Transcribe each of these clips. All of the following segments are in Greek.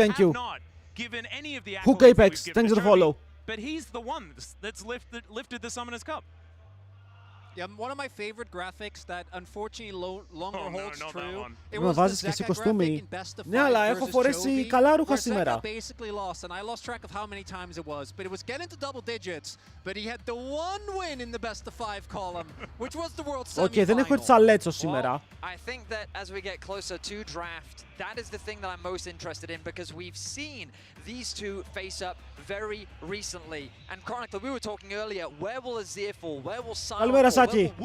Thank you. not given any of the Hook accolades that Apex, we've given thanks to for the follow. Jovi, but he's the one that's lifted the Summoners Cup. Yeah, one of my favorite graphics that unfortunately longer holds true. It Με was the βάζεις και εσύ Zeka graphic κοστούμι. in Best of Ναι, αλλά Five έχω versus φορέσει Jovi, καλά ρούχα where σήμερα. Zeka basically lost, and I lost track of how many times it was, but it was getting to double digits, but he had the one win in the Best of Five column, which was the World Semi-Final. Οκ, δεν έχω έτσι αλέτσο σήμερα. I think that as we get closer to draft, that is the thing that I'm most interested in because we've seen these two face up very recently. And Chronicler, we were talking earlier, where will Azir fall? Where will Sion fall? Where will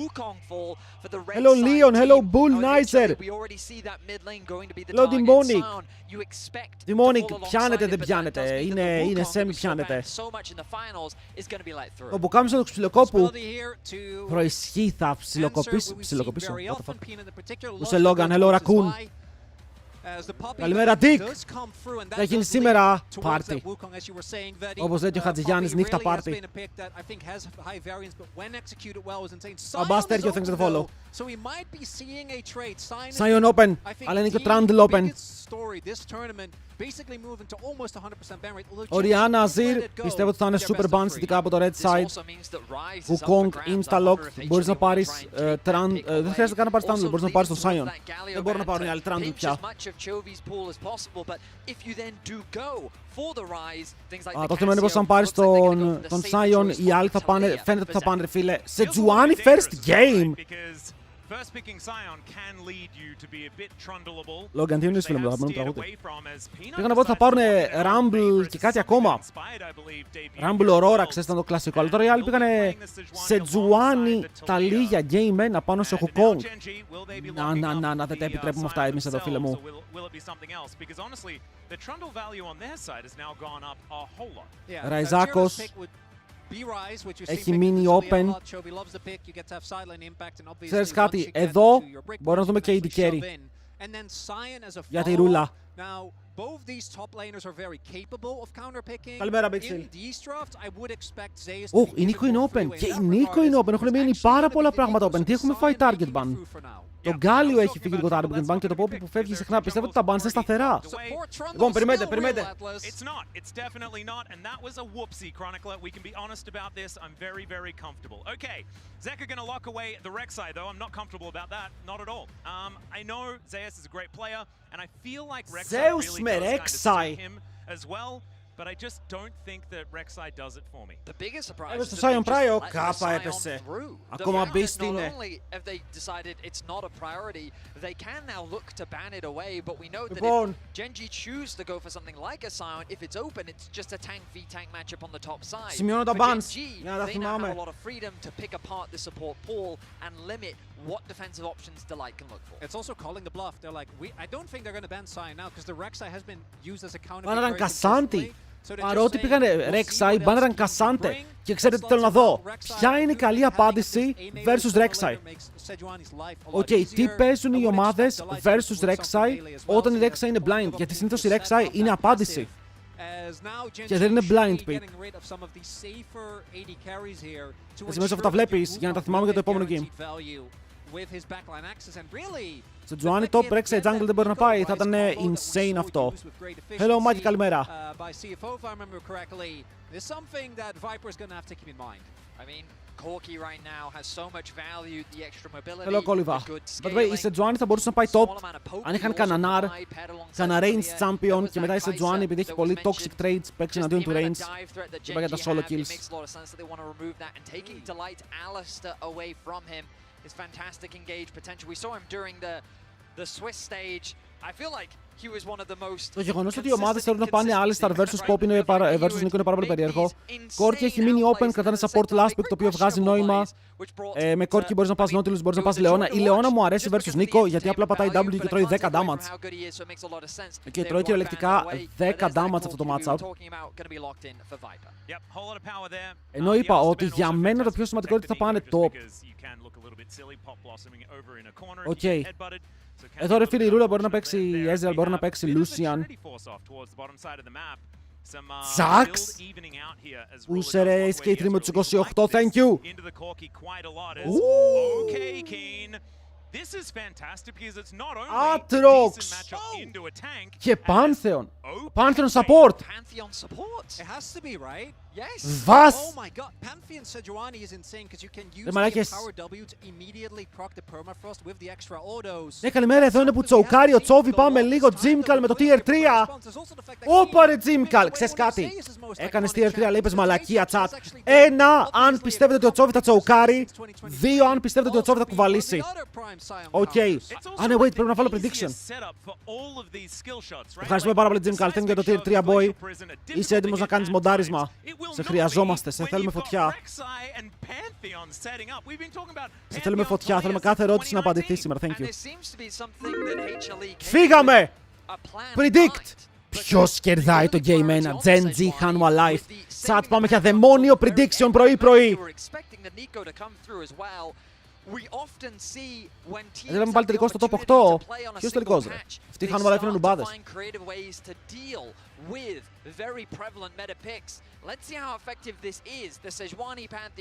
Wukong fall for the red Hello side Leon, team? hello Bull Now, Nicer. We already see that mid lane going to be the Hello target. Demonic. Sion, you expect Demonic, to fall πιάνετε, alongside δεν it, but that πιάνετε. does mean that Είναι the Wukong semi that we saw πιάνετε. back so much in the finals is going to be let through. Το πουκάμισο του ξυλοκόπου Possibility here to προισχύει, θα answer ψιλοκοπήσω. what we've seen Ψιλοκοπήσω. very What the often, fuck. Peanut in particular, Ούσε loves to Logan, go hello towards his Raccoon. eye. As the puppy Καλημέρα, does Dick. come through, and that Θα γίνει does σήμερα lead towards πάρτι. that Wukong, as you were saying, Vedi. Όπως λέει και ο Χατζηγιάννης, Puppy νύχτα really has πάρτι. been a pick that I think has high variance, but when executed well was insane. Αμπάστερ, Sion is thanks for the open, follow. though, so we might be seeing a trade. Sion open, I think αλλά είναι και ο the Trundle open. biggest story this tournament, basically moving to almost 100% ban rate. Ο Ριάννα Αζίρ πιστεύω ότι θα είναι super ban θετικά από το red side. Wukong insta-lock, μπορείς να πάρεις δεν χρειάζεται καν να πάρεις Trundle, μπορείς να πάρεις τον Sion. Δεν μπορούν να πάρουν οι άλλοι Trundle πια. Το θέμα είναι πως αν πάρεις τον Sion, οι άλλοι θα πάνε, φαίνεται ότι θα πάνε ρε φίλε, σε Τζουάνι first game. First picking Sion can lead you to be a bit trundleable. Logan, τι εννοείς φίλε μου, θα πάρουν τραγούδι. Πήγα να πω ότι θα πάρουν Rumble και κάτι ακόμα. Rumble Aurora, ξέρεις, ήταν το κλασικό. Αλλά τώρα οι άλλοι πήγανε σε Τζουάνι τα λίγια game 1 πάνω σε Wukong. Να, δεν τα επιτρέπουμε αυτά εμείς εδώ φίλε μου. Ραϊζάκος έχει μείνει open. Ξέρεις κάτι, εδώ μπορούμε να δούμε και η carry για τη ρούλα. Καλημέρα, Bixel. Η Νίκο είναι open. Και η Νίκο είναι open. Έχουν μείνει πάρα πολλά πράγματα open. Τι έχουμε φάει target ban. Το Γκάλιο έχει φύγει λίγο target ban και το Poppy που φεύγει συχνά. Πιστεύω ότι τα bans είναι σταθερά. Λοιπόν, περιμένετε. It's not. It's definitely not. And that was a whoopsie, Chronicler. We can be honest about this. I'm very, very comfortable. Okay. Zeka gonna lock away the Rek'Sai, though. I'm not comfortable about that. Not at all. I know Zeus is a great player, and I feel like Rek'Sai really does kind of suit him as well. But I just don't think that Rek'Sai does it for me. The biggest surprise Έπεσε is στο that Sion they just Pryo, let the κάπα Sion έπεσε. through. Ακόμα The fact beast that είναι. not only have they decided it's not a priority, they can now look to ban it away, but we know that Λοιπόν, if Genji choose to go for something like a Sion, if it's open, it's just a tank v tank matchup on the top side. σημειώνω τα For bans. Genji, Για να τα they now have a θυμάμαι. lot of freedom to pick apart the support pool and limit what defensive options Delight can look for. It's also calling the bluff. They're like, I don't think they're going to ban Sion now because the Rek'Sai has been used as a counter. Μπάναραν Κασάντι. Παρότι πήγανε Rek'Sai, μπάναραν Κασάντε. Και ξέρετε τι θέλω να δω. Ποια είναι η καλή απάντηση versus Rek'Sai. Οκ, τι παίζουν οι ομάδες versus Rek'Sai όταν η Rek'Sai είναι blind. Γιατί συνήθως η Rek'Sai είναι απάντηση. Και δεν είναι blind pick. Έτσι μέσα αυτά τα βλέπεις για να τα θυμάμαι για το επόμενο game. Στο Τζουάνι top Rek'Sai jungle δεν μπορεί να πάει, θα ήταν insane αυτό. Hello Mike, καλημέρα. Corki right now has so much value, the extra mobility, Hello Koliva. the good By the way, η Sejuani θα μπορούσε να πάει top αν είχαν κανένα R, κανένα range champion και μετά η Sejuani επειδή έχει πολύ toxic trades παίξει εναντίον του range και πάει για τα solo kills. His fantastic engage potential. We saw him during the Swiss stage. I feel like he was one of the most. Το γεγονός ότι οι ομάδες θέλουν να πάνε Alistar versus Pop versus Nico είναι πάρα πολύ περίεργο. Corki έχει μείνει open, κρατάνε support last pick το οποίο βγάζει νόημα. Με Corki μπορείς να πας Nautilus, μπορείς να πας Leona. Η Leona μου αρέσει versus Nico γιατί απλά πατάει W και τρώει 10 damage. Και τρώει κυριολεκτικά 10 damage αυτό το matchup. Ενώ είπα ότι για μένα το πιο σημαντικό είναι ότι θα πάνε top. Οκ. Εδώ ρε φίλε η Ρούλα μπορεί να παίξει Ezreal, μπορεί να παίξει Lucian. Τζαξ! Ούσε ρε SK3 με τους 28, thank you! This is fantastic because it's not only a Aatrox. decent matchup into a tank. Και Pantheon. Oh, Pantheon support. Pantheon support. It has to be, right? Yes. Βας. Oh my god, Pantheon Sejuani is insane because you can use the μαλάκες. power W to immediately proc the permafrost with the extra autos. Ναι, καλημέρα, εδώ είναι που τσοκάρει ο Τσόβι. Πάμε λίγο Jimcal με το Tier 3. Όπα ρε Jimcal, ξέρεις κάτι. Έκανες Tier 3, αλλά είπες μαλακία chat. 1, αν πιστεύετε ότι ο Τσόβι θα τσοκάρει. 2, αν πιστεύετε ότι ο Τσόβι θα κουβαλήσει. Οκ. Α, ναι, wait, πρέπει να βάλω prediction. Ευχαριστούμε πάρα πολύ Jimcal, thank you για το Tier 3 boy. Είσαι έτοιμος να κάνεις μοντάρισμα. Σε χρειαζόμαστε, σε θέλουμε φωτιά. Σε θέλουμε φωτιά, θέλουμε κάθε ερώτηση να απαντηθεί σήμερα, thank you. Φύγαμε! Predict! Ποιος κερδάει το Game 1, Gen G, Hanwha Life. Chat, πάμε για δαιμόνιο prediction πρωί-πρωί. Θέλαμε πάλι τελικό στο top 8. Ποιος τελικός ρε? Αυτοί οι Hanwha Life είναι νουμπάδες.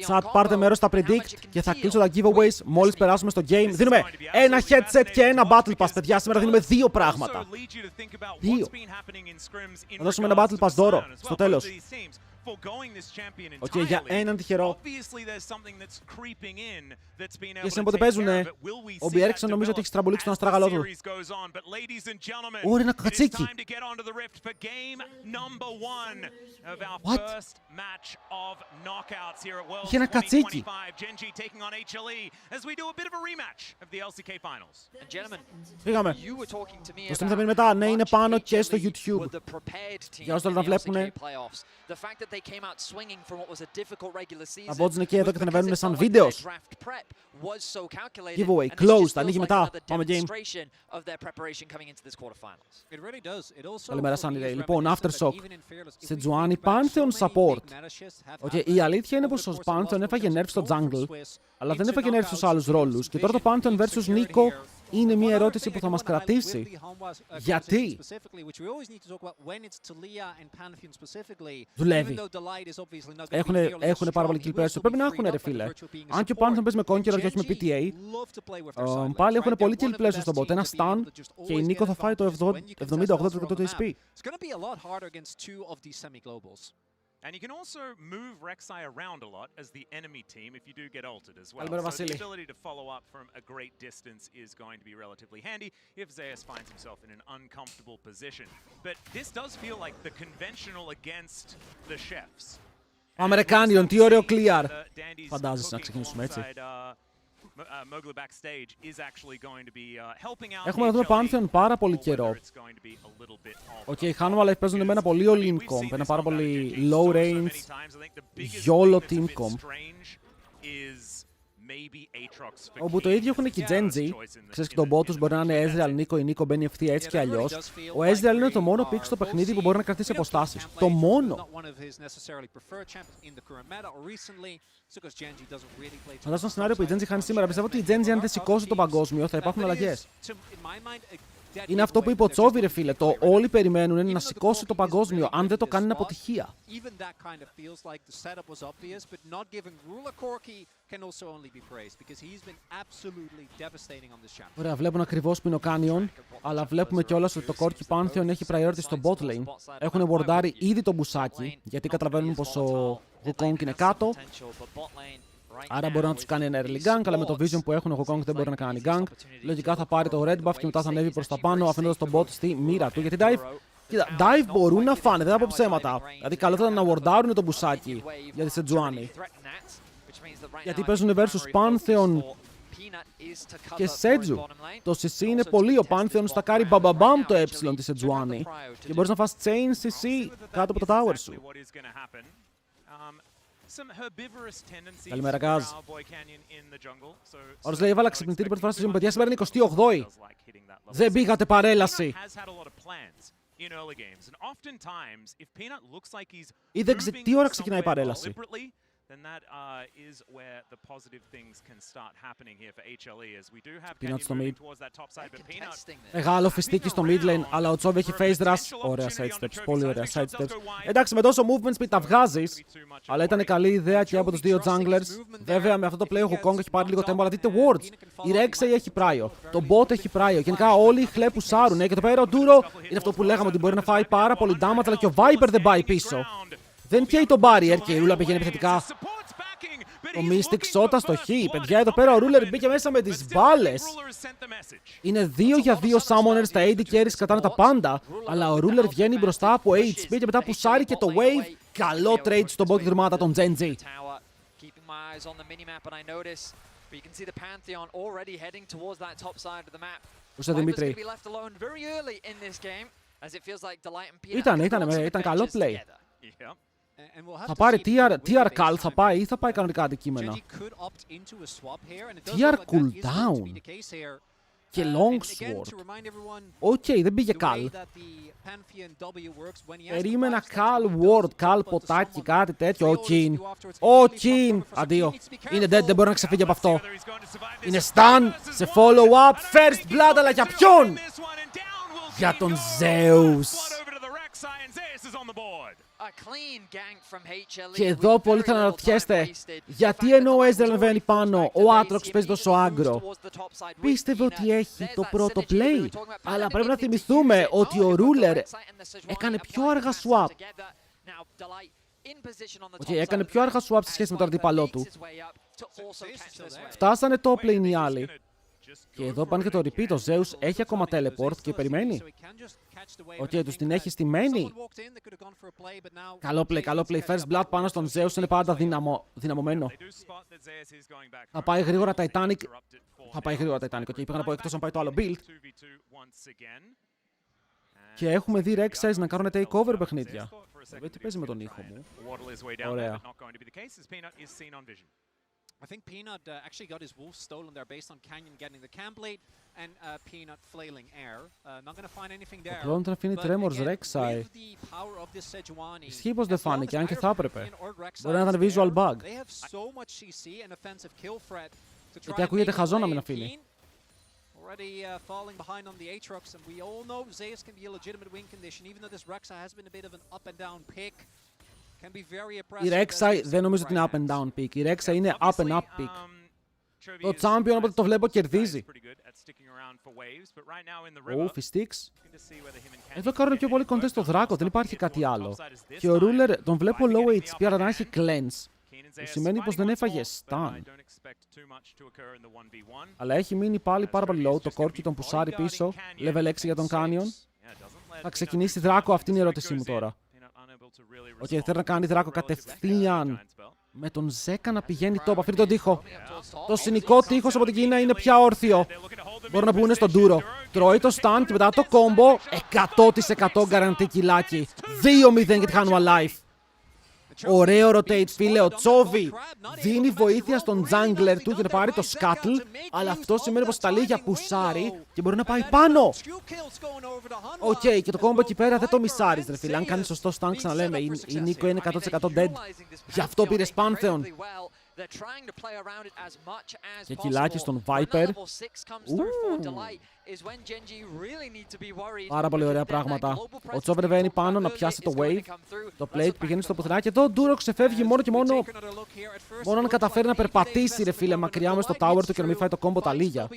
Chat, πάρτε μέρος στα predict και θα κλείσω τα giveaways μόλις περάσουμε στο game. Δίνουμε ένα headset και ένα battle pass, παιδιά. Σήμερα δίνουμε 2 πράγματα. 2. Θα δώσουμε ένα battle pass δώρο στο τέλος. Οκ, για έναν τυχερό. Και σε πότε παίζουνε, ο Μπιέρξον νομίζω ότι έχει στραμπολίξει τον αστράγαλό του. Ωρε, ένα κατσίκι. What? Είχε ένα κατσίκι. Φύγαμε. Το stream θα μείνει μετά. Ναι, είναι πάνω και στο YouTube. Για όσους θέλουν να βλέπουνε. Θα μπότζουν και εδώ και θα ανεβαίνουν σαν βίντεο. Giveaway, closed, ανοίγει μετά. Πάμε game. Καλημέρα Sunny Day. Λοιπόν, Aftershock. Sejuani Pantheon support. Η αλήθεια είναι πως ο Pantheon έφαγε nerf στο jungle, αλλά δεν έφαγε nerf στους άλλους ρόλους. Και τώρα το Pantheon vs Nico είναι μια ερώτηση που θα μας κρατήσει. Γιατί? Δουλεύει. Έχουν πάρα πολύ kill pressure. Πρέπει να έχουν ρε φίλε. Αν και ο Pantheon παίζει με Conqueror και όχι με PTA, πάλι έχουν πολύ kill pressure στον bot. Ένα stun και η Nico θα φάει το 70-80% του HP. And you can also move Rek'Sai around a lot as the enemy team if you do get ulted as well. So the ability to follow up from a great distance is going to be relatively handy if Zeus finds himself in an uncomfortable position. But this does feel like the conventional against the chefs. Αμερικάνιον, τι ωραίο clear. Φαντάζεσαι να ξεκινήσουμε έτσι. Έχουμε να δούμε Pantheon πάρα πολύ καιρό. Οκ, οι Hanwha Life παίζουν με ένα πολύ all-in comp, ένα πάρα πολύ low range, YOLO team comp. Όπου το ίδιο έχουν και οι Gen G. Ξέρεις και τον bot τους μπορεί να είναι Ezreal, Nico, η Nico μπαίνει ευθεία έτσι και αλλιώς. Ο Ezreal είναι το μόνο pick στο παιχνίδι που μπορεί να κρατήσει αποστάσεις. Το μόνο. Φαντάζομαι ένα σενάριο που η Gen G χάνει σήμερα. Πιστεύω ότι η Gen G αν δεν σηκώσει το παγκόσμιο θα υπάρχουν αλλαγές. Είναι αυτό που είπε ο Τσόβι ρε φίλε. Το όλοι περιμένουν είναι να σηκώσει το παγκόσμιο. Αν δεν το κάνει είναι αποτυχία. Ωραία, βλέπουν ακριβώς που είναι ο Canyon, αλλά βλέπουμε κιόλας ότι το Corki Pantheon έχει priority στο bot lane. Έχουν wardάρει ήδη το μπουσάκι, γιατί καταλαβαίνουν πως ο Wukong είναι κάτω. Άρα μπορεί να τους κάνει ένα early gank, αλλά με το vision που έχουν ο Wukong δεν μπορεί να κάνει gank. Λογικά θα πάρει το red buff και μετά θα ανέβει προς τα πάνω, αφήνοντας τον bot στη μοίρα του. Γιατί dive, κοίτα, dive μπορούν να φάνε, δεν θα πω ψέματα. Δηλαδή καλό θα ήταν να wardάρουν το μπουσάκι για τη Sejuani. Γιατί παίζουν versus Pantheon και Seju. Το CC είναι πολύ, ο Pantheon στα κάρει μπαμπαμπαμ το ε τη Sejuani. Και μπορείς να φας chain CC κάτω από το tower σου. Καλημέρα, Κάζ. Όρος λέει, έβαλα ξυπνητήρι πρώτη φορά στη ζωή μου, παιδιά, σήμερα είναι 28η. Δεν πήγατε παρέλαση. Ή δεν τι ώρα ξεκινάει η παρέλαση. then that is where the positive things can start happening here for HLE, as we do have Peanut Kenyon στο moving mid. towards that top side, but Peanut Μεγάλο φιστίκι στο mid lane, αλλά ο Chovy έχει face rush. Ωραία sidesteps, πολύ ωραία sidesteps. Εντάξει, με τόσο movement speed τα βγάζεις, αλλά ήταν καλή ιδέα και από τους δύο junglers. Βέβαια, με αυτό το play ο Wukong έχει πάρει λίγο tempo, αλλά δείτε wards. Η Rek'Sai έχει πράιο, το bot έχει πράιο. Γενικά όλοι οι χλέ πουσάρουν. Και το πέρα ο Duro είναι αυτό που λέγαμε ότι μπορεί να φάει πάρα πολύ damage, αλλά και ο Viper δεν πάει πίσω. Δεν καίει το barrier και η Ρούλα πηγαίνει επιθετικά. Ο Mystic σώτα στο χ. Παιδιά, εδώ πέρα ο Ruler μπήκε μέσα με τις μπάλες. Είναι 2 για 2 summoners, τα AD carries κρατάνε τα πάντα. Αλλά ο Ruler βγαίνει μπροστά από HP και μετά πουσάρει και το wave. Καλό trade στον bot δερμάτα των Genji. Ούσε Δημήτρη. Ήταν καλό play. Θα πάρει TR Cal, θα πάει ή θα πάει κανονικά αντικείμενα. TR cooldown και longsword. Οκ, δεν πήγε Cal. Περίμενα Cal ward, Cal ποτάκι, κάτι τέτοιο. Ο King. Αντίο. Είναι dead, δεν μπορεί να ξεφύγει από αυτό. Είναι stun σε follow up. First blood, αλλά για ποιον? Για τον Zeus. Και εδώ πολλοί θα αναρωτιέστε, γιατί ενώ ο Ezreal ανεβαίνει πάνω, ο Aatrox παίζει τόσο άγκρο. Πίστευε ότι έχει το πρώτο play, αλλά πρέπει να θυμηθούμε ότι ο Ruler έκανε πιο αργά swap. Έκανε πιο αργά swap σε σχέση με τον αντίπαλό του. Φτάσανε top lane οι άλλοι. Και εδώ πάνε και το repeat, ο Zeus έχει ακόμα teleport και περιμένει. Τους την έχει στημένη. Καλό play. First blood πάνω στον Zeus είναι πάντα δυναμωμένο. Θα πάει γρήγορα Titanic. Πήγα να πω εκτός αν πάει το άλλο build. Και έχουμε δει Rek'Sai να κάνουν takeover παιχνίδια. Τι παίζει με τον ήχο μου. Ωραία. I think Peanut actually got his wolf stolen there based on Canyon getting the camp late and Peanut flailing air. Not going to find anything there. Ο Clone αφήνει Tremors Rek'Sai. Ισχύει πως δεν φάνηκε, αν και θα έπρεπε. Μπορεί να ήταν visual bug. Γιατί ακούγεται χαζό να μην αφήνει. Already falling behind on the Aatrox, and we all know Zeus can be a legitimate win condition, even though this Rek'Sai has been a bit of an up and down pick. Η Rek'Sai δεν νομίζω ότι είναι up and down pick. Η Rek'Sai είναι up and up pick. Το champion όποτε το βλέπω κερδίζει. Φιστίξ. Εδώ κάνουν πιο πολύ contest στο Δράκο, δεν υπάρχει κάτι άλλο. Και ο Ruler τον βλέπω low HP, αλλά να έχει cleanse. Που σημαίνει πως δεν έφαγε stun. Αλλά έχει μείνει πάλι πάρα πολύ low. Το Corki τον πουσάρει πίσω. Level 6 για τον Canyon. Θα ξεκινήσει Δράκο, αυτή είναι η ερώτησή μου τώρα. Θέλει να κάνει Δράκο κατευθείαν. Με τον Ζέκα να πηγαίνει top, αφήνει τον τοίχο. Το συνικό τείχος από την Κίνα είναι πια όρθιο. Μπορούν να πούνε στον Duro. Τρώει το stun και μετά το combo. 100% guarantee κιλάκι. 2-0 και τη χάνουμε alive. Ωραίο rotate, φίλε. Ο Chovy δίνει βοήθεια στον jungler του για να πάρει το scuttle, αλλά αυτό σημαίνει πως τα λίγια πουσάρει και μπορεί να πάει πάνω. Και το combo εκεί πέρα δεν το μισάρεις, ρε φίλε. Αν κάνει σωστό stun, ξαναλέμε, η Nico είναι 100% dead. Γι' αυτό πήρε Pantheon. Και κιλάκι στον Viper. Πάρα πολύ ωραία πράγματα. Ο Chovy βαίνει πάνω να πιάσει το wave. Το plate πηγαίνει στο πουθενά και εδώ ο Duro ξεφεύγει μόνο και μόνο αν καταφέρει να περπατήσει, ρε φίλε, μακριά μες στο tower του και να μην φάει το combo τα λίγια.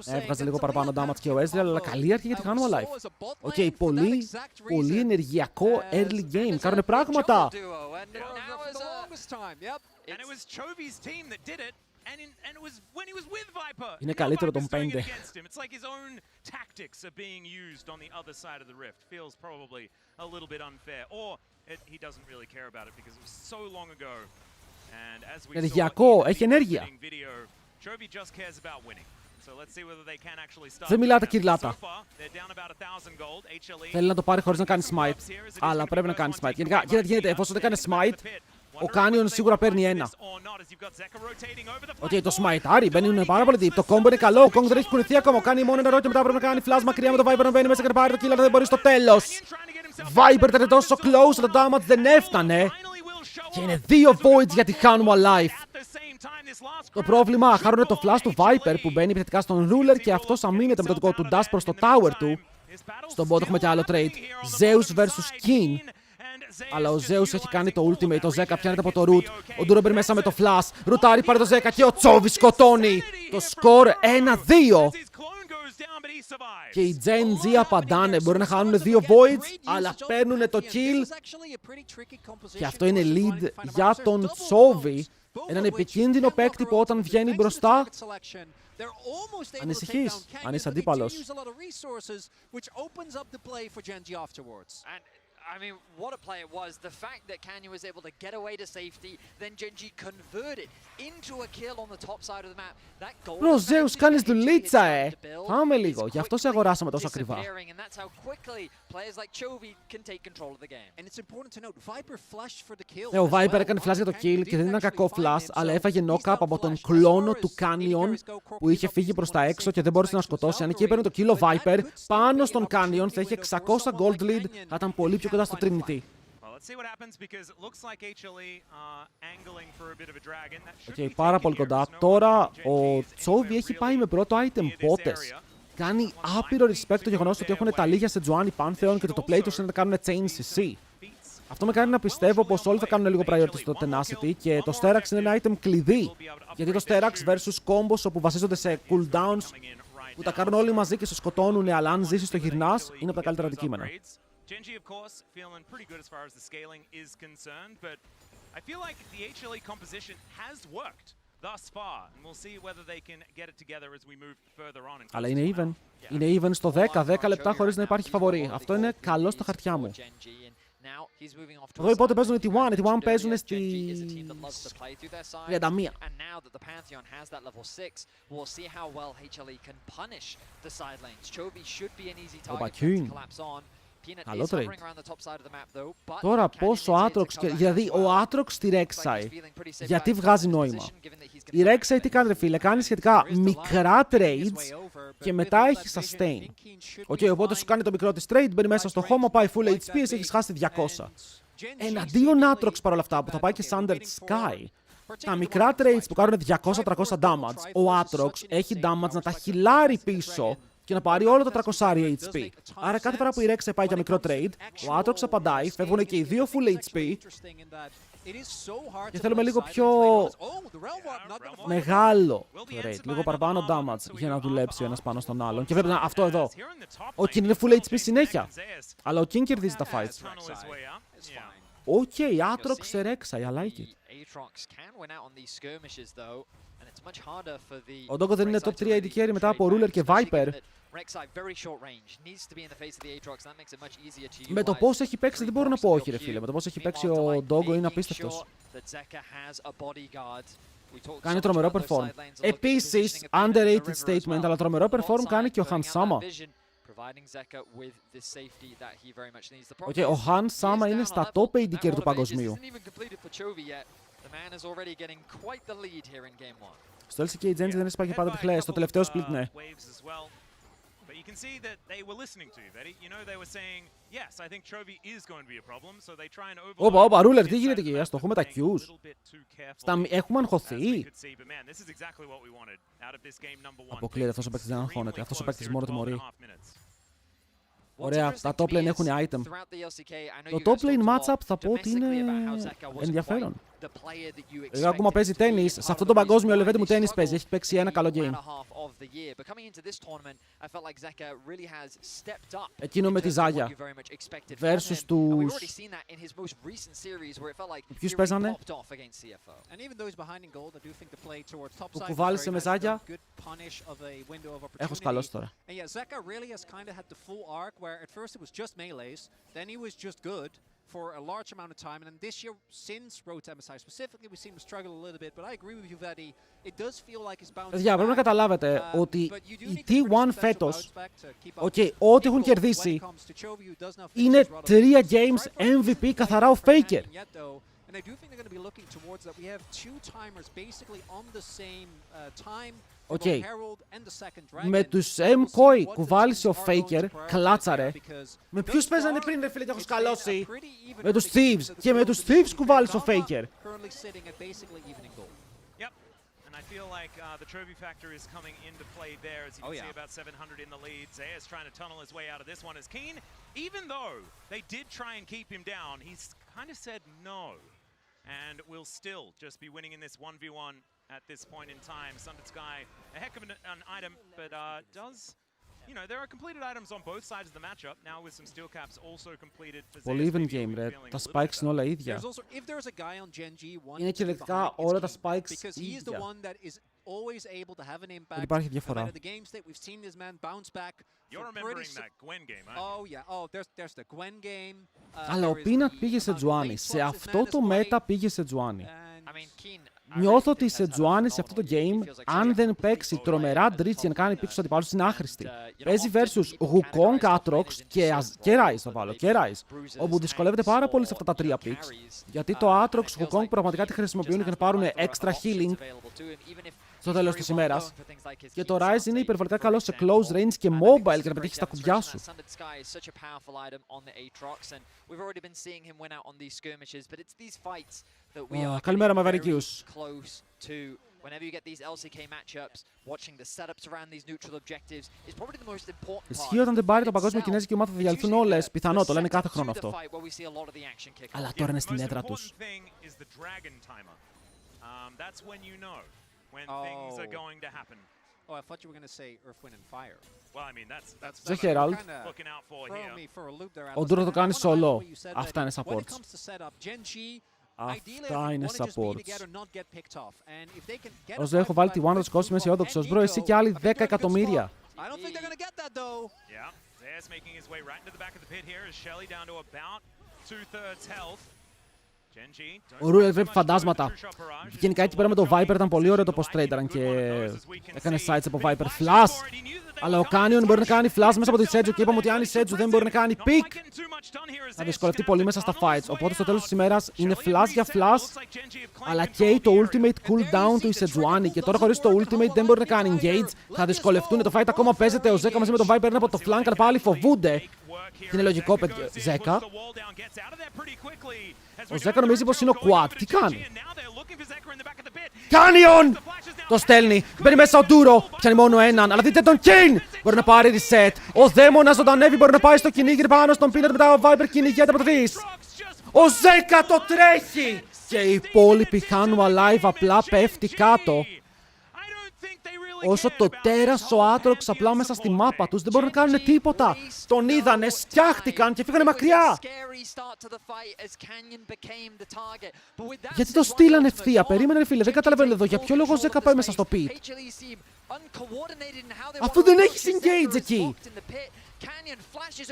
Έβγαζε λίγο παραπάνω damage και ο Ezreal, αλλά καλή αρχή γιατί χάνουμε alive. Πολύ ενεργειακό early game. Κάνουνε πράγματα. Είναι καλύτερο τον 5. Ενεργειακό, έχει ενέργεια. Δεν μιλάτε κυρλάτα. Θέλει να το πάρει χωρίς να κάνει smite. Αλλά πρέπει να κάνει smite. Γενικά, κοίτα τι γίνεται, εφόσον δεν κάνει smite, ο Canyon σίγουρα παίρνει ένα. Το smite μπαίνουν πάρα πολύ deep. Το combo είναι καλό. Ο Kong δεν έχει κουνηθεί ακόμα. Κάνει μόνο ένα ρό και μετά πρέπει να κάνει flash μακριά με το Viper να μπαίνει μέσα και να πάρει το kill, αλλά δεν μπορεί στο τέλος. Viper ήταν τόσο close, το damage δεν έφτανε. Και είναι 2 voids για τη Hanwha Life. Το πρόβλημα, χάρουνε το flash του Viper που μπαίνει επιθετικά στον Ruler και αυτός αμήνεται με το δικό του dash προς το tower του. Στον bot έχουμε και άλλο trade. Zeus vs King. Αλλά ο Zeus έχει κάνει το ultimate, ο Zeka πιάνεται από το root. Ο Ντούρο μπαίνει μέσα με το flash. Ρουτάρει, πάρει το Zeka και ο Chovy σκοτώνει. Το score 1-2. Και οι Gen Z απαντάνε. Μπορεί να χάνουν 2 voids, αλλά παίρνουν το kill. Και αυτό είναι lead για τον Chovy. Έναν επικίνδυνο παίκτη που όταν βγαίνει μπροστά ανησυχείς, αν είσαι αντίπαλος. I mean, what a play it was. The fact that Kanye was able to get away to safety, then Genji converted into a kill on the top side of the map. That goal. Bro, Zeus, κάνεις δουλίτσα, Πάμε λίγο, γι' αυτό σε αγοράσαμε τόσο ακριβά. Ο Viper έκανε flash για το kill και δεν ήταν κακό flash, αλλά έφαγε knock-up από τον κλόνο του Canyon που είχε φύγει προς τα έξω και δεν μπόρεσε να σκοτώσει. Αν εκεί έπαιρνε το kill ο Viper πάνω στον Canyon θα είχε 600 gold lead, θα ήταν πολύ πιο κοντά στο Trinity. Okay, πάρα πολύ κοντά. Τώρα ο Chovy έχει πάει με πρώτο item πότες. Κάνει άπειρο respect το γεγονός ότι έχουν τα λίγια σε Joanny Pantheon και το play τους είναι να κάνουν chain CC. Αυτό με κάνει να πιστεύω πως όλοι θα κάνουν λίγο priority στο Tenacity και το Sterax είναι ένα item κλειδί. Γιατί το Sterax versus combos όπου βασίζονται σε cooldowns που τα κάνουν όλοι μαζί και σε σκοτώνουν, αλλά αν ζήσεις το γυρνάς, είναι από τα καλύτερα αντικείμενα. Genji, of course, feeling pretty good as far as the scaling is concerned, but I feel like the HLE composition has worked thus far, and we'll see whether they can get it together as we move further on. Αλλά είναι even. Είναι even στο 10 λεπτά χωρίς να υπάρχει φαβορί. Αυτό είναι καλό στα χαρτιά μου. Εδώ οι πότε παίζουν οι T1, οι T1 παίζουν στη 31. Ο Μπακιούν. Καλό trade. Τώρα πώς ο Aatrox, δηλαδή ο Aatrox στη Rek'Sai, γιατί βγάζει νόημα. Η Rek'Sai τι κάνει ρε φίλε, κάνει σχετικά μικρά trades και μετά έχει sustain. Οπότε σου κάνει το μικρό της trade, μπαίνει μέσα στο χώμα, πάει full HP, εσύ έχεις χάσει 200. Εναντίον Aatrox παρόλα αυτά που θα πάει και Sundered Sky, τα μικρά trades που κάνουν 200-300 damage, ο Aatrox έχει damage να τα χιλάρει πίσω και να πάρει όλο το 300 HP. Άρα κάθε φορά που η Rek'Sai πάει για μικρό trade, ο Aatrox απαντάει, φεύγουν και οι δύο full HP και θέλουμε λίγο πιο μεγάλο trade, λίγο παραπάνω damage για να δουλέψει ο ένας πάνω στον άλλον. Και βλέπετε αυτό εδώ. Ο King είναι full HP συνέχεια, αλλά ο King κερδίζει τα fights. Οκ, Aatrox σε Rek'Sai, I like it. Ο Dogo δεν είναι top 3 AD carry μετά από Ruler και Viper. Με το πώς έχει παίξει δεν μπορώ να πω όχι ρε φίλε. Με το πώς έχει παίξει ο Dogo είναι απίστευτος. Κάνει τρομερό perform. Επίσης, underrated statement, αλλά τρομερό perform κάνει και ο Han Sama. Ο Han Sama είναι στα top AD carry του παγκοσμίου. Στο LCK η Genji δεν έσπαγε πάντα τυχλές. Στο τελευταίο split, ναι. Όπα, Ruler, τι γίνεται εκεί, ας το έχουμε τα Qs. Έχουμε αγχωθεί. Αποκλείεται, αυτός ο παίκτης δεν αγχώνεται. Αυτός ο παίκτης μόνο τιμωρεί. Ωραία, τα top lane έχουν item. Το top lane matchup θα πω ότι είναι ενδιαφέρον. Εγώ ακόμα παίζει τένις, σε αυτό το παγκόσμιο level μου τένις παίζει, έχει παίξει ένα καλό game. Εκείνο με τη Ζάγια versus τους... Ποιους παίζανε? Που κουβάλισε με Ζάγια. Έχω σκαλώσει τώρα. For a large amount of time, and then this year, since Road to MSI specifically, we seem to struggle a little bit, but I agree with you, Vadi. It does feel like it's bouncing. Παιδιά, πρέπει να καταλάβετε ότι οι T1 φέτος, ό,τι έχουν κερδίσει, είναι 3 games MVP καθαρά ο Faker. And I do think they're going to be looking towards that. We have two timers basically on the same time Οκ. Με τους MCOI κουβάλισε ο Faker, κλάτσαρε. Με ποιους παίζανε πριν, ρε φίλε, και έχω σκαλώσει. Με τους Thieves. Και με τους Thieves κουβάλισε ο Faker. I feel like the trophy factor is coming into play there, as you can see about 700 in the lead. Zea's trying to tunnel his way out of this one as Keen, even though they did try and keep him down, he's kind of said no. And will still just be winning in this 1v1 at this point in time. Sundered Sky, a heck of an item, but does... You know, there are completed items on both sides of the matchup, now with some steel caps also completed. Πολύ even game, ρε. Τα spikes είναι όλα ίδια. Είναι κυριολεκτικά όλα τα spikes ίδια. Δεν υπάρχει διαφορά. Αλλά ο Peanut πήγε σε Τζουάνι. Σε αυτό το meta πήγε σε Τζουάνι. Νιώθω ότι η Σετζουάνι σε αυτό το game, αν δεν παίξει τρομερά dritch για να κάνει πίξ στους αντιπάλους, είναι άχρηστη. Παίζει versus Wukong, Aatrox και Ryze θα βάλω, και Ryze, όπου δυσκολεύεται πάρα πολύ σε αυτά τα τρία picks, γιατί το Aatrox, Wukong πραγματικά τη χρησιμοποιούν για να πάρουν extra healing στο τέλος της ημέρας. Και το Ryze είναι υπερβολικά καλό σε close range και mobile για να πετύχει τα κουμπιά σου. Καλημέρα, Μαυρικίους. Ισχύει όταν δεν πάρει το παγκόσμιο κινέζικη ομάδα θα διαλυθούν όλες. Πιθανό, το λένε κάθε χρόνο αυτό. Αλλά τώρα είναι στην έδρα τους. Oh, I thought you were going to say Earth, Wind and Fire. Well, I mean, that's The Herald. looking out for here. Ο Ντούρο το κάνει solo. Αυτά είναι supports. Αυτά είναι supports. Όσο έχω βάλει τη One of the είμαι αισιόδοξος. Μπρο, εσύ και άλλοι 10 εκατομμύρια. Zea's making his way right into the back of the pit here as Shelly down to about 2/3 health. Ο Ρούελ βλέπει φαντάσματα. Γενικά εκεί πέρα με το Viper ήταν πολύ ωραίο το post-trader και έκανε sites από Viper. Flash! Αλλά ο Canyon μπορεί να κάνει flash μέσα από τη Σέτζου και είπαμε ότι αν η Σέτζου δεν μπορεί να κάνει pick, θα δυσκολευτεί πολύ μέσα στα fights. Οπότε στο τέλος της ημέρας είναι flash για flash, αλλά και το ultimate cooldown του η Σετζουάνι. Και τώρα χωρίς το ultimate δεν μπορεί να κάνει engage. Θα δυσκολευτούν. Το fight ακόμα παίζεται. Ο Ζέκα μαζί με τον Viper είναι από το flank, αλλά πάλι φοβούνται. Και είναι λογικό, παιδιά. Ζέκα. Ο Ζέκα νομίζει πως είναι ο Quad. Τι κάνει? Canyon! Το στέλνει. Μπαίνει μέσα ο Ντούρο. Πιάνει μόνο έναν. Αλλά δείτε τον Kane! Μπορεί να πάρει reset. Ο Δαίμονας ζωντανεύει. Μπορεί να πάει στο κυνήγι πάνω στον Peanut. Μετά ο Viper κυνηγιέται από το Δις. Ο Ζέκα το τρέχει! Και οι υπόλοιποι χάνουν alive. Απλά πέφτει κάτω. Όσο το τέρας ο Aatrox απλά μέσα στη μάπα τους δεν μπορούν να κάνουν τίποτα. Τον είδανε, σκιάχτηκαν και φύγανε μακριά. Γιατί το στείλανε ευθεία? Περίμενε, φίλε, δεν καταλαβαίνω εδώ για ποιο λόγο Ζέκα πάει μέσα στο pit. Αφού δεν έχει engage εκεί.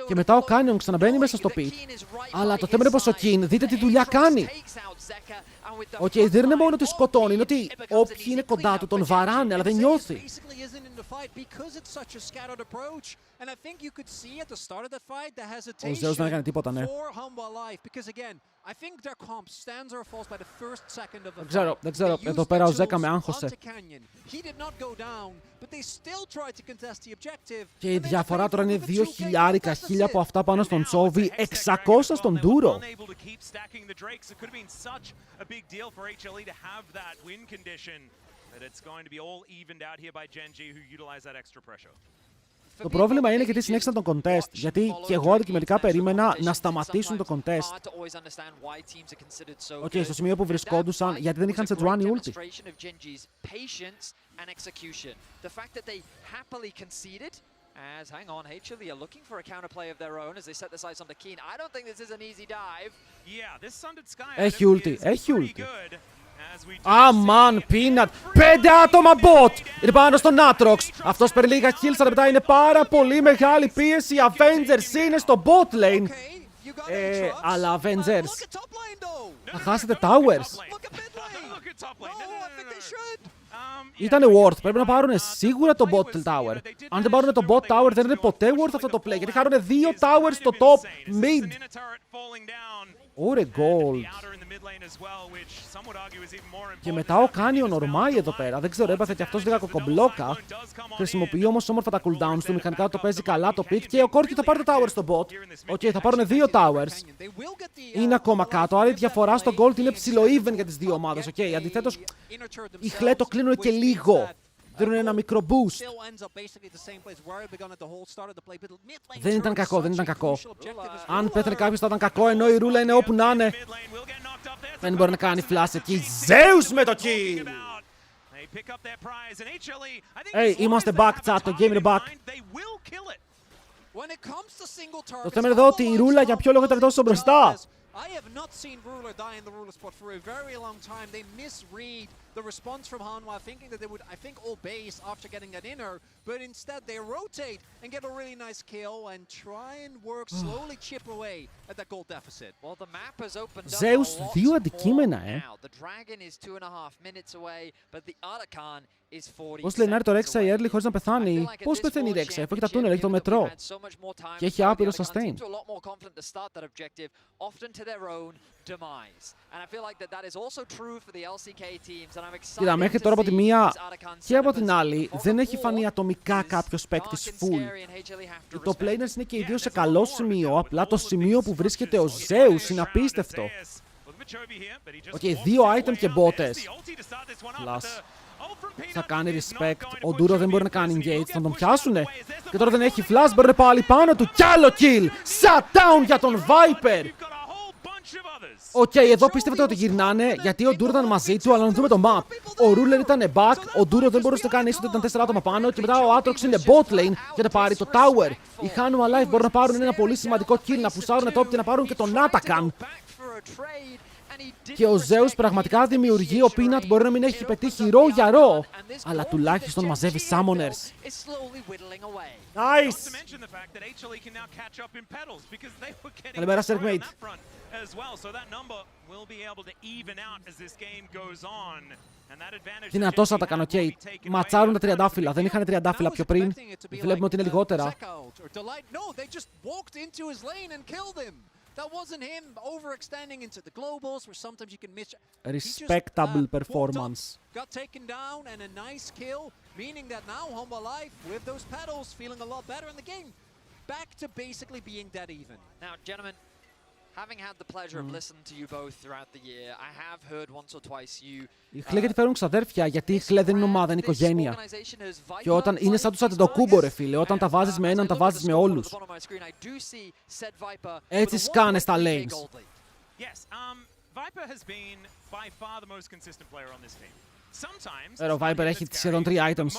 Και μετά ο Canyon ξαναμπαίνει μέσα στο pit. Αλλά το θέμα είναι πως ο Kin, δείτε τι δουλειά κάνει. Οκ, δεν είναι μόνο ότι σκοτώνει, είναι ότι όποιοι είναι κοντά του τον βαράνε, αλλά δεν νιώθει. Ο Zeus δεν έκανε τίποτα, ναι. Δεν ξέρω, εδώ πέρα ο Ζέκα με άγχωσε. Και η διαφορά τώρα είναι 2.000, 1.000 από αυτά πάνω στον Τσόβι, 600 στον Ντούρο. Το πρόβλημα είναι γιατί συνέχισαν τον contest. Γιατί και εγώ αντικειμενικά περίμενα να σταματήσουν το contest. Οκ, στο σημείο που βρισκόντουσαν, γιατί δεν είχαν σε Τζουάνι ulti. As hang on, HLE are looking for a counterplay of their own as they set the sights on the Keen. I don't think this is an easy dive. Yeah, this Sundered Sky έχει ulti, έχει ulti. Αμάν, Peanut. 5 άτομα bot. Είναι πάνω στον Aatrox. Αυτός παίρνει λίγα kills, αλλά μετά είναι πάρα πολύ μεγάλη πίεση. Οι Avengers είναι στο bot lane. Αλλά Avengers, θα χάσετε towers. Ήτανε worth. Πρέπει να πάρουν σίγουρα το bot tower. Αν δεν πάρουν το bot tower, δεν είναι ποτέ worth αυτό το play. Γιατί χάρουν 2 towers στο top mid. Ωρε gold. Και μετά ο κάνει ο Νορμάι εδώ πέρα. Δεν ξέρω, έπαθε και αυτός λίγα κοκομπλόκα. Χρησιμοποιεί όμως όμορφα τα cooldowns του. Μηχανικά το παίζει καλά το pick. Και ο Corki θα πάρει το tower στο bot. Οκ, θα πάρουν 2 towers. Είναι ακόμα κάτω. Άρα η διαφορά στο gold είναι ψηλό even για τις δύο ομάδες. Οκ, αντιθέτως οι χλέ το κλείνουν και λίγο. Δίνουν ένα μικρό boost. Δεν ήταν κακό, δεν ήταν κακό. Αν πέθανε κάποιος θα ήταν κακό, ενώ η ρούλα είναι όπου να είναι. Δεν μπορεί να κάνει flash εκεί. Zeus με το kill! Hey, είμαστε back, chat, το game είναι back. Το θέμα είναι εδώ ότι η ρούλα για ποιο λόγο ήταν τόσο μπροστά. I have not seen Ruler die in the Ruler spot for a very long time. They misread the response from Hanwha, thinking that they would, I think, all base after getting that inner, but instead they rotate and get a really nice kill and try and work slowly chip away at that gold deficit. Well, the map has opened up Zeus, a lot 2 αντικείμενα, now. The Dragon is 2.5 minutes away, but the Archon is 40 Πώς λένε το Rek'Sai away. early χωρίς να πεθάνει. Πώς πεθαίνει η Rek'Sai, αφού έχει τα τούνελ, έχει το μετρό. Και έχει άπειρο sustain. Κοίτα, μέχρι τώρα από τη μία και από την άλλη δεν έχει φανεί ατομικά κάποιος παίκτης full. Το planers είναι και οι δύο σε καλό σημείο, απλά το σημείο που βρίσκεται ο Zeus είναι απίστευτο. Οκ, 2 item και μπότες. Plus. Θα κάνει respect. Ο Ντούρο δεν μπορεί να κάνει engage, θα τον πιάσουνε. Και τώρα δεν έχει flash, μπορεί πάλι πάνω του. Κι άλλο kill! Shutdown για τον Viper! Οκ, εδώ πίστευατε ότι γυρνάνε γιατί ο Ντούρο ήταν μαζί του, αλλά να δούμε το map. Ο Ruler ήταν back, ο Ντούρο δεν μπορούσε να κάνει ίσως ότι ήταν 4 άτομα πάνω και μετά ο Aatrox είναι bot lane για να πάρει το tower. Οι Hanwha Life μπορούν να πάρουν ένα πολύ σημαντικό kill, να πουσάρουν top και να πάρουν και τον Atakan. Και ο Zeus πραγματικά δημιουργεί, ο Peanut μπορεί να μην έχει πετύχει ρο για ρο, αλλά τουλάχιστον μαζεύει summoners. Nice! Καλημέρα, Sergmate. Δυνατός θα τα κάνω, ok. Ματσάρουν τα τριαντάφυλλα, δεν είχαν τριαντάφυλλα πιο πριν. Βλέπουμε ότι είναι λιγότερα. That wasn't him overextending into the globals where sometimes you can miss. Respectable performance. Got taken down and a nice kill, meaning that now Hanwha Life with those pedals feeling a lot better in the game. Back to basically being dead even. Now, gentlemen, having had the pleasure of listening to you both throughout the year, I have heard once or twice you. Οι Χλέ γιατί φέρουν ξαδέρφια, γιατί οι Χλέ δεν είναι ομάδα, είναι οικογένεια. Και όταν είναι σαν τους Αντετοκούμπο, ρε φίλε, όταν τα βάζεις με έναν, τα βάζεις με όλους. Έτσι σκάνε στα lanes. Ο Viper έχει σχεδόν 3 items.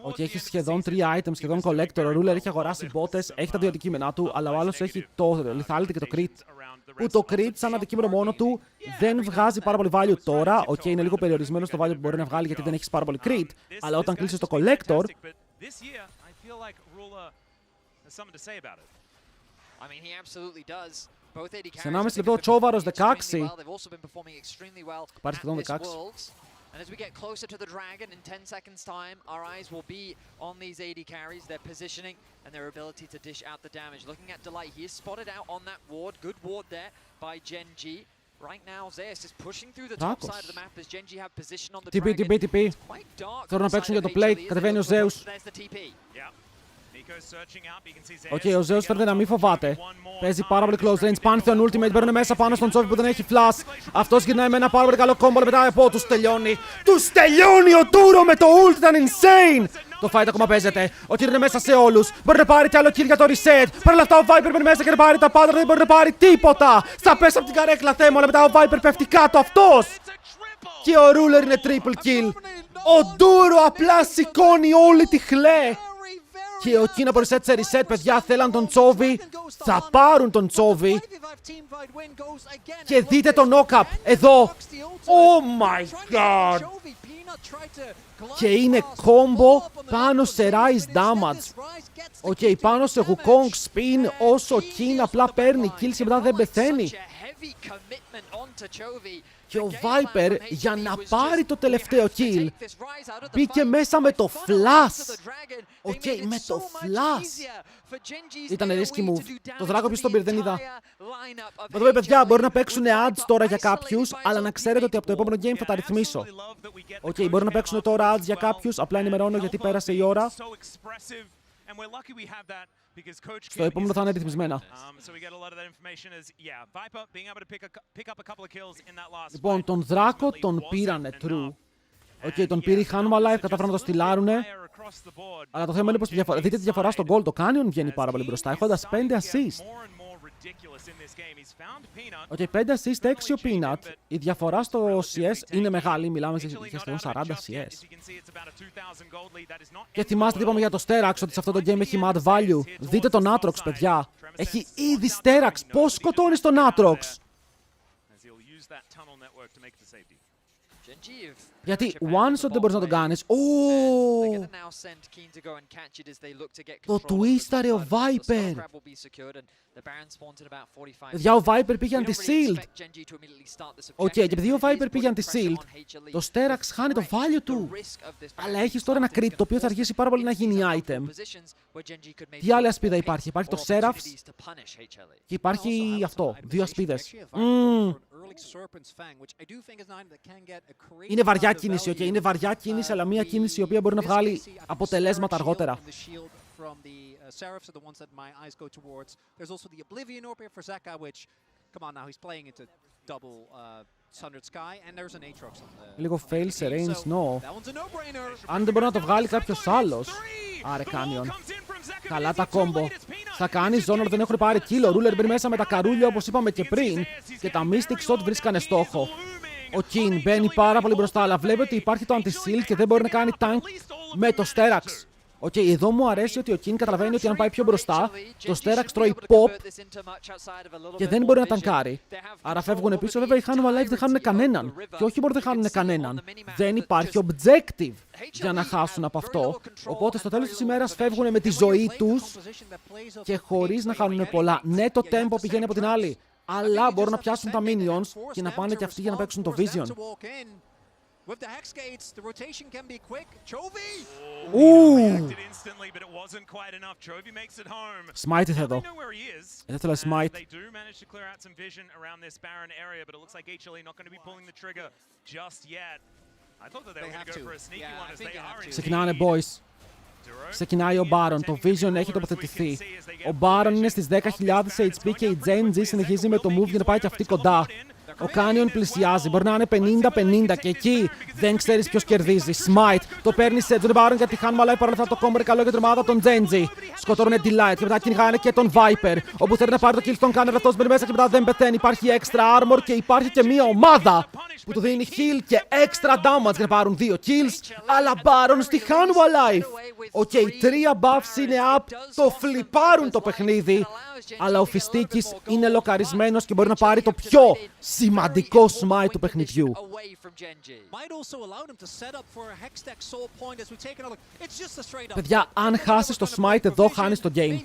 Οκ, έχει σχεδόν 3 items, σχεδόν collector. Ο Ruler έχει αγοράσει μπότες, έχει τα 2 αντικείμενά του, αλλά ο άλλος έχει το lethality και το crit. Που το crit σαν αντικείμενο μόνο του δεν βγάζει πάρα πολύ value τώρα. Οκ, είναι λίγο περιορισμένο στο value που μπορεί να βγάλει γιατί δεν έχει πάρα πολύ crit. Αλλά όταν κλείσει το collector. Σε 1,5 λεπτό ο Τσόβαρος 16. Πάρει σχεδόν 16. And as we get closer to the Dragon in 10 seconds time, our eyes will be on these AD carries, their positioning and their ability to dish out the damage. Looking at Delight, he is spotted out on that ward. Good ward there by Geng. Right now, Zeus is pushing through the top side of the map as Geng have position on the Dragon. TP. Θέλουν να παίξουν για το play, κατεβαίνει ο Zeus. Οκ, ο Zeus φέρνει να μην φοβάται. Παίζει πάρα πολύ close range. Pantheon ultimate, μπαίνουν μέσα πάνω στον Τσόβι που δεν έχει flash. Αυτός γυρνάει με ένα πάρα πολύ καλό combo, μετά από τους τελειώνει. Τους τελειώνει ο Ντούρο με το ult, ήταν insane! Το fight ακόμα παίζεται. Ο kill είναι μέσα σε όλους. Μπορεί να πάρει κι άλλο kill για το reset. Παρ' όλα αυτά ο Viper μπαίνει μέσα και να πάρει τα πάντα. Δεν μπορεί να πάρει τίποτα. Θα πέσει από την καρέκλα θέμα, αλλά μετά ο Viper πέφτει κάτω αυτός. Και ο Ruler είναι triple kill. Ο Ντούρο απλά σηκώνει όλη τη χλέ. Και ο Κίνα μπορεί σε reset, παιδιά, θέλαν τον Τσόβι. Θα πάρουν τον Τσόβι. Και δείτε το knock-up εδώ. Oh my god. Και είναι combo πάνω σε Rise damage. Οκ, πάνω σε Wukong spin όσο ο Κίνα απλά παίρνει kills και μετά δεν πεθαίνει. Και ο Viper για να πάρει το τελευταίο kill μπήκε μέσα με το flash. Οκ, με το flash. Ήταν ρίσκι move. Το Draco ποιος τον πήρε, δεν είδα. Εδώ παιδιά, μπορεί να παίξουν ads τώρα για κάποιους, αλλά να ξέρετε ότι από το επόμενο game θα τα ρυθμίσω. Οκ, μπορεί να παίξουν τώρα ads για κάποιους, απλά ενημερώνω γιατί πέρασε η ώρα. Στο επόμενο θα είναι ρυθμισμένα. Λοιπόν, τον Δράκο τον πήρανε true. Οκ, τον πήρε η Hanwha Life, κατάφεραν να το στυλάρουνε. Αλλά το θέμα είναι πως δείτε τη διαφορά στο goal. Το Canyon βγαίνει πάρα πολύ μπροστά, έχοντας 5 assist. Οκ, 5 assist, 6 ο Peanut. Η διαφορά στο CS είναι μεγάλη, μιλάμε για σχεδόν 40 CS. Και θυμάστε τι είπαμε για το Sterax, ότι σε αυτό το game έχει mad value. Δείτε τον Aatrox, παιδιά. Έχει ήδη Sterax. Πώς σκοτώνεις τον Aatrox? Γιατί one shot δεν μπορείς να τον κάνεις. Το twistαρε ο Viper. Παιδιά, ο Viper πήγε αντι-shield. Οκ, και επειδή ο Viper πήγε αντι-shield, το Sterax χάνει το value του. Αλλά έχεις τώρα ένα crit, το οποίο θα αργήσει πάρα πολύ να γίνει item. Τι άλλη ασπίδα υπάρχει? Υπάρχει το Seraphs και υπάρχει αυτό, 2 ασπίδες. Είναι βαριά κίνηση, είναι βαριά κίνηση, αλλά μια κίνηση η οποία μπορεί να βγάλει αποτελέσματα αργότερα. Λίγο fail σε range, no. Αν δεν μπορεί να το βγάλει κάποιος άλλος. Άρε Canyon. Καλά τα combo. Θα κάνει zone, δεν έχουν πάρει kill. Ο Ruler μπαίνει μέσα με τα καρούλια όπως είπαμε και πριν. Και τα Mystic Shot βρίσκανε στόχο. Ο King μπαίνει πάρα πολύ μπροστά, αλλά βλέπει ότι υπάρχει το anti-shield και δεν μπορεί να κάνει tank με το Sterax. Οκ, εδώ μου αρέσει ότι ο King καταλαβαίνει ότι αν πάει πιο μπροστά, το Sterax τρώει pop και δεν μπορεί να ταγκάρει. Άρα φεύγουν πίσω. Βέβαια οι Hanwha Life δεν χάνουν κανέναν. Και όχι μόνο δεν χάνουν κανέναν, δεν υπάρχει objective για να χάσουν από αυτό. Οπότε στο τέλος της ημέρας φεύγουν με τη ζωή τους και χωρίς να χάνουν πολλά. Ναι, το tempo πηγαίνει από την άλλη, αλλά μπορούν να πιάσουν τα minions και να πάνε και αυτοί για να παίξουν το vision. With the hex gates, the rotation can be quick. Chovy! Instantly, but it wasn't quite enough. Chovy makes it home. Smite εδώ. Δεν θέλω smite. They do manage to clear out some vision around this barren area, but it looks like HLE not going to be pulling the trigger just yet. I thought that they were going to go for a sneaky one as they are in. Ξεκινάνε, boys. Ξεκινάει ο Baron. Το Vision έχει τοποθετηθεί. Ο Baron είναι στις 10.000 HP και η Geng συνεχίζει με το move για να πάει και αυτή κοντά. Ο Canyon πλησιάζει, μπορεί να είναι 50-50 και εκεί δεν ξέρεις ποιος κερδίζει. Smite, το παίρνει σε τον Baron γιατί Hanwha Life παρόλα αυτά το combo είναι καλό για την ομάδα των Genji. Σκοτώρουνε Delight και μετά κυνηγάνε και τον Viper. Όπου θέλει να πάρει το kill στον Cannon, αυτός μπαίνει μέσα και μετά δεν πεθαίνει. Υπάρχει extra armor και υπάρχει και μια ομάδα που του δίνει heal και extra damage για να πάρουν 2 kills. Αλλά Baron στη Hanwha Life. Οκ, 3 buffs είναι up, το φλιπάρουν το παιχνίδι. Αλλά ο Φιστίκης είναι λοκαρισμένος και μπορεί να πάρει το πιο σημαντικό smite του παιχνιδιού. Παιδιά, αν χάσεις το smite εδώ, χάνεις το game.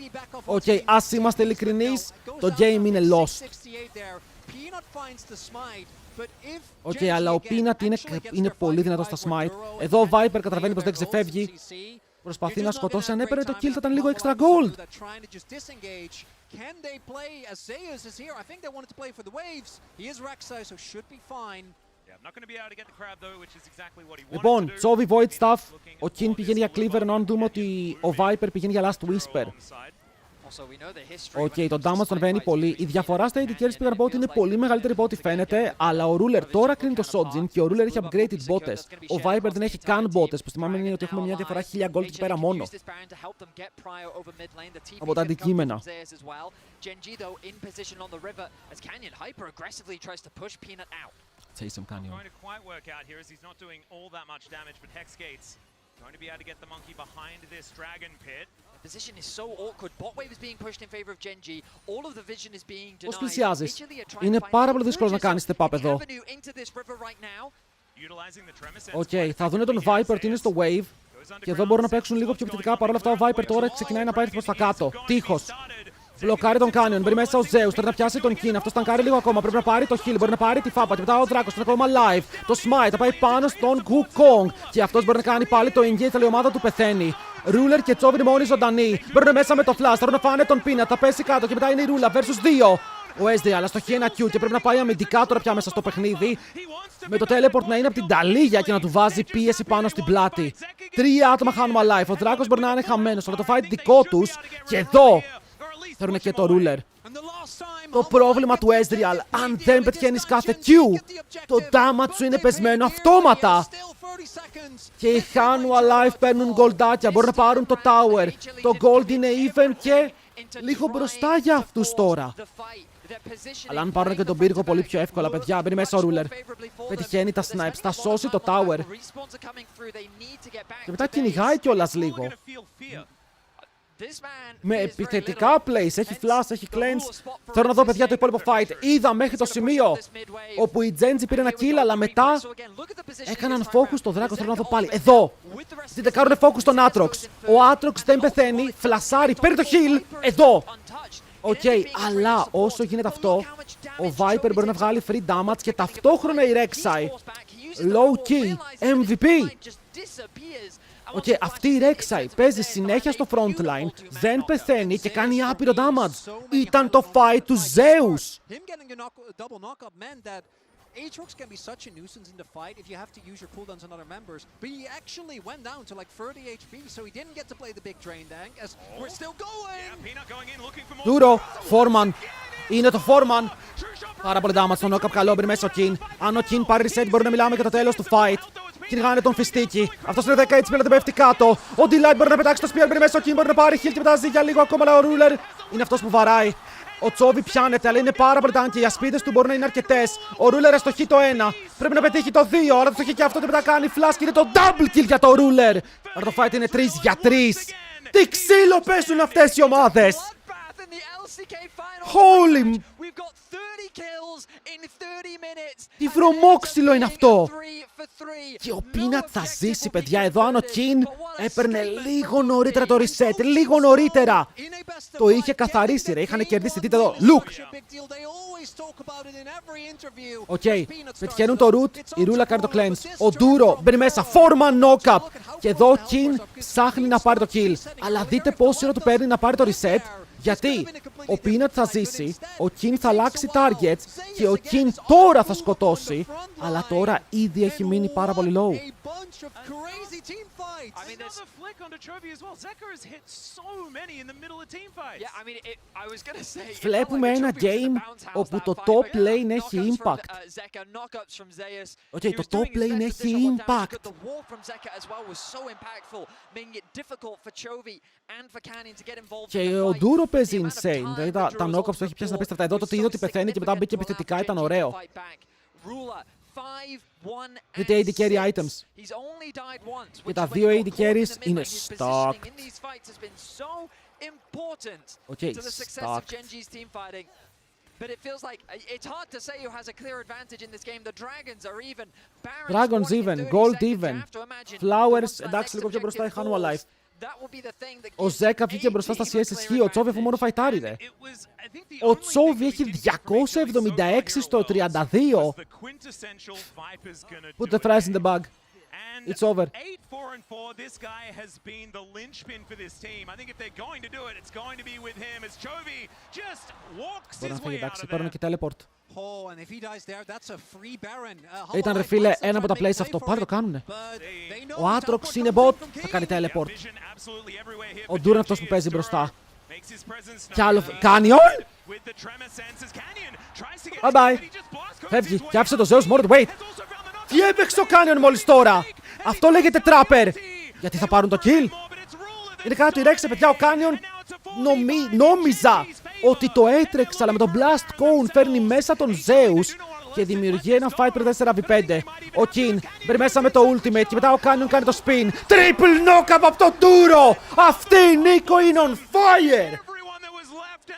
Οκ, ας είμαστε ειλικρινείς, το game είναι lost. Οκ, αλλά ο Peanut είναι πολύ δυνατός στα smite. Εδώ ο Viper καταλαβαίνει πως δεν ξεφεύγει. Προσπαθεί να σκοτώσει, αν έπαιρνε το kill θα ήταν λίγο extra gold. Can they play as Zeus is here? I think they wanted to play for the waves. He is Rek'Sai, so should be fine. Yeah, not going to be able to get the crab though, which is exactly what he wanted Λοιπόν, to do. Chovy Void Staff, ο King πηγαίνει για Cleaver, ενώ αν δούμε ότι ο Viper πηγαίνει για Last Whisper. Οκ, το damage τον βαίνει πολύ. Η διαφορά στα AD carries πήγα να πω ότι είναι πολύ μεγαλύτερη από ό,τι φαίνεται, αλλά ο Ruler τώρα κρίνει το Sojin και ο Ruler έχει upgraded botes. Ο Viper δεν έχει καν botes, που θυμάμαι είναι ότι έχουμε μια διαφορά 1000 gold εκεί πέρα μόνο από τα αντικείμενα. Chase him, Canyon. Going to quite work out here as he's not doing all that much damage, but Hex Gates going to be able to get the monkey behind this dragon pit. The position is so awkward. Bot wave is being pushed in favor of Genji. All of the vision is being denied. Πώς πλησιάζεις? Είναι πάρα πολύ δύσκολο να κάνεις step up εδώ. Οκ, θα δούνε τον Viper ότι είναι στο wave και εδώ μπορούν να παίξουν λίγο πιο επιθετικά. Παρ' όλα αυτά ο Viper τώρα ξεκινάει να πάει προς τα κάτω. Τείχος. Μπλοκάρει τον Canyon. Μπαίνει μέσα ο Zeus. Πρέπει να πιάσει τον Kin. Αυτό ταγκάρει λίγο ακόμα. Πρέπει να πάρει το heal. Μπορεί να πάρει τη φάπα. Και μετά ο Δράκος είναι ακόμα live. Το smite θα πάει πάνω στον Wukong. Και αυτό μπορεί να κάνει πάλι το engage. Αλλά η ομάδα του πεθαίνει. Ruler και Chovy είναι μόνοι ζωντανοί. Μπαίνουν μέσα με το flash. Θέλουν να φάνε τον Peanut. Θα πέσει κάτω. Και μετά είναι η Rula versus 2. Ο SD, αλλά στο ένα Q και πρέπει να πάει αμυντικά τώρα πια μέσα στο παιχνίδι. Με το teleport να είναι από την ταλίγια και να του βάζει πίεση πάνω στην πλάτη. 3 άτομα χάνουμε alive. Ο Δράκος μπορεί να είναι χαμένος, αλλά το fight δικό τους. Και εδώ θέλουν και το Ruler. Το πρόβλημα του Ezreal, αν δεν πετυχαίνεις κάθε Q, το damage σου είναι πεσμένο αυτόματα. Και οι Hanwha Life παίρνουν γκολντάκια, μπορούν να πάρουν το tower. Το gold είναι even και λίγο μπροστά για αυτούς τώρα. Αλλά αν πάρουν και τον πύργο πολύ πιο εύκολα, παιδιά, μπαίνει μέσα ο Ruler. Πετυχαίνει τα snipes, θα σώσει το tower. Και μετά κυνηγάει κιόλας λίγο. Με επιθετικά plays, έχει flash, έχει cleanse. Θέλω να δω, παιδιά, το υπόλοιπο fight. Είδα μέχρι το σημείο όπου η Genji πήρε ένα kill, αλλά μετά έκαναν focus στο Δράκο. Θέλω να δω πάλι. Εδώ! Δείτε, κάνουν focus στον Aatrox. Ο Aatrox δεν πεθαίνει, φλασάρει, παίρνει το heal. Εδώ! Οκ, αλλά όσο γίνεται αυτό, ο Viper μπορεί να βγάλει free damage και ταυτόχρονα η Rek'Sai. Low key, MVP. Οκ, αυτή η Rek'Sai παίζει συνέχεια στο frontline, δεν πεθαίνει και κάνει άπειρο damage. Ήταν το fight του Zeus. Aatrox can be such a nuisance in the fight if you have to use your cooldowns on other members, but he actually went down to like 30 HP, so he didn't get to play the big drain tank, as we're still going! Yeah, Peanut going in, looking for more. Duro, Foreman. Είναι το Foreman. Πάρα πολύ damage στον knock-up, καλό, μπρει μέσα ο Kin. Αν ο Kin πάρει reset, μπορεί να μιλάμε για το τέλος του fight. Κυνηγάνε τον φιστίκι. Αυτός είναι 10 HP, αλλά δεν πέφτει κάτω. Ο Delight μπορεί να πετάξει το spear, μπρει μέσα ο Kin, μπορεί να πάρει heal και μετά ζει για λίγο ακόμα, αλλά ο Ruler είναι αυτός που βαράει. Ο Chovy πιάνεται, αλλά είναι πάρα πολύ tanky. Οι ασπίδες του μπορεί να είναι αρκετές. Ο Ruler αστοχεί το 1. Πρέπει να πετύχει το 2. Αλλά το στοχεί και αυτό και μετά κάνει flash και είναι το double kill για το Ruler. Αλλά το fight είναι 3 για 3. Τι ξύλο πέσουν αυτές οι ομάδες. Holy... Τι βρωμόξυλο είναι αυτό. Και ο Peanut θα ζήσει, παιδιά. Εδώ αν ο Kin έπαιρνε λίγο νωρίτερα το reset, λίγο νωρίτερα, το είχε καθαρίσει, ρε. Είχαν κερδίσει. Δείτε εδώ, look. Οκ, πετυχαίνουν το root, η Rula κάνει το cleanse. Ο Duro μπαίνει μέσα, Foreman knock-up. Και εδώ ο Kin ψάχνει να πάρει το kill. Αλλά δείτε πόσο ώρα του παίρνει να πάρει το reset. Γιατί ο Peanut θα ζήσει, ο Kin θα αλλάξει targets και ο Kin τώρα θα σκοτώσει, αλλά τώρα ήδη έχει μείνει πάρα πολύ low. Βλέπουμε ένα game όπου το top lane έχει impact. Okay, το top lane έχει impact. Και ο Duro παίζει insane. Δηλαδή τα knockups του έχει πιάσει να πέσει αυτά. Εδώ το είδε ότι πεθαίνει και μετά μπήκε επιθετικά, ήταν ωραίο. Δείτε AD carry items. Και τα δύο AD carries είναι stuck. Οκ, stuck. Dragons even, gold even. Flowers, εντάξει, λίγο πιο μπροστά η Hanwha Life. Ο Ζέκα βγήκε μπροστά στα CS ισχύει, ο Chovy αφού μόνο φαϊτάρει, ρε. Ο Chovy έχει 276 στο 32. Put the fries in the bag. It's over. 8-4-4, this guy has been the linchpin for this team. I think if they're going to do it, it's going to be with him as Chovy just walks his way out of παίρνουν και teleport. Oh, and if he dies there, that's a free Baron. Ήταν ρε φίλε ένα από τα plays αυτό, πάρε το κάνουνε. Ο Aatrox είναι bot, θα κάνει teleport. Ο Duro είναι αυτός που παίζει μπροστά. Κι άλλο, Canyon! Bye bye. Φεύγει και άφησε το Zeus μόνο του, wait. Τι έπαιξε ο Canyon μόλις τώρα. Αυτό λέγεται trapper. Γιατί θα πάρουν το kill. Είναι κάτω η Rek'Sai, παιδιά, ο Canyon νόμιζα ότι το έτρεξε, αλλά με το Blast Cone φέρνει μέσα τον Zeus και δημιουργεί ένα fight πριν 4v5. Ο Kin μπαίνει μέσα με το ultimate και μετά ο Canyon κάνει το spin. Triple knock-up από το Duro. Αυτή η Νίκο είναι on fire.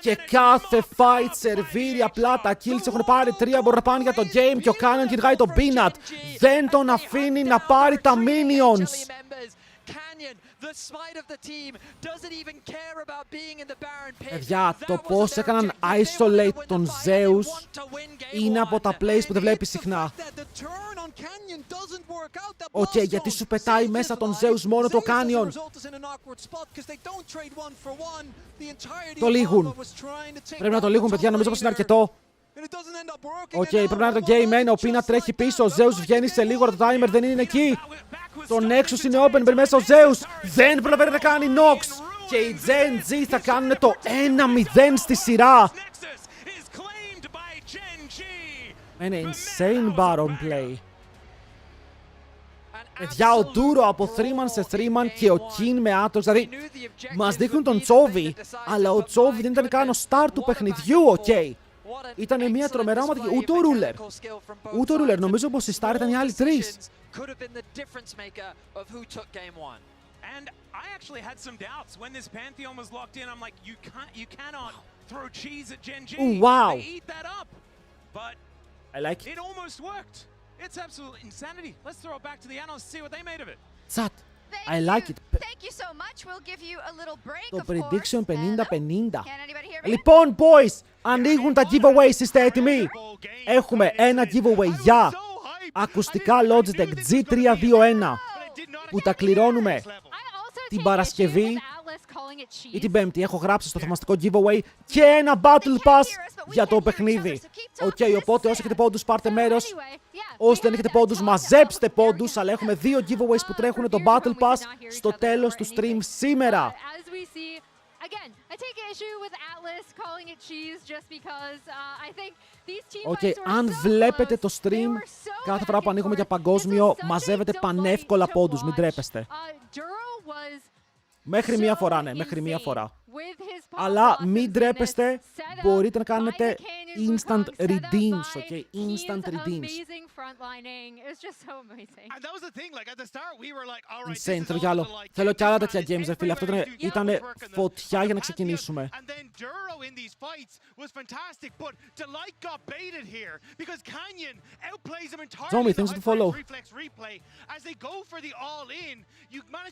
Και κάθε fight σερβίρει απλά, τα kills έχουν πάρει 3, μπορούν να πάνε για το game και ο Canyon κυνηγάει τον Peanut. Δεν τον αφήνει να πάρει τα minions. Παιδιά, το πώς έκαναν isolate τον Zeus είναι από τα plays που δεν βλέπεις συχνά. Οκ, γιατί σου πετάει μέσα τον Zeus μόνο το Canyon. Το λύγουν. Πρέπει να το λύγουν, παιδιά, νομίζω πως είναι αρκετό. Οκ, πρέπει να είναι το game 1, ο Πίνα τρέχει πίσω, ο Zeus βγαίνει σε λίγο, το timer δεν είναι εκεί. Το Nexus είναι open, μπαίνει μέσα ο Zeus, δεν προλαβαίνει να κάνει Nox. Και οι Gen G θα κάνουν το 1-0 στη σειρά. Είναι insane Baron play. Παιδιά, ο Duro από 3man σε 3man και ο Kin με Atox. Δηλαδή, μας δείχνουν τον Chovy, αλλά ο Chovy δεν ήταν καν ο star του παιχνιδιού, οκ. Ήταν μια τρομερά ομαδική. Ούτε ο Ruler. Ούτε ο Ruler. Νομίζω πως οι star ήταν οι άλλοι τρεις. And I actually had some doubts when this Pantheon was locked in. I'm like, you cannot throw cheese at Gen G. Ooh, wow. They eat that up. But I like it almost worked. It's absolute insanity. Let's throw it back to the analysts, see what they made of it. Chat. I like it. Thank you so much. We'll give you a little break, Το of course. prediction 50-50. Can anybody hear me? Λοιπόν, boys, ανοίγουν τα giveaways. Είστε έτοιμοι? Έχουμε ένα giveaway για ακουστικά Logitech G321 που τα κληρώνουμε την Παρασκευή ή την Πέμπτη. Έχω γράψει στο θαυμαστικό giveaway και ένα Battle Pass για το παιχνίδι. Οκ, οπότε όσοι έχετε πόντους πάρτε μέρος. Όσοι δεν έχετε πόντους μαζέψτε πόντους. Αλλά έχουμε δύο giveaways που τρέχουν το Battle Pass στο τέλος του stream σήμερα. Οκ, αν βλέπετε το stream, κάθε φορά που ανοίγουμε για παγκόσμιο, μαζεύετε πανεύκολα πόντους, μην τρέπεστε. Μέχρι μία φορά, ναι, μέχρι μία φορά. Αλλά μην τρέπεστε, μπορείτε να κάνετε instant redeems, ok? Instant redeems. Insane, θέλω κι άλλο. Θέλω κι άλλα τέτοια games, φίλε. Αυτό ήταν φωτιά για να ξεκινήσουμε. Zombie, thanks for the follow.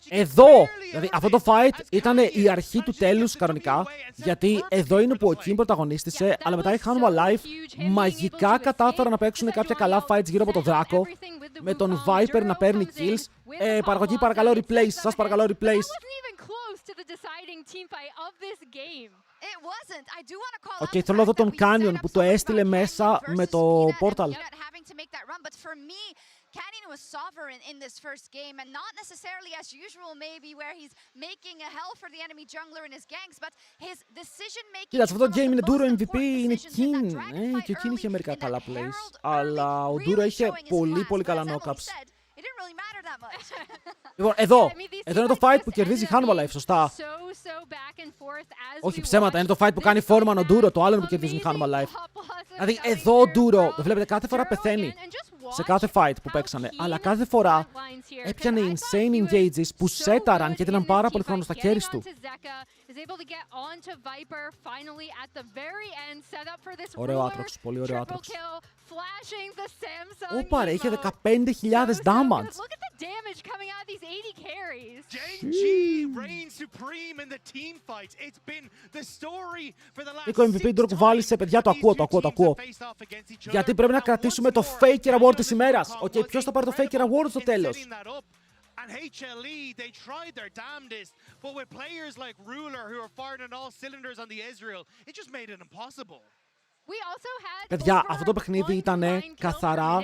Εδώ, δηλαδή αυτό το fight ήταν η αρχή του τέλους κανονικά, γιατί εδώ είναι που ο Kim πρωταγωνίστησε, αλλά μετά οι Hanwha Life μαγικά κατάφεραν να παίξουν κάποια καλά fights γύρω από τον Δράκο, με τον Viper να παίρνει kills. Παραγωγή, παρακαλώ replays, σας παρακαλώ replays. Οκ, θέλω να δω τον Canyon που το έστειλε μέσα με το portal. Canyon was sovereign in this first game, and not necessarily as usual, maybe where he's making a hell for the enemy jungler in his ganks, but his decision making. Κοίταξε, αυτό το game είναι Duro MVP, είναι King. Και ο King είχε μερικά καλά plays, αλλά ο Duro είχε πολύ καλά knockups. Λοιπόν, εδώ είναι το fight που κερδίζει η Hanwha Life, σωστά. Όχι ψέματα, είναι το fight που κάνει Foreman ο Duro, το άλλο είναι που κερδίζει η Hanwha Life. Δηλαδή, εδώ ο Duro, βλέπετε, κάθε φορά πεθαίνει σε κάθε fight που παίξανε, αλλά κάθε φορά έπιανε insane engages που σέταραν και έδιναν πάρα πολύ χρόνο στα χέρια του. Ωραίο Aatrox, πολύ ωραίο Aatrox. Όπα ρε, είχε 15.000 damage. Νίκο MVP Ντροκ βάλει σε παιδιά, το ακούω. Γιατί πρέπει να κρατήσουμε το Faker Award της ημέρας. Οκ, ποιος θα πάρει το Faker Award στο τέλος? And HLE, they tried their damnedest, but with players like Ruler who are firing on all cylinders on the Ezreal, it just made it impossible. Παιδιά, αυτό το παιχνίδι ήταν καθαρά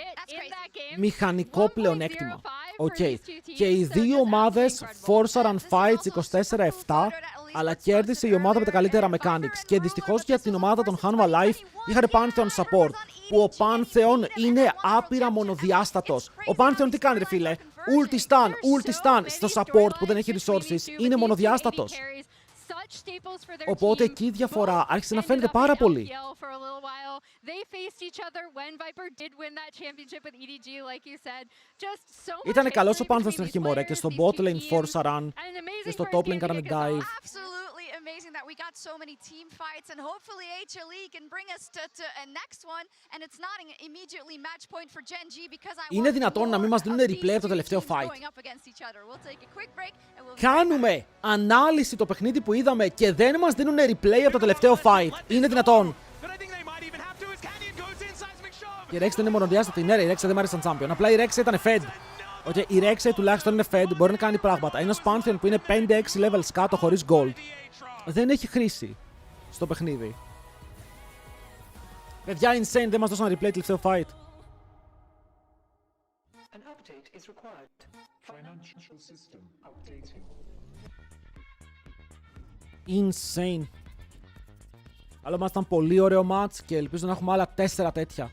μηχανικό πλεονέκτημα. Okay. Και οι δύο ομάδες φόρσαραν fights 24-7, αλλά κέρδισε η ομάδα με τα καλύτερα mechanics. Και δυστυχώς για την ομάδα των Hanwha Life είχαν Pantheon support, που ο Pantheon είναι άπειρα μονοδιάστατος. Ο Pantheon τι κάνει ρε φίλε? Ulti stun στο support που δεν έχει resources, είναι μονοδιάστατος. Οπότε εκεί η διαφορά άρχισε να φαίνεται πάρα πολύ. They faced each other when Viper did win that championship with EDG, like you said. Just so much Ήτανε καλός ο history Panther between στην these αρχή, μωρέ, και players, στο these bot two lane teams, force run and an και amazing στο first top lane game to κάνανε kick us off. dive. Absolutely amazing that we got so many team fights, and hopefully HLE can bring us to a next one, and it's not immediately match point for Gen G because I Είναι want δυνατόν να μην more μας δίνουν of these replay από το two τελευταίο teams fight. going up against each other. We'll take a quick break and we'll be right back. Κάνουμε ανάλυση το παιχνίδι που είδαμε και δεν μας δίνουν replay από το τελευταίο fight. Είναι δυνατόν. Η Rexy δεν είναι μονοδιάστατη. Ναι, ρε, η Rexy δεν μ' άρεσε σαν champion. Απλά η Rexy ήταν fed. Okay, η Rexy τουλάχιστον είναι fed, μπορεί να κάνει πράγματα. Ένας Pantheon που είναι 5-6 levels κάτω χωρίς gold δεν έχει χρήση στο παιχνίδι. Παιδιά, insane, δεν μας δώσαν replay τελευταίο fight. An update is required. Financial system updating. Insane. Αλλά μας ήταν πολύ ωραίο match και ελπίζω να έχουμε άλλα 4 τέτοια.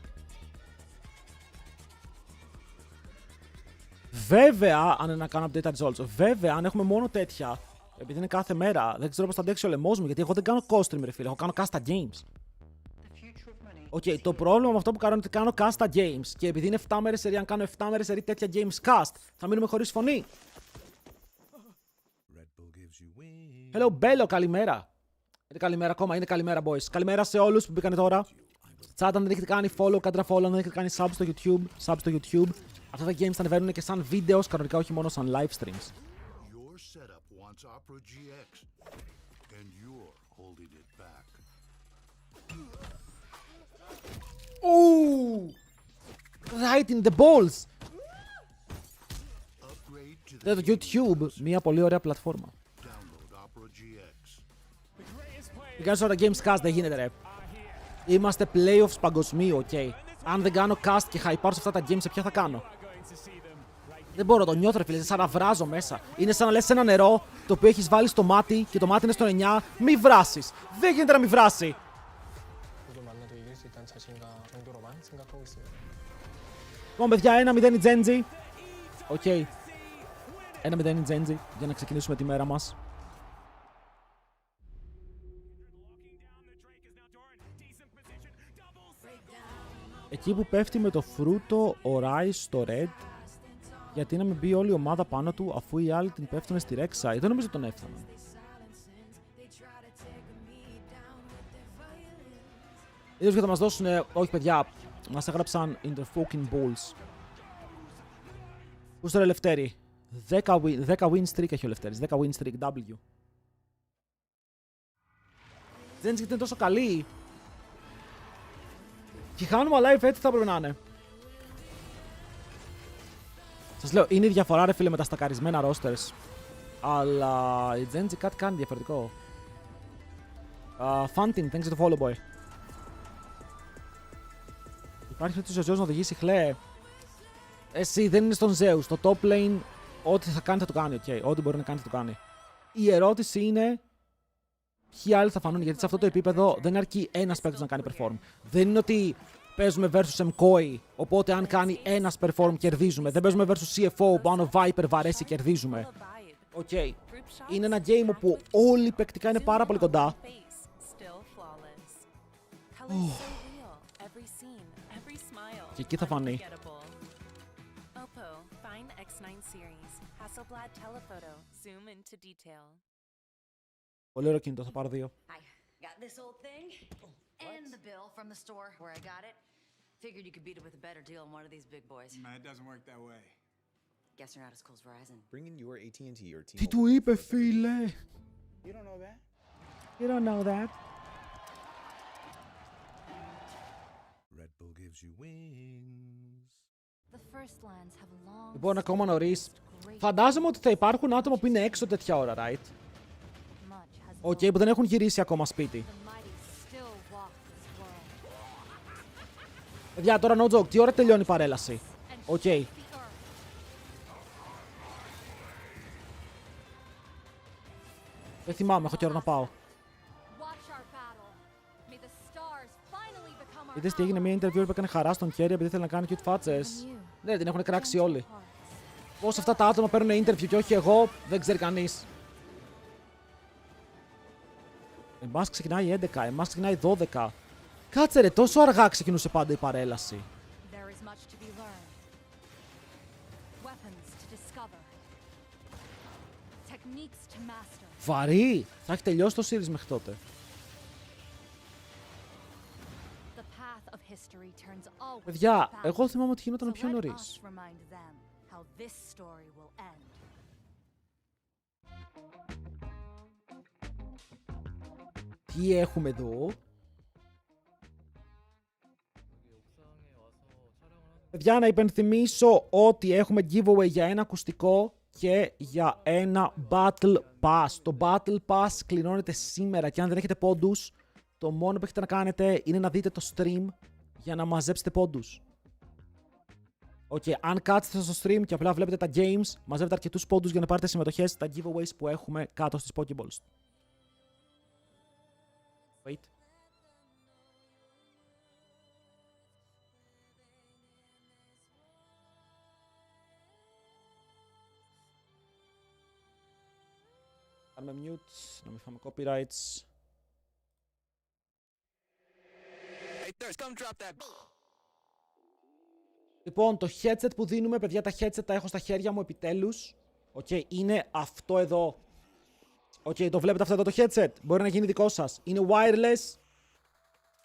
Βέβαια, αν είναι να κάνω update results, βέβαια, αν έχουμε μόνο τέτοια, επειδή είναι κάθε μέρα, δεν ξέρω πώς θα αντέξει ο λαιμός μου, γιατί εγώ δεν κάνω COSTREAM, ρε φίλε, εγώ κάνω casta games. Okay, το πρόβλημα με αυτό που κάνω είναι ότι κάνω casta games και επειδή είναι 7 μέρες σερί, αν κάνω 7 μέρες σερί τέτοια games cast, θα μείνουμε χωρίς φωνή. Hello, Bello, καλημέρα. Είναι καλημέρα ακόμα, είναι καλημέρα, boys. Καλημέρα σε όλους που μπήκανε τώρα. Chat, αν δεν έχετε κάνει follow, κάντε follow, αν δεν έχετε κάνει sub στο YouTube. Αυτά τα games θα ανεβαίνουν και σαν βίντεο, κανονικά όχι μόνο σαν live streams. Ooh! Right in the balls! Το YouTube, μια πολύ ωραία πλατφόρμα. Βγάζω τα games cast, δεν γίνεται, ρε. Είμαστε playoffs παγκοσμίου, ok. Αν δεν κάνω cast και hype σε αυτά τα games, σε ποια θα κάνω. Δεν μπορώ, το νιώθω, ρε φίλε, σαν να βράζω μέσα. Είναι σαν να λες σε ένα νερό το οποίο έχεις βάλει στο μάτι και το μάτι είναι στο 9. Μη βράσεις. Δεν γίνεται να μη βράσει. Λοιπόν, παιδιά, 1-0 η Genji. Οκ. 1-0 η Genji για να ξεκινήσουμε τη μέρα μας. Εκεί που πέφτει με το φρούτο ο Rai στο red, γιατί να μην μπει όλη η ομάδα πάνω του αφού οι άλλοι την πέφτουνε στη Rek'Sai. Δεν νομίζω τον έφταναν. Είδες και θα μας δώσουνε... Όχι, παιδιά, μας έγραψαν in the fucking balls. Πού στο ρε Λευτέρη. 10 win streak έχει ο Λευτέρης. 10 win streak W. Δεν είναι τόσο καλή. Και χάνουμε live έτσι θα έπρεπε να είναι. Σας λέω, είναι η διαφορά, ρε φίλε, με τα στακαρισμένα rosters. Αλλά η Genji κάτι κάνει διαφορετικό. Fantin, thanks for the follow, boy. Υπάρχει ότι ο Zeus να οδηγήσει χλέ. Εσύ δεν είναι στον Zeus. Το top lane, ό,τι θα κάνει θα το κάνει, ok. Ό,τι μπορεί να κάνει θα το κάνει. Η ερώτηση είναι ποιοι άλλοι θα φανούν, γιατί σε αυτό το επίπεδο δεν αρκεί ένας παίκτης να κάνει perform. Δεν είναι ότι παίζουμε versus MKOI, οπότε αν κάνει ένας perform κερδίζουμε. Δεν παίζουμε versus CFO, που αν ο Viper βαρέσει κερδίζουμε. Οκ. Είναι ένα game όπου όλοι παικτικά είναι πάρα πολύ κοντά. Και εκεί θα φανεί. Πολύ ωραίο κινητό, θα πάρω 2. Got this old thing and the bill from the store where I got it. Figured you could beat it with a better deal than one of these big boys. It doesn't work that way. Guess you're not as cool as Verizon. Bring in your AT&T or Τι του είπε, φίλε? You don't know that? You don't know that. Red Bull gives you wings. The first lands have long. Λοιπόν, ακόμα νωρίς. Φαντάζομαι ότι θα υπάρχουν άτομα που είναι έξω τέτοια ώρα, right? Οκ, που δεν έχουν γυρίσει ακόμα σπίτι. Παιδιά, τώρα no joke, τι ώρα τελειώνει η παρέλαση? Οκ. Δεν θυμάμαι, έχω καιρό να πάω. Είδες τι έγινε, μια interviewer που έκανε χαρά στον Kerry επειδή ήθελε να κάνει cute φάτσες. Ναι, την έχουν κράξει όλοι. Πώς αυτά τα άτομα παίρνουν interview και όχι εγώ, δεν ξέρει κανείς. Εμάς ξεκινάει 11, εμάς ξεκινάει 12. Κάτσε ρε, τόσο αργά ξεκινούσε πάντα η παρέλαση. There is much to be learned. Weapons to discover. Techniques to master. Βαρύ! Θα έχει τελειώσει το series μέχρι τότε. The path of history turns always Παιδιά, back. εγώ θυμάμαι ότι γινόταν So πιο let νωρίς. us remind them how this story will end. Τι έχουμε εδώ? Παιδιά, να υπενθυμίσω ότι έχουμε giveaway για ένα ακουστικό και για ένα Battle Pass. Το Battle Pass κληρώνεται σήμερα και αν δεν έχετε πόντους, το μόνο που έχετε να κάνετε είναι να δείτε το stream για να μαζέψετε πόντους. Αν κάτσετε στο stream και απλά βλέπετε τα games, μαζεύετε αρκετούς πόντους για να πάρετε συμμετοχές στα giveaways που έχουμε κάτω στις Pokeballs. Wait. Κάνουμε mute, να μην φάμε copyrights. Λοιπόν, το headset που δίνουμε, παιδιά, τα headset τα έχω στα χέρια μου επιτέλους. Είναι αυτό εδώ. Το βλέπετε αυτό εδώ το headset. Μπορεί να γίνει δικό σας. Είναι wireless.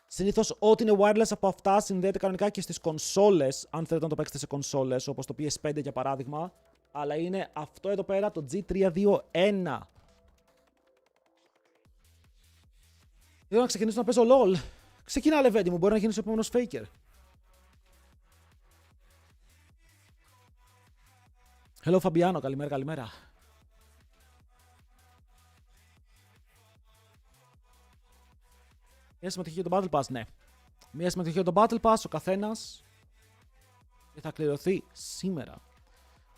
Συνήθως ό,τι είναι wireless από αυτά συνδέεται κανονικά και στις κονσόλες. Αν θέλετε να το παίξετε σε κονσόλες, όπως το PS5 για παράδειγμα. Αλλά είναι αυτό εδώ πέρα, το G321. Θέλω να ξεκινήσω να παίζω LOL. Ξεκινά, Λεβέντη μου, μπορεί να γίνεις ο επόμενος faker. Hello, Φαμπιάνο, καλημέρα, καλημέρα. Μια συμμετοχή για το Battle Pass, ναι. Μια συμμετοχή για το Battle Pass, ο καθένας. Και θα κληρωθεί σήμερα.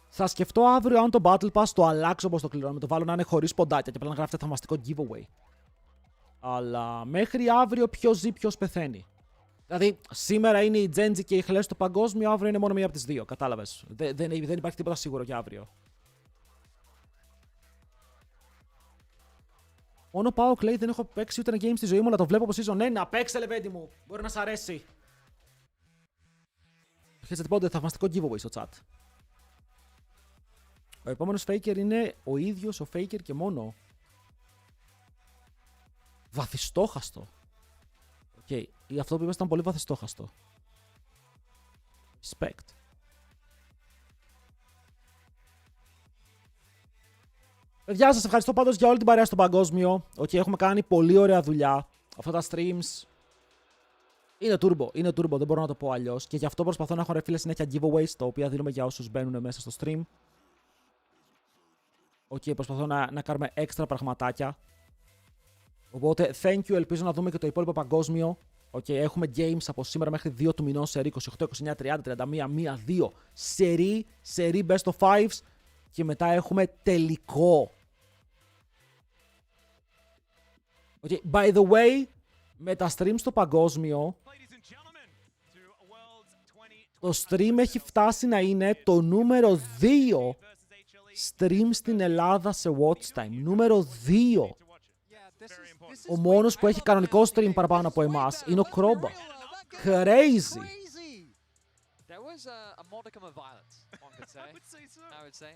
Θα σκεφτώ αύριο αν το Battle Pass το αλλάξω όπως το κληρώνουμε. Το βάλω να είναι χωρίς ποντάκια και απλά να γράφετε θαυμαστικό giveaway. Αλλά μέχρι αύριο ποιος ζει, ποιος πεθαίνει. Δηλαδή, σήμερα είναι η Geng και η Χλές στο παγκόσμιο, αύριο είναι μόνο μία από τις δύο. Κατάλαβες. Δεν υπάρχει τίποτα σίγουρο για αύριο. Μόνο πάω, Clay, δεν έχω παίξει ούτε ένα game στη ζωή μου, αλλά το βλέπω από season 1. Να παίξε, Λεβέντη μου. Μπορεί να σ' αρέσει. Έχετε πότε θαυμαστικό giveaway στο chat. Ο επόμενος faker είναι ο ίδιος ο faker και μόνο. Βαθιστόχαστο. Αυτό που είπες ήταν πολύ βαθιστόχαστο. Respect. Παιδιά, σας ευχαριστώ πάντως για όλη την παρέα στο παγκόσμιο. Έχουμε κάνει πολύ ωραία δουλειά. Αυτά τα streams είναι turbo, δεν μπορώ να το πω αλλιώς. Και γι' αυτό προσπαθώ να έχω ρε φίλε συνέχεια giveaways, τα οποία δίνουμε για όσους μπαίνουν μέσα στο stream. Προσπαθώ να κάνουμε έξτρα πραγματάκια. Οπότε, thank you, ελπίζω να δούμε και το υπόλοιπο παγκόσμιο. Έχουμε games από σήμερα μέχρι 2 του μηνός, σερί 28, 29, 30, 31, 1, 2. Σερί best of 5s. Και μετά έχουμε τελικό. By the way, με τα stream στο παγκόσμιο, το stream έχει φτάσει να είναι το νούμερο 2 stream στην Ελλάδα σε watch time. Νούμερο 2. Ο μόνος που έχει κανονικό stream παραπάνω από εμάς είναι ο Κρόμπα. Crazy. There was a modicum of violence, one could say. I would say.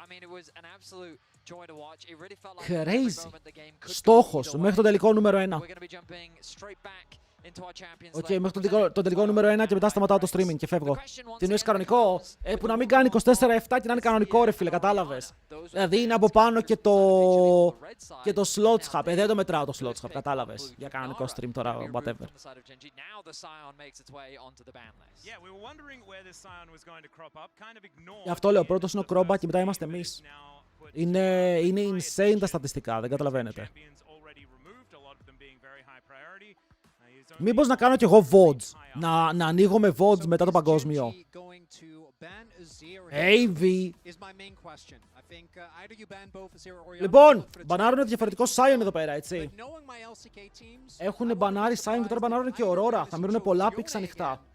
I mean, it was an absolute joy to watch. It really felt like every Crazy. moment the game could Στόχος go μέχρι το τελικό νούμερο 1. We're going to be jumping straight back into our Champions League. Μέχρι το τελικό νούμερο 1 και μετά σταματάω το streaming και φεύγω. Τι εννοείς κανονικό? Που να μην κάνει 24-7 και να είναι κανονικό, ρε φίλε, κατάλαβες. Δηλαδή είναι από πάνω και το slots hub. Δεν το μετράω το slots hub, κατάλαβες. Για κανονικό stream τώρα, whatever. Γι' αυτό λέω, πρώτος είναι ο Κρόμπα και μετά είμαστε εμείς. Είναι insane τα στατιστικά, δεν καταλαβαίνετε. Μήπως να κάνω κι εγώ VODs. Να ανοίγω με VODs μετά το παγκόσμιο. AV. Λοιπόν, μπανάρουν διαφορετικό Sion εδώ πέρα, έτσι. Έχουν μπανάρει Sion και τώρα μπανάρουν και Aurora. Θα μείνουν πολλά picks ανοιχτά.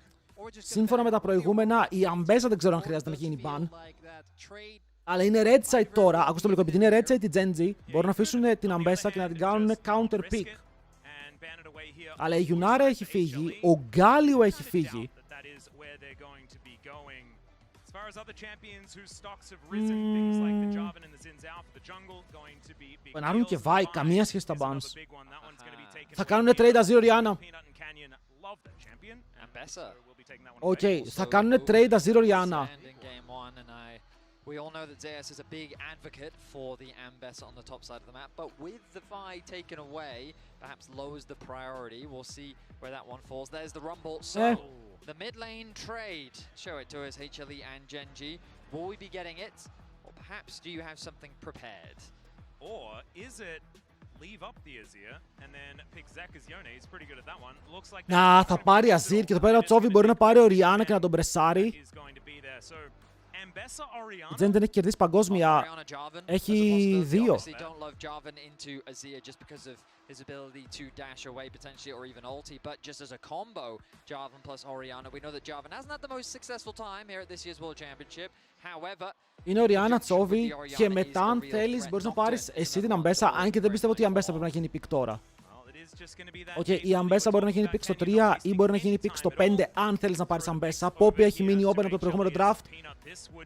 Σύμφωνα με τα προηγούμενα, η Αμπέσα δεν ξέρω αν χρειάζεται να γίνει ban. Αλλά είναι red side τώρα. Ακούστε λίγο, επειδή είναι red side η Geng, μπορούν να αφήσουν την Αμπέσα και να την κάνουν counter pick. Αλλά η Γιουνάρα έχει φύγει, ο Γκάλιο έχει φύγει. Πενάρουν και Βάι, καμία σχέση στα bans. Θα κάνουν trade Azir Orianna. Οκ, θα κάνουν trade Azir Orianna. We all know that Zeus is a big advocate for the Ambessa on the top side of the map, but with the Vi taken away, perhaps lowers the priority. We'll see where that one falls. There's the Rumble. So, the mid lane trade. Show it to us, HLE and Genji. Will we be getting it? Or perhaps do you have something prepared? Or is it leave up the Azir and then pick Zek as Yone? He's pretty good at that one. Looks like Να, θα πάρει Azir και εδώ πέρα ο Τσόβι μπορεί να πάρει Orianna και να τον πρεσάρει. Η Geng δεν έχει κερδίσει παγκόσμια. Έχει 2. His ability to dash away potentially or even ulti, but just as a combo, Jarvan plus Orianna. We know that Jarvan hasn't had the most successful time here at this year's World Championship. However, είναι Orianna, Τσόβι και μετά αν θέλεις μπορείς να πάρεις εσύ την Ambessa, αν και δεν πιστεύω ότι η Ambessa πρέπει να γίνει pick τώρα. Οκ, η Ambessa μπορεί να γίνει pick στο 3 ή μπορεί να γίνει pick στο 5 αν θέλεις να πάρεις Ambessa. Poppy έχει μείνει open από το προηγούμενο draft.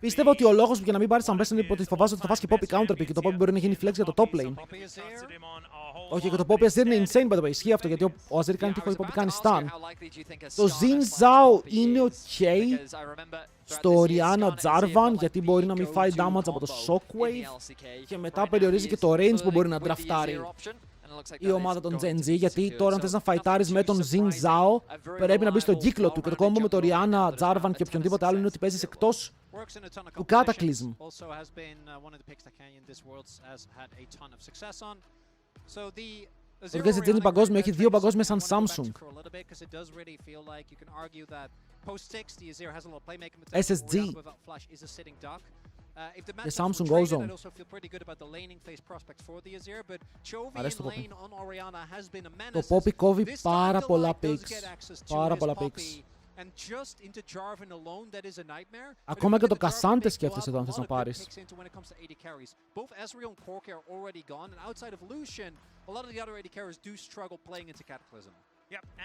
Πιστεύω ότι ο λόγος που για να μην πάρεις Ambessa είναι ότι φοβάσαι ότι θα φας και Poppy counter pick και το Poppy μπορεί να γίνει flex για το top lane. Όχι, και το Poppy Azir είναι insane by the way, ισχύει αυτό γιατί ο Azir κάνει τύχο, ο Poppy κάνει stun. Το Xin Zhao είναι ok στο Orianna Jarvan γιατί μπορεί να μην φάει damage από το Shockwave και μετά περιορίζει και το range που μπορεί να draftάρει η ομάδα των Gen Z, γιατί τώρα αν θες να φαϊτάρεις με τον Xin Zhao πρέπει να μπει στον κύκλο του και το κόμπο με το Orianna, Jarvan και οποιονδήποτε άλλο είναι ότι παίζεις εκτός του Cataclysm. Ο Geng είναι παγκόσμιο, έχει 2 παγκόσμια σαν Samsung. SSG και Samsung Ozone. Αρέσει το Poppy. Το Poppy κόβει πάρα πολλά picks. Πάρα πολλά picks. Ακόμα και το Cassante σκέφτεσαι εδώ αν θες να πάρεις.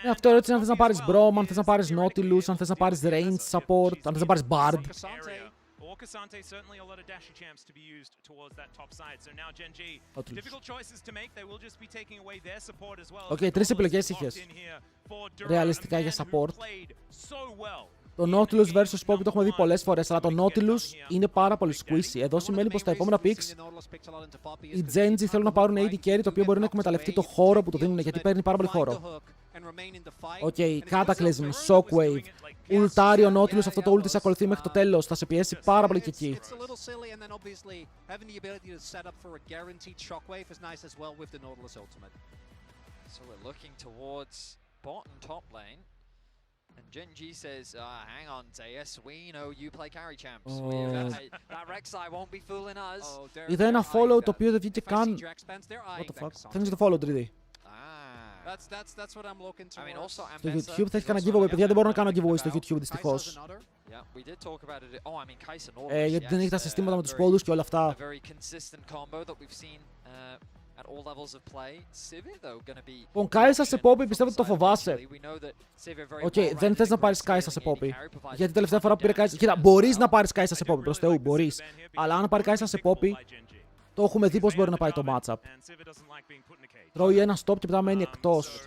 Αυτό ερώτηση αν θες να πάρεις Braum, αν θες να πάρεις Nautilus, αν θες να πάρεις Range Support, αν θες να πάρεις Bard. Or Cassante, certainly a lot of dashy champs to be used towards that top side. So now Gen G, difficult choices to make. They will just be taking away their support as well. Okay, 3 επιλογές είχες ρεαλιστικά για support. Το Nautilus vs Poppy το έχουμε δει πολλές φορές, αλλά το Nautilus είναι πάρα πολύ squishy. Εδώ σημαίνει πως τα επόμενα picks οι Gen G θέλουν να πάρουν AD carry, το οποίο μπορεί να εκμεταλλευτεί το χώρο που το δίνουν, γιατί παίρνει πάρα πολύ χώρο. Οκ, Cataclysm, Shockwave, Ultario, Nautilus, αυτό το ulti σε ακολουθεί μέχρι το τέλος, θα σε πιέσει πάρα πολύ και εκεί. So we're looking towards bot and top lane. And Gen G says, hang on, Zeus, we know you play carry champs. That Rek'Sai won't be fooling us. Είδα ένα follow το οποίο δεν βγήκε καν. What the fuck, thanks to the follow 3D. That's what I'm looking to. I mean, also Στο YouTube θα έχει κανένα giveaway, παιδιά, δεν μπορώ να κάνω giveaway στο YouTube δυστυχώς. Γιατί δεν έχει τα συστήματα με τους πόντους και όλα αυτά. Λοιπόν, Κάισα σε Poppy πιστεύω ότι το φοβάσαι. Οκ, δεν θες να πάρεις Κάισα σε Poppy. Γιατί τελευταία φορά που πήρε Κάισα. Κοίτα, μπορείς να πάρεις Κάισα σε Poppy, προς Θεού, μπορείς. Αλλά αν πάρει Κάισα σε Poppy, το έχουμε δει πως μπορεί να πάει το matchup. Τρώει ένα stop και μετά μένει εκτός.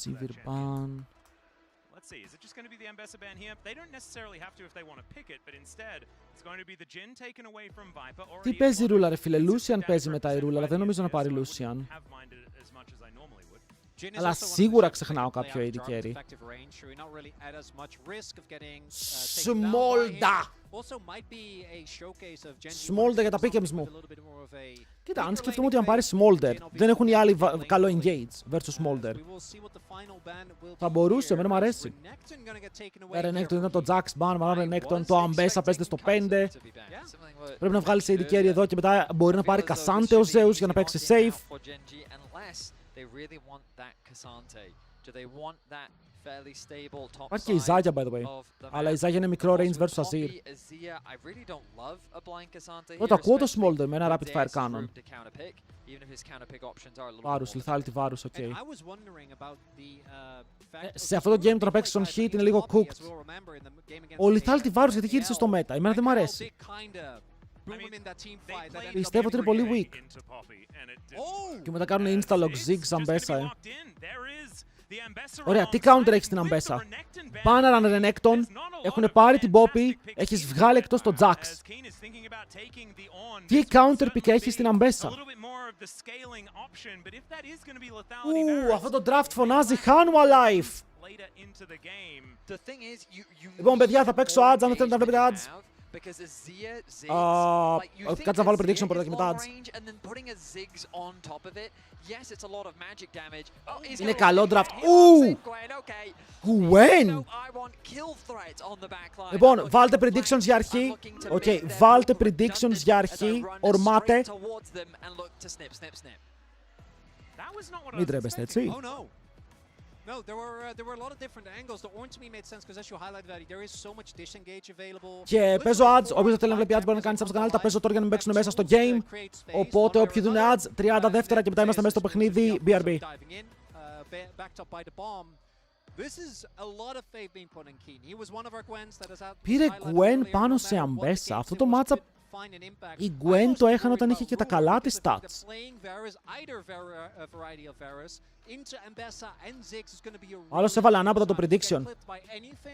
Sivir ban. Let's see, is it just going to be the Ambessa ban here? They don't necessarily have to if they want to pick it, but instead it's going to be the Jhin taken away from Viper. Τι παίζει η Ρούλα ρε φίλε, Lucian παίζει μετά η Ρούλα, αλλά δεν νομίζω να πάρει Lucian. Αλλά σίγουρα ξεχνάω κάποιο AD carry. Smolda! Smolda για τα pick'ems μου. Κοίτα, αν σκεφτούμε ότι αν πάρει Smolder, δεν έχουν οι άλλοι καλό engage versus Smolder. Θα μπορούσε, εμένα μου αρέσει. Renekton ήταν το Jax ban, μάλλον Renekton, το Ambessa παίζεται στο 5. Πρέπει να βγάλει AD carry εδώ και μετά μπορεί να πάρει Cassante ο Zeus για να παίξει safe. They really want that Cassante. Υπάρχει και η Ζάγια, by the way. Αλλά η Ζάγια είναι μικρό range versus Azir. Το ακούω το Smolder με ένα rapid fire cannon. Βάρους, lethality βάρους, οκ. Σε αυτό το game το να παίξεις on hit είναι λίγο cooked. Ο lethality βάρους γιατί γύρισε στο meta, εμένα δεν μ' αρέσει. Πιστεύω ότι είναι πολύ weak. Και μετά κάνουν insta-log Zig Zambessa. Ωραία, τι counter έχεις στην Ambessa? Banner and Renekton, έχουν πάρει την Poppy, έχεις βγάλει εκτός το Jax. Τι counter pick έχεις στην Ambessa? Αυτό το draft φωνάζει Hanwha Life. Λοιπόν, παιδιά, θα παίξω ads, αν δεν θέλετε να βλέπετε ads. Κάτσε να βάλω prediction πρώτα και μετά ads. Είναι καλό draft. Gwen! Λοιπόν, βάλτε predictions για αρχή. Οκ, βάλτε predictions για αρχή. Ορμάτε. Μην τρέπεστε, έτσι. No, there were a lot of different angles. The orange to me made sense because as you highlighted that there is so much disengage available. Και παίζω ads, όποιος θέλει να βλέπει ads μπορεί να κάνει sub στο κανάλι. Τα παίζω τώρα για να μην παίξουν μέσα στο game. Οπότε όποιοι δουν ads, 30 δεύτερα και μετά είμαστε μέσα στο παιχνίδι BRB. Πήρε Gwen πάνω σε Ambessa. Αυτό το matchup η Gwen το έχανε όταν είχε και τα καλά της stats. Άλλος έβαλε ανάποδα το prediction.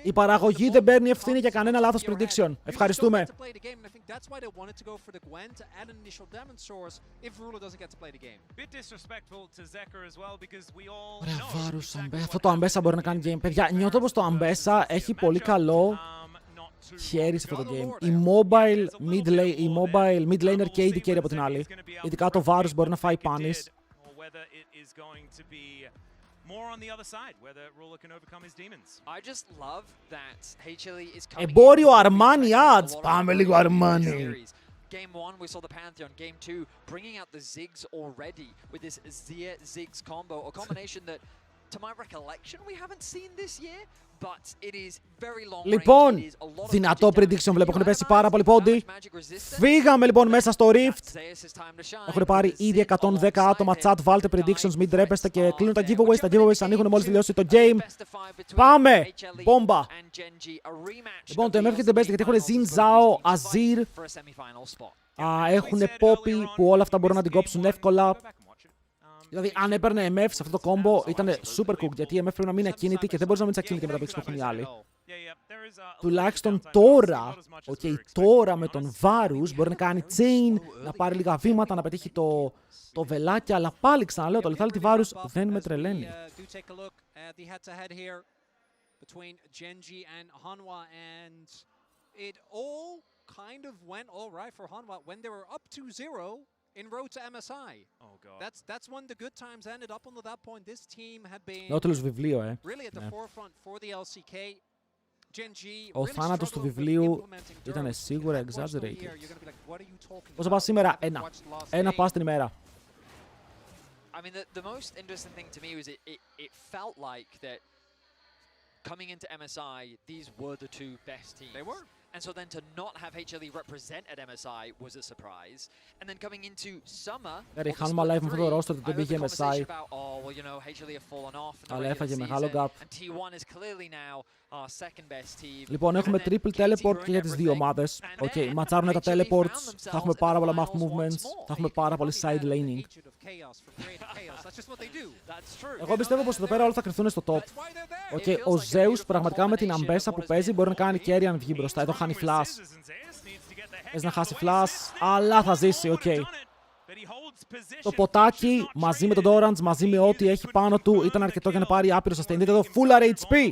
Η παραγωγή δεν παίρνει ευθύνη για κανένα λάθος prediction. Ευχαριστούμε. Ωραία, βάρους, αυτό το Ambessa μπορεί να κάνει game. Παιδιά, νιώθω πως το Ambessa έχει πολύ καλό χέρι σε αυτό το game. Η mobile mid laner και η AD carry από την άλλη. Ειδικά το βάρος μπορεί να φάει punish. Εμπόριο Armani ads. Πάμε λίγο Armani. Game 1, we saw the Pantheon. Game 2, bringing out the Ziggs already with this Ziggs combo. A combination that, to my recollection, we haven't seen this year. Λοιπόν, δυνατό prediction βλέπω, έχουν πέσει πάρα πολύ πόντι. Φύγαμε λοιπόν μέσα στο Rift. Έχουν πάρει ήδη 110 άτομα chat, βάλτε predictions, μην τρέπεστε και κλείνουν τα giveaways. Τα giveaways ανοίγουν μόλις τελειώσει το game. Πάμε! Μπόμπα! Λοιπόν, το MF και το best γιατί έχουν Xin Zhao, Azir. Έχουν Poppy που όλα αυτά μπορούν να την κόψουν εύκολα. Δηλαδή, αν έπαιρνε MF σε αυτό το κόμπο, ήταν super cooked. Γιατί η MF πρέπει να μείνει ακίνητη και δεν μπορεί να μείνει ακίνητη μετά που έχουν οι άλλοι. Τουλάχιστον τώρα, τώρα με τον Varus μπορεί να κάνει chain, να πάρει λίγα βήματα, να πετύχει το βελάκι. Αλλά πάλι ξαναλέω, το lethality Varus δεν με τρελαίνει. In road to MSI. Oh god. That's when the good times ended. Up until that point, this team had been really at the forefront for the LCK. Ο θάνατος του βιβλίου ήταν σίγουρα exaggerated. Πόσα πας σήμερα? Ένα πας την ημέρα. I mean, the most interesting thing to me was it felt like that coming into MSI, these were the two best teams. They were. And so then to not have HLE represent at MSI was a surprise. And then coming into summer, η Hanwha Life με αυτό το ρόστο δεν πήγε MSI. Αλλά έφαγε μεγάλο gap. Λοιπόν, έχουμε triple teleport και για τις δύο ομάδες. Ματσάρουν τα teleports, θα έχουμε πάρα πολλά map movements, θα έχουμε πάρα πολύ side laning. Εγώ πιστεύω πως εδώ πέρα όλα θα κρυφθούν στο top. Ο Zeus πραγματικά με την Ambessa που παίζει μπορεί να κάνει carry αν βγει μπροστά. Εδώ χάνει flash. Θες να χάσει flash, αλλά θα ζήσει, Το ποτάκι μαζί με τον Doran's, μαζί με ό,τι έχει πάνω του, ήταν αρκετό για να πάρει άπειρο sustain. Δείτε εδώ, full HP.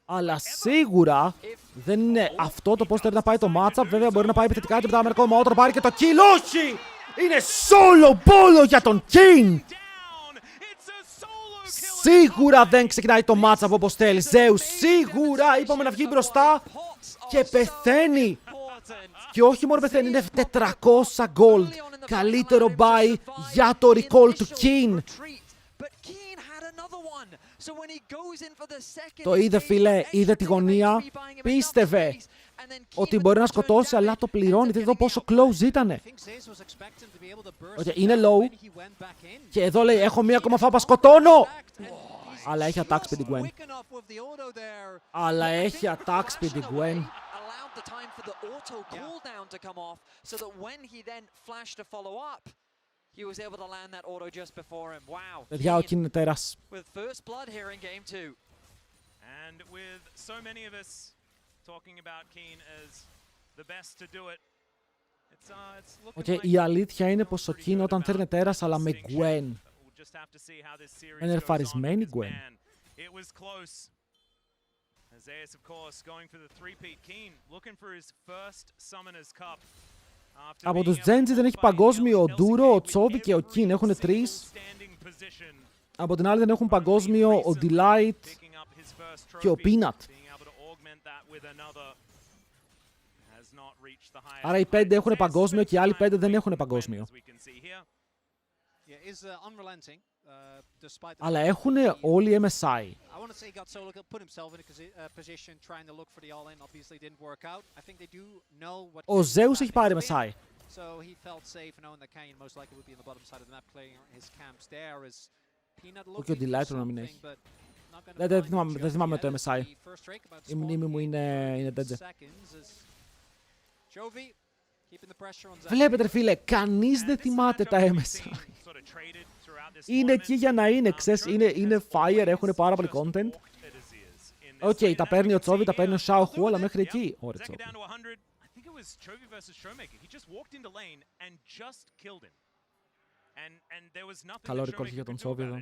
Αλλά σίγουρα δεν είναι αυτό το πώς θέλει να πάει το matchup. Βέβαια μπορεί να πάει επιθετικά και μετά με ακόμα όταν πάρει και το kill. Όχι! Είναι solo bolo για τον King! Σίγουρα δεν ξεκινάει το matchup όπως θέλει. Zeus, σίγουρα είπαμε να βγει μπροστά και πεθαίνει. Και όχι μόνο πεθαίνει, είναι 400 gold. Καλύτερο buy για το recall του King. Το είδε, φίλε, είδε τη γωνία, πίστευε ότι μπορεί να σκοτώσει, αλλά το πληρώνει. Δείτε εδώ πόσο close ήτανε. Είναι low και εδώ λέει έχω μία ακόμα φάπα, σκοτώνω! Αλλά έχει attack speed η Gwen. Αλλά έχει attack speed η Gwen. He was able to land that auto just before him. Wow. Παιδιά, ο Keen είναι τέρας. With first blood here in game 2. And with so many of us talking about Keen as the best to do it. It's looking like η αλήθεια είναι πως ο Keen όταν θέλει τέρας, αλλά με Gwen. Είναι ερφαρισμένη Gwen. It was close. Azeus, of course, going for the three-peat. Keen looking for his first Summoners Cup. Από τους Genji δεν έχει παγκόσμιο ο Ντούρο, ο Τσόβι και ο Keen. Έχουν 3. Από την άλλη δεν έχουν παγκόσμιο ο Delight και ο Peanut. Άρα οι 5 έχουν παγκόσμιο και οι άλλοι 5 δεν έχουν παγκόσμιο. Αλλά έχουν όλοι MSI. Ο Zeus έχει πάρει MSI. Όχι ο Delight να μην έχει. Δεν θυμάμαι το MSI. Η μνήμη μου είναι τέτοια. Βλέπετε φίλε, κανείς δεν θυμάται τα MSI. Είναι εκεί για να είναι, ξέρεις, είναι fire, έχουν πάρα πολύ content. Οκ, τα παίρνει ο Τσόβι, τα παίρνει ο Σάοχου, αλλά μέχρι εκεί. Ωραία, Τσόβι. Καλό record για τον Τσόβι εδώ.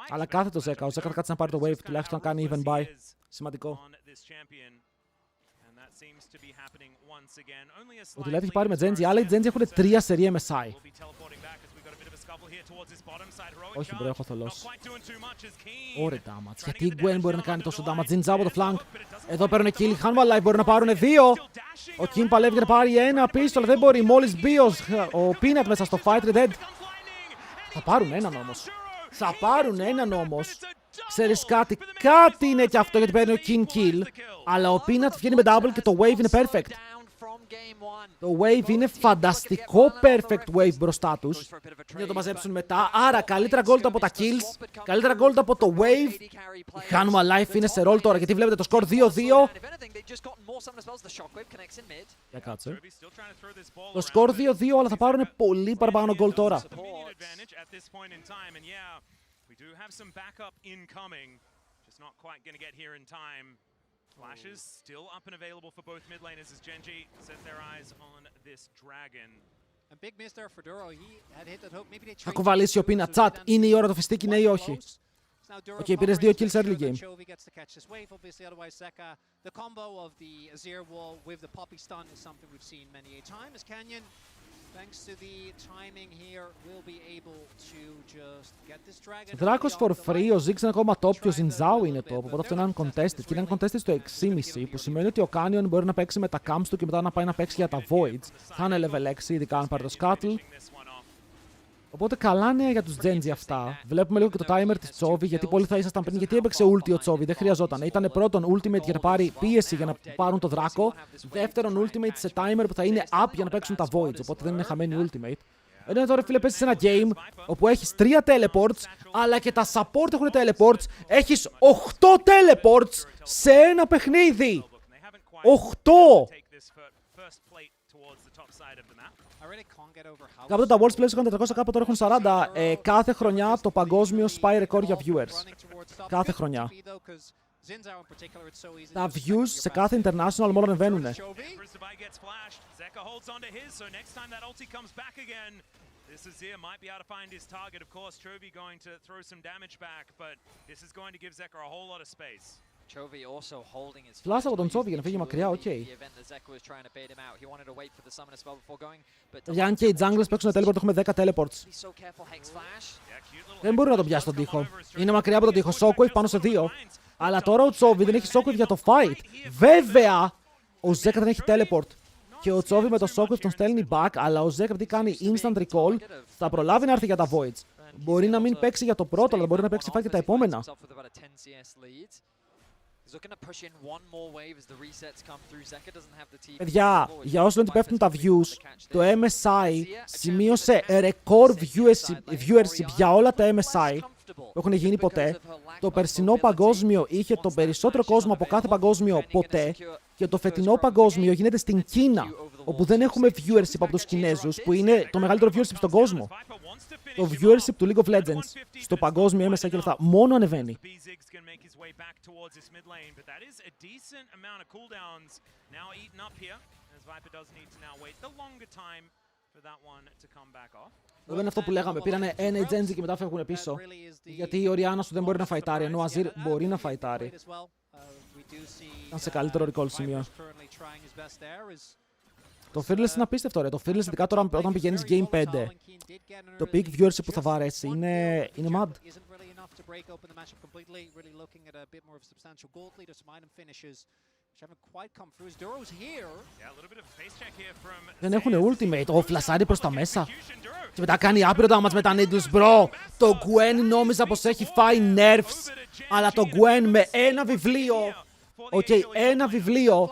Αλλά κάθε το Ζέκα, ο Ζέκα θα κάτσει να πάρει το wave, τουλάχιστον να κάνει even buy. Σημαντικό. Ο Delight έχει πάρει με Genji, αλλά οι Genji έχουν 3 σερί MSI. Όχι μπρο, έχω θολώσει. Ωραία damage. Γιατί η Gwen μπορεί να κάνει τόσο damage. Jinja από το flank. Εδώ παίρνουν kill. Hanwha Life μπορεί να πάρουν 2. Ο Keen παλεύει για να πάρει ένα πίσω, αλλά δεν μπορεί. Μόλις μπει ο Peanut μέσα στο fight, dead. Θα πάρουν έναν όμως. Θα πάρουν έναν όμως. Ξέρεις κάτι, κάτι είναι και αυτό γιατί παίρνει ο Keen kill. Αλλά ο Peanut βγαίνει με double και το wave είναι perfect. Το wave είναι φανταστικό perfect wave μπροστά τους. Για να το μαζέψουν μετά. Άρα καλύτερα gold από τα kills. Καλύτερα gold από το wave. Η Hanwha Life είναι σε roll τώρα γιατί βλέπετε το score 2-2. Για κάτσε. Το score 2-2 αλλά θα πάρουν πολύ παραπάνω gold τώρα. Do have some backup incoming, just not quite going to get here in time. Flashes still up and available for both mid laners as Genji set their eyes on this dragon. A big miss there for Duro. He had hit that hook. Maybe they Θα κουβαλήσει ο Peanut. Chat, είναι η ώρα το φιστίκι, ναι ή όχι? Οκ, πήρες 2 kills early game. Chovy gets to catch this wave, obviously, otherwise Zeka. The combo of the Azir wall with the poppy stun is something we've seen many a time as Canyon. Thanks to the timing here, will be able to just get this dragon. Δράκος for free, ο Ziggs είναι ακόμα top και ο Zinzao είναι top, οπότε αυτό είναι uncontested. Και είναι uncontested στο 6,5, που σημαίνει ότι ο Canyon μπορεί να παίξει με τα camps του και μετά να πάει να παίξει για τα voids. Θα είναι level 6, ειδικά αν πάρει το scuttle. Οπότε καλά νέα για τους Genji αυτά. Βλέπουμε λίγο και το timer της Chovy, γιατί πολλοί θα ήσασταν πριν. Γιατί έπαιξε ulti ο Chovy, δεν χρειαζόταν. Ήταν πρώτον ultimate για να πάρει πίεση για να πάρουν το δράκο. Δεύτερον ultimate σε timer που θα είναι up για να παίξουν τα voids. Οπότε δεν είναι χαμένη ultimate. Ενώ τώρα φίλε παίζεις σε ένα game όπου έχεις 3 teleports, αλλά και τα support έχουν teleports. Έχεις 8 teleports σε ένα παιχνίδι. 8! Κάποτε τα Worlds Plays είχαν 400, κάποτε τώρα έχουν 40. Κάθε χρονιά το παγκόσμιο spy record για viewers. Κάθε χρονιά. Τα views σε κάθε international μόνο ανεβαίνουνε. This Azir might be able to find his target. Of course, Chovy going to throw some damage back, but this is going to give Zeka a whole lot of space. Chovy also holding his Flash από τον Chovy για να φύγει μακριά, οκ. Για αν και οι junglers παίξουν teleport, έχουμε 10 teleports. Δεν μπορεί να τον πιάσει τον τοίχο. Είναι μακριά από τον τοίχο. Shockwave πάνω σε 2. Αλλά τώρα ο Chovy δεν έχει Shockwave για το fight. Βέβαια, ο Zeka δεν έχει teleport. Και ο Chovy με το Shockwave τον στέλνει back, αλλά ο Zeka επειδή κάνει instant recall, θα προλάβει να έρθει για τα voids. Μπορεί να μην παίξει για το πρώτο, αλλά μπορεί να παίξει φάει και τα επόμενα. Παιδιά, για όσους δεν πέφτουν τα views, το MSI σημείωσε record viewership για όλα τα MSI που έχουν γίνει ποτέ. Το περσινό παγκόσμιο είχε τον περισσότερο κόσμο από κάθε παγκόσμιο ποτέ και το φετινό παγκόσμιο γίνεται στην Κίνα, όπου δεν έχουμε viewership από τους Κινέζους, που είναι το μεγαλύτερο viewership στον κόσμο. Το viewership του League of Legends στο παγκόσμιο MSI και όλα αυτά μόνο ανεβαίνει. Δεν είναι αυτό που λέγαμε. Πήρανε ένα Genji και μετά φεύγουν πίσω. Γιατί η Οριάννα σου δεν μπορεί να φαϊτάρει, ενώ ο Αζίρ μπορεί να φαϊτάρει. Ήταν σε καλύτερο recall σημείο. Το Fearless είναι απίστευτο, ρε. Το Fearless, ειδικά τώρα όταν πηγαίνεις Game 5, το peak viewership που θα βαρέσει είναι mad. Δεν έχουν ultimate. Ο φλασάρει προς τα μέσα. Και μετά κάνει άπειρο damage με τα needles, bro. Το Gwen νόμιζα πως έχει φάει nerfs. Αλλά το Gwen με ένα βιβλίο. Ένα βιβλίο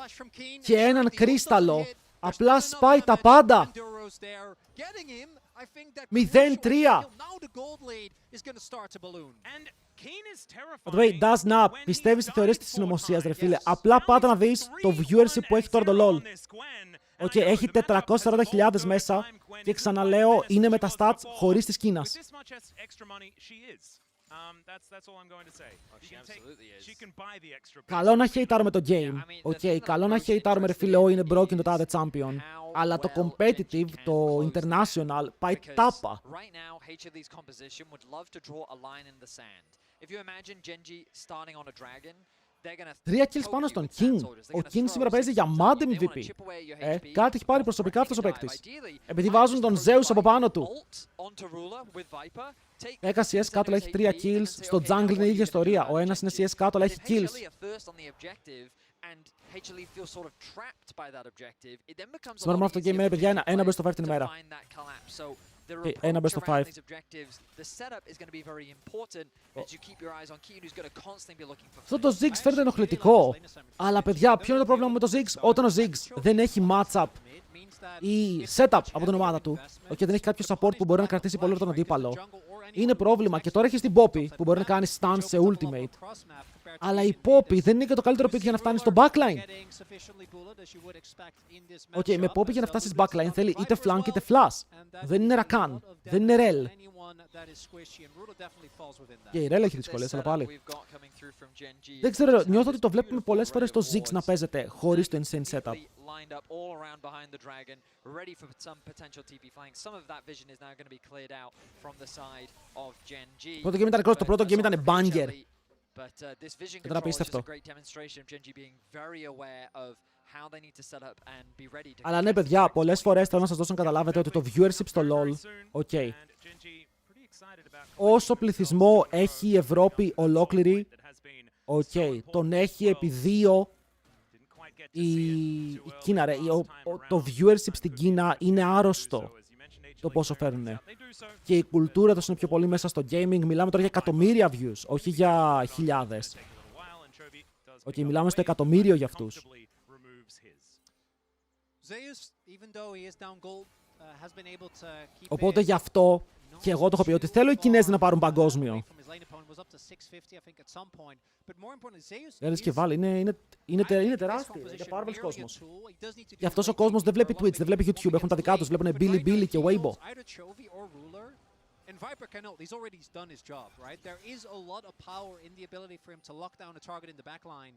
και έναν κρίσταλο. Απλά σπάει τα πάντα. 0-3. By the way, does not. Πιστεύεις στις θεωρίες της συνωμοσίας, ρε φίλε. Απλά πάτα να δεις το viewership που έχει τώρα το LoL. Έχει 440.000 μέσα και ξαναλέω, είναι με τα stats χωρίς της Κίνας. Καλό να χέιτάρουμε το game. Καλό να χέιτάρουμε, ρε φίλε, είναι broken το τάδε champion. Αλλά το competitive, το international, πάει τάπα. Τρία kills πάνω στον King. Ο King σήμερα παίζει για mad MVP. Κάτι έχει πάρει προσωπικά αυτός ο παίκτης. Επειδή βάζουν τον Zeus από πάνω του. 10 CS κάτω, αλλά έχει 3 kills. Στο jungle είναι η ίδια ιστορία. Ο ένας είναι CS κάτω, αλλά έχει kills. Σήμερα μόνο αυτό το game είναι, παιδιά, ένα best of 5 την ημέρα. Ένα best of 5. Αυτό το Ziggs φαίνεται ενοχλητικό. Αλλά παιδιά, ποιο είναι το πρόβλημα με το Ziggs? Όταν ο Ziggs δεν έχει matchup ή setup από την ομάδα του, δεν έχει κάποιο support που μπορεί να κρατήσει πολύ τον αντίπαλο, είναι πρόβλημα. Και τώρα έχει την Poppy που μπορεί να κάνει stun σε ultimate. Αλλά η Poppy δεν είναι και το καλύτερο pick για να φτάνει στο backline. Με Poppy για να φτάσει στο backline θέλει είτε flank είτε flash. Δεν είναι Rakan, δεν είναι Rel. Και η Rel έχει δυσκολίες, αλλά πάλι. Δεν ξέρω, νιώθω ότι το βλέπουμε πολλές φορές το Ziggs να παίζεται χωρίς το insane setup. Πρώτο game ήταν cross, το πρώτο game ήταν banger. Ήταν απίστευτο. Αλλά ναι, παιδιά, πολλές φορές θέλω να σας δώσω να καταλάβετε ότι το viewership στο LoL, όσο πληθυσμό έχει η Ευρώπη ολόκληρη, τον έχει επί 2 η Κίνα, ρε. Το viewership στην Κίνα είναι άρρωστο το πόσο φέρνουνε. Και η κουλτούρα τους είναι πιο πολύ μέσα στο gaming. Μιλάμε τώρα για εκατομμύρια views, όχι για χιλιάδες. Μιλάμε στο εκατομμύριο για αυτούς. Οπότε γι' αυτό και εγώ το έχω πει ότι θέλω οι Κινέζοι να πάρουν παγκόσμιο. Έρες και βάλει, είναι τεράστιο, είναι πάρα πολλοί κόσμος. Και αυτός ο κόσμος δεν βλέπει Twitch, δεν βλέπει YouTube, έχουν τα δικά τους, βλέπουν Billy και Weibo. And Viper cannot, he's already done his job, right? There is a lot of power in the ability for him to lock down a target in the backline,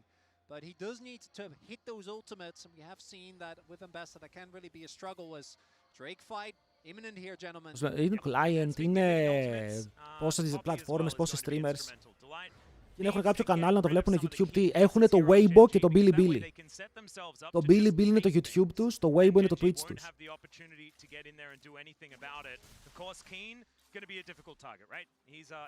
but he does need to hit those ultimates, and we have seen that with Ambassa that can really be a struggle as Drake fight imminent here, gentlemen. Είναι client, είναι πόσες πλατφόρμες, πόσες streamers. Είναι έχουν κάποιο κανάλι να το βλέπουν YouTube, τι έχουν το Weibo και το Billy. Το Billy είναι το YouTube τους, το Weibo είναι το Twitch τους. going to be a difficult target, right?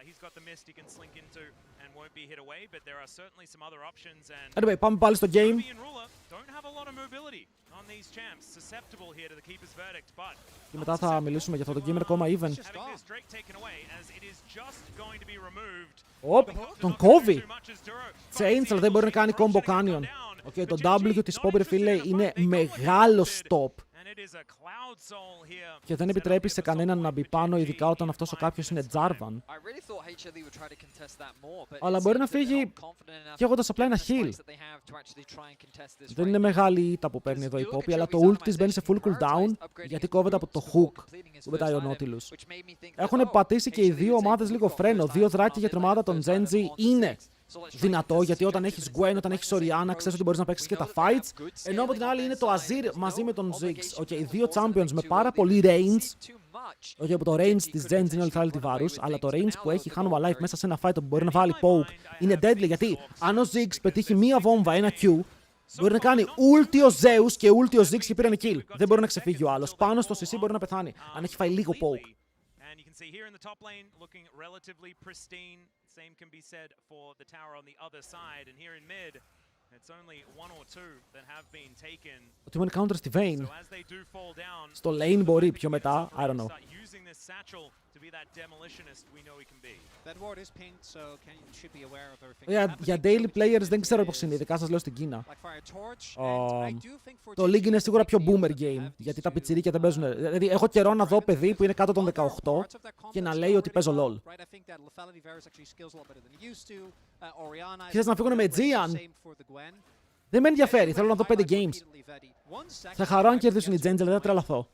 He's got the mist he can slink into and won't be hit away, but there are certainly some other options. And Anyway, πάμε πάλι στο game. Sobi and Ruler don't have a lot of mobility on these champs. Susceptible here to the keeper's verdict, but Και μετά θα μιλήσουμε για αυτό το game, είναι ακόμα even. having this Drake taken away as it is just going to be removed. Οπ, τον κόβει. Chains, αλλά δεν μπορεί να κάνει combo canyon. Okay, το W της Poppy, φίλε, είναι μεγάλο stop. Και δεν επιτρέπει σε κανέναν να μπει πάνω, ειδικά όταν αυτός ο κάποιος είναι Jarvan. Αλλά μπορεί να φύγει και έχοντας απλά ένα heal. Δεν είναι μεγάλη η ήττα που παίρνει εδώ η Poppy, αλλά το ult της μπαίνει σε full cooldown, γιατί κόβεται από το hook που πετάει ο Nautilus. Έχουν πατήσει και οι δύο ομάδες λίγο φρένο. Δύο δράκια για την ομάδα των Genji είναι δυνατό, γιατί όταν έχεις Gwen, όταν έχεις Orianna, ξέρεις ότι μπορείς να παίξεις και τα fights. Ενώ από την άλλη είναι το Azir μαζί με τον Ziggs. Okay, δύο champions με πάρα πολύ range. Okay, από το range της Genji είναι ολυθράλητη βάρους, αλλά το range που έχει Hanwha Life μέσα σε ένα fight που μπορεί να βάλει poke είναι deadly, γιατί αν ο Ziggs πετύχει μία βόμβα, ένα Q, μπορεί να κάνει ulti ο Zeus και ulti ο Ziggs και πήρε kill. Δεν μπορεί να ξεφύγει ο άλλος. Πάνω στο CC μπορεί να πεθάνει, αν έχει φάει λίγο poke. See here in the top lane, looking relatively pristine. Same can be said for the tower on the other side. And here in mid, it's only one or two that have been taken. Ότι είναι counter στη Vayne. So as they do fall down, στο lane μπορεί πιο μετά, I don't know. Using this satchel to be that demolitionist we know he can be. That ward is pinged, so Kenyon should be aware of everything. Για daily players δεν ξέρω πώς είναι, ειδικά σας λέω στην Κίνα. Το League είναι σίγουρα πιο boomer game, γιατί τα πιτσιρίκια δεν παίζουν. Δηλαδή, έχω καιρό να δω παιδί που είναι κάτω των 18 και να λέει ότι παίζω LOL. Και θες να φύγουν με Gian. Δεν με ενδιαφέρει, θέλω να δω 5 games. Θα χαρώ αν κερδίσουν οι Geng, αλλά δεν θα τρελαθώ.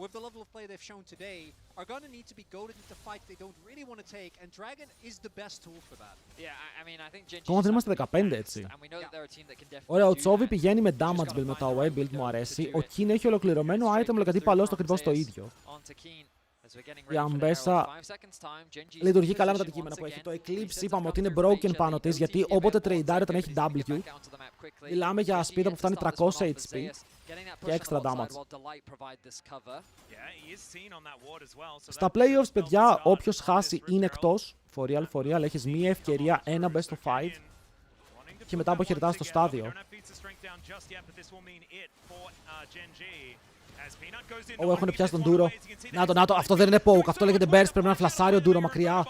With the level of play they've shown today, are going to need to be goaded into fights they don't really want to take, and Dragon is the best tool for that. Yeah, I mean, I think Genji. Ακόμα δεν είμαστε 15 έτσι. Ωραία, ο Τσόβι πηγαίνει με damage build με το away build, μου αρέσει. Ο Keen έχει ολοκληρωμένο item, αλλά γιατί παλώς το ακριβώς το ίδιο. Η Αμπέσα λειτουργεί καλά με τα αντικείμενα που έχει. Το Eclipse είπαμε ότι είναι broken πάνω της, γιατί όποτε τρεϊντάρει όταν έχει W, μιλάμε για σπίτα που φτάνει 300 HP και extra damage. Στα playoffs, παιδιά, όποιος χάσει είναι εκτός. For real, αλλά έχεις μία ευκαιρία, ένα best of 5 και μετά αποχαιρετάς στο στάδιο. Έχουν πιάσει τον Duro. Να το, αυτό δεν είναι poke, αυτό λέγεται burst, πρέπει να φλασάρει ο Duro μακριά.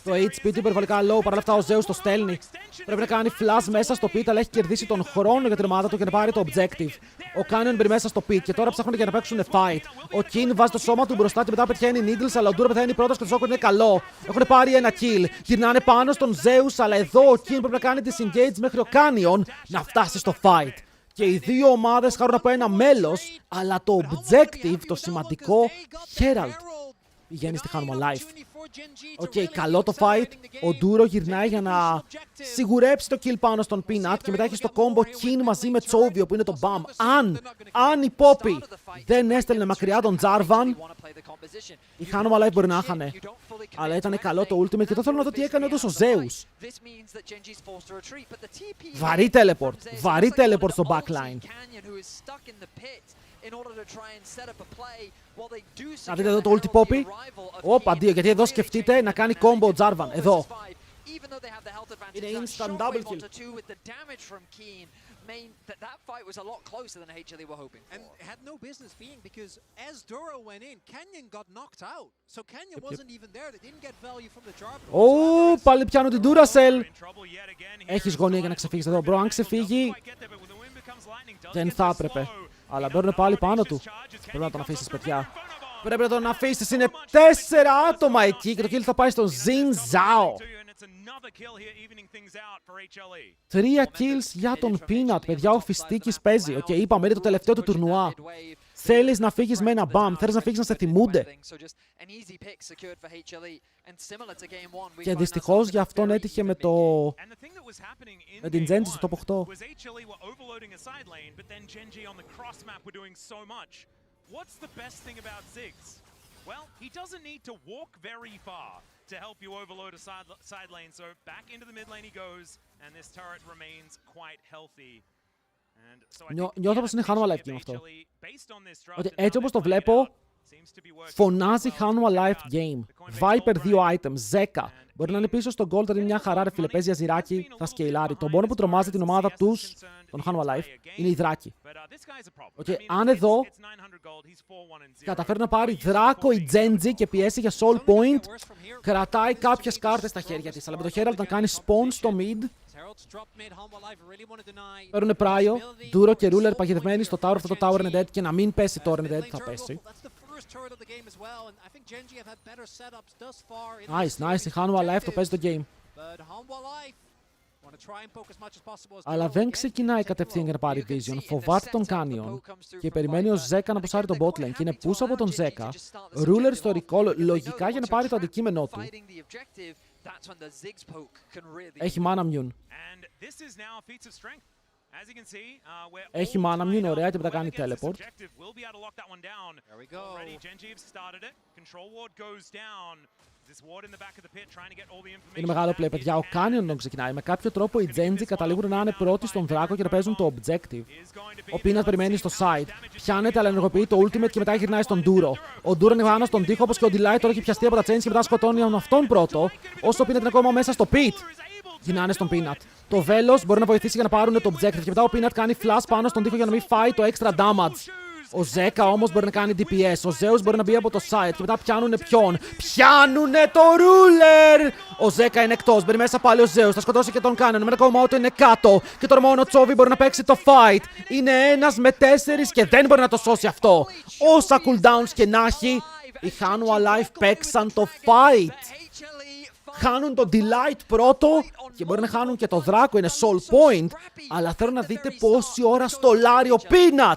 Το HP του υπερβολικά low, παρ' όλα αυτά ο Zeus το στέλνει. Πρέπει να κάνει flash μέσα στο pit, αλλά έχει κερδίσει τον χρόνο για την ομάδα του και να πάρει το objective. Ο Canyon μπει μέσα στο pit και τώρα ψάχνουν για να παίξουν fight. Ο King βάζει το σώμα του μπροστά και μετά πετυχαίνει Needles, αλλά ο Duro πεθαίνει πρώτος και το Sokor είναι καλό. Έχουν πάρει ένα kill. Γυρνάνε πάνω στον Zeus, αλλά εδώ ο King πρέπει να κάνει disengage μέχρι ο Canyon να φτάσει στο fight. Και οι δύο ομάδες χαρούν από ένα μέλος, αλλά το objective, το σημαντικό, Herald, πηγαίνει στη Hanwha Life. Οκ, καλό το fight. Ο Duro γυρνάει για να σιγουρέψει το kill πάνω στον Peanut και μετά έχει στο combo King μαζί με Chovio που είναι το BAM. Αν η Poppy δεν έστελνε μακριά τον Jarvan, η Hanwha Life μπορεί να έχανε. Αλλά ήταν καλό το ultimate και το θέλω να δω τι έκανε όντως ο Zeus. Βαρύ teleport στο backline. Να δείτε εδώ το ulti Poppy. Όπα, αντίο, γιατί εδώ σκεφτείτε να κάνει combo ο Jarvan. Εδώ. Είναι instant double kill. That fight was a lot closer than HLE were hoping for. And it had no business being because as Duro went in, Kenyon got knocked out. So Kenyon wasn't even there. They didn't get value from the Jarvan. Πάλι πιάνω την Duracell. Έχεις γωνία για να ξεφύγεις εδώ, bro. Αν ξεφύγει, δεν θα έπρεπε. Αλλά μπαίνουν πάλι πάνω του. Πρέπει να τον αφήσεις, παιδιά. Πρέπει να τον αφήσεις. Είναι 4 άτομα εκεί και το kill θα πάει στον Xin Zhao. 3 kills για τον Peanut. Παιδιά, ο Φιστίκης παίζει. Οκ, είπαμε, είναι το τελευταίο του τουρνουά. Θέλεις να φύγεις με ένα μπαμ, θέλεις να φύγεις να σε θυμούνται. Και δυστυχώς για αυτόν έτυχε με την Genji στο top 8. Well, he doesn't need to walk very far to help you overload a side lane, so back into the mid lane he goes, and this turret remains quite healthy. Νιώθω πως είναι Hanwha Life game αυτό. Ότι έτσι όπως το βλέπω, φωνάζει Hanwha Life game. Viper 2 items, Zeka. Μπορεί να είναι πίσω στο gold, είναι μια χαρά ρε φίλε. Παίζει αζιράκι, θα σκεϊλάρει. Το μόνο που τρομάζει την ομάδα τους, τον Hanwha Life, είναι η δράκη. Αν εδώ καταφέρει να πάρει δράκο η Genji και πιέσει για soul point, κρατάει κάποιες κάρτες στα χέρια της. Αλλά με το Herald να κάνει spawn στο mid, παίρνουνε πράιο, Duro και Ruler παγιδευμένοι στο tower. Αυτό το tower είναι dead και να μην πέσει τώρα είναι dead, θα πέσει. Nice, η Hanwha Life το παίζει το game. Αλλά δεν ξεκινάει κατευθείαν για να πάρει vision. Φοβάται τον Canyon και περιμένει ο Zeka να ποσάρει τον bot lane. Και είναι push από τον Zeka. Ruler στο recall, λογικά για να πάρει το αντικείμενό του. Έχει mana immune. Έχει mana immune, ωραία, και μετά κάνει teleport. Είναι μεγάλο play, παιδιά. Ο Canyon τον ξεκινάει. Με κάποιο τρόπο οι Genji καταλήγουν να είναι πρώτοι στον δράκο και να παίζουν το objective. Ο Peanut περιμένει στο side. Πιάνεται, αλλά ενεργοποιεί το ultimate και μετά γυρνάει στον Duro. Ο Duro είναι πάνω στον τοίχο, όπως και ο Delight τώρα έχει πιαστεί από τα chains και μετά σκοτώνει αυτόν πρώτο. Όσο ο Peanut είναι ακόμα μέσα στο pit. Γυρνάνε στον Peanut. Το Velos μπορεί να βοηθήσει για να πάρουν το objective. Και μετά ο Peanut κάνει flash πάνω στον τοίχο για να μην φάει το extra damage. Ο Zeka όμως μπορεί να κάνει DPS. Ο Zeus μπορεί να μπει από το side. Και μετά πιάνουνε ποιον? Πιάνουνε το Ruler! Ο Zeka είναι εκτός. Μπαίνει μέσα πάλι ο Zeus. Θα σκοτώσει και τον Canyon. Με ακόμα auto είναι κάτω. Και τώρα μόνο ο Chovy μπορεί να παίξει το fight. Είναι 1 με 4 και δεν μπορεί να το σώσει αυτό. Όσα cooldowns και να έχει, οι Hanwha Life παίξαν το fight. Χάνουν το Delight πρώτο και μπορεί να χάνουν και το δράκο, είναι soul point. Αλλά θέλω να δείτε πόση ώρα στολάρει ο Peanut.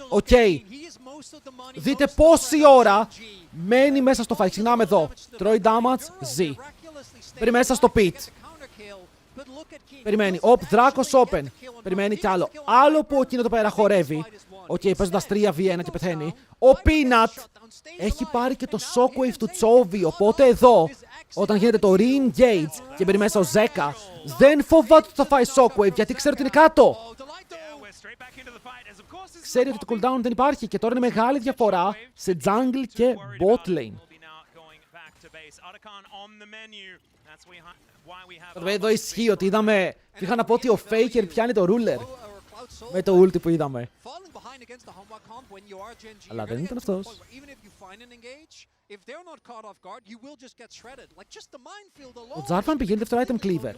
Οκ. Δείτε πόση ώρα μένει μέσα στο fight. Ξεκινάμε εδώ. Τρώει damage, ζει. Μπαίνει μέσα στο pit. Περιμένει. Δράκος open. Περιμένει κι άλλο. Άλλο που εκείνο το πέρα χορεύει. Οκ, παίζοντας 3v1 και πεθαίνει. Ο Peanut έχει πάρει και το shockwave του Chovy. Οπότε εδώ, όταν γίνεται το re-engage και μπαίνει μέσα ο Zeka, δεν φοβάται ότι θα φάει shockwave γιατί ξέρει ότι είναι κάτω. Ξέρει ότι το cooldown δεν υπάρχει και τώρα είναι μεγάλη διαφορά σε jungle και bot lane. Εδώ ισχύει ότι είδαμε. Είχα να πω ότι ο Faker πιάνει το ruler με το ulti που είδαμε. Αλλά δεν ήταν αυτός. Ο Jarvan πηγαίνει δεύτερο item cleaver.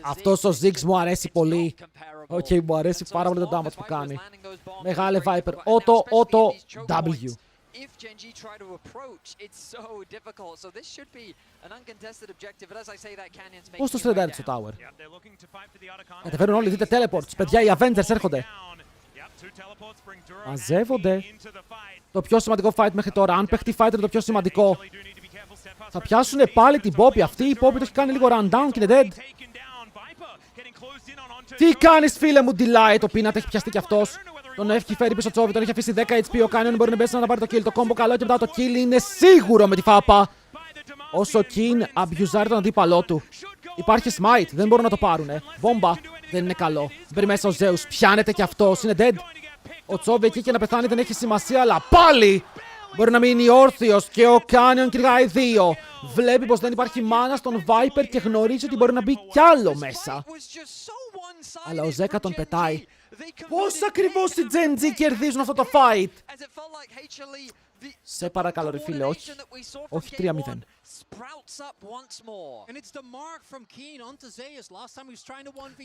Αυτός ο Ziggs μου αρέσει πολύ. Οκ, μου αρέσει πάρα πολύ το damage που κάνει. Μεγάλε Viper. Auto W. If Genji try to approach, it's so difficult. So this should be an uncontested objective. But as I say, that Canyon's making. Πώς το στρεντάρει στο tower? Κατεβαίνουν όλοι, δείτε teleports. Παιδιά, οι Avengers έρχονται. Μαζεύονται. Το πιο σημαντικό fight μέχρι τώρα. Αν παίχτη fight είναι το πιο σημαντικό. Θα πιάσουν πάλι την Poppy. Αυτή η Poppy το έχει κάνει λίγο run down και είναι dead. Τι κάνεις φίλε μου, Delight? Ο Peanut έχει πιαστεί κι αυτός. Τον έχει φέρει πίσω Chovy, τον έχει αφήσει 10 HP. Ο Canyon μπορεί να μπέσει να πάρει το kill. Το combo καλό και μετά το kill είναι σίγουρο με τη φάπα. Όσο King αμπιουζάρει τον αντίπαλό του. Υπάρχει smite, δεν μπορούν να το πάρουνε. Βόμπα, δεν είναι καλό. Μπαίνει μέσα ο Zeus, πιάνεται κι αυτός, είναι dead. Ο Chovy εκεί και να πεθάνει δεν έχει σημασία, αλλά πάλι μπορεί να μείνει όρθιος και ο Canyon κυνηγάει 2. Βλέπει πως δεν υπάρχει μάνα στον Viper και γνωρίζει ότι μπορεί να μπει κι άλλο μέσα. Αλλά ο Zeka τον πετάει. Πώς ακριβώς οι Genji κερδίζουν αυτό το fight? Σε παρακαλώ ρε φίλε, όχι. Όχι 3-0.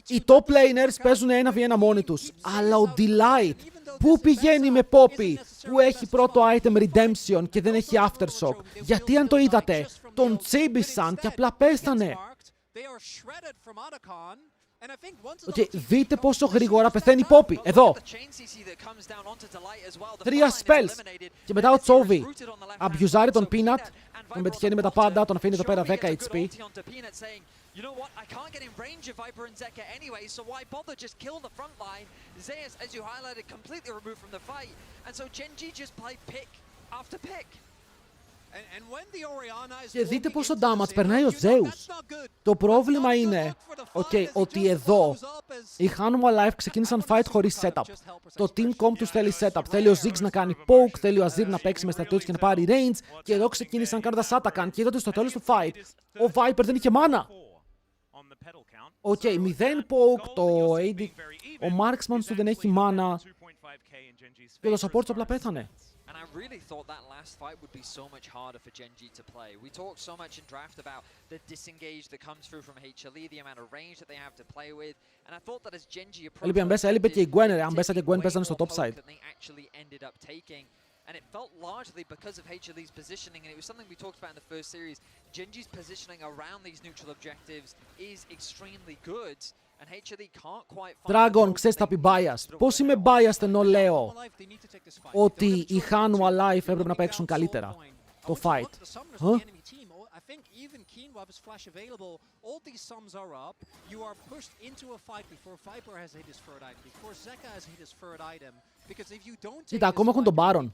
Οι top laners παίζουν 1v1 μόνοι τους. Αλλά ο Delight που πηγαίνει με Poppy, που έχει πρώτο item redemption και δεν έχει aftershock? Γιατί αν το είδατε, τον τσίμπησαν και απλά πέστανε. Okay, δείτε πόσο γρήγορα πεθαίνει η Poppy. Εδώ. 3 spells. Και μετά ο Chovy αμπιουζάρει τον Peanut. Τον πετυχαίνει με τα πάντα. Τον αφήνει εδώ πέρα 10 HP. Και δείτε πόσο damage περνάει ο Zeus. Το πρόβλημα είναι ότι εδώ οι Hanwha Life ξεκίνησαν fight χωρίς setup. Το Team Comp τους θέλει setup. Θέλει ο Ziggs να κάνει poke, θέλει ο Azir να παίξει με στρατιώτες και να πάρει range. Και εδώ ξεκίνησαν κάνοντας Atakan. Και είδατε στο τέλος του fight ο Viper δεν είχε mana. 0 poke, το AD. Ο Marksman του δεν έχει mana. Και το support απλά πέθανε. And I really thought that last fight would be so much harder for Genji to play. We talked so much in draft about the disengage that comes through from HLE, the amount of range that they have to play with, and I thought that as Genji approached, έλειπε και η Gwen, αν Μπέσα και Gwen παίζανε στο top side. they actually ended up taking. And it felt largely because of HLE's positioning, and it was something we talked about in the first series. Genji's positioning around these neutral objectives is extremely good. Dragon, ξέρεις θα πει biased. Πώς είμαι biased ενώ λέω ότι οι Hanwha Life έπρεπε να παίξουν καλύτερα το fight. Κοίτα, ακόμα έχουν τον Baron.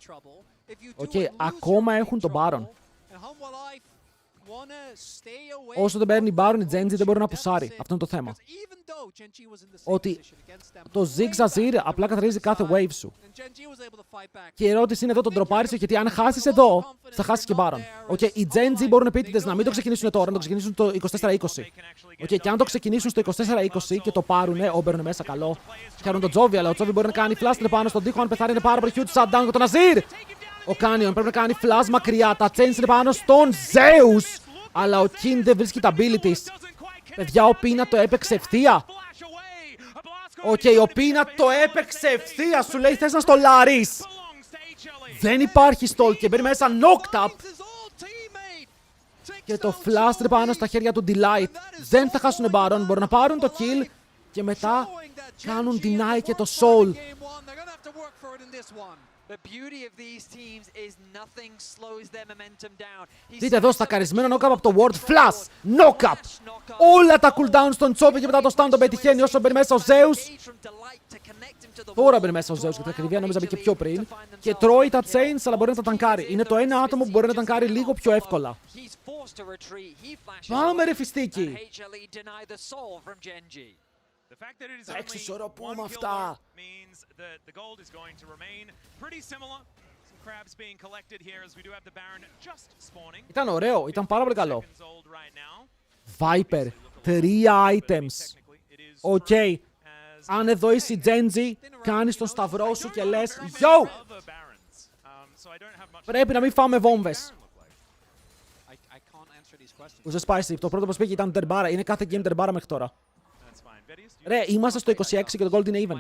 Ακόμα έχουν τον Baron. Όσο δεν παίρνει Baron, η Genji δεν μπορεί να πουσάρει. Αυτό είναι το θέμα. Ότι το Ziggs Azir απλά καθαρίζει κάθε wave σου. Και η ερώτηση είναι εδώ, τον τροπάρισε, γιατί αν χάσεις εδώ, θα χάσεις και Baron. Οι Genji μπορούν επίτηδες να μην το ξεκινήσουν τώρα, να το ξεκινήσουν το 24-20. Και αν το ξεκινήσουν στο 24-20 και το πάρουνε, όμπερνε μέσα καλό. Φτιάχνουν τον Τζόβι, αλλά ο Τζόβι μπορεί να κάνει flash πάνω στον τοίχο, αν πεθάνει είναι πάρα πολύ huge shutdown για τον Azir. Ο Canyon πρέπει να κάνει flash μακριά, τα chains είναι πάνω στον Zeus. Αλλά ο King δεν βρίσκει τα abilities. Παιδιά, ο Πίνα το έπαιξε ευθεία. Ο Πίνα το έπαιξε ευθεία. Σου λέει θες να στολάρεις. Δεν υπάρχει στολ και μπαίνει μέσα knocked up. Και το flash πάνω στα χέρια του Delight. Δεν θα χάσουν Baron, μπορούν να πάρουν το kill. Και μετά κάνουν deny και το soul. Δείτε εδώ στα καρισμένο knock-up από το Ward. Flash! Knock-up! Όλα τα cooldown στον Τσόβι και μετά το stun τον πετυχαίνει όσο μπαίνει μέσα ο Zeus. Τώρα μπαίνει μέσα ο Zeus και την ακριβία νόμιζα μπήκε πιο πριν. Και τρώει τα chains αλλά μπορεί να τα τανκάρει. Είναι το ένα άτομο που μπορεί να τανκάρει λίγο πιο εύκολα. Πάμε ρε φιστίκι! Θα εξισορροπούμε αυτά. Ήταν ωραίο, ήταν πάρα πολύ καλό. Viper, 3 items. Αν εδώ είσαι η Genji, κάνεις τον σταυρό σου και λες Yo! Πρέπει να μην φάμε βόμβες. Ούσε Spicy, το πρώτο που πήγε ήταν τερμπάρα. Είναι κάθε game τερμπάρα μέχρι τώρα. Ρε, είμαστε στο 26 και το gold είναι even.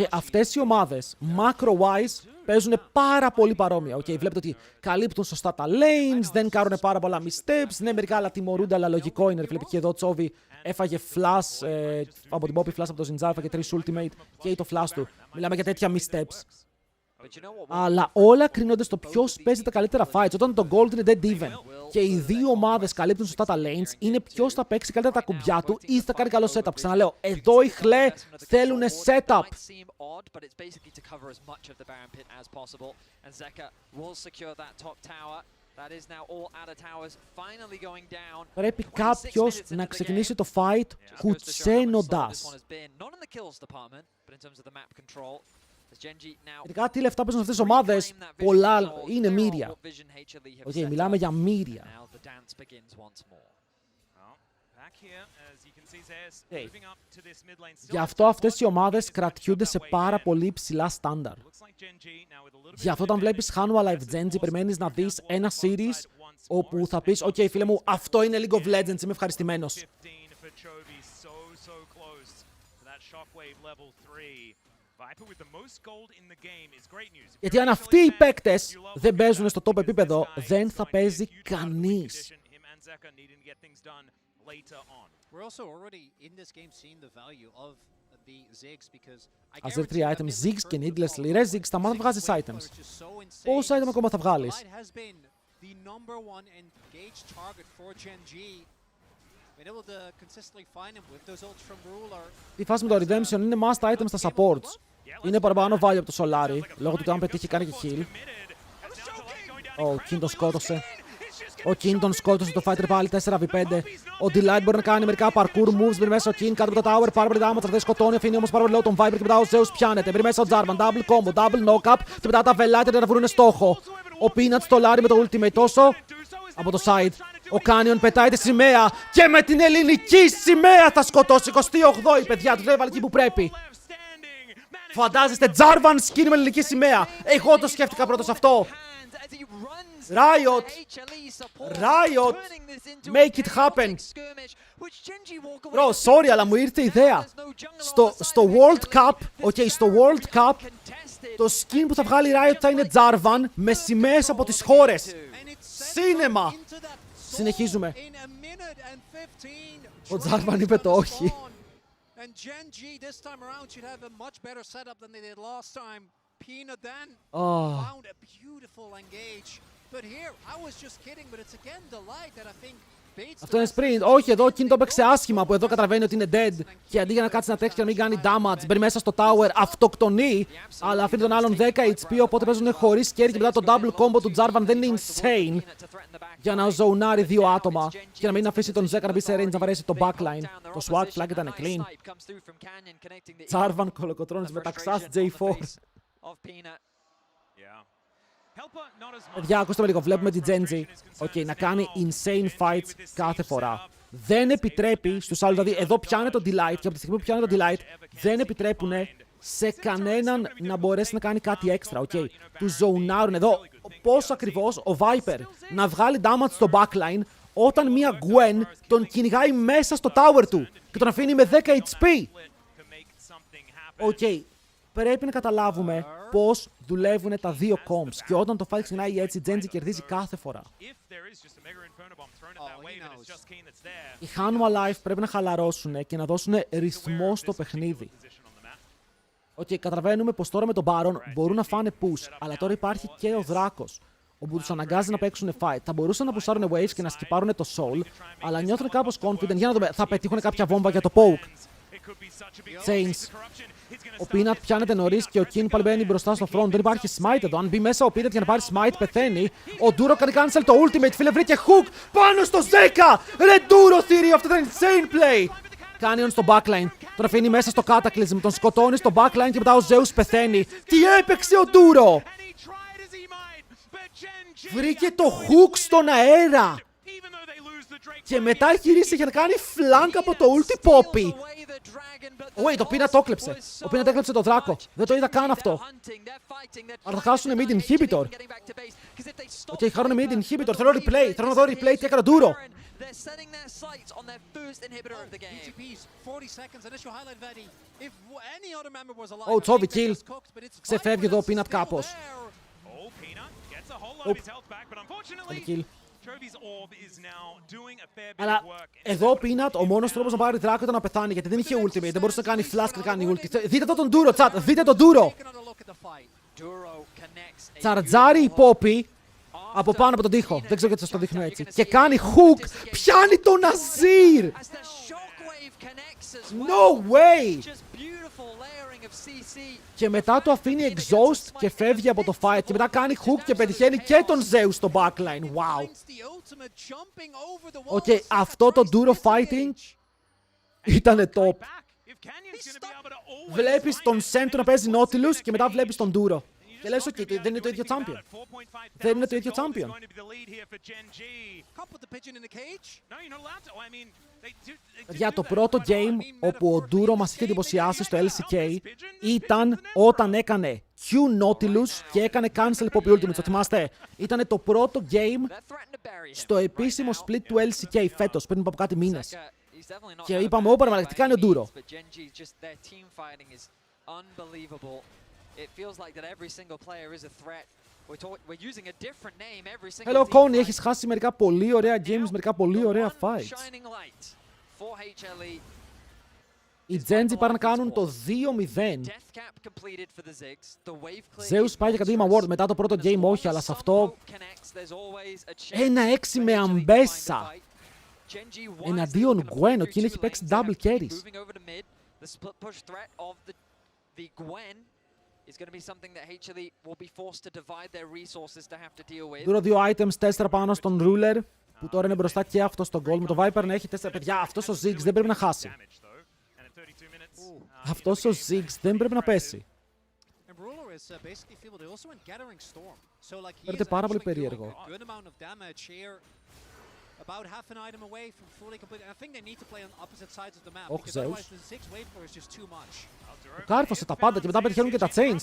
Αυτές οι ομάδες, macro-wise, παίζουν πάρα πολύ παρόμοια. Βλέπετε ότι καλύπτουν σωστά τα lanes, δεν κάνουν πάρα πολλά missteps. Ναι, μερικά άλλα τιμωρούνται, αλλά λογικό είναι. Βλέπετε και εδώ ο Τσόβι έφαγε flash από την Poppy flash από το Zinza, έφαγε 3 ultimate και το flash του. Μιλάμε για τέτοια missteps. Αλλά όλα κρίνονται στο ποιος παίζει τα καλύτερα fights. Όταν το gold είναι dead even και οι δύο ομάδες καλύπτουν σωστά τα lanes, είναι ποιος θα παίξει καλύτερα τα κουμπιά του ή θα κάνει καλό setup. Ξαναλέω, εδώ οι χλέ θέλουν setup. Πρέπει κάποιος να ξεκινήσει το fight κουτσένοντας. Ειδικά τι λεφτά παίζουν αυτές τις ομάδες, πολλά είναι μύρια. Μιλάμε για μύρια. Γι' αυτό αυτές οι ομάδες κρατιούνται σε πάρα πολύ ψηλά στάνταρ. Γι' αυτό όταν βλέπεις Hanwha Life Genji, περιμένεις να δεις ένα series όπου θα πεις φίλε μου, αυτό είναι League of Legends, είμαι ευχαριστημένος. Γιατί αν αυτοί οι παίκτες δεν παίζουν στο top επίπεδο, δεν θα παίζει κανείς. Azir 3 items, Ziggs και Needlessly. Ρε Ziggs, σταμάτα να βγάζεις items. Πόσα item ακόμα θα βγάλεις? Η φάση με το Redemption είναι must item στα supports. Είναι παραπάνω value από το Solari, λόγω του ότι αν πετύχει κάνει και heal. Ο King τον σκότωσε. Ο King τον σκότωσε το fighter πάλι 4v5. Ο Delight μπορεί να κάνει μερικά parkour moves. Μπει μέσα ο King κάτω από το tower. Πάρα πολύ damage. Θα σκοτώνει. Αφήνει όμως πάρα πολύ low τον Viper και μετά ο Zeus πιάνεται. Μπει μέσα ο Jarvan. Double combo. Double knockup. Και μετά τα Velator να βρουν στόχο. Ο Peanuts το Larry με το ultimate τόσο από το side. Ο Canyon πετάει τη σημαία. Και με την ελληνική σημαία θα σκοτώσει. 28η παιδιά. Του έβαλε εκεί που πρέπει. Φαντάζεστε Jarvan skin με ελληνική σημαία. Εγώ το σκέφτηκα πρώτος αυτό. Riot! Riot! Make it happen! Bro, sorry, αλλά μου ήρθε η ιδέα. Στο World Cup, στο World Cup, το skin που θα βγάλει Riot θα είναι Jarvan με σημαίες από τις χώρες. Σίνεμα! Συνεχίζουμε. Ο Jarvan είπε το όχι. And Gen G this time around should have a much better setup than they did last time. Peanut then found a beautiful engage. But here, I was just kidding, but it's again Delight that I think baits. Αυτό είναι sprint. Όχι, εδώ εκείνο το έπαιξε άσχημα που εδώ καταλαβαίνει ότι είναι dead. Και αντί για να κάτσει να τρέξει και να μην κάνει damage, μπαίνει μέσα στο tower, αυτοκτονεί. Αλλά αφήνει τον άλλον 10 HP, οπότε παίζουν χωρίς carry και μετά το double combo του Jarvan δεν είναι insane. Για να ζωνάρει δύο άτομα και να μην αφήσει τον Zeka να μπει σε range να βαρέσει το backline. Το swag flag ήταν clean. Jarvan κολοκοτρώνεις μεταξάς J4. Παιδιά, ακούστε με λίγο, βλέπουμε την Genji να κάνει insane fights κάθε φορά. Δεν επιτρέπει στους άλλους, δηλαδή εδώ πιάνε το Delight και από τη στιγμή που πιάνε το Delight δεν επιτρέπουν σε κανέναν να μπορέσει να κάνει κάτι έξτρα, Του ζωνάρουν εδώ πώς ακριβώς ο Viper να βγάλει damage στο backline όταν μία Gwen τον κυνηγάει μέσα στο tower του και τον αφήνει με 10 HP. Πρέπει να καταλάβουμε πώς δουλεύουν τα δύο comps και όταν το fight ξεκινάει έτσι, η Genji κερδίζει κάθε φορά. Οι Hanwha Life πρέπει να χαλαρώσουν και να δώσουν ρυθμό στο παιχνίδι. Καταλαβαίνουμε πως τώρα με τον Baron μπορούν να φάνε push, αλλά τώρα υπάρχει και ο Δράκος, όπου τους αναγκάζει να παίξουν fight. Θα μπορούσαν να πουσάρουν waves και να σκυπάρουν το soul, αλλά νιώθουν κάπως confident. Για να δούμε, θα πετύχουν κάποια βόμβα για το poke. Chains. Ο Peanut πιάνεται νωρίς και ο King πάλι μπαίνει μπροστά στο front. Δεν υπάρχει smite εδώ. Αν μπει μέσα ο Peanut για να πάρει smite, πεθαίνει. Ο Duro κάνει cancel το ultimate. Φίλε, βρήκε hook πάνω στο Zeka! Ρε Duro Theory, αυτό ήταν insane play! Canyon στο backline. Τον αφήνει μέσα στο Cataclysm. Τον σκοτώνει στο backline και μετά ο Zeus πεθαίνει. Τι έπαιξε ο Duro! Βρήκε το hook στον αέρα! Και μετά γύρισε για να κάνει flank από το ulti Poppy. Το Peanut το έκλεψε. Ο Peanut έκλεψε το Δράκο. Δεν το είδα καν αυτό. Αλλά θα χάσουν mid inhibitor. Χάρουν mid inhibitor. Θέλω replay. Θέλω να δω replay τι έκανε ο Duro. Τσόβι kill. Ξεφεύγει εδώ ο Peanut κάπως. Kill. Αλλά εδώ ο Peanut, ο μόνος τρόπος να πάρει Δράκο ήταν να πεθάνει γιατί δεν είχε ultimate, δεν μπορούσε να κάνει flash και να κάνει ulti. Δείτε εδώ τον Duro, chat, δείτε τον Duro! Τσαρτζάρει η Poppy από πάνω από τον τοίχο, δεν ξέρω γιατί σας το δείχνω έτσι. Και κάνει hook, πιάνει τον Azir! No way! Και μετά το αφήνει exhaust και φεύγει από το fight. Και μετά κάνει hook και πετυχαίνει και τον Zeus στο backline. Wow. Αυτό το Duro fighting ήτανε top. Βλέπεις τον Sen του να παίζει Nautilus και μετά βλέπεις τον Duro. Και λες, δεν είναι το ίδιο champion. Δεν είναι το ίδιο champion. Για το πρώτο game όπου ο Duro μας είχε εντυπωσιάσει στο LCK ήταν όταν έκανε Q Nautilus και έκανε cancel Poppy Ultimate. Το θυμάστε? Ήταν το πρώτο game στο επίσημο split του LCK φέτος, πριν από κάτι μήνες. Και είπαμε, όπα ρε, τι κάνει ο Duro. Hello Connie, έχεις χάσει μερικά πολύ ωραία games, μερικά πολύ ωραία fights. Οι Genji πάνε να κάνουν το 2-0. Zeus πάει για Kadima Award μετά το πρώτο game, όχι, αλλά σε αυτό 1-6 με αμπέσα. Εναντίον Gwen, ο King έχει παίξει double carries. is going to be something that HLE will be forced to divide their resources to have to deal with. Δούρο 2 items, 4 πάνω στον Ruler, που τώρα είναι μπροστά και αυτό στον goal. Με το Viper να έχει 4 παιδιά. Αυτός ο Ziggs δεν πρέπει να χάσει. Αυτός ο Ziggs δεν πρέπει να πέσει. Φαίνεται πάρα πολύ περίεργο. About half an item away from fully complete. I think they need to play on opposite sides of the map. Όχι, Because otherwise Zeus. the 6 wave floor is just too much. Κάρφωσε τα πάντα και μετά πετυχαίνουν και τα chains.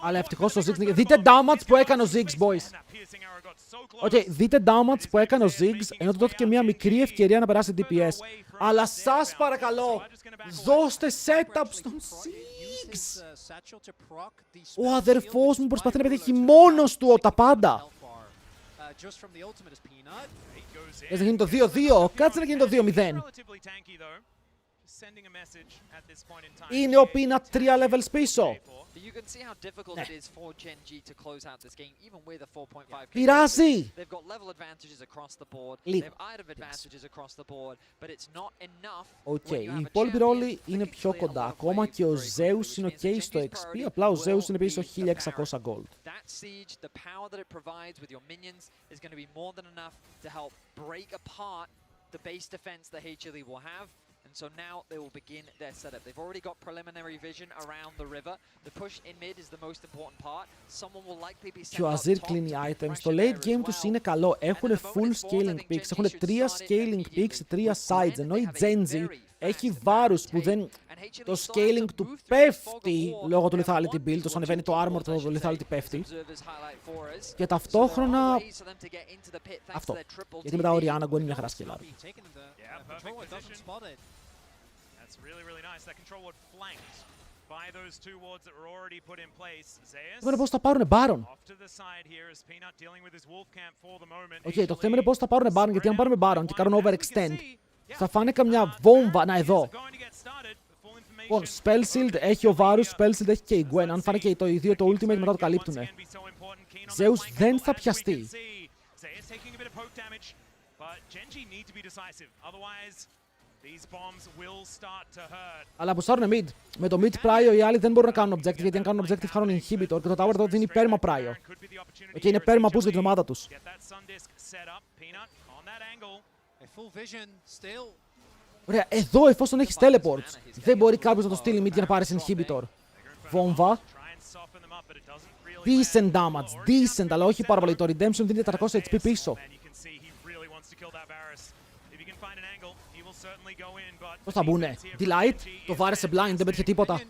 Αλλά ευτυχώς ο Ziggs... Δείτε damage που έκανε ο Ziggs, boys. Okay, δείτε damage που έκανε ο Ziggs, ενώ του δόθηκε μια μικρή ευκαιρία να περάσει DPS. Αλλά σας παρακαλώ, δώστε setup στον Ziggs. Ο αδερφός μου προσπαθεί να πετύχει μόνος του τα πάντα. Έτσι να γίνει το 2-2, κάτσε να γίνει το 2-0. Είναι ο Peanut 3 levels πίσω. You can see how difficult it is for Gen G to close out this game, even with a 4.5. Πειράζει. They've got level advantages across the board. Λίγο. They've item advantages across the board, but it's not enough. Οκ, οι υπόλοιποι ρόλοι είναι πιο κοντά. Ακόμα και ο Zeus είναι ok στο XP, απλά ο Zeus είναι πίσω 1600 gold. That siege, the power that it provides with your minions is going to be more than enough to help break apart the base defense that HLE will have. And so now they will begin their setup. They've already got preliminary vision around the river. The push in mid is the most important part. Someone will likely be set Και ο up Azir top κλείνει to items. pressure Το there late as game well. τους είναι καλό. Έχουν full scaling picks. Έχουν 3 scaling picks, 3 sides. Ενώ η Genji έχει βάρους που δεν... Το scaling του πέφτει λόγω του lethality build. Όσο ανεβαίνει το armor, το lethality πέφτει. Και ταυτόχρονα... Αυτό. Γιατί μετά ο Rihanna Gwen είναι μια χαρά σκελάρου. That's really, really nice. That control ward flanked by those 2 wards that were already put in place. Zeus Είναι πώς θα πάρουνε Baron. off to the side here as Peanut dealing with his wolf camp for the moment. Οκ, το θέμα είναι πώς θα πάρουνε Baron, γιατί αν πάρουμε Baron και κάνουν overextend, θα φάνε καμιά βόμβα. Να, εδώ. Λοιπόν, Spell Shield έχει ο Varus, Spell Shield έχει και η Gwen. Αν φάνε και το ίδιο το ultimate, μετά το καλύπτουνε. Zeus δεν θα πιαστεί. Αλλά πουσάρουνε mid. Με το mid prio οι άλλοι δεν μπορούν να κάνουν objective, γιατί αν κάνουν objective χάνουν inhibitor και το tower τότε δίνει perma prio. Και είναι perma push για την ομάδα τους. Ωραία, εδώ εφόσον έχεις teleports, δεν μπορεί κάποιος να το στείλει mid για να πάρεις inhibitor. Βόμβα. Decent damage, decent, αλλά όχι πάρα πολύ. Το Redemption δίνει 400 HP πίσω. Πώς θα μπουνε. Delight, το βάρεσε blind, δεν πέτυχε τίποτα.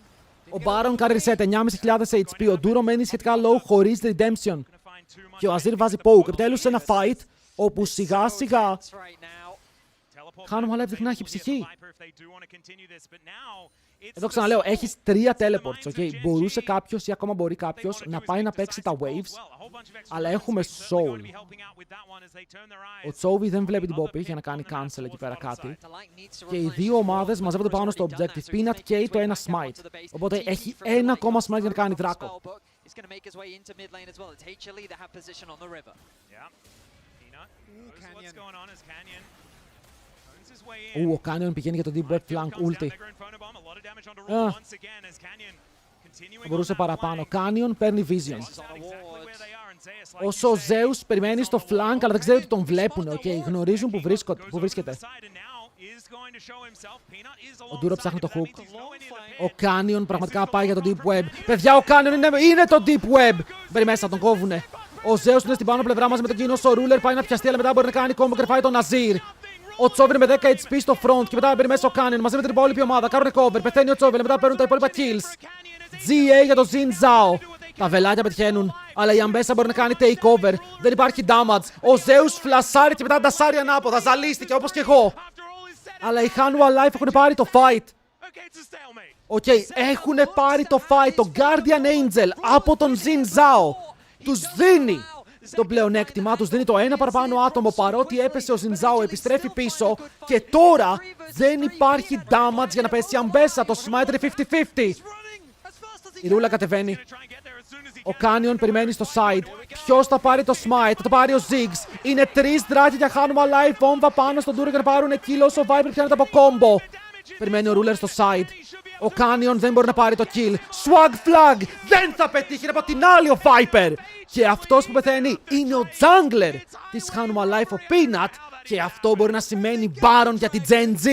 Ο Baron κάνει reset, 9.500 HP. Ο Duro μένει σχετικά low χωρίς Redemption. Και ο Azir βάζει poke. Επιτέλους σε ένα fight, όπου σιγά σιγά χάνουμε, αλλά εύδειχνε να έχει ψυχή. Εδώ ξαναλέω, έχεις 3 teleports, ok. Μπορούσε κάποιος ή ακόμα μπορεί κάποιος να πάει να παίξει τα waves, αλλά έχουμε soul. Ο Chovy δεν βλέπει την Poppy για να κάνει cancel εκεί πέρα κάτι. Και οι δύο ομάδες μαζεύονται πάνω στο objective. Peanut και το ένα smite. Οπότε έχει ένα ακόμα smite για να κάνει δράκο. Ο Canyon πηγαίνει για το deep web flank ulti. Θα μπορούσε παραπάνω. Canyon παίρνει vision. Όσο ο Zeus περιμένει στο flank, αλλά δεν ξέρει ότι τον βλέπουν. Okay, γνωρίζουν που βρίσκεται. Ο Duro ψάχνει το hook. Ο Canyon πραγματικά πάει για το deep web. Παιδιά, ο Canyon είναι το deep web. Μπαίνει μέσα, τον κόβουνε. Ο Zeus είναι στην πάνω πλευρά μας με τον κοινό. Ο Ruler πάει να πιαστεί, αλλά μετά μπορεί να κάνει combo και φάει τον Azir. Ο Chovy είναι με 10 HP στο front και μετά μπαίνει μέσα ο Canyon μαζί με την υπόλοιπη ομάδα. Κάνουν cover, πεθαίνει ο Chovy, μετά παίρνουν τα υπόλοιπα kills. GA για το Xin Zhao. Τα βελάκια πετυχαίνουν, αλλά η Αμπέσα μπορεί να κάνει takeover. Δεν υπάρχει damage. Ο Zeus φλασάρει και μετά ντασάρει ανάποδα. Ζαλίστηκε όπως και εγώ. Αλλά οι Hanwha Life έχουν πάρει το fight. Οκ, έχουν πάρει το fight. Το Guardian Angel από τον Xin Zhao τους δίνει το πλεονέκτημα, τους δίνει το ένα παραπάνω άτομο, παρότι έπεσε ο Xin Zhao, επιστρέφει πίσω και τώρα δεν υπάρχει damage για να πέσει η Αμπέσα. Το smite είναι 50-50. Η ρούλα κατεβαίνει. Ο Canyon περιμένει στο side. Ποιος θα πάρει το smite? Θα το πάρει ο Ziggs. Είναι 3 δράκια για Hanwha Life. Βόμβα πάνω στον Duro για να πάρουν kill όσο Viper πιάνεται από combo. Περιμένει ο Ruler στο side. Ο Canyon δεν μπορεί να πάρει το kill. Swag flag! Δεν θα πετύχει, είναι από την άλλη ο Viper! Και αυτός που πεθαίνει είναι ο jungler της Hanwha Life, ο Peanut. Και αυτό μπορεί να σημαίνει Baron για την Gen Z.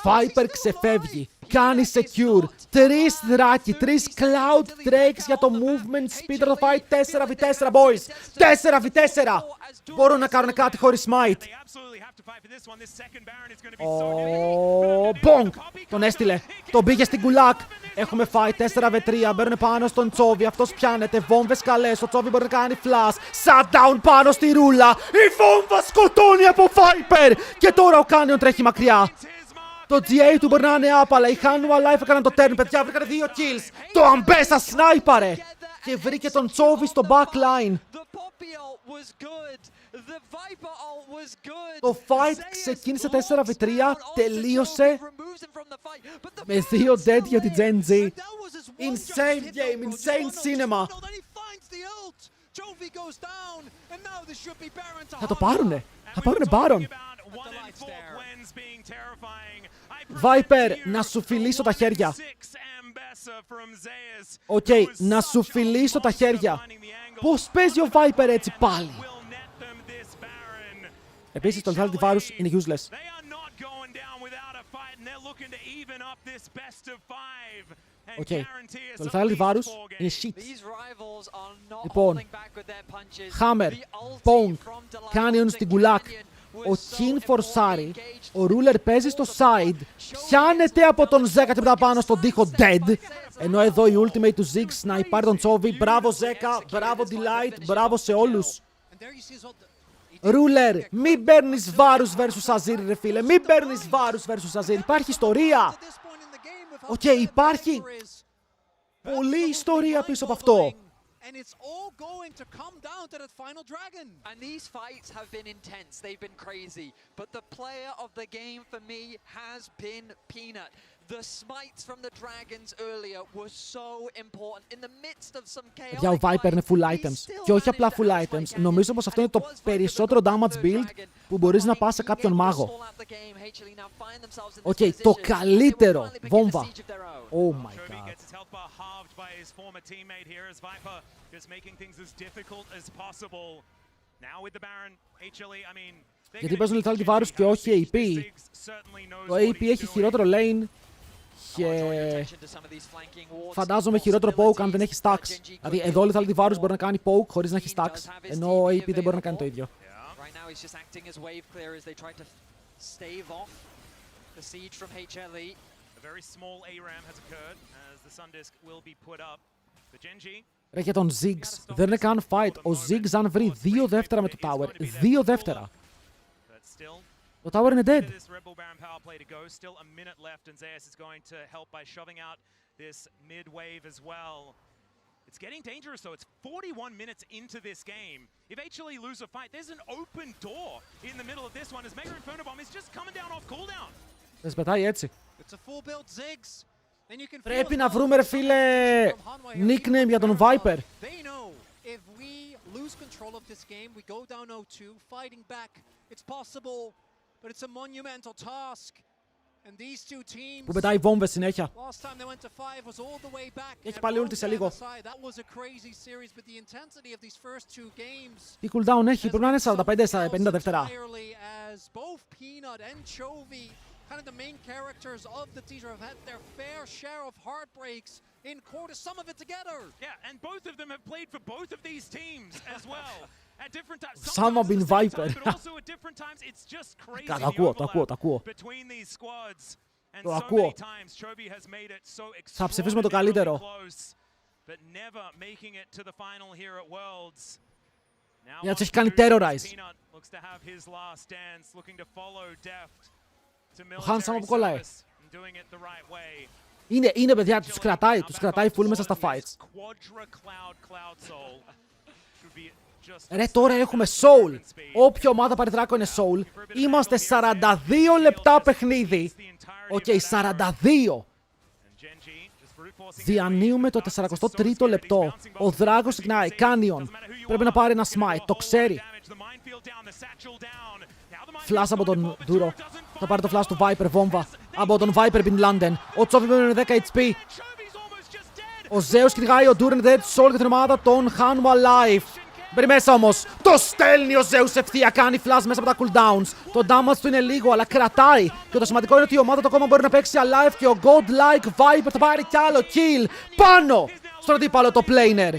Viper ξεφεύγει, κάνει secure, 3 δράκοι, 3 cloud drakes για το movement speed of the fight, 4v4 boys, 4v4! Μπορούν να κάνουν κάτι χωρίς smite. Bonk! Τον έστειλε, τον πήγε στην κουλάκ. Έχουμε φάει 4v3, μπαίνουν πάνω στον Τσόβι, αυτός πιάνεται, βόμβες καλές, ο Τσόβι μπορεί να κάνει flash, shutdown πάνω στη ρούλα, η βόμβα σκοτώνει από Viper και τώρα ο Canyon τρέχει μακριά. Το GA του μπορεί να είναι άπαλα, οι Hanwha Life έκαναν το turn, παιδιά, βρήκανε 2 kills, το Αμπέσα σνάιπαρε και βρήκε τον Τσόβι στο backline. Το fight ξεκίνησε 4v3, τελείωσε με 2 dead για την Gen Z. Insane game, insane cinema. Θα το πάρουνε, θα πάρουνε Baron. Viper, να σου φιλήσω τα χέρια. Οκ, να σου φιλήσω τα χέρια. Πώς παίζει ο Viper έτσι πάλι? Επίσης το Lethality Virus είναι useless. Οκ, το Lethality Virus είναι shit. Λοιπόν, Hammer, Pong, Canyon στην κουλάκ. Ο King φορσάρει, ο Ruler παίζει στο side, πιάνεται από τον Zeka και μετά πάνω στον τοίχο dead. Ενώ εδώ η ultimate του Ziggs να υπάρχει τον Chovy. Μπράβο Zeka, μπράβο Delight, μπράβο σε όλους. Ruler, μην παίρνεις βάρους versus Azir ρε φίλε, μην παίρνεις βάρους versus Azir. Υπάρχει ιστορία. Οκ, υπάρχει πολλή ιστορία πίσω από αυτό. And it's all going to come down to that final dragon. And these fights have been intense. They've been crazy. But the player of the game for me has been Peanut. The smites from the dragons earlier were so important. In the midst of some chaos. Για ο Viper είναι full items. Και όχι απλά full items. Νομίζω πως αυτό είναι το περισσότερο damage build που μπορείς να πας σε κάποιον μάγο. Οκ, το καλύτερο βόμβα. Oh my god. Γιατί παίζουν Lethality Virus και όχι AP. Το AP έχει χειρότερο lane και φαντάζομαι χειρότερο poke αν δεν έχει stacks. Δηλαδή εδώ Lethality Virus μπορεί να κάνει poke χωρίς να έχει stacks, ενώ ο AP δεν μπορεί να κάνει το ίδιο. Ρε για τον Ziggs, δεν είναι καν fight. Ο Ziggs αν βρει 2 δεύτερα με το tower, 2 δεύτερα. Το tower είναι dead. It's getting dangerous though. It's 41 minutes into this game. If HLE lose a fight, there's an open door in the middle of this one as Mega Inferno Bomb is just coming down off cooldown. Δεν πετάει έτσι. It's a full build Ziggs. Πρέπει να βρούμε ρε φίλε nickname για τον Viper. They know if we lose control of this game, we go down 0-2, fighting back. It's possible, but it's a monumental task. And these two teams. Που πετάει βόμβες συνέχεια. Last time they went to 5 was all the way back. Έχει πάλι ulti σε λίγο. That was a crazy series, but the intensity of these first two games. Τι cooldown έχει, πρέπει να είναι 45-50 δεύτερα. As both Peanut and Chovy, kind of the main characters of the teaser, have had their fair share of heartbreaks in quarters, some of it together. Yeah, and both of them have played for both of these teams as well. At different times. Some have been Viper. But also at different times, it's just crazy. Το ακούω. Between these squads. And Το so ακούω. many times Chovy has made it so Θα ψηφίσουμε το καλύτερο. close, but never making it to the final here at Worlds. Για να τους έχει κάνει terrorize. Ο Handsome που κολλάει. Είναι παιδιά, τους κρατάει full μέσα στα fights. Ρε τώρα έχουμε soul. Όποια ομάδα πάρει δράκο είναι soul. Είμαστε 42 λεπτά παιχνίδι. Οκ, 42. Διανύουμε το 43ο λεπτό. Ο δράκος ξεκινάει. Canyon. Πρέπει να πάρει ένα smite. Το ξέρει. Flash από τον Duro. Θα πάρει το flash του Viper, βόμβα. Από τον Viper Bin Landen. Ο Chovy με 10 HP. Ο Zeus κυνηγάει, ο Duro είναι dead. Soul για την ομάδα των Hanwha Life. Μπαίνει μέσα όμως. Το στέλνει ο Zeus ευθεία. Κάνει flash μέσα από τα cooldowns. Το damage του είναι λίγο, αλλά κρατάει. Και το σημαντικό είναι ότι η ομάδα του ακόμα μπορεί να παίξει alive. Και ο Godlike Viper θα πάρει κι άλλο kill. Πάνω στον αντίπαλο το planer.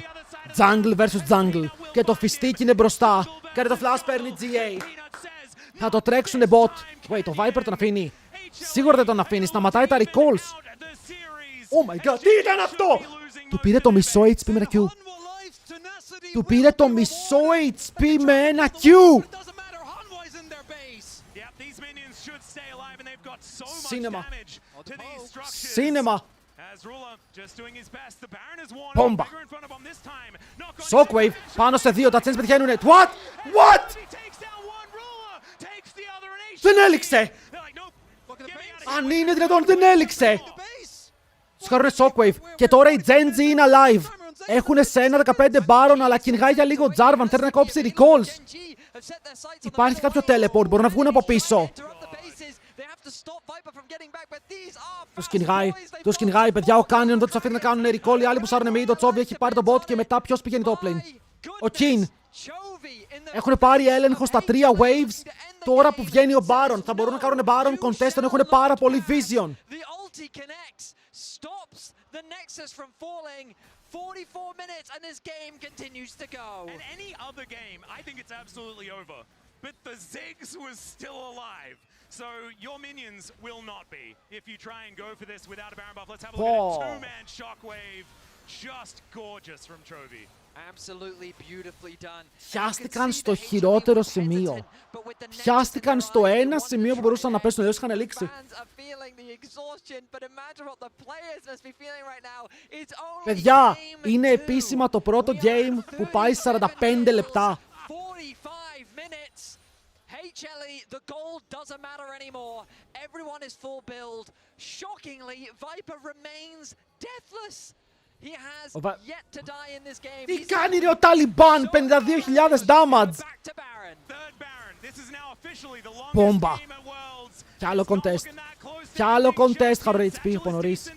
Jungle vs jungle. Και το φιστίκι είναι μπροστά. Κάνει το flash, παίρνει GA. Θα το τρέξουνε bot. Wait, το Viper τον αφήνει. Σίγουρα δεν τον αφήνει. Σταματάει τα recalls. Oh my god, τι ήταν αυτό! Του πήρε το μισό HP με ένα Q. Του πήρε το μισό HP με ένα Q. Σίνεμα. Σίνεμα. Πόμπα. Shockwave πάνω σε δύο. Τα chains πετυχαίνουνε. What? What? Δεν έληξε. Αν είναι δυνατόν, δεν έληξε. Τους χαρούνε Shockwave. Και τώρα η Genji είναι alive. Έχουνε σε 1-15 Baron, αλλά κυνηγάει για λίγο Jarvan. Θέλει να κόψει recalls. Υπάρχει κάποιο teleport. Μπορούν να βγουν από πίσω. Τους κυνηγάει, παιδιά. Ο Canyon δεν τους αφήνει να κάνουν recall. Οι άλλοι που σάρουνε mid. Ο Chovy έχει πάρει τον bot και μετά ποιος πηγαίνει το lane? Ο Kin. Έχουν πάρει έλεγχο στα 3 waves. Τώρα που βγαίνει ο Baron, θα μπορούν να κάνουν Baron contest. Έχουν πάρα πολύ vision. 44 minutes and this game continues to go. In any other game, I think it's absolutely over. But the Ziggs was still alive. So your minions will not be if you try and go for this without a Baron buff. Let's have a look at a two-man Shockwave. Just gorgeous from Chovy. Absolutely beautifully done. Πιάστηκαν στο χειρότερο σημείο. Πιάστηκαν στο ένα σημείο που μπορούσαν να πέσουν, δεν είχαν ελήξει. Παιδιά, είναι επίσημα το πρώτο game που πάει 45 λεπτά. HLE, the gold doesn't matter anymore. Everyone is full build. Shockingly, Viper remains deathless. He has yet to die in this game. Τι κάνει ρε ο Ταλιμπάν, 52,000 damage. Πόμπα. Κι άλλο contest. Κι άλλο contest, χαρό HP από νωρίς.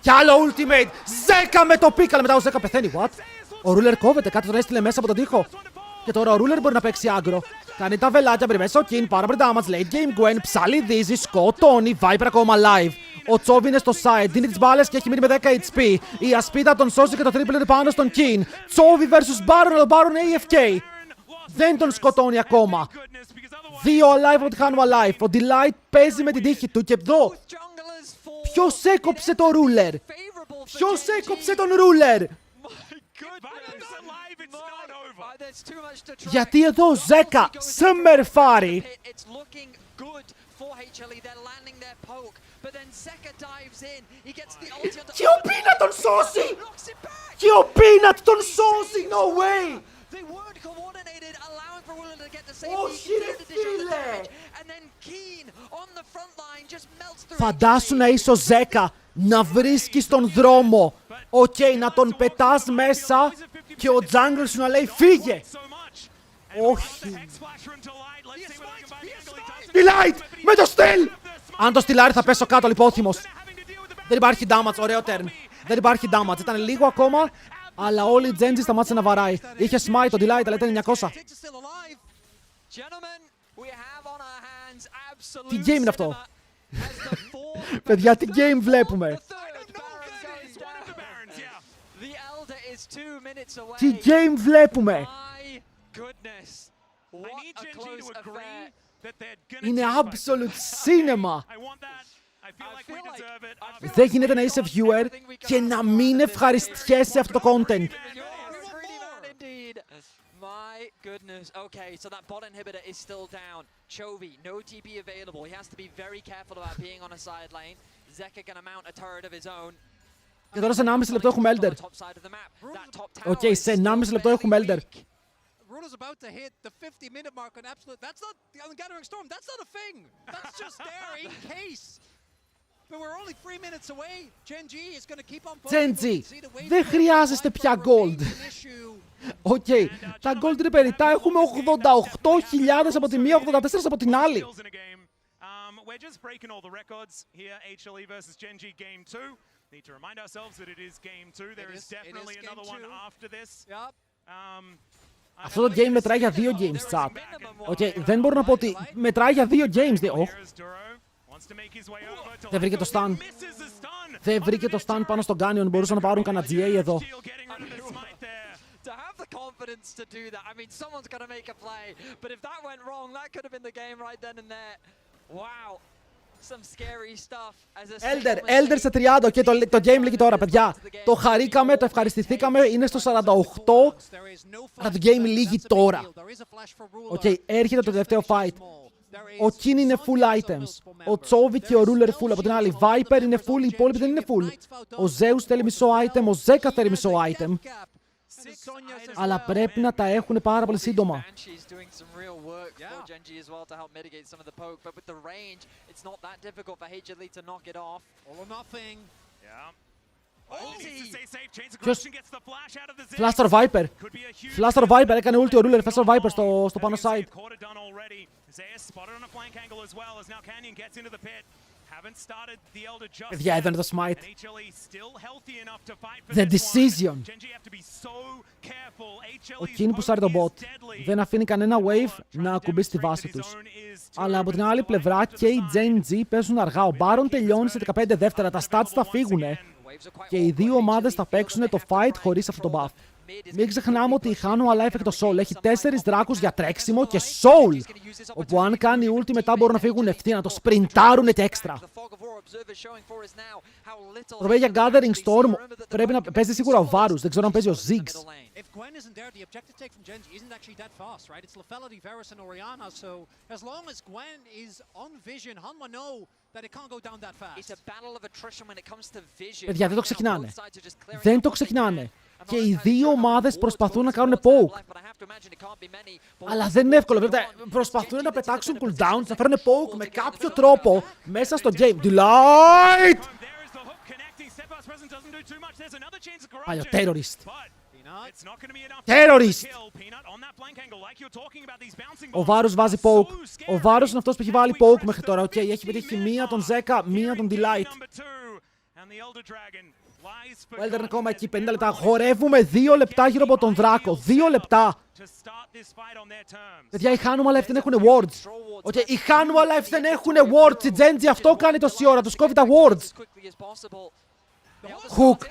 Κι άλλο ultimate. Ζέκα με το πικ, αλλά μετά ο Ζέκα πεθαίνει. What? Ο Ruler κόβεται, κάτι τον έστειλε μέσα από τον τοίχο. Και τώρα ο Ruler μπορεί να παίξει άγκρο. Κάνει τα βελάκια, μπρει μέσα ο Kin, πάρα πολύ damage, late game Gwen, ψαλιδίζει, σκοτώνει, Viper ακόμα live. Ο Chovy είναι στο side, δίνει τις μπάλες και έχει μείνει με 10 HP. Η ασπίδα τον σώζει και το triple είναι πάνω στον Kin. Chovy vs Baron, αλλά ο Baron AFK. Δεν τον σκοτώνει ακόμα. Δύο alive από τη Hanwha Life. Ο Delight παίζει με την τύχη του και εδώ. Ποιος έκοψε το Ruler? Ποιος έκοψε τον Ruler? Γιατί εδώ Ζέκα σε μερφάρει. Και ο Peanut τον σώσει! Και ο Peanut τον σώσει! No way! Όχι ρε φίλε! Φαντάσου να είσαι ο Ζέκα, να βρίσκεις τον δρόμο. Οκ, να τον πετάς μέσα και ο jungler σου να λέει φύγε. Όχι. Delight με το στυλ. Αν το στυλάρει θα πέσω κάτω λιπόθυμος. Δεν υπάρχει damage, ωραίο turn. Δεν υπάρχει damage, ήταν λίγο ακόμα. Αλλά όλη η Genji σταμάτησε να βαράει. Είχε smite το Delight, αλλά ήταν 900. Τι game είναι αυτό? Παιδιά, τι game βλέπουμε? Τι game βλέπουμε? Είναι absolute cinema. Δεν γίνεται να είσαι viewer και να μην ευχαριστιέσαι αυτό το content. My goodness. Okay, so that bot inhibitor is still down. Chovy, no TP available. He has to be very careful about being on a side lane. Zeka gonna mount a turret of his own. Και τώρα σε 1,5 λεπτό έχουμε Elder. Οκ, σε 1,5 λεπτό έχουμε Elder. Ruler's about to hit the 50-minute mark on absolute. That's not on Gathering Storm. That's not a thing. That's just there in case. Genji, δεν χρειάζεστε πια gold. Οκ, τα gold είναι περιττά. Έχουμε 88.000 από τη μία, 84 από την άλλη. We're just breaking all the records here. HLE versus Genji game 2. Need to remind ourselves that it is game 2. There is definitely another one after this. Αυτό το game μετράει για 2 games, chat. Οκ, δεν μπορώ να πω ότι μετράει για 2 games. Δεν βρήκε το stun. Δεν βρήκε το stun πάνω στον Canyon. Μπορούσαν να πάρουν κανένα GA εδώ. To have the confidence to do that. I mean, someone's got to make a play. But if that went wrong, that could have been the game right then and there. Wow. Some scary stuff. Elder σε 30 και το game λέγει τώρα, παιδιά. Το χαρήκαμε, το ευχαριστηθήκαμε. Είναι στο 48. Αλλά το game λύγει τώρα. Οκ, έρχεται το τελευταίο fight. Ο Kin είναι full items. Ο Chovy και ο Ruler full. Από την άλλη, Viper είναι full, οι υπόλοιποι δεν είναι full. Ο Zeus θέλει μισό item, ο Zeka θέλει μισό item. Αλλά πρέπει να τα έχουν πάρα πολύ σύντομα. Ποιος? Flaster Viper. Flaster Viper έκανε ulti ο Ruler. Flaster Viper στο πάνω side. Παιδιά, εδώ είναι το smite. The decision. Ο Kin που σάρει τον bot. Δεν αφήνει κανένα wave να ακουμπήσει τη βάση τους. Αλλά από την άλλη πλευρά και οι Genji παίζουν αργά. Ο Baron τελειώνει σε 15 δεύτερα. Τα stats θα φύγουνε. Και οι δύο ομάδες θα παίξουν το fight χωρίς αυτό το buff. Μην ξεχνάμε ότι η Hanwha Life έχει το Soul. Έχει 4 δράκους για τρέξιμο και Soul. Όπου αν κάνει ulti μετά μπορούν να φύγουν ευθεία, να το σπριντάρουν και έξτρα. Το παίζει για Gathering Storm. Πρέπει να παίζει σίγουρα ο Varus. Δεν ξέρω αν παίζει ο Ziggs. Παιδιά, δεν το ξεκινάνε. Δεν το ξεκινάνε. Και οι δύο ομάδες προσπαθούν να κάνουν poke. Αλλά δεν είναι εύκολο. Προσπαθούν να πετάξουν cooldowns, να φέρουν poke με κάποιο τρόπο μέσα στο game. Delight! Παλιό terrorist. Terrorist! Ο Varus βάζει poke. Ο Varus είναι αυτός που έχει βάλει poke μέχρι τώρα. Οκ, έχει πετύχει μία τον Zeka, μία τον Delight. Ο Elder είναι ακόμα εκεί, 50 λεπτά. Χορεύουμε 2 λεπτά γύρω από τον Δράκο. 2 λεπτά. Παιδιά, οι Hanwha Life δεν έχουν wards. Okay, οι Hanwha Life δεν έχουν wards. Η Genji αυτό κάνει τόση ώρα. Τους κόβει τα wards. Hook.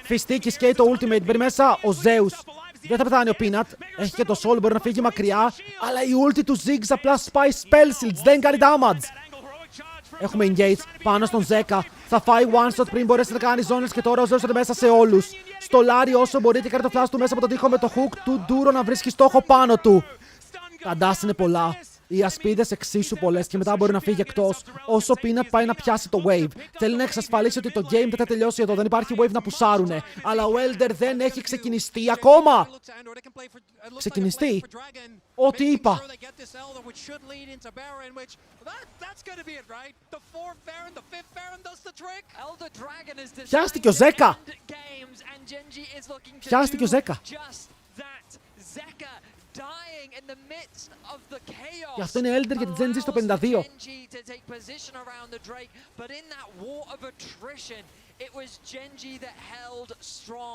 Φιστίκης και το ultimate. Μπαίνει μέσα ο Zeus. Δεν θα πεθάνει ο Peanut. Έχει και το soul, μπορεί να φύγει μακριά. Αλλά η ulti του Ziggs απλά σπάει spell shields. Δεν κάνει damage. Έχουμε engage πάνω στον Zeka. Θα φάει one shot πριν μπορέσει να κάνει zones και τώρα ο Zeus είναι μέσα σε όλους. Στολάρει όσο μπορεί και κάνει το flash του μέσα από τον τοίχο με το hook του Duro να βρίσκει στόχο πάνω του. Τα dash είναι πολλά. Οι ασπίδες εξίσου πολλές και μετά μπορεί να φύγει εκτός. Όσο Peanut πάει να πιάσει το wave. Θέλει να εξασφαλίσει ότι το game δεν θα τελειώσει εδώ. Δεν υπάρχει wave να πουσάρουνε. Αλλά ο Elder δεν έχει ξεκινιστεί ακόμα. Ξεκινιστεί. Ό,τι είπα. Πιάστηκε ο Zeka. Πιάστηκε ο Zeka. Και αυτό είναι Elder για την Genji στο 52.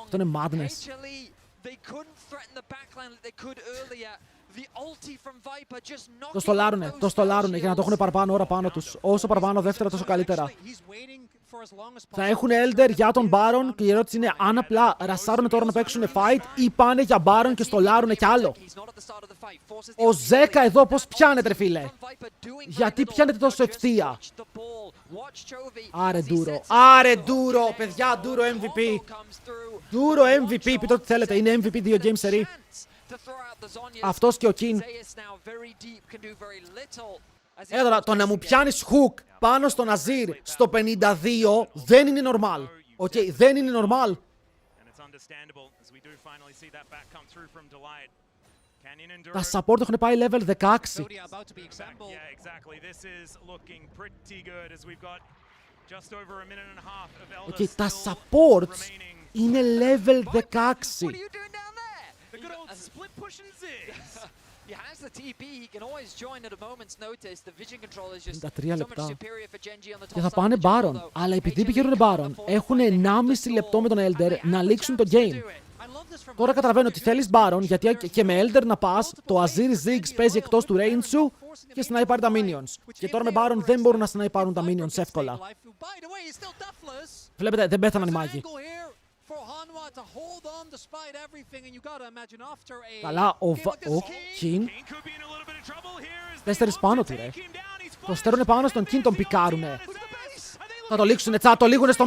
Αυτό είναι madness. Το στολάρουνε για να το έχουν παραπάνω ώρα πάνω τους. Όσο παραπάνω δεύτερα τόσο καλύτερα. Θα έχουν Elder για τον Baron και η ερώτηση είναι αν απλά ρασάρουν τώρα να παίξουν fight ή πάνε για Baron και στολάρουνε κι άλλο. Ο Zeka εδώ πώς πιάνεται ρε φίλε. Γιατί πιάνεται τόσο ευθεία. Άρε Duro. Άρε Duro. Παιδιά, Duro MVP. Duro MVP. Πείτε ό,τι θέλετε. Είναι MVP 2 games series. Αυτός και ο Kin. Εδώ το να μου πιάνεις hook πάνω στο Nazir στο 52 δεν είναι normal. Οκ, δεν είναι normal. Τα support έχουν πάει level 16. Just over a minute and a half of Elder Okay, τα still supports remaining. είναι level 16. What are you doing down there? The good old split push and zigs. He has the TP, he can always join at a moment's notice. The vision control is just 53 so much λεπτά. superior for Genji on the top Και θα side πάνε of the jungle, Baron. though. Αλλά επειδή HLE πηγαίνουν can't Baron, afford έχουν to fight. They have 1,5 to λεπτό με τον stall, Elder and they να have the λήξουν το chance to game. do it. I love this from Τώρα Baron. καταλαβαίνω ότι θέλεις Baron, γιατί και με Elder να πας, το Azir Ziggs παίζει εκτός του range σου και σνάιπαρει τα minions. Και τώρα με Baron δεν μπορούν να σνάιπαρουν τα minions εύκολα. Βλέπετε, δεν πέθαναν οι μάγοι. Καλά, ο King. 4 πάνω του, ρε. Το στέρουνε πάνω στον King, τον πικάρουνε. Θα το λήξουνε, το λήγουνε στο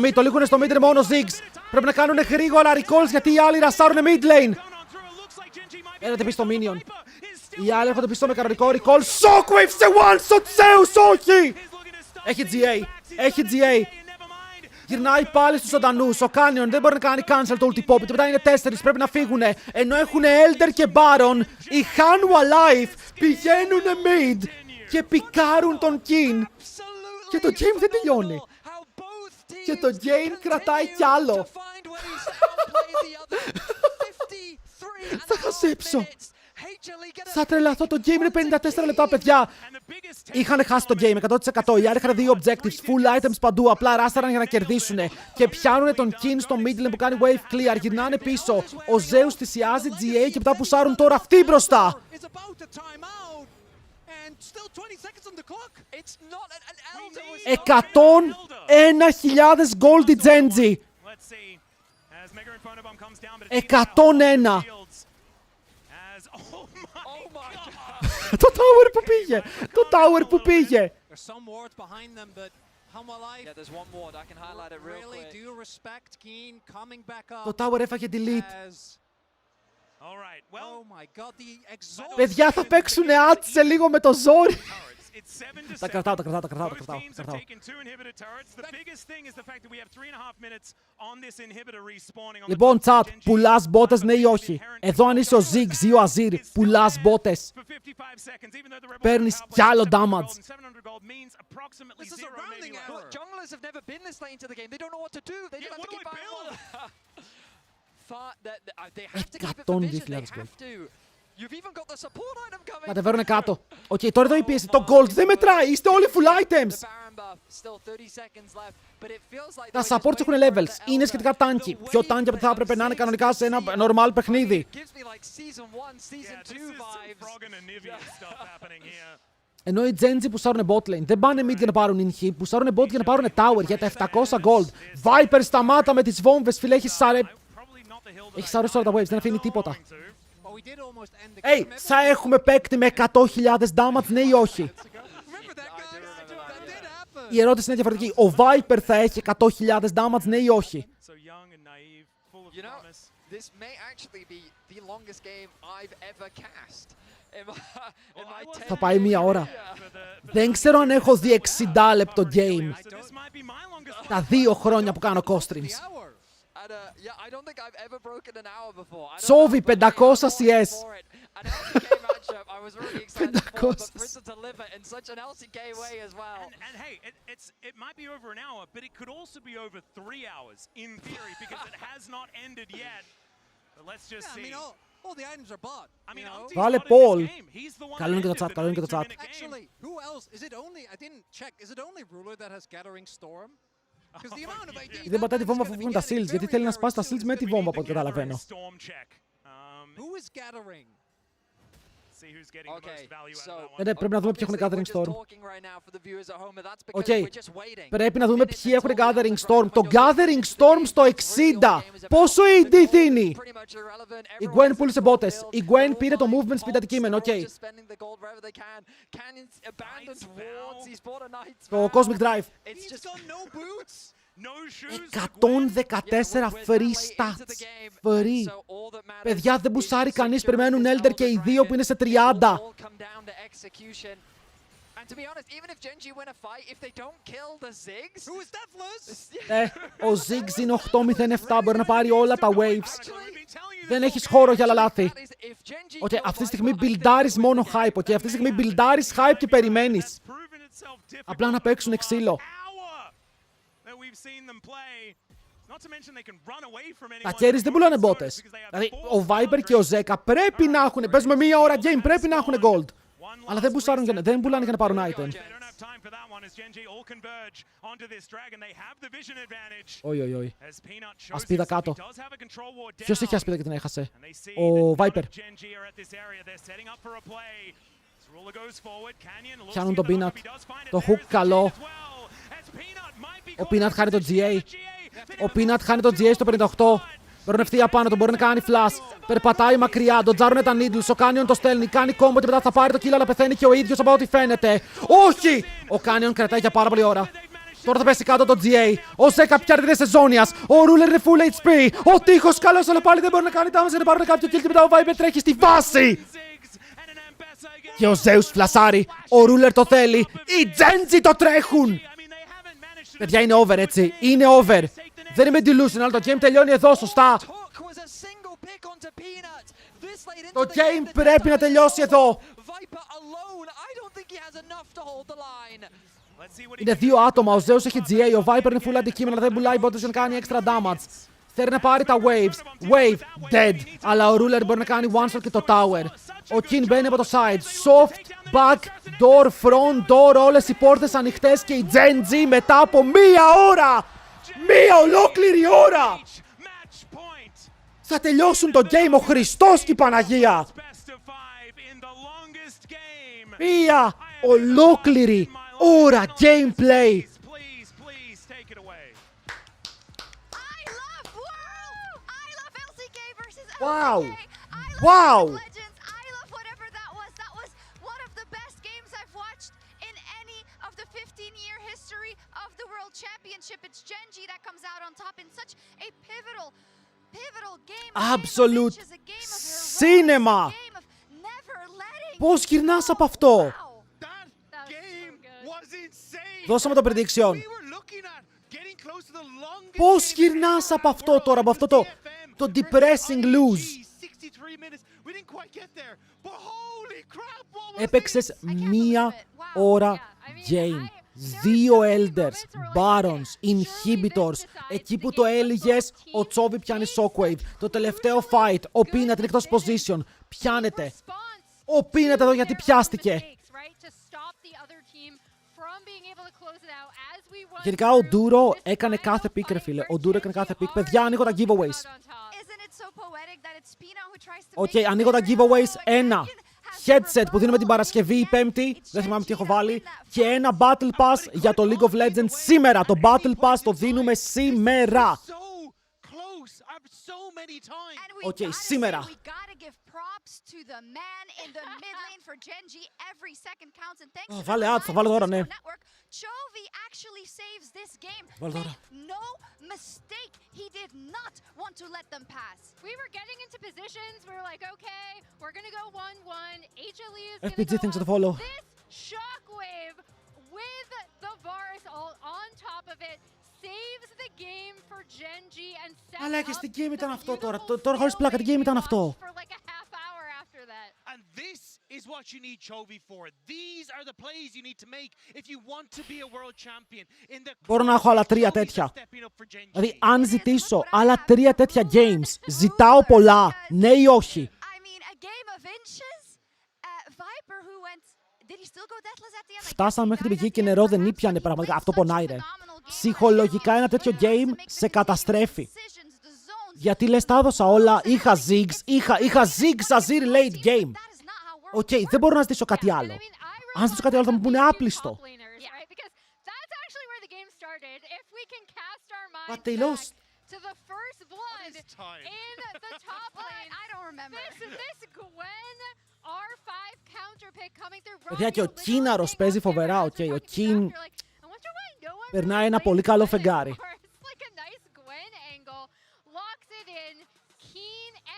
mid, είναι μόνο Ziggs. Πρέπει να κάνουνε γρήγορα recalls γιατί οι άλλοι ρασάρουνε mid lane. Έρχεται πίσω στο minion. Οι άλλοι έρχονται πίσω με κανονικό recall. Shockwave σε one shot, Zeus, όχι! Έχει GA. Γυρνάει πάλι στους ζωντανούς. Ο Canyon δεν μπορεί να κάνει cancel το ulti pop. Μετά είναι 4, πρέπει να φύγουνε. Ενώ έχουν Elder και Baron, οι Hanwha Life πηγαίνουνε mid και πικάρουν τον King. Και το game δεν τελειώνει. Και το game κρατάει κι άλλο. Θα χασέψω. Θα τρελαθώ, το game είναι 54 λεπτά, παιδιά. Είχαν χάσει το game 100%. Οι άλλοι είχαν 2 objectives, full items παντού. Απλά ράσταραν για να κερδίσουν. Και πιάνουν τον King στο middle που κάνει wave clear. Γυρνάνε πίσω. Ο Zeus θυσιάζει GA και μετά πουσάρουν τώρα αυτοί μπροστά. 101.000 gold η Genji. 101. Το tower που πήγε. Το tower που πήγε. Το tower έφαγε delete. Παιδιά, θα παίξουνε άτ σε λίγο με το ζόρι. Τα κρατάω. Λοιπόν, chat, πουλάς μπότες, ναι ή όχι? Εδώ αν είσαι ο Ziggs ή ο Azir, πουλάς μπότες. Παίρνεις κι άλλο damage. Junglers have never been this late into the game. They don't know what to do. They just have to keep buying. They have to keep it for vision. They have to. You've even got the support item coming. Κατεβαίνουν κάτω. Οκ, τώρα εδώ η πίεση. Το gold δεν μετράει. Είστε όλοι full items. Τα supports έχουν levels. Είναι σχετικά tanky. Πιο tanky από ό,τι θα έπρεπε να είναι κανονικά σε ένα normal παιχνίδι. Ενώ οι Genji πουσάρουν bot lane. Δεν πάνε mid για να πάρουν inhib. Πουσάρουν bot για να πάρουν tower για τα 700 gold. Viper σταμάτα με τις βόμβες, φίλε. Έχει σαρώσει όλα τα waves. Δεν αφήνει τίποτα. Hey, θα έχουμε παίκτη με 100.000 damage, ναι ή όχι? Η ερώτηση είναι διαφορετική. Ο Viper θα έχει 100.000 damage, ναι ή όχι? Θα πάει μία ώρα. Δεν ξέρω αν έχω δει 60 λεπτό game. Τα 2 χρόνια που κάνω COSTREAMs. Σόβι 500 CS. 500. And hey, it might be over an hour, but it could also be over 3 hours in theory because it has not ended yet. But let's just see. All the items are bought. I mean, Βάλε Paul. Καλό είναι και το chat, Actually, who else? Is it only? I didn't check. Is it only Ruler that has Gathering Storm? Δεν πατάει τη βόμβα αφού βγουν τα shields, γιατί θέλει να σπάσει τα shields με τη βόμβα από ό,τι καταλαβαίνω. Who is Gathering? Ναι, πρέπει να δούμε ποιοι έχουν Gathering Storm. Οκ, πρέπει να δούμε ποιοι έχουν Gathering Storm. Το Gathering Storm στο 60. Πόσο AD δίνει? Η Gwen πούλησε μπότες. Η Gwen πήρε το movement speed αντικείμενο, οκ. Το Cosmic Drive. 114 free stats. Free. Παιδιά, δεν μπουσάρει κανείς. Περιμένουν Elder και οι δύο που είναι σε 30. Ο Ziggs είναι 8-0-7. Μπορεί να πάρει όλα τα waves. Δεν έχεις χώρο για άλλα λάθη. Αυτή τη στιγμή buildaris μόνο hype. Αυτή τη στιγμή buildaris hype και περιμένεις. Απλά να παίξουν ξύλο. Τα carries δεν πουλάνε μπότες. Δηλαδή, ο Viper και ο Zeka πρέπει να έχουν. Παίζουμε μία ώρα game, πρέπει να έχουν gold. Αλλά δεν πουλάνε για να πάρουν item. Όχι. Ασπίδα κάτω. Ποιος έχει ασπίδα και την έχασε? Ο Viper. Πιάνουν τον Peanut. Το hook καλό. Ο Peanut χάνει το GA. Ο Peanut χάνει το GA στο 58. Παίρνουν ευθεία πάνω, τον μπορεί να κάνει flash. Περπατάει μακριά, τον τζάρουνε τα needles. Ο Canyon το στέλνει, κάνει combo και μετά θα πάρει το kill, αλλά πεθαίνει και ο ίδιος από ό,τι φαίνεται. Όχι! Ο Canyon κρατάει για πάρα πολλή ώρα. Τώρα θα πέσει κάτω το GA. Ο Zeka πιάνει τη σεζόνιας. Ο Ruler είναι full HP. Ο τείχος καλός, αλλά πάλι δεν μπορεί να κάνει damage. Δεν πάρουν κάποιο kill και μετά ο Viper τρέχει στη βάση. Και ο Zeus φλασάρει. Ο Ruler το θέλει. Οι Genji το τρέχουν. Παιδιά, είναι over έτσι. Είναι over. Δεν είμαι delusional, το game τελειώνει εδώ, σωστά. Το game πρέπει να τελειώσει εδώ. Είναι δύο άτομα, ο Zeus έχει GA, ο Viper είναι full αντικείμενα, δεν πουλάει μπότες για να κάνει extra damage. Θέλει να πάρει τα waves. Wave, dead. Αλλά ο Ruler μπορεί να κάνει one shot και το tower. Ο King μπαίνει από το side. Soft, back, door, front, door. Όλες οι πόρτες ανοιχτές και η Genji μετά από μία ώρα. Μία ολόκληρη ώρα. Θα τελειώσουν το game ο Χριστός και η Παναγία. Μία ολόκληρη ώρα gameplay. Wow! Wow! I love whatever that was. That was one of the best games I've watched in any of the 15-year history of the World Championship. It's Genji that comes out on top in such a pivotal game. Absolute cinema! Πώς γυρνάς από αυτό? Δώσαμε το prediction. Πώς γυρνάς από αυτό τώρα, από αυτό το depressing lose? Έπαιξες μία ώρα game. 2 Elders, Barons, Inhibitors. Εκεί που το έλεγες, ο Chovy πιάνει Shockwave. Το τελευταίο fight, ο Peanut είναι εκτός position. Πιάνεται. Ο Peanut εδώ γιατί πιάστηκε. Γενικά ο Duro έκανε κάθε pick, ρε φίλε. Ο Duro έκανε κάθε pick. Παιδιά, ανοίγω τα giveaways. Οκ, ανοίγω τα giveaways. Ένα headset που δίνουμε την Παρασκευή ή Πέμπτη. Δεν θυμάμαι τι έχω βάλει. Και ένα Battle Pass για το League of Legends σήμερα. Το Battle Pass το δίνουμε σήμερα. Οκ, σήμερα. Βάλε ads, θα βάλω τώρα, ναι. Chovy actually saves this game. Make no mistake, he did not want to let them pass. We were getting into positions, we were like, okay, we're gonna go 1-1. HLE is FPG, gonna thanks go for the follow. This Shockwave with the Varus all on top of it saves the game for Genji and sets Αλλά και up στην game ήταν the αυτό τώρα. beautiful Τώρα χωρίς πλάκα, την game ήταν αυτό. for like a half hour after that. And this is what you need Chovy for. These are the plays you need to make if you want to be a world champion. In the Μπορώ να έχω άλλα 3 τέτοια. Δηλαδή, αν ζητήσω άλλα 3 τέτοια games, ζητάω πολλά, ναι ή όχι? Φτάσαμε μέχρι την πηγή και νερό δεν ήπιανε πραγματικά. Αυτό πονάει, ρε. Ψυχολογικά ένα τέτοιο game σε καταστρέφει. Γιατί λες τα έδωσα όλα, είχα Ziggs, είχα Ziggs Azir late game. Οκ, δεν μπορώ να ζητήσω κάτι άλλο. Αν ζητήσω κάτι άλλο θα μου πούνε άπλιστο. But they lost. To the first blood in the top lane. I don't remember. This Gwen R5 counter pick coming through. Παιδιά, και ο Κίναρος παίζει φοβερά, οκ. Ο Κίν περνάει ένα πολύ καλό φεγγάρι.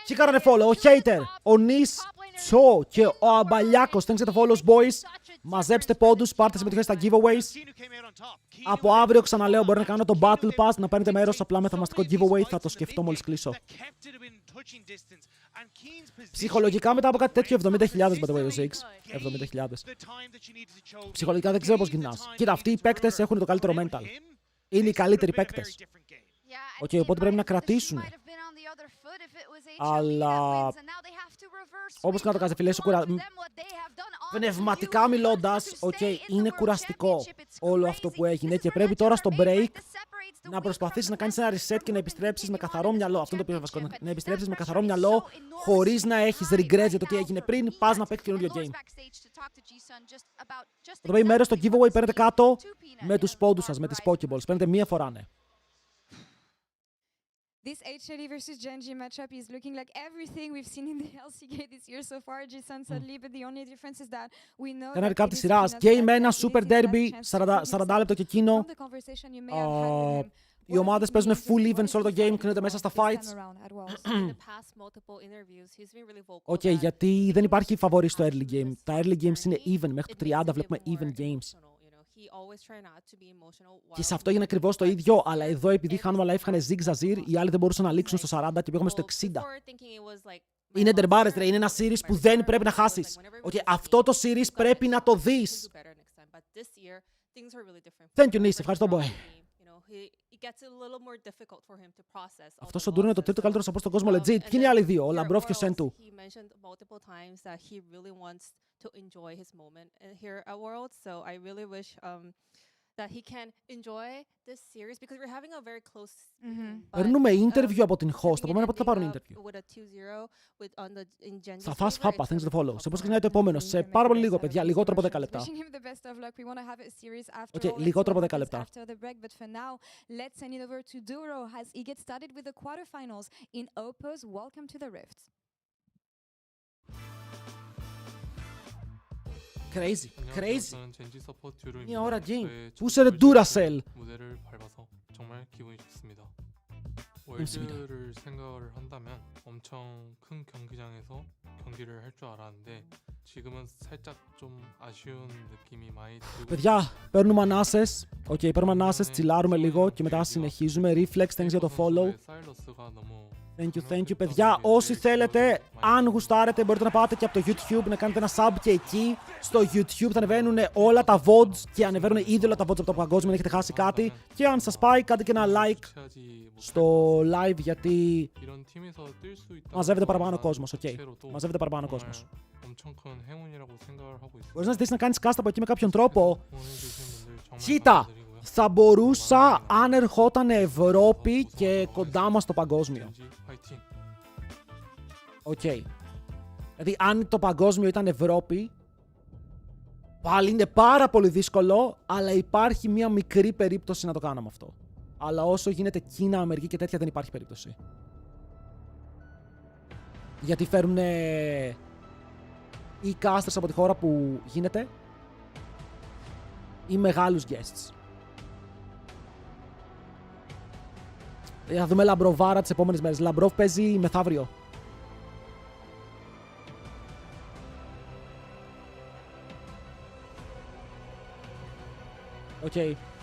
Τι κάνανε follow, ο Hater, ο Nis, Τσο και ο Αμπαλιάκος. Thanks for the follows, boys. Μαζέψτε πόντους, πάρτε συμμετοχές στα giveaways. Από αύριο, ξαναλέω, μπορεί να κάνω το Battle Pass, να παίρνετε μέρος απλά με θαυμαστικό giveaway. Θα το σκεφτώ μόλις κλείσω. Ψυχολογικά μετά από κάτι τέτοιο, 70.000 by the way, ο Ziggs. 70.000. Ψυχολογικά δεν ξέρω πώς γυρνάς. Κοίτα, αυτοί οι παίκτες έχουν το καλύτερο mental. Είναι οι καλύτεροι παίκτες. Οκ, οπότε πρέπει να κρατήσουν. Αλλά όπως και να το κάνεις, φίλε, πνευματικά μιλώντας, είναι κουραστικό όλο αυτό που έγινε και πρέπει τώρα στο break να προσπαθήσεις να κάνεις ένα reset και να επιστρέψεις με καθαρό μυαλό. Αυτό είναι το πιο βασικό. Να επιστρέψεις με καθαρό μυαλό, χωρίς να έχεις regrets για το τι έγινε πριν, πας να παίξεις καινούριο game. Το πρώτο μέρος στο giveaway παίρνετε κάτω με τους πόντους σας, με τις Pokeballs. Παίρνετε μία φορά, ναι. This HLE versus Genji matchup is looking like everything we've seen in the LCK this year so far, G-Sun sadly, but the only difference is that we know ένα recap της σειράς. Game 1, Super Derby, 40 λεπτό και εκείνο. Οι ομάδες παίζουν full even σε όλο το game, κρίνονται μέσα στα fights. Οκ, γιατί δεν υπάρχει φαβορί στο early game. Τα early games είναι even, μέχρι το 30 βλέπουμε even games. Και σε αυτό έγινε ακριβώς το ίδιο, αλλά εδώ επειδή χάνουμε live είχαν Zig Zazir, οι άλλοι δεν μπορούσαν να λήξουν στο 40 και πήγαμε στο 60. Είναι ντερμπάρες, ρε, είναι ένα series που δεν πρέπει να χάσεις. Αυτό το series πρέπει να το δεις. Thank you, Nis, ευχαριστώ, boy. Αυτός ο Ντούρ είναι το τρίτο καλύτερο support στον κόσμο, legit. Ποιοι είναι οι άλλοι δύο, ο Λαμπρόφ και ο Σέντου. To enjoy his moment here at Worlds, so I really wish that he can enjoy this series because we're having a very close. Παίρνουμε interview από την host. Από μένα πότε θα πάρουν interview. Θα φας φάπα, thanks for the follow. Σε πώς ξεκινάει το επόμενο, σε πάρα πολύ λίγο, παιδιά, λιγότερο από 10 λεπτά. Οκ, λιγότερο από 10 λεπτά. Crazy, crazy. Μια ώρα game. Πού είσαι ρε Duracell. 월드를 생각을 한다면 엄청 큰 경기장에서 경기를 할 줄 알았는데 지금은 살짝 좀 아쉬운 느낌이 많이 들고. Παιδιά, παίρνουμε ανάσες. Οκ, παίρνουμε ανάσες, τσιλάρουμε λίγο και μετά συνεχίζουμε. Reflex, thanks για το follow. Thank you, παιδιά. Όσοι θέλετε, αν γουστάρετε, μπορείτε να πάτε και από το YouTube να κάνετε ένα sub και εκεί. Στο YouTube θα ανεβαίνουν όλα τα VODs και ανεβαίνουν ήδη όλα τα VODs από το παγκόσμιο, αν έχετε χάσει κάτι. Και αν σας πάει, κάντε και ένα like στο live γιατί μαζεύεται παραπάνω κόσμος. Μαζεύεται παραπάνω κόσμος. Μπορείς να ζητήσεις να κάνεις cast από εκεί με κάποιον τρόπο. Κοίτα! Θα μπορούσα αν ερχόταν Ευρώπη και κοντά μας το παγκόσμιο. Δηλαδή αν το παγκόσμιο ήταν Ευρώπη, πάλι είναι πάρα πολύ δύσκολο, αλλά υπάρχει μια μικρή περίπτωση να το κάναμε αυτό. Αλλά όσο γίνεται Κίνα, Αμερική και τέτοια δεν υπάρχει περίπτωση. Γιατί φέρουν ή casters από τη χώρα που γίνεται ή μεγάλους guests. Θα δούμε Λαμπροβάρα τις επόμενες μέρες. Λαμπρόβ παίζει μεθαύριο.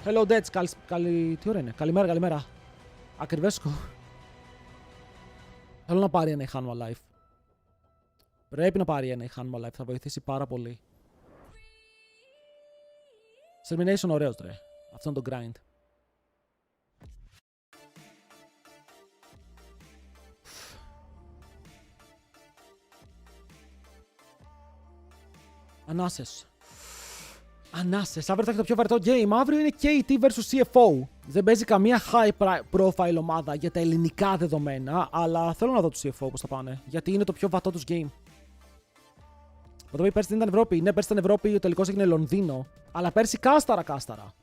Hello, Dets. Τι ώρα είναι. Καλημέρα. Ακριβέσκο. Θέλω να πάρει ένα Hanwha Life. Πρέπει να πάρει ένα Hanwha Life. Θα βοηθήσει πάρα πολύ. Termination ωραίος, ρε. Αυτό είναι το grind. Ανάσες. Αύριο θα έχει το πιο βαρετό game. Αύριο είναι KT vs CFO. Δεν παίζει καμία high profile ομάδα για τα ελληνικά δεδομένα, αλλά θέλω να δω τους CFO πώς θα πάνε. Γιατί είναι το πιο βατό τους game. Θα το πει πέρσι δεν ήταν Ευρώπη. Ναι, πέρσι ήταν Ευρώπη, ο τελικός έγινε Λονδίνο. Αλλά πέρσι κάσταρα.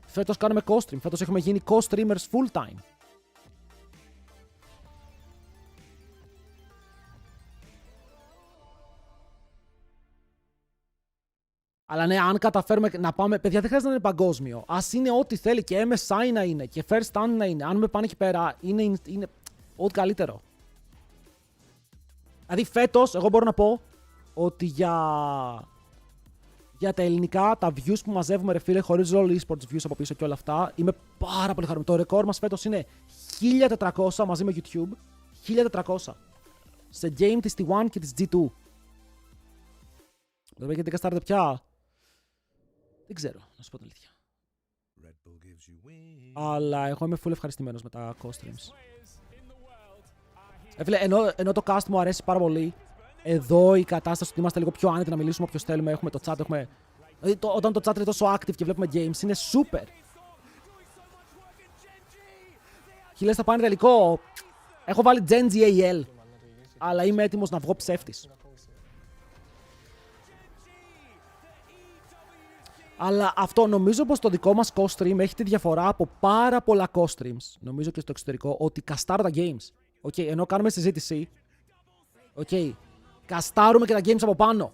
Φέτος κάνουμε COSTREAM. Φέτος έχουμε γίνει COSTREAMers full time. Αλλά ναι, αν καταφέρουμε να πάμε. Παιδιά, δεν χρειάζεται να είναι παγκόσμιο. Ας είναι ό,τι θέλει και MSI να είναι και first stand να είναι. Αν με πάνε εκεί πέρα, είναι ό,τι καλύτερο. Δηλαδή, φέτος, εγώ μπορώ να πω ότι για τα ελληνικά, τα views που μαζεύουμε, ρε φίλε, χωρίς ρόλο esports views από πίσω και όλα αυτά, είμαι πάρα πολύ χαρούμενο. Το ρεκόρ μας φέτος είναι 1400 μαζί με YouTube. 1400. Σε game της T1 και της G2. Δεν weet γιατί καστάρετε πια. Δεν ξέρω, να σου πω την αλήθεια. Αλλά εγώ είμαι full ευχαριστημένος με τα co-streams. Φίλε, ενώ το cast μου αρέσει πάρα πολύ, εδώ η κατάσταση ότι είμαστε λίγο πιο άνετοι να μιλήσουμε όποιος θέλουμε, έχουμε το chat, έχουμε... Όταν το chat είναι τόσο active και βλέπουμε games, είναι super. Χιλές θα πάνε τελικό. Έχω βάλει Gen GAL, αλλά είμαι έτοιμος να βγω ψεύτης. Αλλά αυτό νομίζω πως το δικό μας co-stream έχει τη διαφορά από πάρα πολλά co-streams. Νομίζω και στο εξωτερικό ότι καστάρω τα games. Okay, ενώ κάνουμε συζήτηση. Okay, καστάρουμε και τα games από πάνω.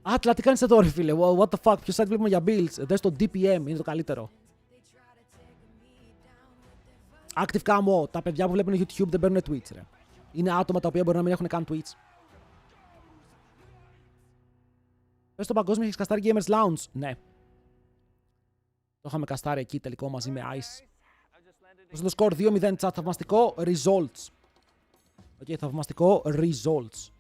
Άτλα, τι κάνεις εδώ ρε φίλε. What the fuck, ποιο site βλέπουμε για builds. Δες το DPM, είναι το καλύτερο. Active Camo, τα παιδιά που βλέπουν YouTube δεν παίρνουν Twitch ρε. Είναι άτομα τα οποία μπορεί να μην έχουν καν Twitch. Πες στο παγκόσμιο έχεις καστάρει Gamers Lounge. Ναι. Το είχαμε καστάρει εκεί τελικό μαζί με Ice. Το σκορ 2-0 chat. Θαυμαστικό results. Okay, θαυμαστικό results.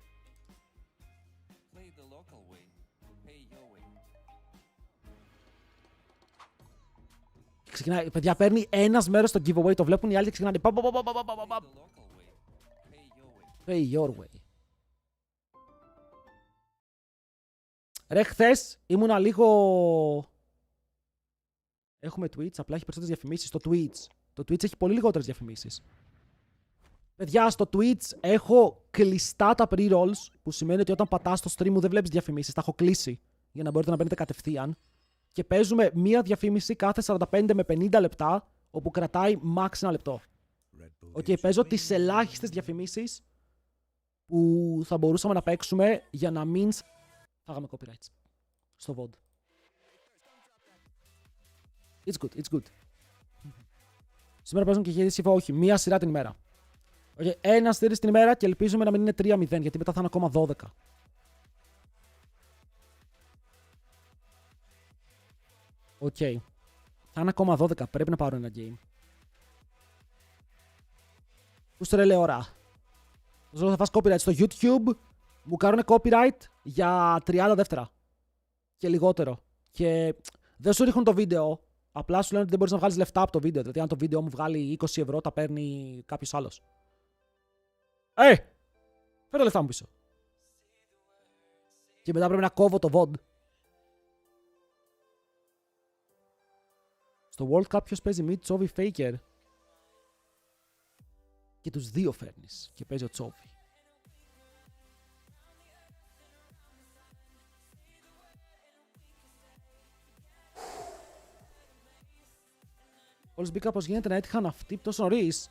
Ξεκινάει, παιδιά, παίρνει ένας μέρος στο giveaway, το βλέπουν οι άλλοι και ξεκινάνε. Pay your way. Ρε, χθες ήμουνα λίγο... Έχουμε Twitch, απλά έχει περισσότερες διαφημίσεις στο Twitch. Το Twitch έχει πολύ λιγότερες διαφημίσεις. Παιδιά, στο Twitch έχω κλειστά τα pre-rolls, που σημαίνει ότι όταν πατάς στο stream μου δεν βλέπεις διαφημίσεις. Τα έχω κλείσει για να μπορείτε να μπαίνετε κατευθείαν. Και παίζουμε μία διαφήμιση κάθε 45 με 50 λεπτά, όπου κρατάει max ένα λεπτό. Okay, παίζω τις ελάχιστες διαφημίσεις που θα μπορούσαμε να παίξουμε για να μην φάγαμε copyrights στο VOD. It's good, it's good. Σήμερα παίζουν και γυρίσει σύμφωνα, όχι, μία σειρά την ημέρα. Okay, ένα στήρι την ημέρα και ελπίζουμε να μην είναι 3-0, γιατί μετά θα είναι ακόμα 12. Οκ. Θα είναι ακόμα 12. Πρέπει να πάρω ένα game. Πού στο ρε ώρα. Θα φας copyright στο YouTube. Μου κάνουν copyright για 30 δεύτερα. Και λιγότερο. Και δεν σου ρίχνουν το βίντεο. Απλά σου λένε ότι δεν μπορείς να βγάλεις λεφτά από το βίντεο. Δηλαδή αν το βίντεο μου βγάλει 20 ευρώ, τα παίρνει κάποιος άλλος. Φέρε τα λεφτά μου πίσω. Και μετά πρέπει να κόβω το VOD. Στο World Cup ποιος παίζει mid, Τσόβι, Faker. Και τους δύο φέρνεις. Και παίζει ο Τσόβι. Όλους μπήκα πως γίνεται να έτυχαν αυτοί τόσο νωρίς.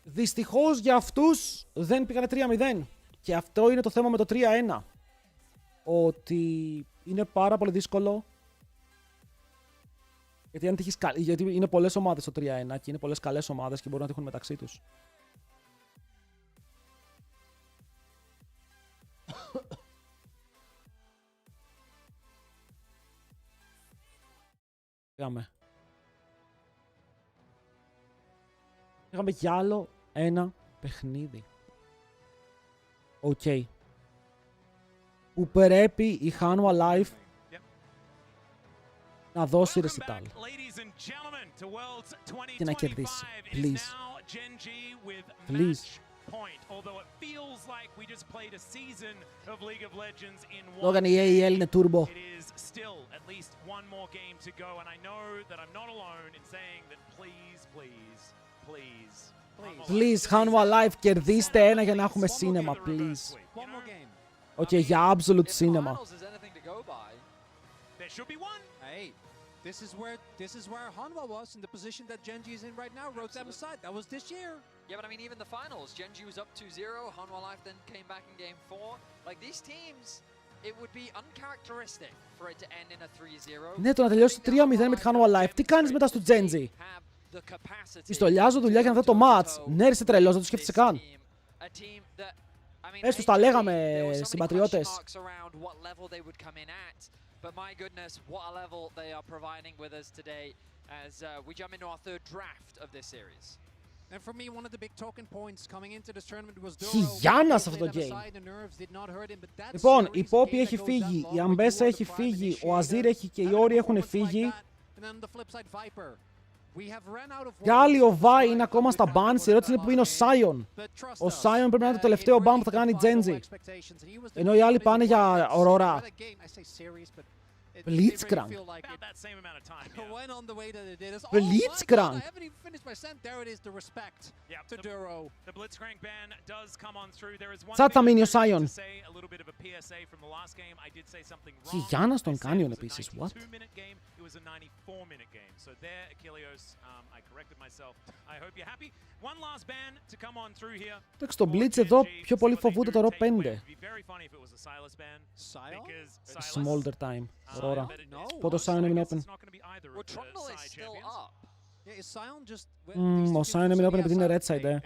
Δυστυχώς για αυτούς δεν πήγανε 3-0. Και αυτό είναι το θέμα με το 3-1. Ότι είναι πάρα πολύ δύσκολο. Γιατί είναι πολλές ομάδες στο 3-1 και είναι πολλές καλές ομάδες και μπορούν να τύχουν μεταξύ τους. Είχαμε κι άλλο ένα παιχνίδι. Οκ. Που πρέπει η Hanwha Life να δώσει recital. Και να κερδίσει. Please. Please. Λόγαν η AEL είναι turbo. Please, Hanwha Life, κερδίστε ένα για να έχουμε cinema, please. Οκ, για absolute cinema. This is where Hanwha was in the position that Genji is in right now. Wrote them aside. That was this year. Yeah, but I mean, even the finals, Genji was up 2-0. Hanwha Life then came back in game 4. Like these teams, it would be uncharacteristic for it to end in a 3-0. Ναι, το να τελειώσει 3-0 με τη Hanwha Life. Τι κάνεις μετά στο Genji? Πιστολιάζω δουλειά για να δω το match. Ναι, είσαι τρελός, δεν το σκέφτεσαι καν. Πες τους, τα λέγαμε, συμπατριώτες. But my goodness, what a level they are providing with us today as we jump into our third draft of this series. Χιγιάνα σε αυτό το game. Λοιπόν, η Poppy έχει φύγει, η Αμπέσα έχει φύγει, ο Αζίρ έχει και οι Όροι έχουν φύγει. Και άλλοι ο Βάι είναι ακόμα στα bans. Η ερώτηση είναι που είναι ο Σάιον. Ο Σάιον πρέπει να είναι το τελευταίο ban που θα κάνει η Genji. Ενώ οι άλλοι πάνε για Aurora. Blitzcrank. Blitzcrank. Σαν θα μείνει ο Σάιον. Και Γιάννας τον Κάνιον επίσης. What? Εντάξει, το Blitz εδώ πιο πολύ φοβούνται το Ρο 5. Smolder time. Aurora. Πότε ο Σάιον έμεινε open. Ο Σάιον έμεινε open επειδή είναι red side,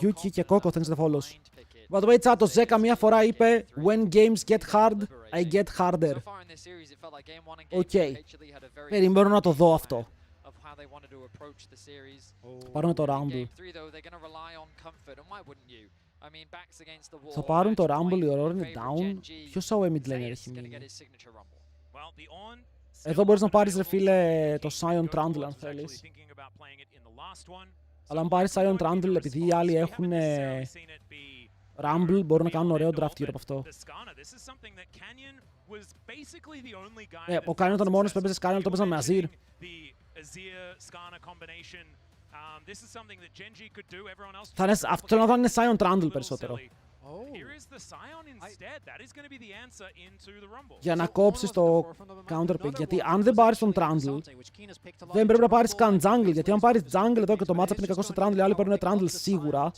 Yuki και Coco, thanks for the follows. By the way, chat, ο Zeka μία φορά είπε When games get hard, I get harder. Οκ. Περιμένω να το δω αυτό. Θα πάρουμε το Rumble. Θα πάρουν το Rumble, η Aurora είναι down. Ποιος AOE mid laner έχει μείνει? Εδώ μπορείς να πάρεις, ρε φίλε, το Sion Trundle αν θέλεις. Αλλά αν πάρεις Sion Trundle, επειδή οι άλλοι έχουν Rumble, μπορούν να κάνουν ωραίο draft γύρω από αυτό. Ο Canyon ήταν μόνος που έπαιζε Skarner, το έπαιζαν με Azir. Αυτό να δω είναι Sion Trundle περισσότερο. Για να κόψεις το counter pick. Γιατί αν δεν πάρεις τον Trundle, δεν πρέπει να πάρεις καν jungle. Γιατί αν πάρεις jungle εδώ και το matchup είναι κακό στο Trundle, οι άλλοι παίρνουν Trundle σίγουρα.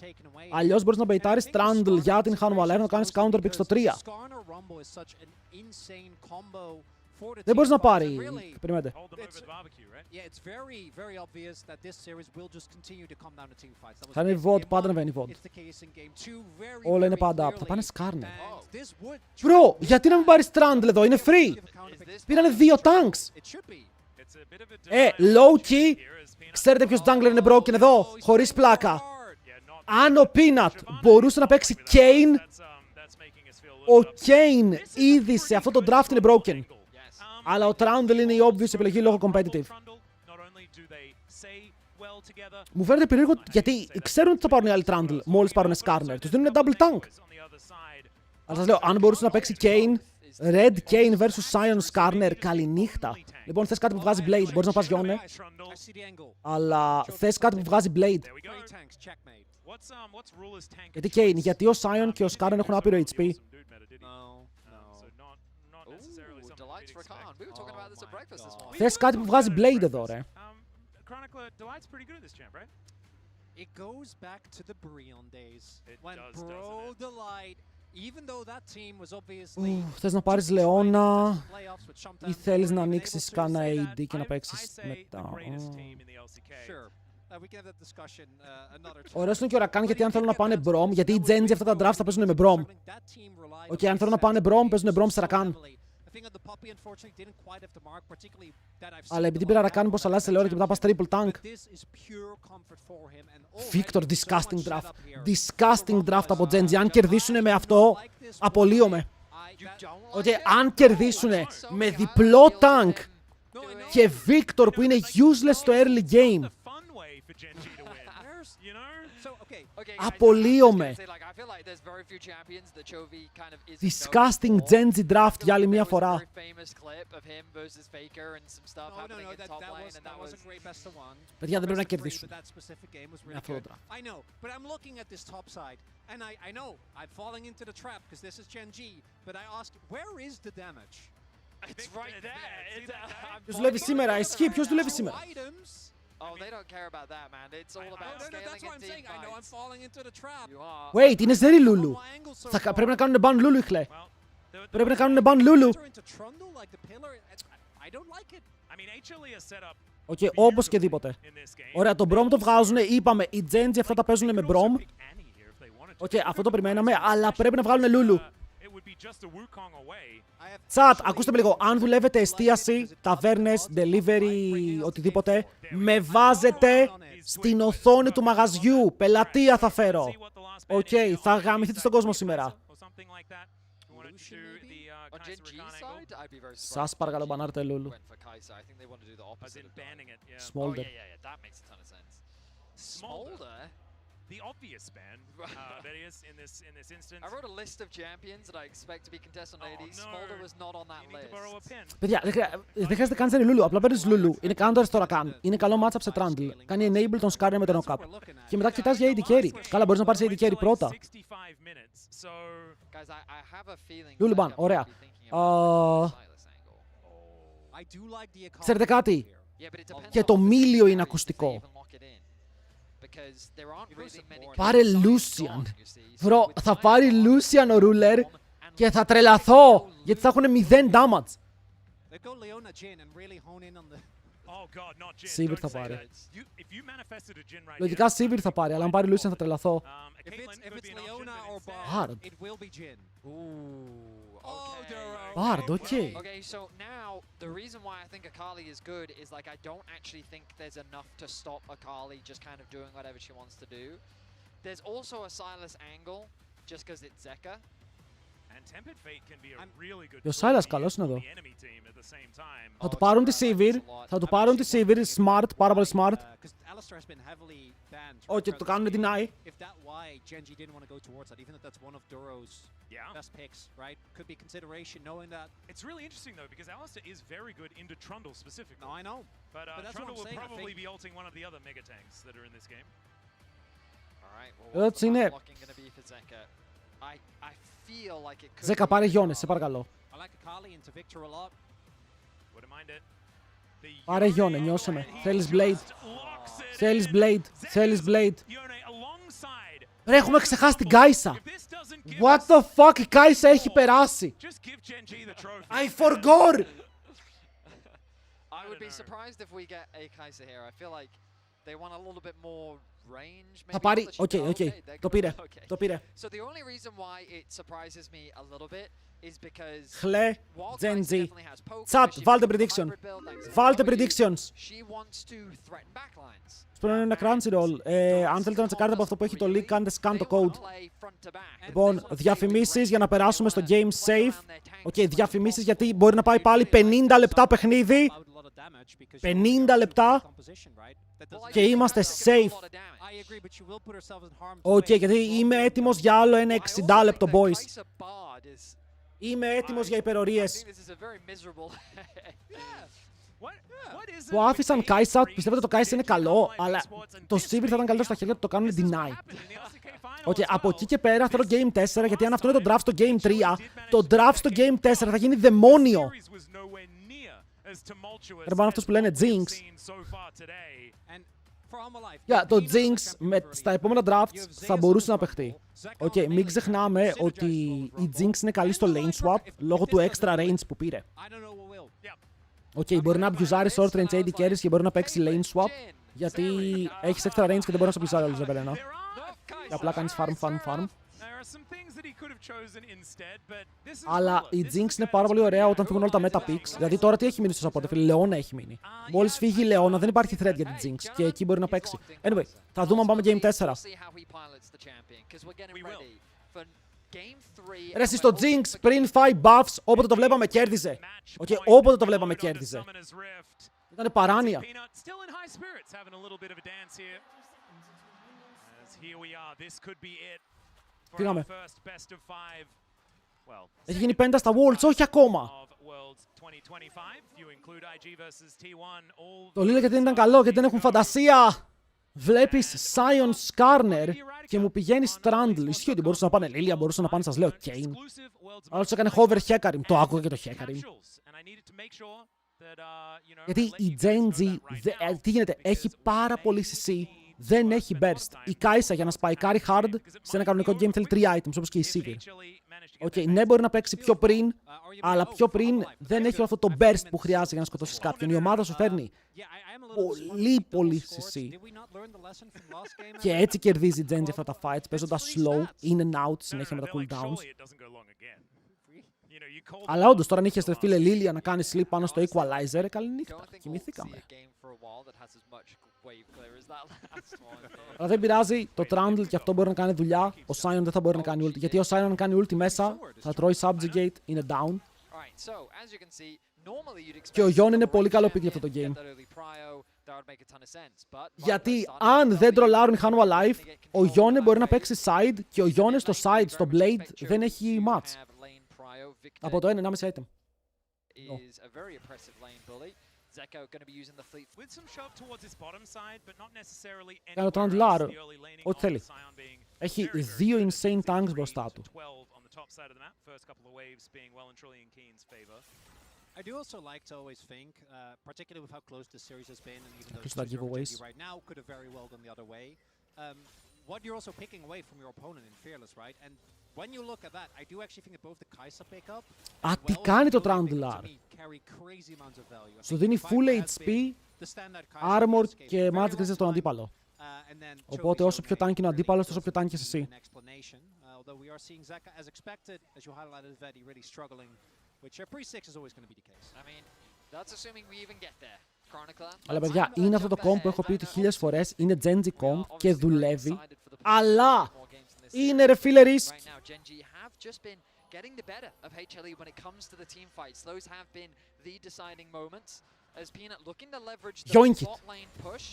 Αλλιώς μπορείς να μπεϊτάρεις Trundle για την Hanwha Live να κάνεις counter pick στο 3. Δεν μπορείς να πάρει. Περιμένετε. Θα είναι vote, πάντα ανεβαίνει vote. Όλα είναι πάντα up. Θα πάνε Skarner. Bro, γιατί να μην πάρεις Trundle εδώ, είναι free. Πήρανε 2 tanks. Low key. Ξέρετε ποιος jungler είναι broken εδώ, χωρίς πλάκα. Αν ο Peanut μπορούσε να παίξει Kane, ο Kane ήδη σε αυτό το draft είναι broken. Αλλά ο Trundle είναι η obvious επιλογή λόγω competitive. Μου φαίνεται περίεργο γιατί ξέρουν ότι θα πάρουν οι άλλοι Trundle μόλις πάρουν Skarner. Τους δίνουν double tank. Αλλά σας λέω, αν μπορούσε να παίξει Kane, Red Kane vs Sion Skarner, καληνύχτα. Λοιπόν, θες κάτι που βγάζει Blade, μπορείς να πας Γιόνε. Αλλά θες κάτι που βγάζει Blade. Γιατί Kane, γιατί ο Sion και ο Skarner έχουν άπειρο HP. Θες κάτι που βγάζει Blade εδώ, ρε. Θες να πάρεις Λεώνα ή θέλεις να ανοίξεις κάνα AD και να παίξεις μετά. Ωραίος είναι και ο Rakan γιατί αν θέλουν να πάνε Brom, γιατί οι Genji αυτά τα drafts θα παίζουν με Brom. Οκ, αν θέλουν να πάνε Brom, παίζουν Brom σε Rakan. Αλλά επειδή πήρα Rakan πως αλλάζει σε Leona και μετά πας triple tank. Victor, disgusting draft. Disgusting draft από Genji. Αν κερδίσουνε με αυτό, απολύομαι. Αν κερδίσουνε με διπλό tank και Victor που είναι useless στο early game, απολύομαι. Disgusting Genji draft για άλλη μια φορά. Παιδιά, δεν πρέπει να κερδίσουν με αυτό το draft. Ποιος δουλεύει σήμερα, ισχύει, ποιος δουλεύει σήμερα. Oh, they don't care about that, man. It's all about scaling and team fights. I know I'm falling into the trap. Wait, είναι Zeri Lulu. Πρέπει να κάνουν ban Lulu, χλέ. Πρέπει να κάνουν ban Lulu. Οκ, όπως και δίποτε. Ωραία, το Brom το βγάζουνε, είπαμε, οι Genji αυτά τα παίζουνε με Brom. Οκ, αυτό το περιμέναμε, αλλά πρέπει να βγάλουν Lulu. Τσατ, ακούστε με λίγο. Αν δουλεύετε εστίαση, ταβέρνες, delivery, οτιδήποτε, με βάζετε στην οθόνη του μαγαζιού. Πελατεία θα φέρω. Οκ, θα γαμηθείτε στον κόσμο σήμερα. Σας παρακαλώ, μπανάρτε Λούλου. Smolder. The obvious ban, that is, in this instance. I wrote a list of champions that I expect to be contested on AD. Smolder was not on that list. Παιδιά, δεν χρειάζεται καν να Λούλου. Απλά παίρνεις Λούλου. Είναι counter τώρα καν. Είναι καλό matchup σε Trundle. Κάνει enable τον Skarner με τον knock-up. Και μετά κοιτάς για AD carry. Καλά, μπορείς να πάρεις AD carry πρώτα. Λούλου μπαν, ωραία. Ξέρετε κάτι. Και το μίλιο είναι ακουστικό. Πάρε Lucian. Βρω, θα πάρει Lucian ο Ruler και θα τρελαθώ γιατί θα έχουν 0 damage. Sivir θα πάρει. Λογικά Sivir θα πάρει, αλλά αν πάρει Lucian θα τρελαθώ. Hard. Bard, okay. Okay, so now the reason why I think Akali is good is like I don't actually think there's enough to stop Akali just kind of doing whatever she wants to do. There's also a Sylas angle just because it's Zeka. And Tempered Fate can be a really good Ο Sylas καλός είναι εδώ. the enemy team at the same time. Θα του πάρουν τη Sivir. Θα του πάρουν τη Sivir. Smart, πάρα πολύ smart. Όχι, το κάνουν deny. If that why Genji didn't want to go towards that, even if that's one of Duro's best picks, right? Could be consideration knowing that. It's really interesting though because Alistar is very good into Trundle specifically. No, I know. But that's Trundle what I'm will saying, probably be ulting one of the other mega tanks that are in this game. Alright, well, Ερώτηση είναι. Ζέκα, πάρε Γιώνες, σε παρακαλώ. Πάρε Γιώνε, νιώσε με. Θέλεις Blade. Θέλεις Blade. Θέλεις Blade. Ρε, έχουμε ξεχάσει την Κάισα. What the fuck, η Κάισα έχει περάσει. I forgot. I would be surprised if we get a Kai'Sa here. I feel like they want a little bit more range. Θα πάρει, οκ, το πήρε, το πήρε. So the only reason why it surprises me a little bit is because Χλε, Genji. Chat, βάλτε prediction. Βάλτε predictions. She wants to threaten backlines. Πρέπει να είναι ένα Crunchyroll. Αν θέλετε να τσεκάρετε από αυτό που έχει το link, κάντε scan το code. Λοιπόν, διαφημίσεις για να περάσουμε στο game safe. Οκ, διαφημίσεις γιατί μπορεί να πάει πάλι 50 λεπτά παιχνίδι. 50 λεπτά. Και είμαστε safe. Οκ, γιατί είμαι έτοιμος για άλλο ένα 60 λεπτό, boys. Είμαι έτοιμος για υπερορίες. Που άφησαν Κάισα, πιστεύετε το Κάισα είναι καλό, αλλά το Sivir θα ήταν καλύτερο στα χέρια του, το κάνουν deny. Okay, από εκεί και πέρα θέλω Game 4, γιατί αν αυτό είναι το draft στο Game 3, το draft στο Game 4 θα γίνει δαιμόνιο. Ρε πάνω αυτούς που λένε Jinx. Το Jinx στα επόμενα drafts θα μπορούσε να παιχτεί. Μην ξεχνάμε ότι η Jinx είναι καλή στο lane swap λόγω του extra range που πήρε. Μπορεί να αμπιουζάρει short range AD carries και μπορεί να παίξει lane swap γιατί έχεις extra range και δεν μπορεί να σε αμπιουζάρει όλους λεβελένα. Και απλά κάνεις farm. Αλλά η Jinx είναι πάρα πολύ ωραία όταν φύγουν όλα τα meta picks. Δηλαδή τώρα τι έχει μείνει στο support, φίλε, Λεώνα έχει μείνει. Μόλις φύγει η Λεώνα δεν υπάρχει threat για την Jinx και εκεί μπορεί να παίξει. Anyway, θα δούμε αν πάμε Game 4. Ρε εσείς στο Jinx πριν φάει buffs, όποτε το βλέπαμε κέρδιζε. Όποτε το βλέπαμε κέρδιζε. Ήτανε παράνοια. Φύγαμε. Έχει γίνει πέντα στα Worlds, όχι ακόμα. Το λέω γιατί δεν ήταν καλό, γιατί δεν έχουν φαντασία. Βλέπεις Sion Skarner και μου πηγαίνει Trundle. Ισχύει ότι μπορούσαν να πάνε Lilia, μπορούσαν να πάνε, σας λέω, Kane. Άλλος έκανε hover Hecarim, το άκουγα και το Hecarim. Γιατί η Genji, τι γίνεται, έχει πάρα πολύ CC, δεν έχει burst. Η Κάισα για να σπαϊκάρει hard σε ένα κανονικό game θέλει 3 items, όπως και η Sivir. Ναι, μπορεί να παίξει πιο πριν, αλλά πιο πριν δεν έχει όλο αυτό το burst που χρειάζεται για να σκοτώσεις κάποιον. Η ομάδα σου φέρνει πολύ CC. Και έτσι κερδίζει η Genji αυτά τα fights, παίζοντας slow, in and out, συνέχεια με τα cooldowns. Αλλά όντως τώρα αν είχες φίλε Λίλια να κάνει sleep πάνω στο equalizer, καληνύχτα. Κοιμηθήκαμε. Αλλά δεν πειράζει, το Trundle και αυτό μπορεί να κάνει δουλειά. Ο Sion δεν θα μπορεί να κάνει ulti. Γιατί ο Sion αν κάνει ulti μέσα, θα τρώει subjugate, είναι down. Και ο Γιόν είναι πολύ καλό pick για αυτό το game. Γιατί αν δεν τρολάρουν οι Hanwha Life, ο Γιόνε μπορεί να παίξει side και ο Γιόνε στο side, στο blade, δεν έχει match. Από το 1,5 item. Κάνει το Trundle, ό,τι θέλει. Έχει 2 insane tanks μπροστά του. I do also like to always think, particularly with how close the series has been, and even though Start giveaways right now could have very well gone the other way. What you're also picking away from your opponent in Fearless, right? And when you look at that, I do actually think that both the Kai'Sa pickup Α, τι κάνει το Trundle? Σου δίνει full HP, armor και magic resist στον αντίπαλο. Οπότε όσο πιο tanky είναι ο αντίπαλος, τόσο πιο tanky είσαι εσύ. Which pre-6 is always going to be the case. I mean, that's assuming we even get there. Chronicler. Αλλά παιδιά, είναι αυτό το comp που έχω πει 1000 φορές, είναι Genji comp και δουλεύει. Αλλά είναι ρε φίλε risk. Right now, Genji have just been getting the better of HLE when it comes to the team fights. Those have been the deciding moments. As Peanut looking to leverage the bot lane push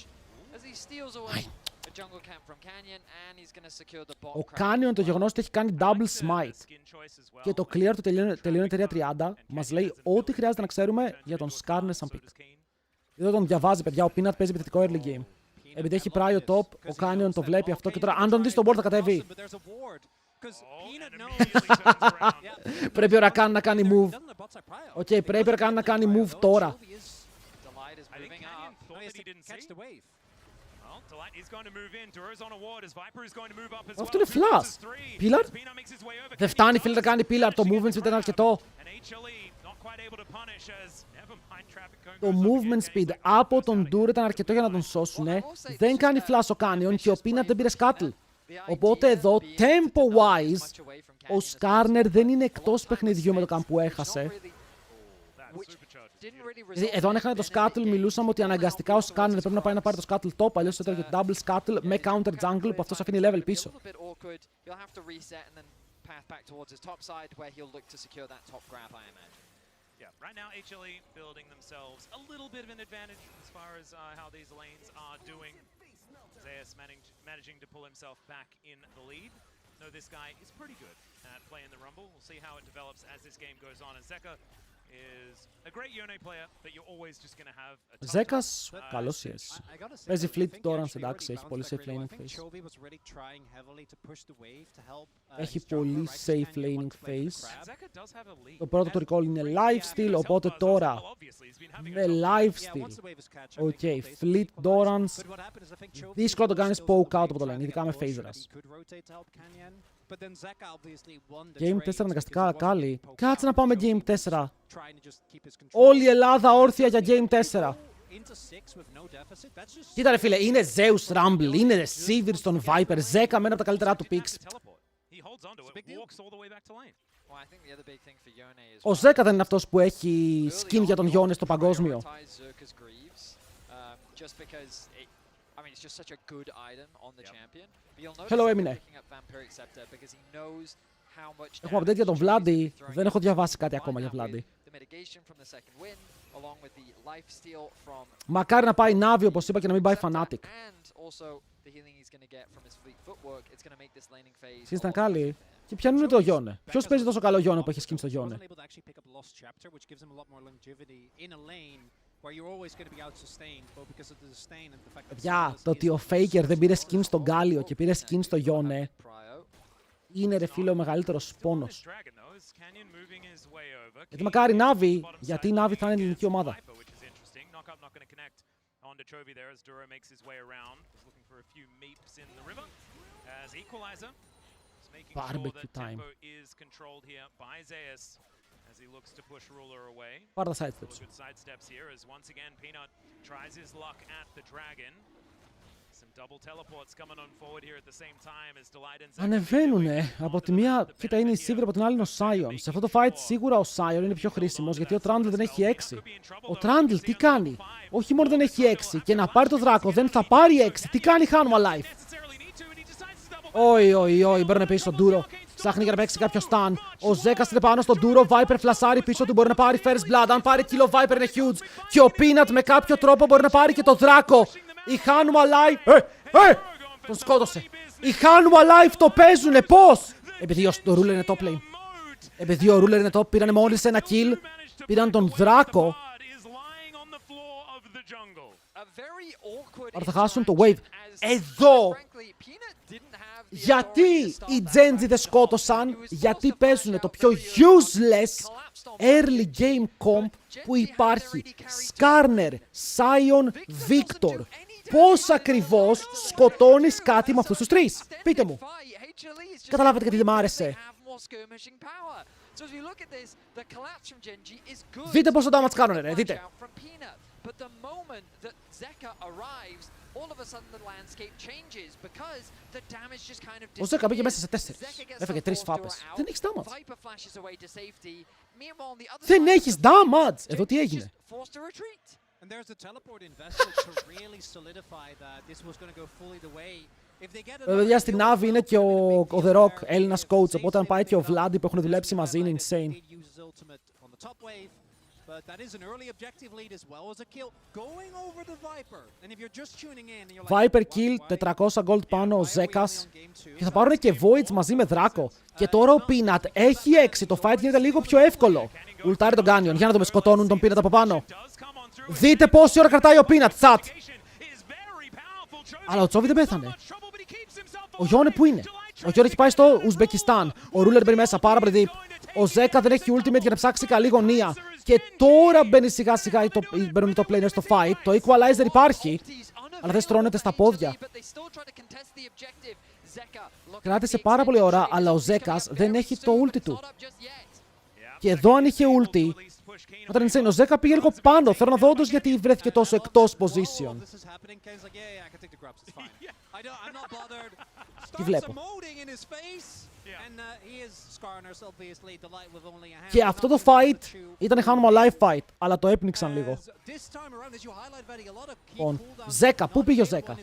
as he steals away a jungle camp from Canyon and he's going to secure the bot. Ο Canyon το γεγονός ότι έχει κάνει double smite και το clear του τελειώνει 330 μας λέει ό,τι χρειάζεται να ξέρουμε για τον Skarner σαν pick. Εδώ τον διαβάζει παιδιά, ο Peanut παίζει επιθετικό early game. Επειδή έχει πράιο top, ο Canyon το βλέπει αυτό και τώρα αν τον δει στο board θα κατέβει. Πρέπει ο Rakan να κάνει move. Οκ, πρέπει ο Rakan να κάνει move τώρα. Αυτό είναι flash. Pillar. Δεν φτάνει φίλε να κάνει pillar, το movement speed είναι αρκετό. Το movement speed από τον Dur ήταν αρκετό για να τον σώσουνε. Δεν κάνει flash ο Canyon και ο Peanut δεν πήρε scuttle. Οπότε εδώ, tempo-wise, ο Skarner δεν είναι εκτός παιχνιδιού με το camp που έχασε. Εδώ αν έχανε το Scuttle μιλούσαμε ότι αναγκαστικά ο Skarner πρέπει να πάει να πάρει το Scuttle top, αλλιώς θα το double Scuttle με counter jungle που αυτός αφήνει level πίσω. Yeah, right now HLE building themselves a little bit of an advantage as far as how these lanes are doing. Zeus managing to pull himself back in the lead. No, this guy is pretty good at playing the Rumble. We'll see how it develops as this game goes on. And Zeka is a great Yone player, but you're always just going to have a tough Ζέκας, καλός yes. Παίζει fleet τώρα, εντάξει, έχει πολύ safe laning phase. Έχει πολύ safe laning phase. Το πρώτο του recall είναι lifesteal, οπότε τώρα με lifesteal. Οκ, fleet Dorans. Δύσκολο να το κάνεις poke out από το lane, ειδικά με phase rush. Game 4 αναγκαστικά Κάλι. Κάτσε να πάμε Game 4. Όλη η Ελλάδα όρθια για Game 4. Κοίτα ρε φίλε, είναι Zeus Rumble, είναι Sivir στον Viper, Zeka με ένα από τα καλύτερά του picks. Ο Zeka δεν είναι αυτός που έχει skin για τον Yone στο παγκόσμιο. Hello, Emine. Έχουμε update για τον Vladi. Δεν έχω διαβάσει κάτι ακόμα για Vladi. Μακάρι να πάει Navi όπως είπα και να μην πάει Fnatic. Ήταν καλή. Και ποιανού είναι το Yone. Ποιος παίζει τόσο καλό Yone που έχει skin στο Yone. Παιδιά, το ότι ο Faker δεν πήρε skin στον Γκάλιο και πήρε skin στο Yone είναι ρε φίλε ο μεγαλύτερος πόνος. Γιατί μακάρι Navi, γιατί η Navi θα είναι ελληνική ομάδα. Barbecue time. As he looks to push Ruler away. Πάρ' τα sidesteps. Good sidesteps here as once again Peanut tries his luck at the dragon. Ανεβαίνουνε από τη μία, κοίτα είναι η Sivir, από την άλλη είναι ο Sion. Σε αυτό το fight σίγουρα ο Sion είναι πιο χρήσιμος γιατί ο Trundle δεν έχει 6. Ο Trundle τι κάνει? Όχι μόνο δεν έχει 6 και να πάρει το δράκο δεν θα πάρει 6. Τι κάνει Hanwha Life? Όχι, μπαίνουν πίσω στον Duro. Ψάχνει για να παίξει κάποιο stun. Ο Ζέκας είναι πάνω στον Duro. Viper φλασάρει πίσω του. Μπορεί να πάρει first blood. Αν πάρει kill ο Viper είναι huge. Και ο Peanut με κάποιο τρόπο μπορεί να πάρει και το δράκο. Η Hanwha Life. Τον σκότωσε. Οι Hanwha Life το παίζουνε. Πώς? Επειδή ο Ruler είναι top lane. Επειδή ο Ruler είναι top, πήραν μόλις ένα kill. Πήραν τον δράκο. Άρα θα χάσουν το wave. Εδώ! Γιατί οι Genji δεν σκότωσαν? Γιατί παίζουν το πιο useless early game comp που υπάρχει. Skarner, Sion, Victor. Πώς ακριβώς σκοτώνεις κάτι με αυτούς τους τρεις? Πείτε μου. Καταλάβατε γιατί δεν μ' άρεσε. Δείτε πόσο damage κάνουνε ρε, δείτε. Ο Ζέκα πήγε μέσα σε 4. Έφεγε 3 φάπες. Δεν έχεις damage. Δεν έχεις damage. Εδώ τι έγινε? Παιδιά στην Navi είναι και ο The Rock, Έλληνας coach, οπότε αν πάει και ο Vladi που έχουν δουλέψει μαζί είναι insane. Viper kill, 400 gold πάνω ο Ζέκας και θα πάρουν και Voids μαζί με Δράκο. Και τώρα ο Peanut έχει 6, το fight γίνεται λίγο πιο εύκολο. Ουλτάρει τον Canyon, για να δούμε, σκοτώνουν τον Peanut από πάνω. Δείτε πόση ώρα κρατάει ο Peanut, chat. Αλλά ο Τσόβι δεν πέθανε. Ο Γιόνε που είναι? Ο Γιόνε έχει πάει στο Ουσμπεκιστάν. Ο Ruler μπαίνει μέσα πάρα πολύ deep. Ο Ζέκα δεν έχει ultimate για να ψάξει καλή γωνία. Και τώρα μπαίνει σιγά σιγά μπαίνουν οι top laners στο fight. Το equalizer υπάρχει, αλλά δεν στρώνεται στα πόδια. Κράτησε πάρα πολύ ώρα, αλλά ο Ζέκας δεν έχει το ulti του. Και εδώ αν είχε ulti, θα ήταν insane. Ο Ζέκα πήγε λίγο πάνω. Θέλω να δω όντως γιατί βρέθηκε τόσο εκτός position. Τι βλέπω? Και αυτό το fight ήταν Hanwha Life fight, αλλά το έπνιξαν λίγο. Λοιπόν, Ζέκα, πού πήγε ο Ζέκα?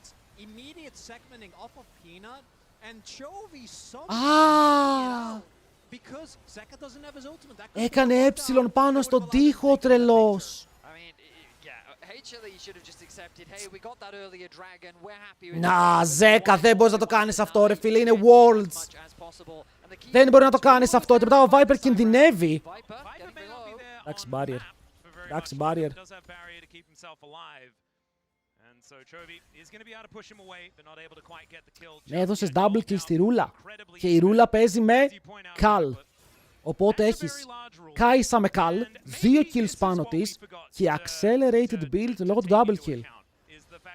Έκανε έψιλον πάνω στον τοίχο, τρελός. Να, Ζέκα, δεν μπορείς να το κάνεις αυτό ρε φίλε, είναι Worlds. Δεν μπορεί να το κάνεις αυτό και μετά ο Viper κινδυνεύει. Εντάξει, barrier. Εντάξει, barrier. Ναι, έδωσες double kill στη Ρούλα. Και η Ρούλα παίζει με Καλ. Οπότε έχεις Κάισα με Καλ, 2 kills πάνω της και accelerated build λόγω του double kill.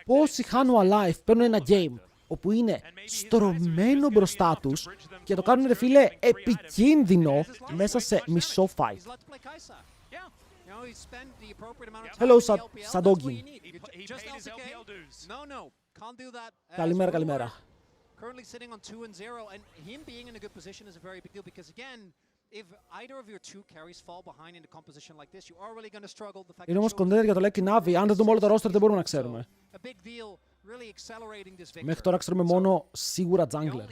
Πόσοι Hanwha Life παίρνουν ένα game όπου είναι στρωμένο μπροστά τους και το κάνουν ρε φίλε επικίνδυνο μέσα σε μισό fight. Hello, Sadogin. Καλημέρα, καλημέρα. Είναι όμως contender για το Lucky Navi. Αν δεν δούμε όλο το roster δεν μπορούμε να ξέρουμε. Μέχρι τώρα ξέρουμε μόνο σίγουρα jungler.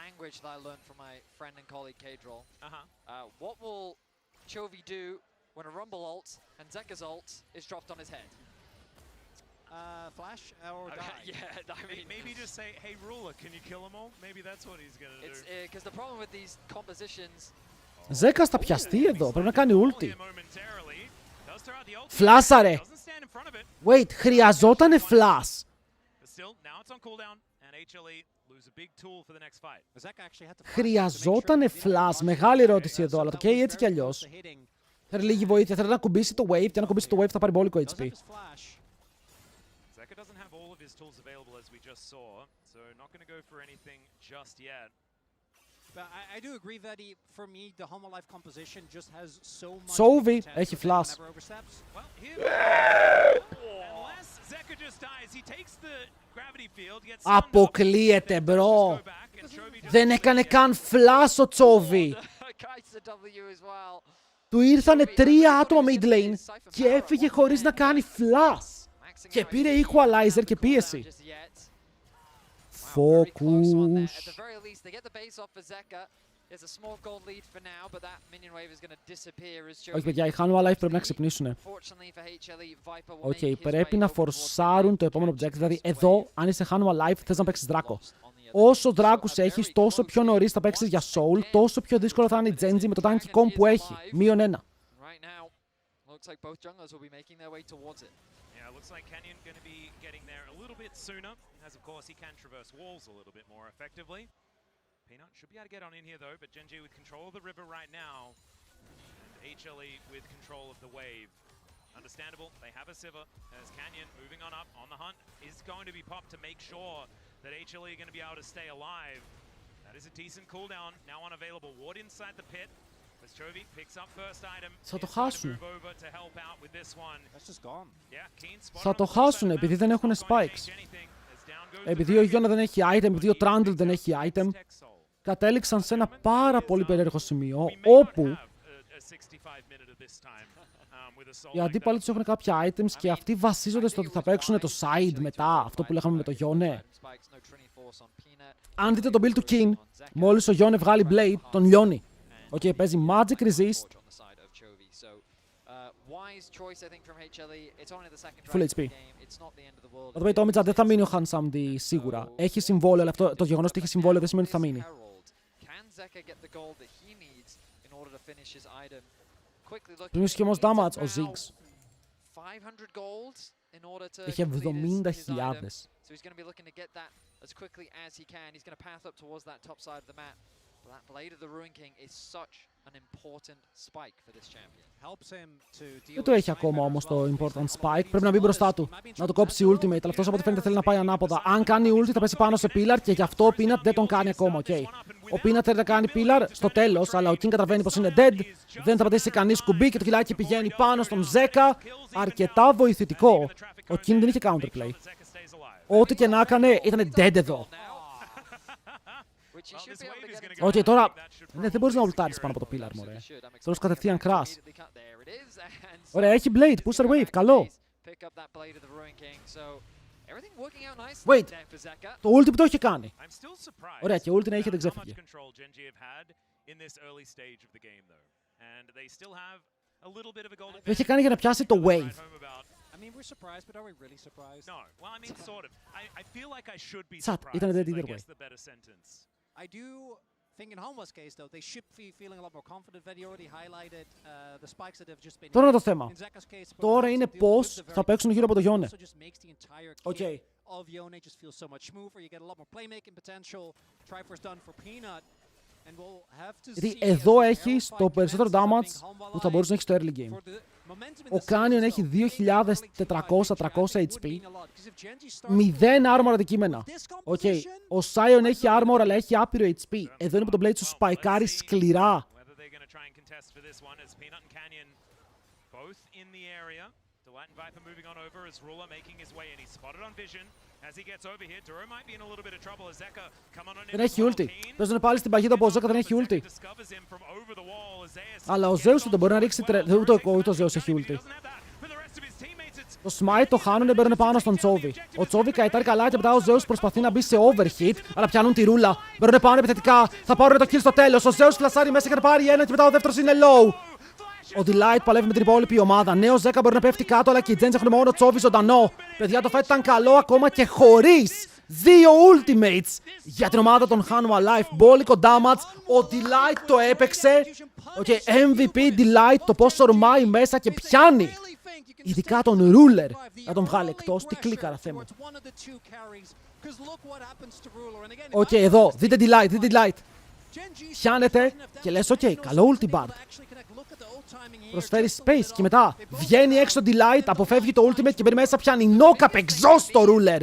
Language that I learned from my friend and colleague Kadrol. What will Chovy do when a Rumble ult and Zeka's ult is dropped on his head? Flash or die? Yeah, I mean, maybe just say, "Hey Ruler, can you kill them all?" Maybe that's what he's gonna do. It's because the problem with these compositions. Ζέκας θα πιαστεί εδώ, πρέπει να κάνει ulti. Φλάσαρε! Wait, χρειαζότανε flash. Χρειαζότανε flash, μεγάλη ερώτηση εδώ, αλλά το καίει έτσι κι αλλιώς. Θέλει λίγη βοήθεια, θέλει να κουμπίσει το wave και αν κουμπίσει το wave θα πάρει μπόλικο HP. I do agree that for me, the Homo Life composition just has so much. Σόβι έχει flash. Αποκλείεται, μπρο. Δεν έκανε καν flash ο Τσόβι. Του ήρθανε 3 άτομα mid lane και έφυγε χωρίς να κάνει flash. Και πήρε equalizer και πίεση. Focus. Όχι, παιδιά, οι Hanwha Life πρέπει να ξυπνήσουν. Πρέπει να φορσάρουν το επόμενο objective. Δηλαδή, εδώ, αν είσαι Hanwha Life, θες να παίξεις Δράκο. Όσο Δράκους έχεις, τόσο πιο νωρίς θα παίξεις για Soul, τόσο πιο δύσκολο θα είναι η Genji με το tanky comp που έχει. -1. Yeah, looks like Canyon going to be getting there a little bit sooner, as of course he can traverse walls a little bit more effectively. Peanut should be able to get on in here though, but Genji with control of the river right now, and HLE with control of the wave. Understandable, they have a Sivir, as Canyon moving on up on the hunt is going to be popped to make sure that HLE are going to be able to stay alive. That is a decent cooldown, now unavailable. Ward inside the pit. Θα το χάσουν. Θα το χάσουν επειδή δεν έχουν spikes. Επειδή ο Γιώνα δεν έχει item, επειδή ο Trundle δεν έχει item. Κατέληξαν σε ένα πάρα πολύ περίεργο σημείο, όπου οι αντίπαλοι τους έχουν κάποια items και αυτοί βασίζονται στο ότι θα παίξουν το side μετά, αυτό που λέγαμε με το Γιώνε. Αν δείτε το build του King, μόλις ο Γιώνε βγάλει blade, τον λιώνει. Παίζει magic resist. Full HP. Το way το Omidja δεν θα μείνει ο Hansamdi σίγουρα. Έχει συμβόλαιο, αλλά αυτό, το γεγονός ότι έχει συμβόλαιο δεν σημαίνει ότι θα μείνει. Πριν είχε όμως damage ο Ziggs. Είχε 70.000. That blade of the Ruin King is such an important spike for this champion. Helps him to deal. Δεν το έχει ακόμα όμως το important spike. Πρέπει να μπει μπροστά του. Να το κόψει ultimate. Αλλά αυτός από ό,τι φαίνεται θέλει να πάει ανάποδα. Αν κάνει ulti θα πέσει πάνω σε pillar και γι' αυτό ο Peanut δεν τον κάνει ακόμα. Ο Peanut θέλει να κάνει pillar στο τέλος, αλλά ο King καταλαβαίνει πως είναι dead. Δεν θα πατήσει κανείς κουμπί και το κιλάκι πηγαίνει πάνω στον Ζέκα. Αρκετά βοηθητικό. Ο King δεν είχε counterplay. Ό,τι και να έκανε ήταν dead εδώ. Τώρα δεν μπορείς να ουλτάρεις πάνω από το pillar, μωρέ. Θέλω κατευθείαν crash. Ωραία, έχει blade, pusher wave, καλό. Wait, το ulti που το είχε κάνει. Ωραία, και ulti να είχε δεν ξέφυγε. Το είχε κάνει για να πιάσει το wave. Τσατ, ήταν dead either way. I do think in Hanwha's case, though, they should be feeling a lot more confident. They already highlighted the spikes that have just been. Τώρα είναι το θέμα. Τώρα είναι πώς θα παίξουν γύρω από το Γιώνε. Of Yone just feels so much smoother. You get a lot more playmaking potential. Triforce done for Peanut. Γιατί εδώ έχεις το περισσότερο damage που θα μπορούσε να έχει στο early game. Ο Canyon έχει 2.400-300 HP. 0 armor αντικείμενα. Ο Sion έχει armor αλλά έχει άπειρο HP. Εδώ είναι που το blade σου σπαϊκάρει σκληρά. Δεν έχει ulti. Παίζουν πάλι στην παγίδα που ο Ζέκα δεν έχει ulti. Αλλά ο Zeus δεν μπορεί να ρίξει ούτε ο Zeus έχει ulti. Το smite το χάνουνε, μπαίνουν πάνω στον Τσόβι. Ο Τσόβι καετάρει καλά και μετά ο Zeus προσπαθεί να μπει σε overhit, αλλά πιάνουν τη ρούλα. Μπαίνουν πάνω επιθετικά, θα πάρουν το kill στο τέλος. Ο Zeus φλασάρει μέσα και θα πάρει ένα και μετά ο δεύτερος είναι low. Ο Delight παλεύει με την υπόλοιπη ομάδα. Νέο Ζέκα μπορεί να πέφτει κάτω, αλλά και οι Gens έχουν μόνο Τσόβι ζωντανό. Παιδιά, το fight ήταν καλό ακόμα και χωρίς 2 ultimates για την ομάδα των Hanwha Life. Μπόλικο damage. Ο Delight το έπαιξε. MVP Delight, το πώς ορμάει μέσα και πιάνει. Ειδικά τον Ruler να τον βγάλει εκτός. Τι κλίκαρα θέμα. Εδώ, δείτε Delight. Πιάνεται και λες καλό ulti bard. Προσφέρει space και μετά βγαίνει έξω Delight, αποφεύγει το ultimate και μπαίνει μέσα, πιάνει knock-up exhaust το Ruler.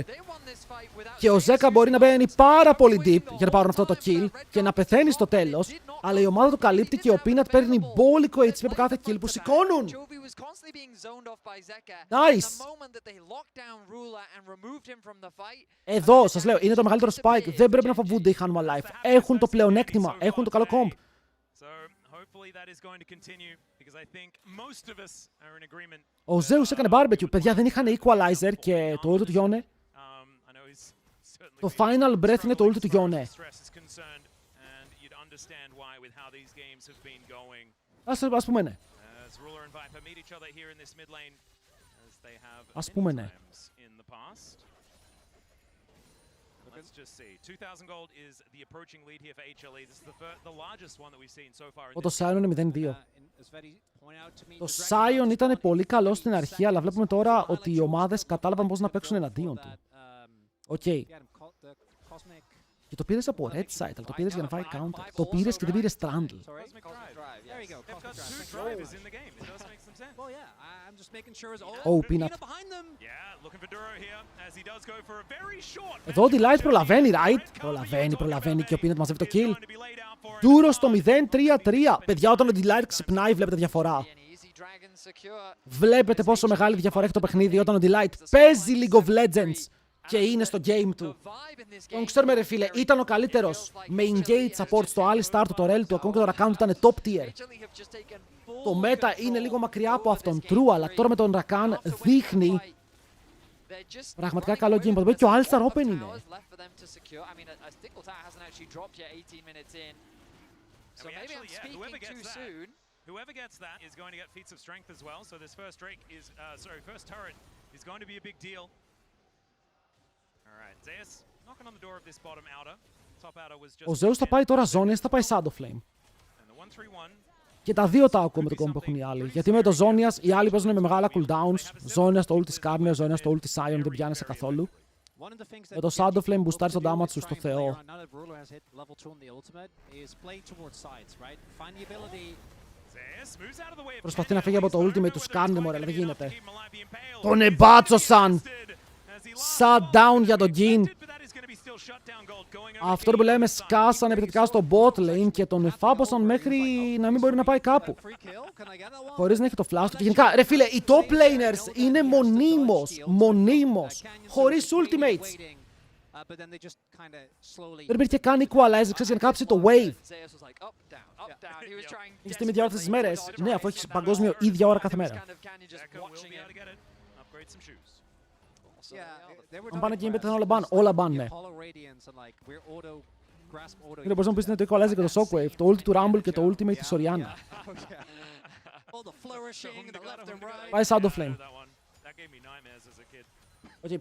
Και ο Ζέκα μπορεί να μπαίνει πάρα πολύ deep για να πάρουν αυτό το kill και να πεθαίνει στο τέλος. Αλλά η ομάδα του καλύπτει και ο Peanut παίρνει μπόλικο HP από κάθε kill που σηκώνουν. Nice! Εδώ σας λέω, είναι το μεγαλύτερο spike. Δεν πρέπει να φοβούνται οι Hanwha Life. Έχουν το πλεονέκτημα, έχουν το καλό comp. Ο Zeus έκανε barbecue. Παιδιά, δεν είχαν equalizer και το ult του Yone. Το final breath είναι το ult του Yone. Ας πούμε ναι. Ας πούμε ναι. Το Sion είναι 0-2. Το Sion ήταν πολύ καλό στην αρχή, αλλά βλέπουμε τώρα ότι οι ομάδες κατάλαβαν πώς να παίξουν εναντίον του. Οκ. Και το πήρες από red side, αλλά το πήρες για να φάει counter. Το πήρες και δεν πήρες trundle. Oh, Peanut. Εδώ ο Delight προλαβαίνει, right? Προλαβαίνει και ο Peanut μαζεύει το kill. Duro στο 0-3-3. Παιδιά, όταν ο Delight ξυπνάει βλέπετε διαφορά. Βλέπετε πόσο μεγάλη διαφορά έχει το παιχνίδι όταν ο Delight παίζει League of Legends και είναι στο game του. Τον ξέρουμε ρε φίλε, ήταν ο καλύτερος με engage support στο Alistar του, το rel του, ακόμα και το Rakan ήταν top tier. Το meta είναι λίγο μακριά από αυτόν, true, αλλά τώρα με τον Rakan δείχνει πραγματικά καλό game. Και ο Alistar open είναι. Whoever gets that is going to get feats of strength as well. So this first Drake is, first turret is going to be a big deal. All right, Zeus knocking on the door of this bottom outer. Top outer was just. Ο Zeus θα πάει τώρα Zonias, θα πάει Shadow Flame. Και τα δύο τα ακούω με το κόμμα που έχουν οι άλλοι. Γιατί με το Zonias οι άλλοι παίζουν με μεγάλα cooldowns. Zonias το ult της Carnier, Zonias το ult της Sion, δεν πιάνεσαι καθόλου. Με το Shadow Flame μπουστάρει τον damage σου στο Θεό. Προσπαθεί να φύγει από το ultimate του Carnier, μωρέ, αλλά δεν γίνεται. Τον εμπάτσωσαν! Shutdown για τον Geng. Αυτό που λέμε, σκάσαν επιθετικά στο bot lane και τον εφάπωσαν μέχρι να μην μπορεί να πάει κάπου. Χωρίς να έχει το flash του. Και γενικά, ρε φίλε, οι top laners είναι μονίμως, χωρίς ultimates. Δεν υπήρχε καν equalizer, ξέρεις, για να κάψει το wave. Έχεις τη ίδια ώρα αυτές τις μέρες. Ναι, αφού έχεις παγκόσμιο ίδια ώρα κάθε μέρα. Αν πάνε και είναι όλα ban, ναι. Είναι μπορείς να πεις είναι το equalizer και το shockwave, το ulti του Rumble και το ultimate της Orianna. Πάει Shadow Flame.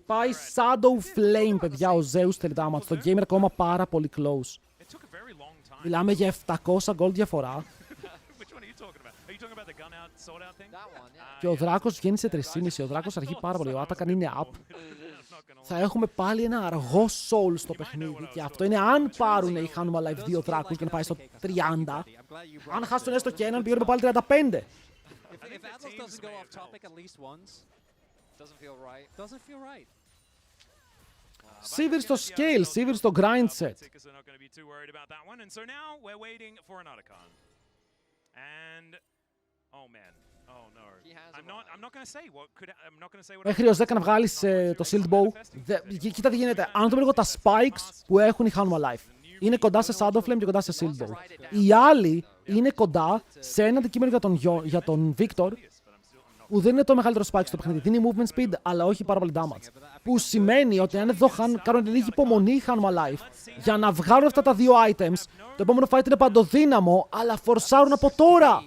Πάει Shadow Flame, παιδιά, ο Zeus θέλει damage. Το game είναι ακόμα πάρα πολύ close. Μιλάμε για 700 gold διαφορά. Και ο Δράκος βγαίνει σε 3,5. Ο Δράκος αργεί πάρα πολύ. Ο Atakan είναι up. Θα έχουμε πάλι ένα αργό soul στο παιχνίδι. Και αυτό είναι αν πάρουν οι Hanwha Life 2 Δράκους και να πάει στο 30. Αν χάσουν έστω και έναν, πηγαίνουμε πάλι 35. Sivir στο scale, Sivir στο grind set. Μέχρι ως 10 να βγάλεις το shield bow. Κοίτα τι γίνεται. Αν δούμε λίγο τα spikes που έχουν οι Hanwha Life. Είναι κοντά σε Shadow Flame και κοντά σε shield bow. Οι άλλοι είναι κοντά σε ένα αντικείμενο για τον Victor, που δεν είναι το μεγαλύτερο spike στο παιχνίδι. Δίνει movement speed, αλλά όχι πάρα πολύ damage. Που σημαίνει ότι αν εδώ κάνουν λίγη υπομονή οι Hanwha Life για να βγάλουν αυτά τα δύο items, το επόμενο fight είναι παντοδύναμο, αλλά φορσάρουν από τώρα.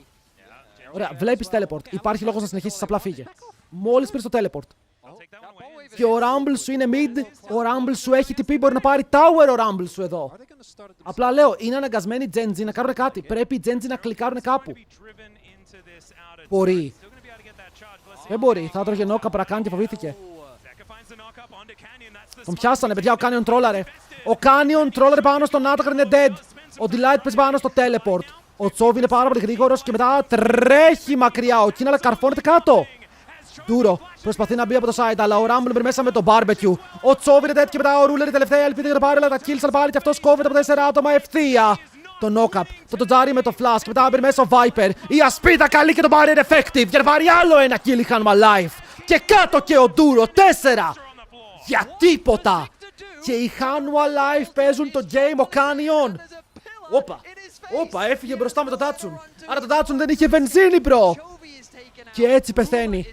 Ωραία, βλέπεις teleport. Υπάρχει λόγος να συνεχίσεις, απλά φύγε. Μόλις πήρες το teleport. Και ο Rumble σου είναι mid, ο Rumble σου έχει TP, μπορεί να πάρει tower ο Rumble σου εδώ. Απλά λέω, είναι αναγκασμένοι οι Genji να κάνουν κάτι. Πρέπει οι Genji να κλικάρουν κάπου. Μπορεί. Δεν μπορεί, θα έτρωγε νόκα παρακάνει και φοβήθηκε. Τον πιάσανε, παιδιά, ο Canyon τρόλαρε. Ο Canyon τρόλαρε πάνω στον Atakan, είναι dead. Ο Delight παίζει πάνω στο teleport. Ο Τσόβι είναι πάρα πολύ γρήγορος και μετά τρέχει μακριά. Ο Κίνα αλλά καρφώνεται κάτω. Ντούρο προσπαθεί να μπει από το side, αλλά ο Rumble μπαίνει μέσα με το barbecue. Ο Τσόβι είναι τέτοιο και μετά ο Ruler η τελευταία ελπίδα για το πάρει, αλλά τα kills θα πάρει και αυτός κόβεται από 4 άτομα ευθεία. Το knock-up, το τζάρι με το flash και μετά μπαίνει μέσα ο Viper. Η ασπίδα καλή και το πάρει είναι effective για να πάρει άλλο ένα kill η Hanwha Life. Και κάτω και ο Ντούρο, 4 για τίποτα. Και οι Hanwha Life παίζουν το game, ο Canyon. Όπα, έφυγε μπροστά με το Datsun. Άρα το Datsun δεν είχε βενζίνη, bro. Και έτσι πεθαίνει.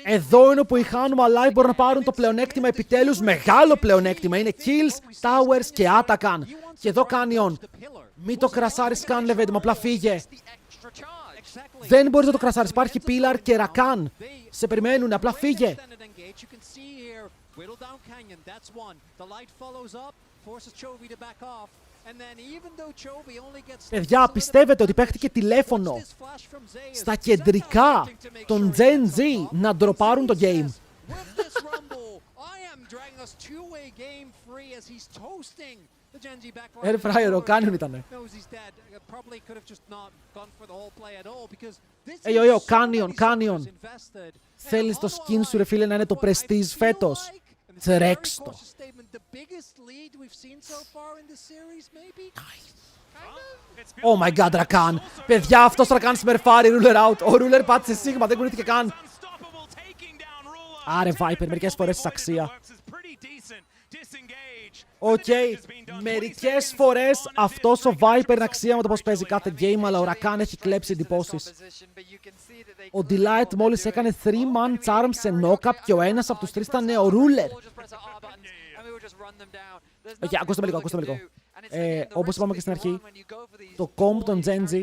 Εδώ είναι που οι Hanwha Life μπορούν να πάρουν το πλεονέκτημα επιτέλους. Μεγάλο πλεονέκτημα. Είναι kills, towers και Atakan. Και εδώ Canyon. Μην το κρασάρεις καν, Λεβέντι μου, απλά φύγε. Δεν μπορείς να το κρασάρεις. Υπάρχει Pillar και Rakan. Σε περιμένουν, απλά φύγε. Παιδιά, πιστεύετε ότι παίχτηκε τηλέφωνο στα κεντρικά των Gen Z να ντροπάρουν το game? Fryer, ο Canyon ήτανε. Canyon. Θέλεις το skin σου, ρε φίλε, να είναι το prestige φέτος? Τρέξτο. Oh my god, Rakan. Παιδιά, αυτός Rakan смерφάρει, Ruler out. Ο Ruler πάτησε σίγμα, δεν κουνήθηκε καν. Άρε Viper, μερικές φορές της αξία. Οκ, μερικές φορές αυτός ο Viper είναι αξία με το πως παίζει κάθε game, αλλά ο Rakan έχει κλέψει εντυπώσεις. Ο Delight μόλις έκανε 3-man charm σε knock-up και ο ένας από τους τρεις ήταν ο Ruler. Ακούστε με λίγο. Όπως είπαμε και στην αρχή, το comp των Gen Z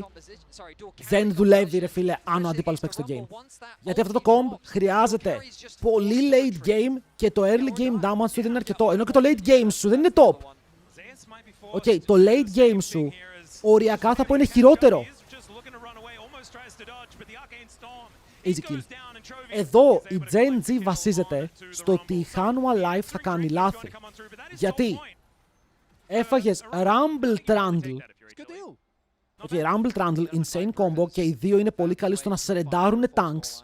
δεν δουλεύει, ρε φίλε, αν ο αντίπαλος παίξει το game. Γιατί αυτό το comp χρειάζεται πολύ late game και το early game damage σου δεν είναι αρκετό. Ενώ και το late game σου δεν είναι top. Το late game σου οριακά θα πω είναι χειρότερο. Easy kill. Εδώ η Gen Z βασίζεται στο ότι η Hanwha Life θα κάνει λάθη. Γιατί έφαγες Rumble Trundle. Rumble Trundle, insane combo και οι δύο είναι πολύ καλοί στο να σρεντάρουν tanks.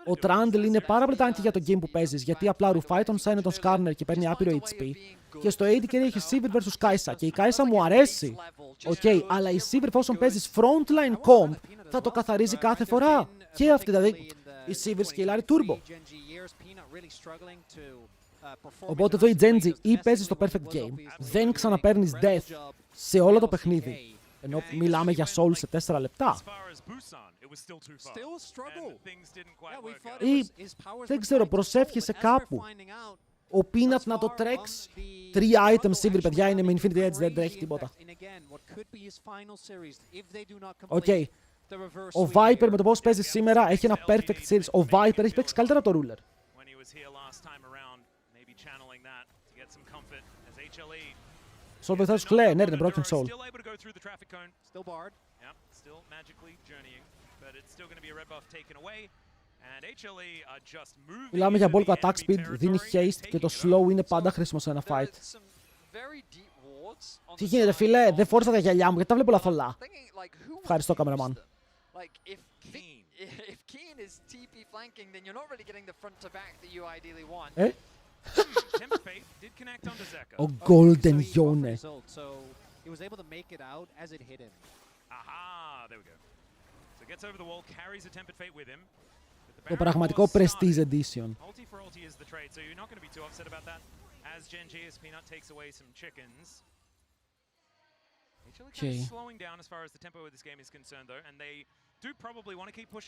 Ο Trundle είναι πάρα πολύ tanky για το game που παίζεις, γιατί απλά ρουφάει τον Sign τον Skarner και παίρνει άπειρο HP. Και στο AD carry έχει Sivir vs Kai'Sa και η Kai'Sa μου αρέσει. Αλλά η Sivir εφόσον παίζεις frontline comp θα το καθαρίζει κάθε φορά. Και αυτή δηλαδή η Sivir σκυλάρει turbo. Οπότε εδώ η Gen Z ή παίζει στο perfect game, δεν ξαναπαίρνεις death σε όλο το παιχνίδι. Ενώ μιλάμε για soul σε 4 λεπτά. Ή δεν ξέρω, προσεύχεσαι κάπου. Ο Peanut να το τρέξει. 3 items Sivir, παιδιά, είναι με Infinity Edge, δεν τρέχει τίποτα. Ο Viper με το πώς παίζει σήμερα έχει ένα perfect series. Ο Viper έχει παίξει καλύτερα από το Ruler. Soul versus Clay, ναι, είναι Broken Soul. Μιλάμε για bulk attack speed, δίνει haste και το slow είναι πάντα χρήσιμο σε ένα fight. Τι γίνεται, φίλε, δεν φόρησα τα γυαλιά μου γιατί τα βλέπω όλα θολά. Ευχαριστώ, καμεραμάν. Ο Golden Yone. Το πραγματικό Prestige Edition.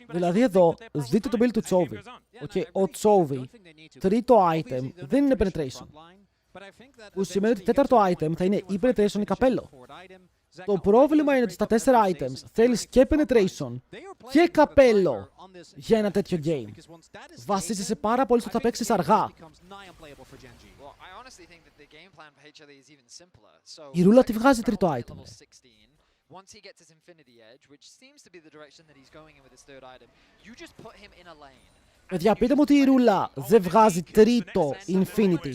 Δηλαδή εδώ δείτε το build του Τσόβι. Ο Τσόβι, τρίτο item δεν είναι penetration. Που σημαίνει ότι τέταρτο item θα είναι ή penetration ή καπέλο. Το πρόβλημα είναι ότι στα 4 items θέλεις και penetration και καπέλο για ένα τέτοιο game. Βασίζεσαι πάρα πολύ στο ότι θα παίξεις αργά. Η ρούλα τη βγάζει τρίτο item. Once he gets his Infinity Edge, which seems to be the direction that he's going in with his third item, you just put him in a lane. Παιδιά, πείτε μου ότι η ρούλα δεν βγάζει τρίτο Infinity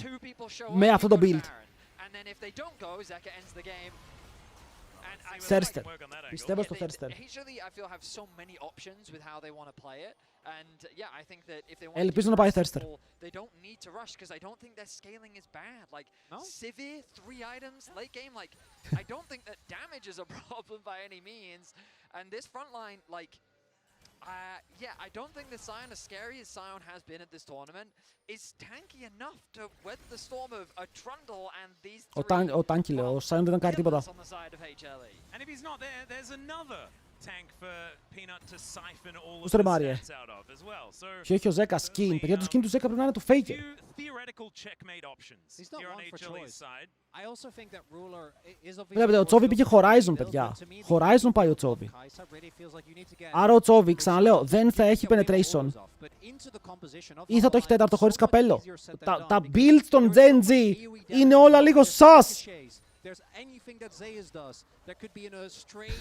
με αυτό το build. Θέρστερ. Πιστεύω στο Θέρστερ. Ελπίζω να πάει Θέρστερ. I don't think the Sion, as scary as Sion has been at this tournament, is tanky enough to weather the storm of a Trundle and these three. Ο Τάνκι λέω, ο Sion δεν ήταν κάτι τίποτα. And if he's not there, there's another tank for Peanut to siphon all of Πώς the τρεμάρει, stats out of as well. So Και όχι ο Ζέκα skin. Παιδιά, το skin του Ζέκα πρέπει να είναι του Faker. theoretical checkmate options He's not here on one for HLE's choice. side. I also think that Ruler is obviously. Βλέπετε, ο Τσόβι πήγε Horizon, παιδιά. Horizon πάει ο Τσόβι. Άρα ο Τσόβι, ξαναλέω, δεν θα έχει penetration. Ή θα το έχει τέταρτο χωρίς καπέλο. Τα builds των Gen Z είναι όλα λίγο sus. There's anything that Zayas does that could be in a stray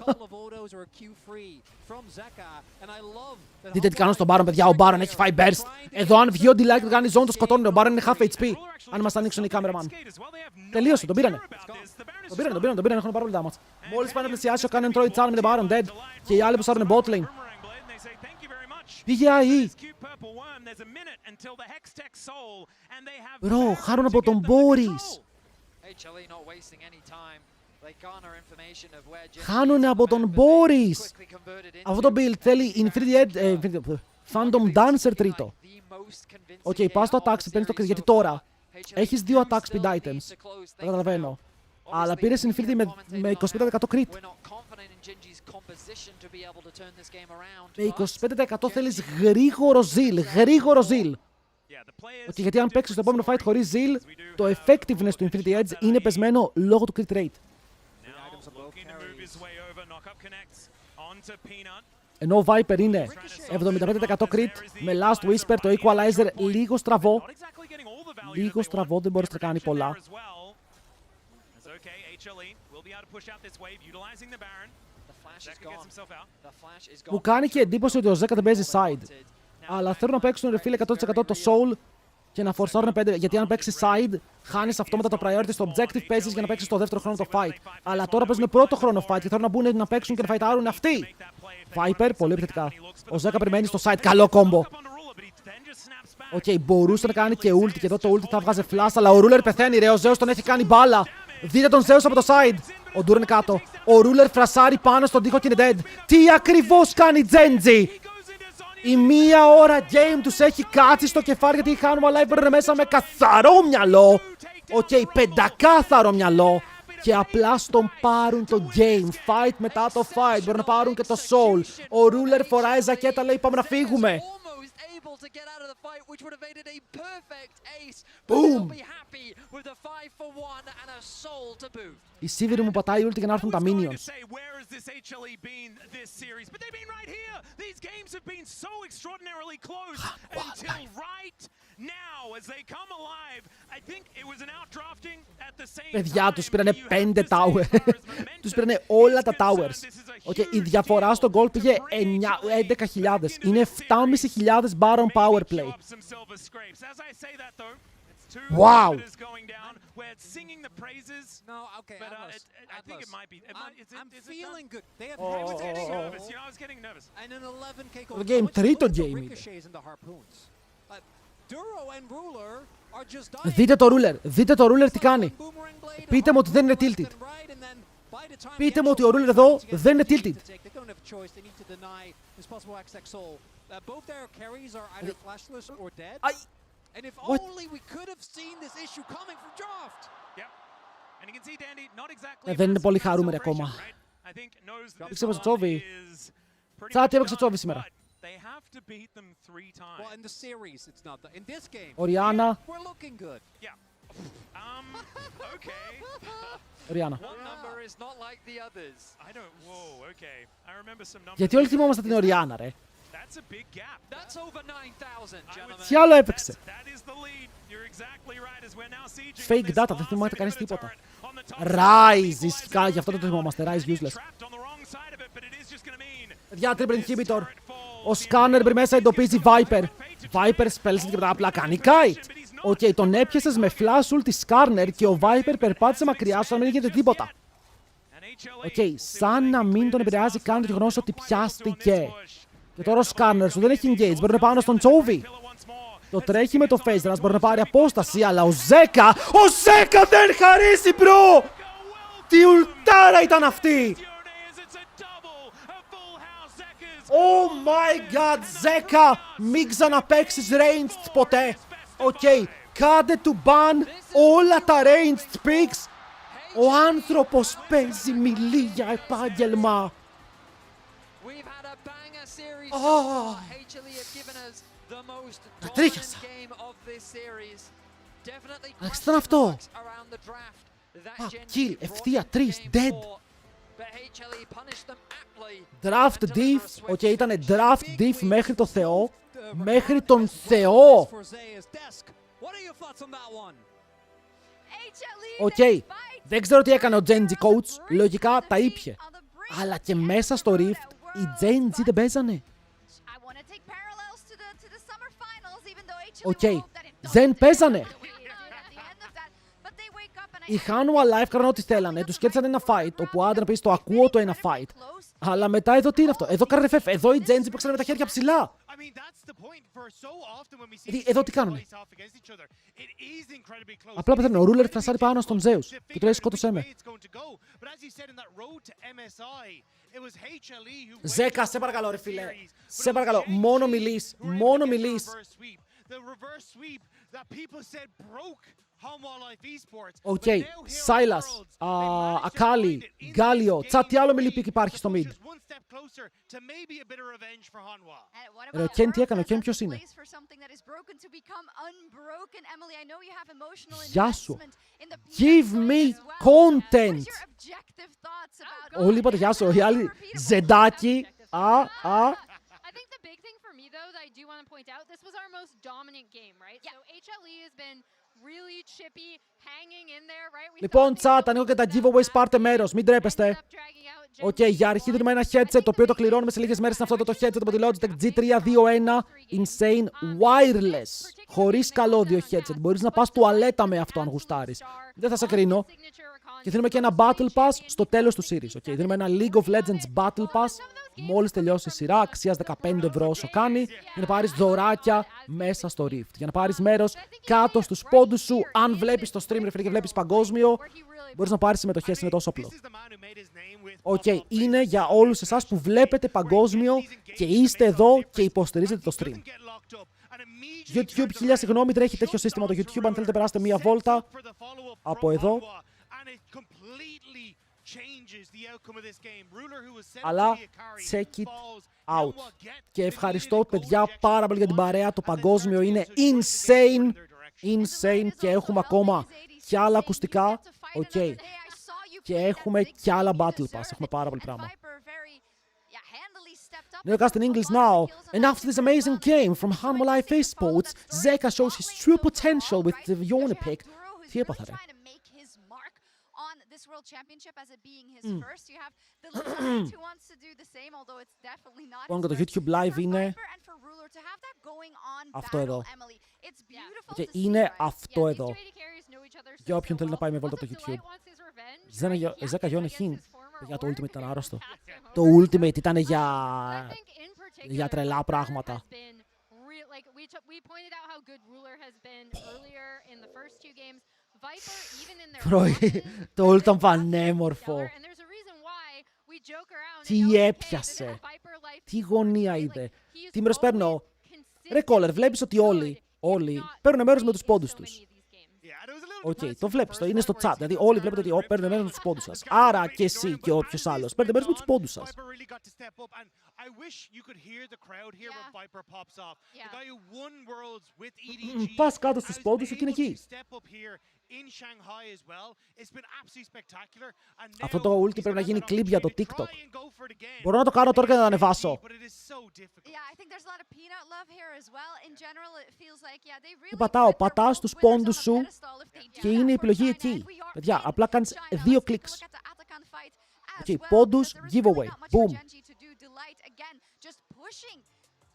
couple of autos or a Q3 from Zeka, and I love that. Δείτε τι κάνω στον Baron, παιδιά. Ο Baron έχει φάει burst. Εδώ, αν βγει ο Delay και το κάνει zone, το σκοτώνει. Ο Baron είναι half HP. Αν μας ανοίξουν οι cameraman. Τελείωσε, τον πήρανε. Τον πήρανε, έχουν πάρα πολύ damage. Μόλις πάει να πλησιάσει ο Cannon Troy Chan με τον Baron dead. Και οι άλλοι που σάρουν bot lane. Πήγε AI. Bro, χάρουν από τον Boris. Χάνουνε από τον Boris. Αυτό το build θέλει Phantom Dancer τρίτο. Οκ, πας στο attack speed, παίρνεις το crit, γιατί τώρα έχεις 2 attack speed items. Το καταλαβαίνω. Αλλά πήρες Infinity με 25% crit. Με 25% θέλεις γρήγορο zeal. Okay, γιατί αν παίξεις το επόμενο fight χωρίς zeal, το effectiveness του Infinity Edge είναι πεσμένο λόγω του crit rate. Ενώ ο Viper είναι 75% crit με Last Whisper, το Equalizer λίγο στραβό. Δεν μπορείς να κάνει πολλά. Μου κάνει και εντύπωση ότι ο Zeka δεν παίζει side. Αλλά θέλω να παίξουν ρε φίλε 100% το soul και να φορσάρουν 5. Γιατί αν παίξει side, χάνεις αυτόματα το priority στο objective, παίζεις για να παίξεις το δεύτερο χρόνο το fight. Αλλά τώρα παίζουν πρώτο χρόνο fight και θέλουν να μπουν να παίξουν και να φαϊτάρουν αυτοί. Viper, πολύ επιθετικά. Ο Zeka περιμένει στο side, καλό combo. Οκ, μπορούσε να κάνει και ult και εδώ το ult θα βγάζει flash, αλλά ο Ruler πεθαίνει ρε, ο Zeus τον έχει κάνει μπάλα. Δείτε τον Zeus από το side. Ο Ντούρ είναι κάτω. Ο Ruler φρασάρει πάνω στον τοίχο και είναι dead. Τι ακριβώς κάνει Genji? Η μία ώρα game τους έχει κάτσει στο κεφάλι γιατί χάνουμε live μπαίνουν μέσα με καθαρό μυαλό. Οκ, πεντακάθαρο μυαλό. Και απλά στον πάρουν το game. Fight μετά το fight. Μπορούν να πάρουν και το soul. Ο Ruler φοράει ζακέτα, λέει πάμε να φύγουμε. Boom! Η Sivir μου πατάει ulti για να έρθουν τα minions. Παιδιά, τους πήρανε 5 towers. Τους πήρανε όλα τα towers. Okay, η διαφορά στο gold πήγε 11.000. Είναι 7.500 Baron power play. Wow! We're singing the praises. No, okay. But I think it might be. I'm feeling good. They have I was getting nervous. You know, I was getting nervous. And an 11k goal. The game τρίτο game. Ricochets and the harpoons. Duro and Ruler are just dying. Δείτε το Ruler τι κάνει. Πείτε μου ότι δεν είναι tilted. Πείτε μου ότι ο Ruler εδώ δεν είναι tilted. They don't have a choice. They need to deny this possible XX soul. Both their carries are either flashless or dead. And if only we could have seen this issue coming from Draft. Yep. And you can see Dandy not exactly. Δεν είναι πολύ χαρούμενοι ακόμα. Ήξερα στο Τσόβι. Τσάτι έπαιξε Τσόβι σήμερα. Well, in the series, it's not. In this game, Οριάννα. we're looking good. Yeah. Okay. Οριάννα. I don't. Whoa. Okay. I remember some numbers. Γιατί όλοι θυμόμαστε την Οριάννα, ρε. That's a big gap. That's over 9,000, gentlemen. Τι άλλο έπαιξε? That is the lead. You're exactly right as we're now sieging. Fake data, δεν θυμάται κανείς τίποτα. Rise, ισχύει, γι' αυτό δεν το θυμόμαστε. Rise useless. Παιδιά, triple inhibitor. Ο Scanner πριν μέσα εντοπίζει Viper. Viper spells και μετά απλά κάνει kite. Οκ, τον έπιασες με flash ulti Scanner και ο Viper περπάτησε μακριά σου, να μην γίνεται τίποτα. Οκ, σαν να μην τον επηρεάζει καν το γεγονός ότι πιάστηκε. Και τώρα ο σκάνερ σου δεν έχει engage, μπορεί να πάνω στον Τσόβι. Το τρέχει με το face rush, μπορεί να πάρει απόσταση, αλλά ο Ζέκα δεν χαρίσει, bro! Τι ουλτάρα ήταν αυτή! Oh my god, Ζέκα! Μην ξαναπαίξεις ranged ποτέ! Οκ, κάντε του ban όλα τα ranged picks! Ο άνθρωπος παίζει μιλή για επάγγελμα! Τα τρίχιασα! Alex, ήταν αυτό! Kill, ευθεία, 3, dead! Draft diff, οκ, ήτανε draft diff μέχρι το Θεό. Μέχρι τον Θεό! Οκ, δεν ξέρω τι έκανε ο Genji coach, λογικά τα ήπιε. Αλλά και μέσα στο Rift, οι Genji δεν παίζανε. Οκ, δεν παίζανε. Οι Hanwha Live κάνουν ό,τι θέλανε, τους κέρδισαν ένα fight, όπου ο Άντρα πει το ακούω το ένα fight. Αλλά μετά εδώ τι είναι αυτό, εδώ κάνουν FF, εδώ οι Genji παίξανε με τα χέρια ψηλά. Εδώ τι κάνουνε. Απλά πεθαίνουν, ο Ruler φρασάρει πάνω στον Zeus και του λέει σκότωσέ με. Ζέκα, σε παρακαλώ ρε φίλε, σε παρακαλώ, μόνο μιλείς, μόνο μιλείς. Οκ, Σάιλας, Ακάλι, Γκάλιο, τι άλλο μιλίπικ υπάρχει στο mid. Ρε, ο Ken τι έκανε, ο Ken ποιος είναι. Γεια σου. Give me content. Όλοι είπατε γεια σου, οι άλλοι ζεντάκι. Λοιπόν, chat, ανοίγω και τα giveaways, πάρτε μέρος, μην τρέπεστε. Οκ, για αρχή δίνουμε ένα headset, το οποίο το κληρώνουμε σε λίγες μέρες. Είναι αυτό το headset από τη Logitech G321 Insane Wireless. Χωρίς καλώδιο headset. Μπορείς να πας τουαλέτα με αυτό αν γουστάρεις. Δεν θα σε κρίνω. Και δίνουμε και ένα Battle Pass στο τέλος του series. Okay, δίνουμε ένα League of Legends Battle Pass μόλις τελειώσει η σειρά, αξίας 15 ευρώ όσο κάνει, για να πάρεις δωράκια μέσα στο Rift. Για να πάρεις μέρος κάτω στους πόντους σου. Αν βλέπεις το stream, ρε φίλε, και βλέπεις παγκόσμιο, μπορείς να πάρεις συμμετοχές, είναι τόσο απλό. Οκ, είναι για όλους εσάς που βλέπετε παγκόσμιο και είστε εδώ και υποστηρίζετε το stream. YouTube, χίλια συγγνώμη, τρέχει τέτοιο σύστημα το YouTube. Αν θέλετε, περάστε μία βόλτα από εδώ. Αλλά check it out. Και ευχαριστώ παιδιά πάρα πολύ για την παρέα. Το παγκόσμιο είναι insane. Insane. Και έχουμε ακόμα κι άλλα ακουστικά. Okay. Και έχουμε κι άλλα battle pass. Έχουμε πάρα πολύ πράγμα. Newcast in English now. And after this amazing game from Hanwha Live Esports, Zeka shows his true potential with the Yone pick. Τι έπαθα ρε. This World Championship as it being his first. You have the Light who wants to do the same, although it's definitely not. Λοιπόν, το YouTube Live είναι αυτό εδώ. Και είναι αυτό εδώ. Για όποιον θέλει να πάει με βόλτα από το YouTube. Ζέκα Γιόνε Χιν. Για το Ultimate ήταν άρρωστο. Το Ultimate ήταν για τρελά πράγματα. Το όλο ήταν πανέμορφο. Τι έπιασε. Τι γωνία είδε. Τι μέρος παίρνω. Ρε Κόλερ, βλέπεις ότι όλοι παίρνουν μέρος με τους πόντους τους. Οκ, το βλέπεις, είναι στο chat. Δηλαδή όλοι βλέπετε ότι παίρνουν μέρος με τους πόντους σας. Άρα και εσύ και όποιος άλλος παίρνετε μέρος με τους πόντους σας. Πας κάτω στους πόντους σου και είναι εκεί. Αυτό το ulti πρέπει να γίνει κλιπ για το TikTok. Μπορώ να το κάνω τώρα και να το ανεβάσω. Πατάω στους πόντους σου και είναι η επιλογή εκεί. Παιδιά, απλά κάνεις 2 κλικς. Okay, πόντους, giveaway. Boom.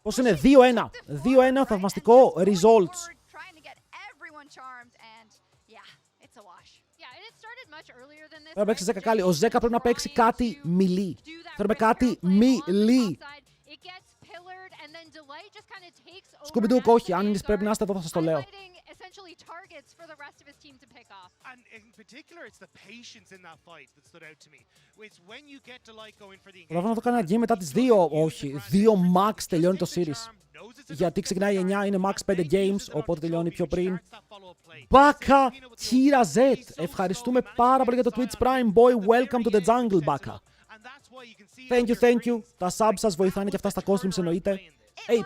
Πώς είναι, 2-1. 2-1, θαυμαστικό results. Πρέπει να παίξει Ζέκα Κάλι. Ο Ζέκα πρέπει να παίξει κάτι μιλή. Θέλουμε κάτι μιλή. Σκουμπιντούκ, όχι. Αν πρέπει να είστε εδώ, θα σας το λέω. And in particular, it's the patience in that fight that stood out to me. It's when you get to like going for the Προλάβω να το κάνω ένα game μετά τις 2. Όχι, 2 max τελειώνει το series. Γιατί ξεκινάει 9, είναι max 5 games, οπότε τελειώνει πιο πριν. Μπάκα, Kira Z. Ευχαριστούμε πάρα πολύ για το Twitch Prime, boy. Welcome to the jungle, Μπάκα. Thank you. Τα subs σας βοηθάνε και αυτά στα COSTREAMs εννοείται.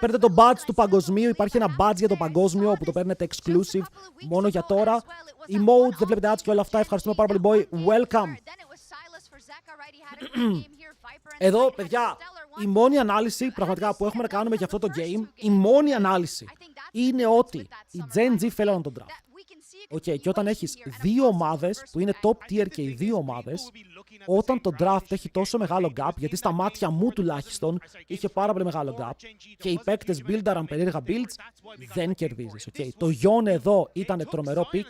Παίρνετε το badge του παγκοσμίου. Υπάρχει ένα badge για το παγκόσμιο που το παίρνετε exclusive μόνο για τώρα. Emotes, δεν βλέπετε ads και όλα αυτά. Ευχαριστούμε πάρα πολύ, boy. Welcome. Εδώ, παιδιά, η μόνη ανάλυση πραγματικά που έχουμε να κάνουμε για αυτό το game, η μόνη ανάλυση είναι ότι οι Gen G φέλαναν τον draft. Και όταν έχεις 2 ομάδες που είναι top tier και οι 2 ομάδες, όταν το draft έχει τόσο μεγάλο gap, γιατί στα μάτια μου τουλάχιστον είχε πάρα πολύ μεγάλο gap και οι παίκτες buildaran περίεργα builds, δεν κερδίζεις. Το Yone εδώ ήταν τρομερό pick,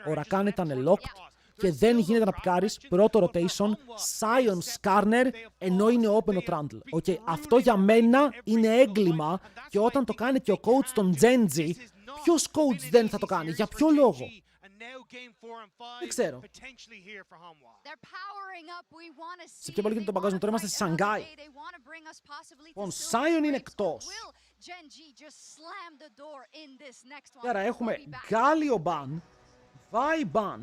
ο Rakan ήταν locked και δεν γίνεται να πικάρεις πρώτο rotation Sion Skarner ενώ είναι open ο Trundle. Αυτό για μένα είναι έγκλημα και όταν το κάνει και ο coach των Gen Z, ποιος coach δεν θα το κάνει, για ποιο λόγο? Δεν ξέρω. Σε ποιο πολύ γίνεται το παγκόσμιο, τώρα είμαστε στη Σανγκάη. Λοιπόν, Sion είναι εκτός. Και άρα έχουμε Galio ban, Vi ban,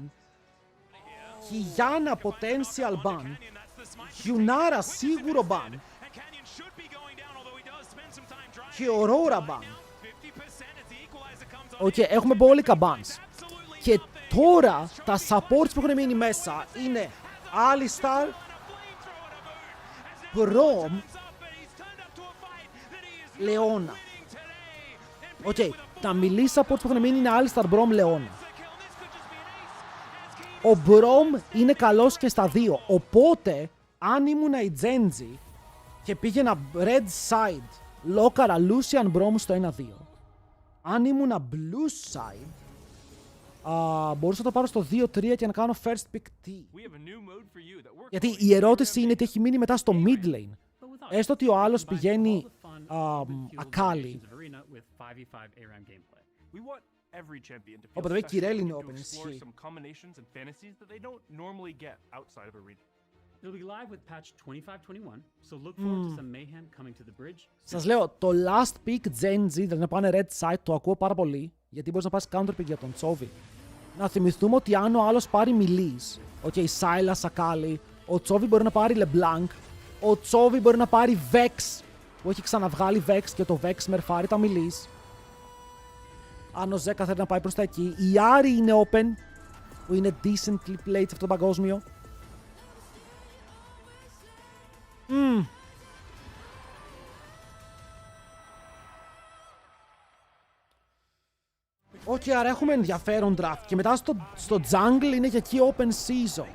Hiyana potential ban, Yunara σίγουρο ban και Aurora ban. Έχουμε μπόλικα bans. Και τώρα τα supports που έχουν μείνει μέσα είναι Alistar, Brom, Leona. Τα melee supports που έχουν μείνει είναι Alistar, Brom, Leona. Ο Brom είναι καλός και στα 2. Οπότε, αν ήμουνα η Genji και πήγαινα red side, λόκαρα Lucian Brom στο 1-2. Αν ήμουνα blue side, μπορούσα να το πάρω στο 2-3 και να κάνω first pick T. Γιατί η ερώτηση είναι τι έχει μείνει μετά στο mid lane. Έστω ότι ο άλλος πηγαίνει Akali. Οπότε βέβαια Kirel είναι open, ισχύει. Σας λέω, το last pick Gen Z, δηλαδή να πάνε red side, το ακούω πάρα πολύ, γιατί μπορείς να πας counter pick για τον Chovy. Να θυμηθούμε ότι αν ο άλλος πάρει Milis, Sylas, Akali, ο Chovy μπορεί να πάρει LeBlanc, ο Chovy μπορεί να πάρει Vex, που έχει ξαναβγάλει Vex και το Vex μερφάρει τα Milis. Αν ο Ζέκα θέλει να πάει προς τα εκεί. Η Άρη είναι open, που είναι decently played σε αυτό το παγκόσμιο. Άρα έχουμε ενδιαφέρον draft. Και μετά στο jungle είναι και εκεί open season.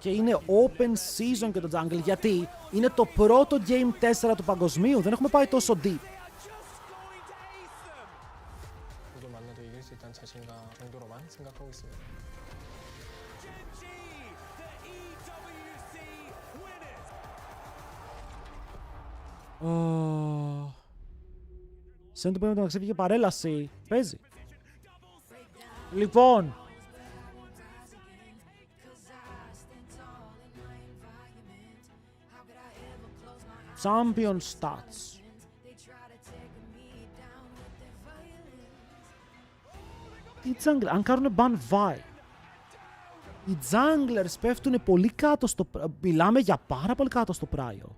Είναι open season και το jungle, γιατί είναι το πρώτο game 4 του παγκοσμίου. Δεν έχουμε πάει τόσο deep. Σε το πούμε να ξέφυγε παρέλαση. Παίζει. Λοιπόν. Champion stats. Οι junglers, αν κάνουνε ban Vi, οι junglers πέφτουνε πολύ κάτω στο... Μιλάμε για πάρα πολύ κάτω στο πράιο.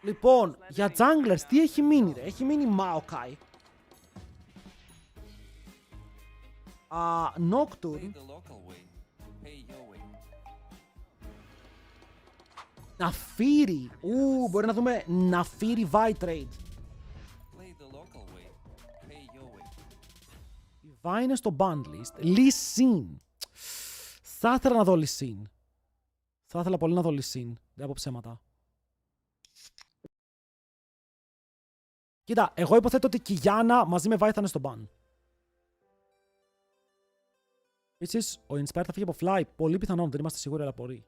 Λοιπόν, για junglers τι έχει μείνει ρε? Έχει μείνει Maokai, Nocturne, Ναφίρι. Μπορεί να δούμε Ναφίρι Vi trade. Η Vi είναι στο band list. Lee Sin. Θα ήθελα να δω Lee Sin. Θα ήθελα πολύ να δω Lee Sin. Δεν από ψέματα. Κοίτα, εγώ υποθέτω ότι και η Γιάννα μαζί με Βάη θα είναι στο ban. Επίσης, ο Inspire θα φύγει από Fly. Πολύ πιθανόν, δεν είμαστε σίγουροι, αλλά μπορεί.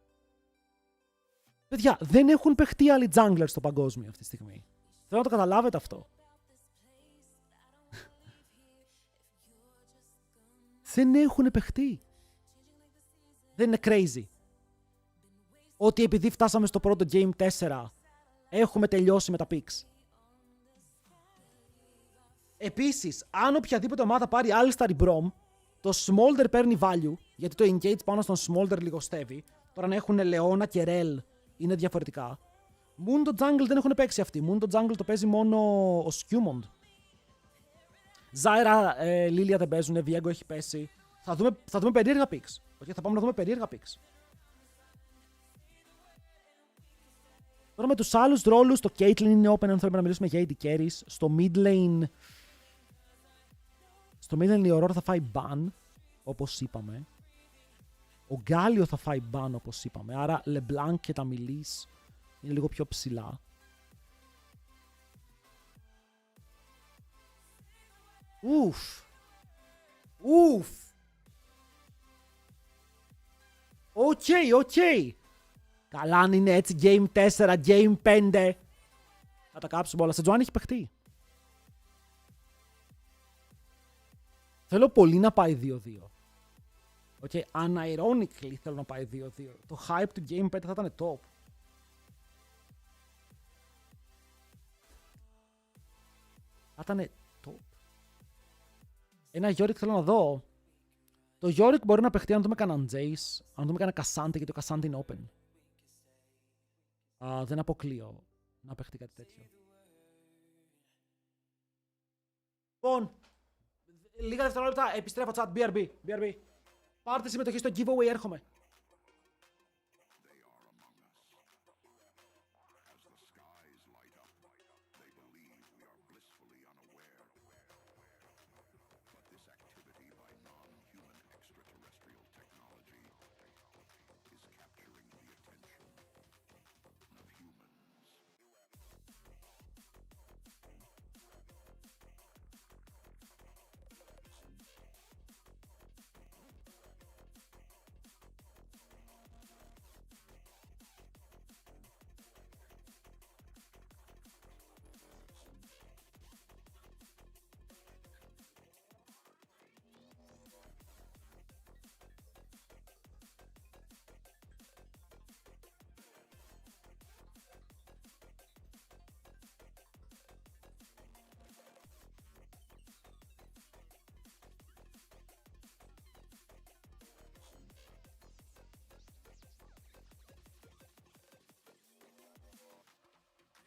Παιδιά, δεν έχουν παιχτεί άλλοι junglers στο παγκόσμιο αυτή τη στιγμή. Θέλω να το καταλάβετε αυτό. Δεν έχουν παιχτεί. Δεν είναι crazy. Ότι επειδή φτάσαμε στο πρώτο Game 4, έχουμε τελειώσει με τα picks. Επίσης, αν οποιαδήποτε ομάδα πάρει All-Star Brom, το Smolder παίρνει value, γιατί το engage πάνω στον Smolder λιγοστεύει. Τώρα να έχουν Leona και Rel είναι διαφορετικά. Mundo Jungle δεν έχουν παίξει αυτοί. Mundo Jungle το παίζει μόνο ο Skewmond. Zyra, Lilia δεν παίζουν, Viego έχει πέσει. Θα δούμε περίεργα picks. Okay, θα πάμε να δούμε περίεργα picks. Τώρα με τους άλλους ρόλους, το Caitlyn είναι open αν θέλουμε να μιλήσουμε για AD carries. Στο mid lane η Aurora θα φάει ban, όπως είπαμε. Ο Galio θα φάει ban, όπως είπαμε. Άρα LeBlanc και τα Milis είναι λίγο πιο ψηλά. Ουφ. Οκ. Καλά αν είναι έτσι Game 4, Game 5. Θα τα κάψουμε όλα. Σετζουάν έχει παιχτεί. Θέλω πολύ να πάει 2-2. Okay, unironically θέλω να πάει 2-2. Το hype του Game 5 θα ήταν top. Θα ήταν top. Ένα Yorick θέλω να δω. Το Yorick μπορεί να παιχτεί αν δούμε κανέναν Jace, αν δούμε κανένα Cassandra, γιατί το Cassandra είναι open. Δεν αποκλείω να παιχτεί κάτι τέτοιο. Λοιπόν, λίγα δευτερόλεπτα, επιστρέφω chat, BRB. Πάρτε συμμετοχή στο giveaway, έρχομαι.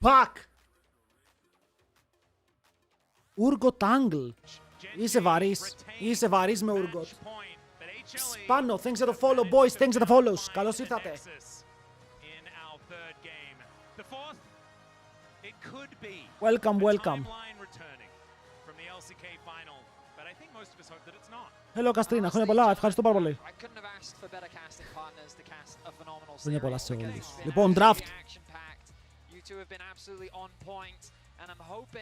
Πακ! Urgot Angle. Είσαι βαρύς με Urgot. Πάνω, thanks for the follow, boys, thanks for the follows. Καλώς ήρθατε. Welcome. Hello, Καστρίνα, χρόνια πολλά, ευχαριστώ πάρα πολύ. Χρόνια πολλά σε όλους. Λοιπόν, draft.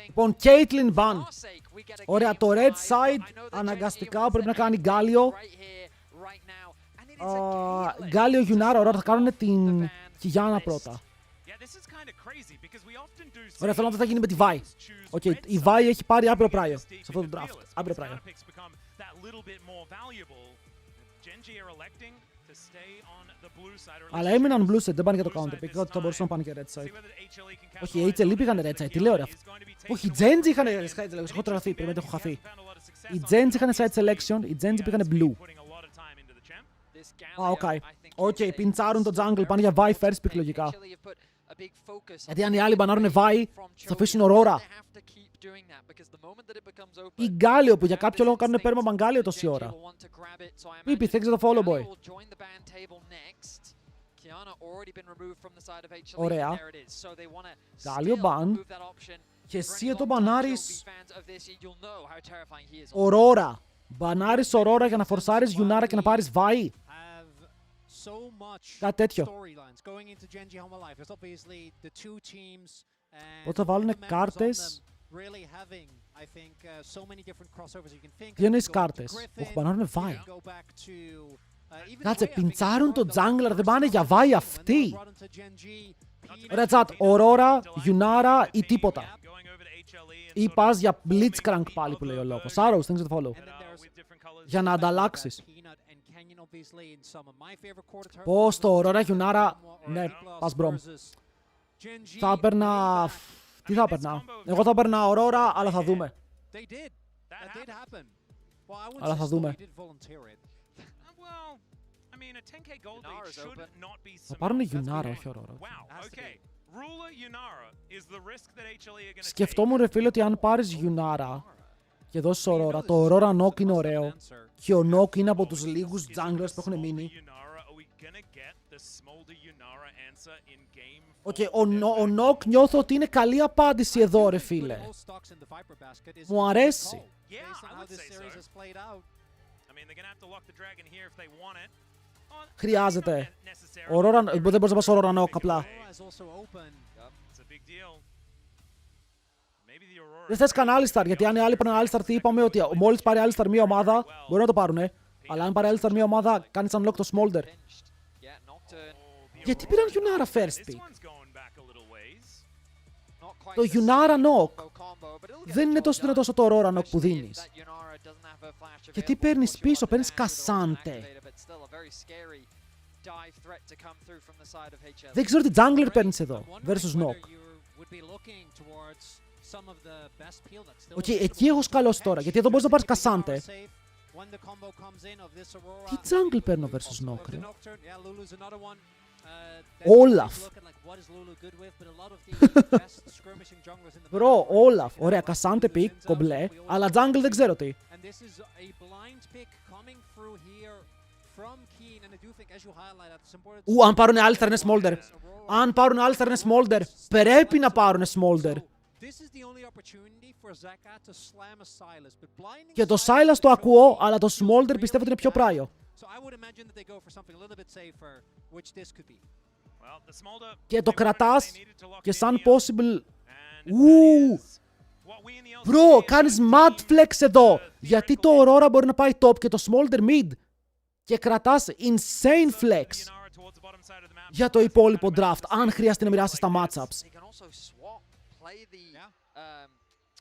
Λοιπόν, Caitlyn Ban. Ωραία, το red side αναγκαστικά πρέπει να κάνει Galio. Galio Yunara, ωραία, θα κάνουν την Kiana πρώτα. Ωραία, θέλω να δω τι θα γίνει με τη Vi. Okay, η Vi έχει πάρει άπειρο πράιο σε αυτό το draft. Άπειρο πράιο. Αλλά έμειναν blue side, δεν πάνε για το counter pick, ότι θα μπορούσαν να πάνε και red side. Όχι, οι HLE πήγανε red side, τι λέω ρε αυτό. Όχι, οι Genji είχαν side selection, έχω τρελαθεί, πρέπει να το έχω χαθεί. Οι Genji είχαν side selection, οι Genji πήγανε blue. Οκ, πιντσάρουν το jungle, πάνε για Vi first pick λογικά. Γιατί αν οι άλλοι μπανάρουν Vi, θα αφήσουν Aurora. Ή Galio που για κάποιο λόγο κάνουν πέρμα Galio τόση ώρα. Πίπι, thanks for the follow boy. Ωραία. Galio ban. Και εσύ το μπανάρεις Aurora. Μπανάρεις Aurora για να φορσάρεις Yunara και να πάρεις Vi. Κάτι τέτοιο. Οπότε θα βάλουν κάρτες really having, I think, so many different crossovers you can think. Τι εννοείς κάρτες? Όχι, μπανάρουν βάια. Κάτσε, πιντσάρουν το jungler, δεν πάνε για βάια αυτοί. Ωραία, chat, Aurora, Yunara ή τίποτα. Ή πας για Blitzcrank πάλι που λέει ο λόγος. Arrows, thanks for the follow. Για να ανταλλάξεις. Πώς το Aurora, Yunara, ναι, πας μπρομ. Θα έπαιρνα... Τι θα έπαιρνα? Εγώ θα έπαιρνα Aurora, αλλά θα δούμε. Αλλά θα δούμε. Θα πάρουν Yunara, όχι Aurora. Σκεφτόμουν ρε φίλε ότι αν πάρεις Yunara και δώσεις Aurora, το Aurora Knock είναι ωραίο και ο Knock είναι από τους λίγους junglers που έχουν μείνει. Ο Knock νιώθω ότι είναι καλή απάντηση εδώ ρε φίλε. Μου αρέσει. Χρειάζεται. Δεν μπορείς να πας Aurora Knock απλά. Δεν θες καν Alistar, γιατί αν οι άλλοι πάνε Alistar, τι είπαμε ότι μόλις πάρει Alistar μία ομάδα, μπορεί να το πάρουνε. Αλλά αν πάρει Alistar μία ομάδα, κάνεις unlock το Smolder. Γιατί πήραν Yunara first pick? Το Yunara Knock δεν είναι τόσο δυνατό όσο το Aurora Knock που δίνεις. Γιατί παίρνεις πίσω, παίρνεις Cassante. Δεν ξέρω τι jungler παίρνεις εδώ, versus Knock. Εκεί έχω σκαλώσει τώρα, γιατί εδώ μπορείς να πάρεις Cassante. Τι jungle παίρνω versus Knock, ρε? Olaf. Bro, Olaf. Ωραία, Cassante pick, κομπλέ, αλλά jungle δεν ξέρω τι. Αν πάρουν Alistar είναι Smolder. Αν πάρουν Alistar είναι Smolder. Πρέπει να πάρουν Smolder. Και το Sylas το ακούω, αλλά το Smolder πιστεύω ότι είναι πιο πράιο. Και το κρατάς και σαν possible... Bro, κάνεις mad flex εδώ. Γιατί το Aurora μπορεί να πάει top και το Smolder mid. Και κρατάς insane flex για το υπόλοιπο draft, αν χρειάζεται να μοιράσεις τα matchups.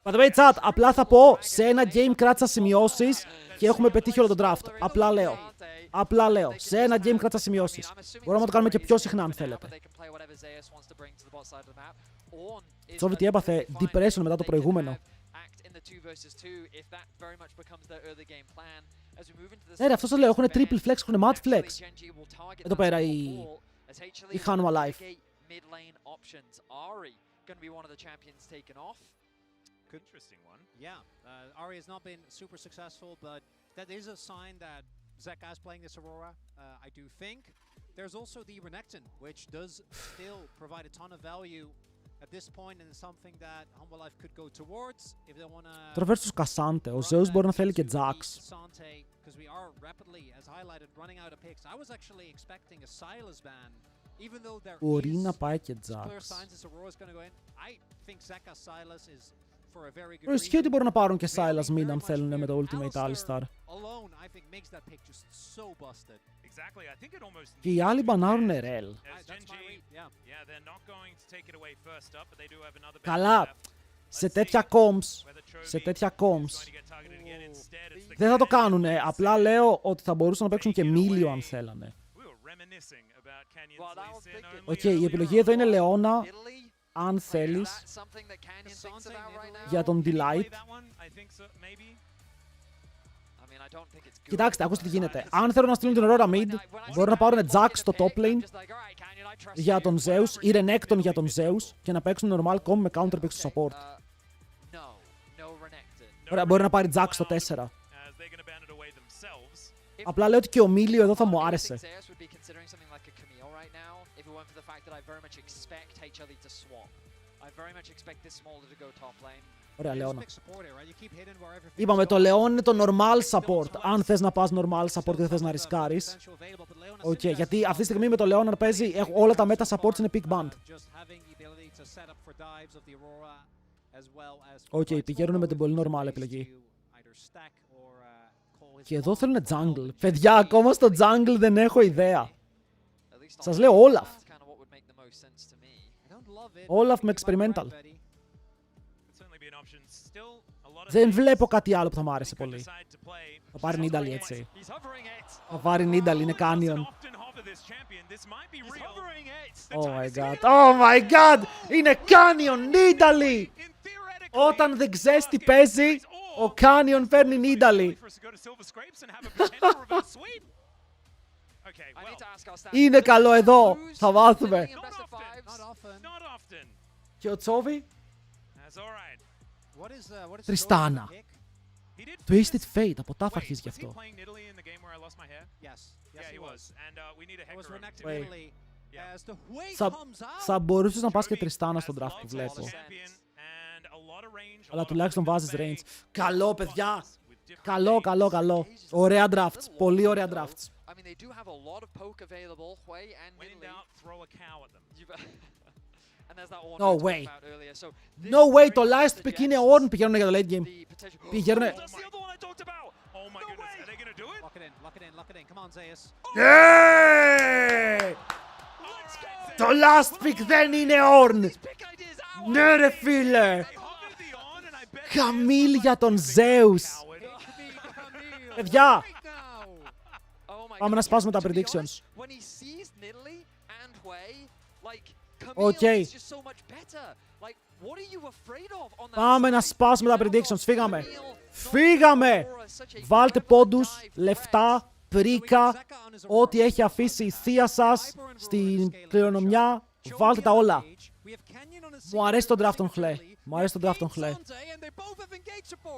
By the way, chat, απλά θα πω, σε ένα game κράτησα σημειώσεις και έχουμε πετύχει όλο το draft. Απλά λέω. Σε ένα game κράτησα σημειώσεις. Μπορούμε να το κάνουμε και πιο συχνά αν θέλετε. Τσόβι τι έπαθε depression μετά το προηγούμενο. Ναι, αυτό σας λέω, έχουν triple flex, έχουν mad flex. Εδώ πέρα η Hanwha Life. Interesting one. Yeah, Ari has not been super successful, but that is a sign that Zeka is playing this Aurora, I do think. There's also the Renekton, which does still provide a ton of value at this point and is something that Hanwha Life could go towards if they want to... Τώρα versus Cassante, ο Zeus μπορεί να θέλει και Jax. Because we are rapidly, as highlighted, running out of picks. I was actually expecting a Sylas ban, even though there μπορεί is να πάει και clear Jax. signs this Aurora is going to go in. I think Zeka Sylas is... Ισχύει ότι μπορούν να πάρουν και Sylas mid αν θέλουν με το Ultimate Alistar. Και οι άλλοι μπανάρουν Rel. Καλά, σε τέτοια comms δεν θα το κάνουνε. Απλά λέω ότι θα μπορούσαν να παίξουν και Μίλιο αν θέλανε. Οκ, η επιλογή εδώ είναι Leona. Αν θέλεις, για τον Delight. Κοιτάξτε, ακούστε τι γίνεται. Αν θέλουν να στείλουν την Aurora mid, μπορούν να πάρουν Jax στο top lane για τον Zeus ή Renekton για τον Zeus και να παίξουν normal comp με counter pick στο support. Ωραία, μπορεί να πάρει Jax στο 4. Απλά λέω ότι και ο Μίλιο εδώ θα μου άρεσε. Ωραία, Leona. Είπαμε, το Leon είναι το normal support. Αν θες να πας normal support και δεν θες να ρισκάρεις. Οκ, γιατί αυτή τη στιγμή με το Leon να παίζει, όλα τα meta supports είναι pick band. Οκ, πηγαίνουν με την πολύ normal επιλογή. Και εδώ θέλουν jungle. Παιδιά, ακόμα στο jungle δεν έχω ιδέα. Σας λέω Olaf. Olaf με experimental. Δεν βλέπω κάτι άλλο που θα μου άρεσε πολύ. Θα πάρει Nidalee έτσι. Θα πάρει Nidalee, είναι Canyon. Oh my god. Oh my god! Είναι Canyon Nidalee! Όταν δεν ξέρεις τι παίζει, ο Canyon παίρνει Nidalee. Είναι καλό εδώ. Θα μάθουμε. Και ο Τσόβι. Τριστάνα. Twisted Fate, από τα αρχίζει γι' αυτό. Θα μπορούσες να πας και Τριστάνα στον draft που βλέπω. Αλλά τουλάχιστον βάζεις range. Καλό, παιδιά. Καλό, καλό, καλό. Ωραία drafts. Πολύ ωραία drafts. No way. No way, το last pick είναι Ornn. Πηγαίνουν για το late game. Πηγαίνουν. Yeah! Το last pick δεν είναι Ornn. Ναι ρε φίλε. Καμίλ για τον Zeus. Παιδιά. Πάμε να σπάσουμε τα predictions. Οκ. Πάμε να σπάσουμε τα predictions. Φύγαμε. Φύγαμε. Βάλτε πόντους, λεφτά, πρίκα, ό,τι έχει αφήσει η θεία σας στην κληρονομιά. Βάλτε τα όλα. Μου αρέσει το draft των Χλέ. Μου αρέσει το draft των Χλέ.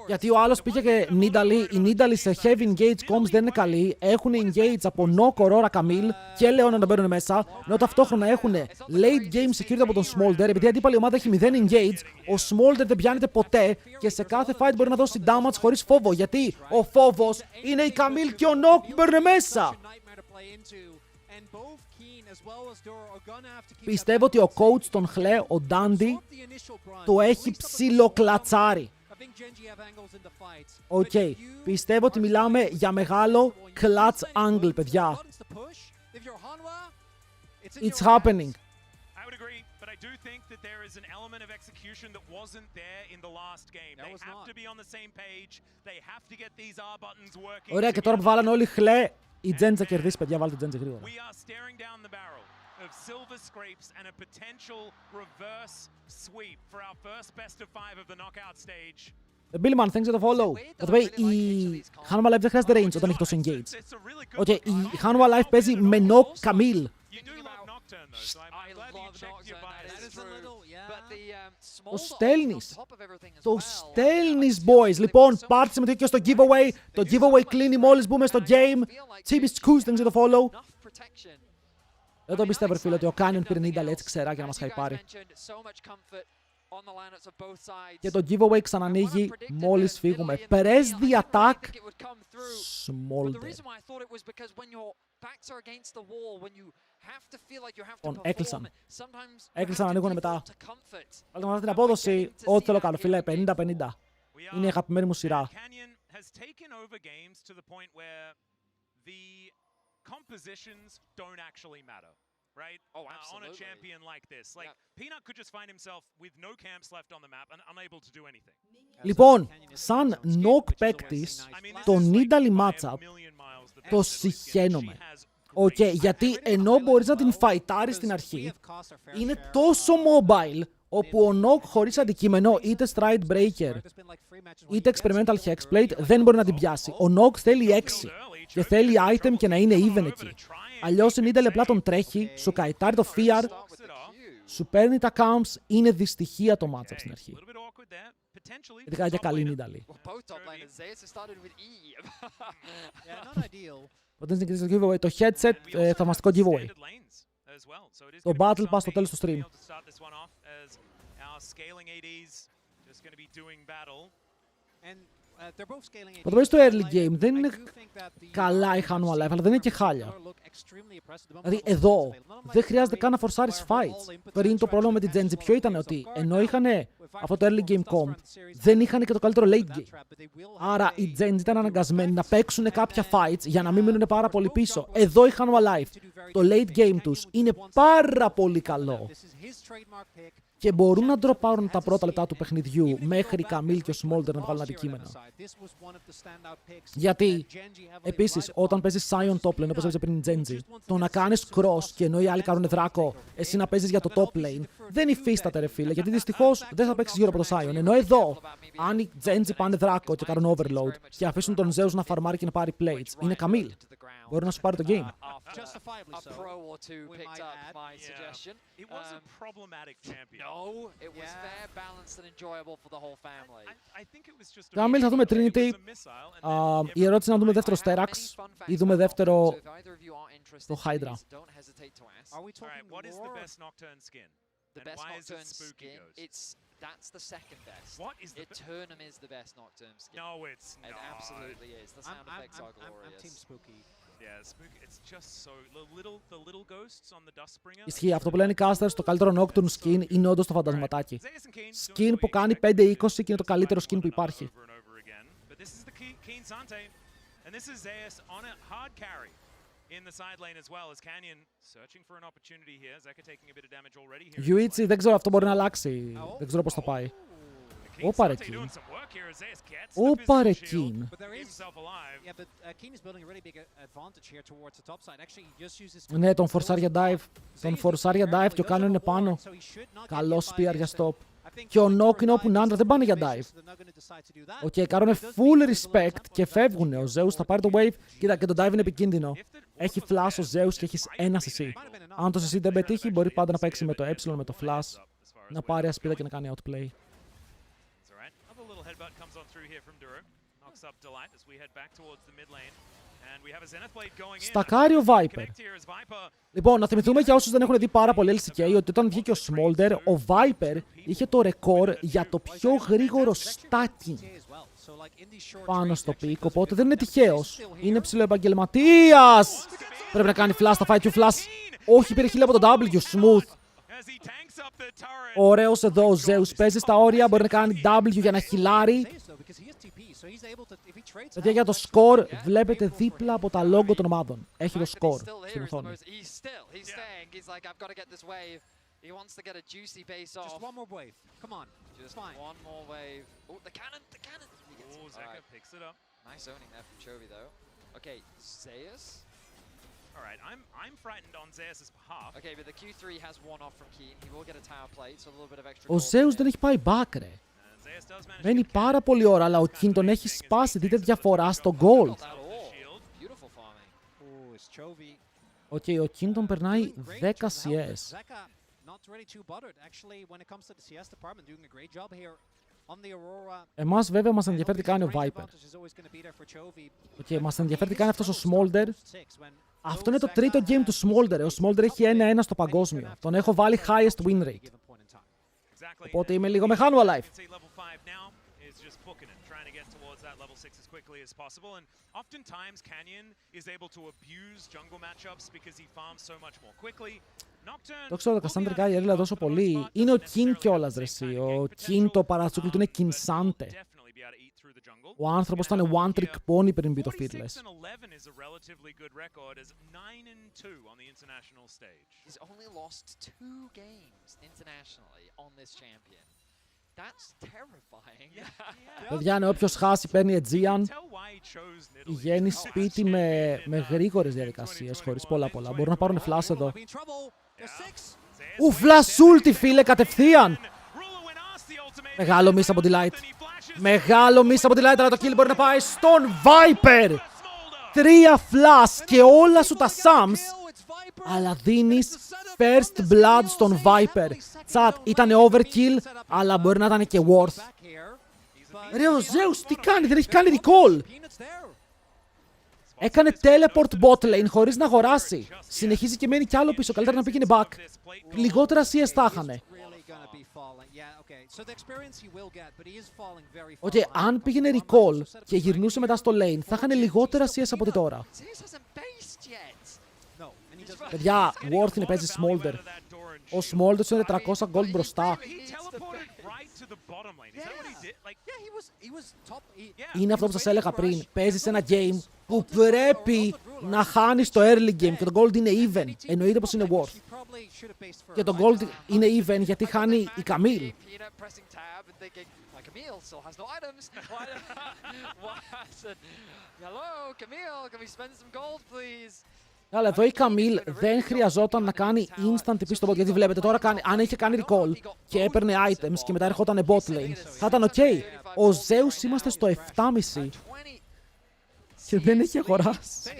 Γιατί ο άλλος πήγε και Nidalee. Οι Nidalee σε heavy engage comms δεν είναι καλοί. Έχουν engage από Nock, Aurora, Camille και Leona να μπαίνουν μέσα. Ενώ ταυτόχρονα έχουν late game security από τον Smolder. Επειδή η αντίπαλη ομάδα έχει 0 engage, ο Smolder δεν πιάνεται ποτέ και σε κάθε fight μπορεί να δώσει damage χωρίς φόβο. Γιατί ο φόβος είναι η Camille και ο Nock που μπαίνουν μέσα. Πιστεύω ότι ο coach των Χλέ, ο Dandy, το έχει ψιλοκλατσάρει. Οκ. Πιστεύω ότι μιλάμε για μεγάλο clutch angle, παιδιά. It's happening. Ωραία, και τώρα που βάλανε όλοι Χλέ, η Geng θα κερδίσει, παιδιά. Βάλτε την Geng γρήγορα. Of silver scrapes and a potential reverse sweep for our first best of 5 of the knockout stage. Billman, thanks for the follow. By the way, η Hanwha Live δεν χρειάζεται range όταν έχει τόσο engage. Okay, η Hanwha Live παίζει με Nock Camille. Το στέλνεις. Το στέλνεις, boys. Λοιπόν, πάρτε συμμετοχή και στο giveaway. Το giveaway κλείνει μόλις μπούμε στο game. Τσίπης Τσκούς, thanks for the follow. Δεν το πιστεύω, φίλε, ότι ο Canyon πήρε Nidalee έτσι ξερά για να μας χαϊπάρει. Και το giveaway ξανανοίγει μόλις φύγουμε. Press the attack. Smolder. Έκλεισαν. Έκλεισαν, ανοίγουν μετά. Βάλτε μας την απόδοση. Ό,τι θέλω κάνω, φίλε. 50-50. Είναι η αγαπημένη μου σειρά. Compositions don't actually matter, right? On a champion like this. Like, Peanut could just find himself with no camps left on the map and unable to do anything. Λοιπόν, σαν Nock παίκτης, το Nidalee matchup το συχαίνομαι. Οκ, γιατί ενώ μπορείς να την φαϊτάρεις στην αρχή, είναι τόσο mobile, όπου ο Nock χωρίς αντικείμενο, είτε Stride Breaker, είτε Experimental Hexblade, δεν μπορεί να την πιάσει. Ο Nock θέλει 6 και θέλει item και να είναι even εκεί. Αλλιώς η Nidalee απλά τον τρέχει, σου καητάρει το fear, σου παίρνει τα camps, είναι δυστυχία το matchup στην αρχή. Ειδικά για καλή Nidalee. Όταν νικητής το giveaway, το headset, θαυμαστικό giveaway. Το battle pass στο τέλος του stream. Θα το στο early game. Δεν είναι καλά η Hanwha Life, αλλά δεν είναι και χάλια. Δηλαδή εδώ δεν χρειάζεται καν να φορσάρεις fights. Πριν το πρόβλημα με την Genji ποιο ήταν? Ότι ενώ είχαν αυτό το early game comp, δεν είχαν και το καλύτερο late game. Άρα οι Genji ήταν αναγκασμένοι να παίξουν κάποια fights για να μην μείνουν πάρα πολύ πίσω. Εδώ η Hanwha Life, το late game τους είναι πάρα πολύ καλό. Και μπορούν να ντροπάρουν τα πρώτα λεπτά του παιχνιδιού μέχρι η Καμίλ και ο Smolder να βγάλουν αντικείμενα. Γιατί, επίσης, όταν παίζεις Sion top lane, όπως έπαιζε πριν η Genji, το να κάνεις cross και ενώ οι άλλοι κάνουν δράκο, εσύ να παίζεις για το top lane, δεν υφίσταται ρε φίλε, γιατί δυστυχώς δεν θα παίξεις γύρω από το Sion. Ενώ εδώ, αν οι Genji πάνε δράκο και κάνουν overload και αφήσουν τον Zeus να φαρμάρει και να πάρει plates, είναι Καμίλ. Μπορεί να σου πάρει το game. It was a problematic champion. No, it was fair, balanced and enjoyable for the whole family. I think it was just a Καμίλ, θα δούμε Trinity. Η ερώτηση είναι να δούμε δεύτερο Sterax ή δούμε δεύτερο το Hydra. Alright, what is the best Nocturne skin? The best Nocturne skin, that's the second best. What is the Eternum is the best Nocturne skin. No, it's not. It absolutely is. The sound effects are glorious. I'm Team Spooky. Yeah, Spooky, it's just so the little ghosts on the Dustbringer. Ισχύει, αυτό που λένε οι casters, το καλύτερο Nocturne skin είναι όντως το φαντασματάκι. Skin που κάνει 5-20 και είναι το καλύτερο skin που υπάρχει. But this is the Keen Sante, and this is Zeus on a hard carry in the side lane as well as Canyon searching for an opportunity here. Zeka taking a bit of damage already here. Yuichi, δεν ξέρω, αυτό μπορεί να αλλάξει. Δεν ξέρω πώς θα πάει. Όπα ρε Keen. Όπα ρε Keen. Ναι, τον φορσάρ για dive. Τον φορσάρ για dive και ο Canyon είναι πάνω. Καλό spear για stop. Και ο Nock είναι όπου να δεν πάνε για dive. Οκ, κάνουν full respect και φεύγουνε. Ο Zeus θα πάρει το wave. Κοίτα, και το dive είναι επικίνδυνο. Έχει flash ο Zeus και έχεις ένα CC. Αν το CC δεν πετύχει, μπορεί πάντα να παίξει με το ε, με το flash, να πάρει ασπίδα και να κάνει outplay. Στακάρει ο Viper. Λοιπόν, να θυμηθούμε για όσους δεν έχουν δει πάρα πολύ LCK ότι όταν βγήκε ο Smolder, ο Viper είχε το ρεκόρ για το πιο γρήγορο stacking πάνω στο πικ, οπότε δεν είναι τυχαίος. Είναι ψιλοεπαγγελματίας. Πρέπει να κάνει flash, θα φάει και flash. Όχι, πήρε χείλη από το W, smooth. Ωραίος εδώ ο Zeus, παίζει στα όρια, μπορεί να κάνει W για να χιλάρει. Παιδιά, για το σκορ βλέπετε δίπλα από τα λόγκο των ομάδων. Έχει το σκορ στην οθόνη. He wants to get a juicy base off. Just one more wave. Come on. Just one more wave. Oh, the cannon! The cannon! Oh, Zeka picks it up. Nice owning there from Chovy, though. Okay, Zeus. Alright, I'm frightened on Zeus' behalf. Okay, but the Q3 has one off from Keen. He will get a tower plate, so a little bit of extra. Ο Zeus δεν έχει πάει back, ρε. Μένει πάρα πολύ ώρα, αλλά ο Keen τον έχει σπάσει. Δείτε διαφορά στο gold. Οκ, ο Keen τον περνάει 10 CS. Εμάς βέβαια μας ενδιαφέρει τι κάνει ο Viper. Οκ, μας ενδιαφέρει τι κάνει αυτός ο Smolder. Αυτό είναι το τρίτο game του Smolder. Ο Smolder έχει 1-1 στο παγκόσμιο. Τον έχω βάλει highest win rate. Οπότε είμαι λίγο με Hanwha Life. Το ξέρω το Cassandra Guy έρελα τόσο πολύ. Είναι ο King κιόλας ρε εσύ. Ο King το παρατσούκλι του είναι Kinsante. Ο άνθρωπος ήταν one trick pony πριν μπει το Fearless. He's only lost 2 games internationally on this champion. That's terrifying. Παιδιά, ναι, όποιος χάσει παίρνει Aegean. Πηγαίνει σπίτι με γρήγορες διαδικασίες, χωρίς πολλά. Μπορούν να πάρουν flash εδώ. Flash ulti, φίλε, κατευθείαν. Μεγάλο miss από τη Light. Μεγάλο miss από τη Light, αλλά το kill μπορεί να πάει στον Viper. 3 flash και όλα σου τα sums. Αλλά δίνεις first blood στον Viper. Τσάτ, ήτανε overkill, αλλά μπορεί να ήταν και worth. Ρε ο Zeus τι κάνει, δεν έχει κάνει recall. Έκανε teleport bot lane χωρίς να αγοράσει. Συνεχίζει και μένει κι άλλο πίσω, καλύτερα να πήγαινε back. Λιγότερα CS θα είχανε. Ότι αν πήγαινε recall και γυρνούσε μετά στο lane, θα είχαν λιγότερα CS από ό,τι τώρα. Παιδιά, worth είναι παίζει Smolder. Ο Smolder είναι 400 gold μπροστά. Είναι αυτό που σας έλεγα πριν. Παίζεις ένα game που πρέπει να χάνεις το early game και το gold είναι even. Εννοείται πως είναι worth. Και το gold είναι even γιατί χάνει η Camille. Αλλά εδώ η Camille δεν χρειαζόταν να κάνει instant TP στο bot. Γιατί βλέπετε τώρα, αν είχε κάνει recall και έπαιρνε items και μετά ερχόταν bot lane, θα ήταν ok. Ο Zeus είμαστε στο 7,5 και δεν έχει αγοράσει.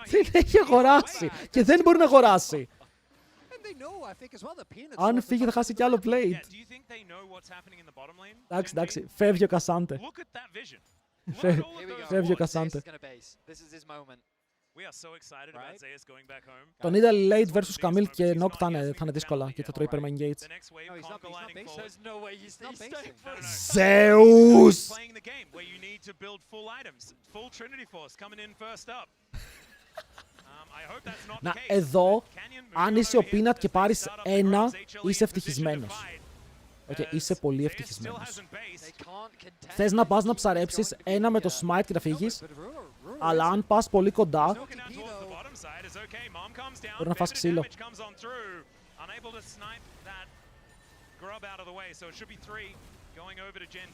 Δεν έχει αγοράσει και δεν μπορεί να αγοράσει. Αν φύγει θα χάσει κι άλλο plate. Εντάξει, φεύγει ο Κασάντε. Φεύγει ο Κασάντε. Τον είδα late versus Camille και Nock θα είναι δύσκολα γιατί θα τρώει perma engage. Zeus! Να, εδώ, αν είσαι ο Peanut και πάρεις ένα, είσαι ευτυχισμένος. Είσαι πολύ ευτυχισμένος. Θες να πας να ψαρέψεις ένα με το smite και να φύγεις, αλλά αν πας πολύ κοντά, μπορεί να φας ξύλο.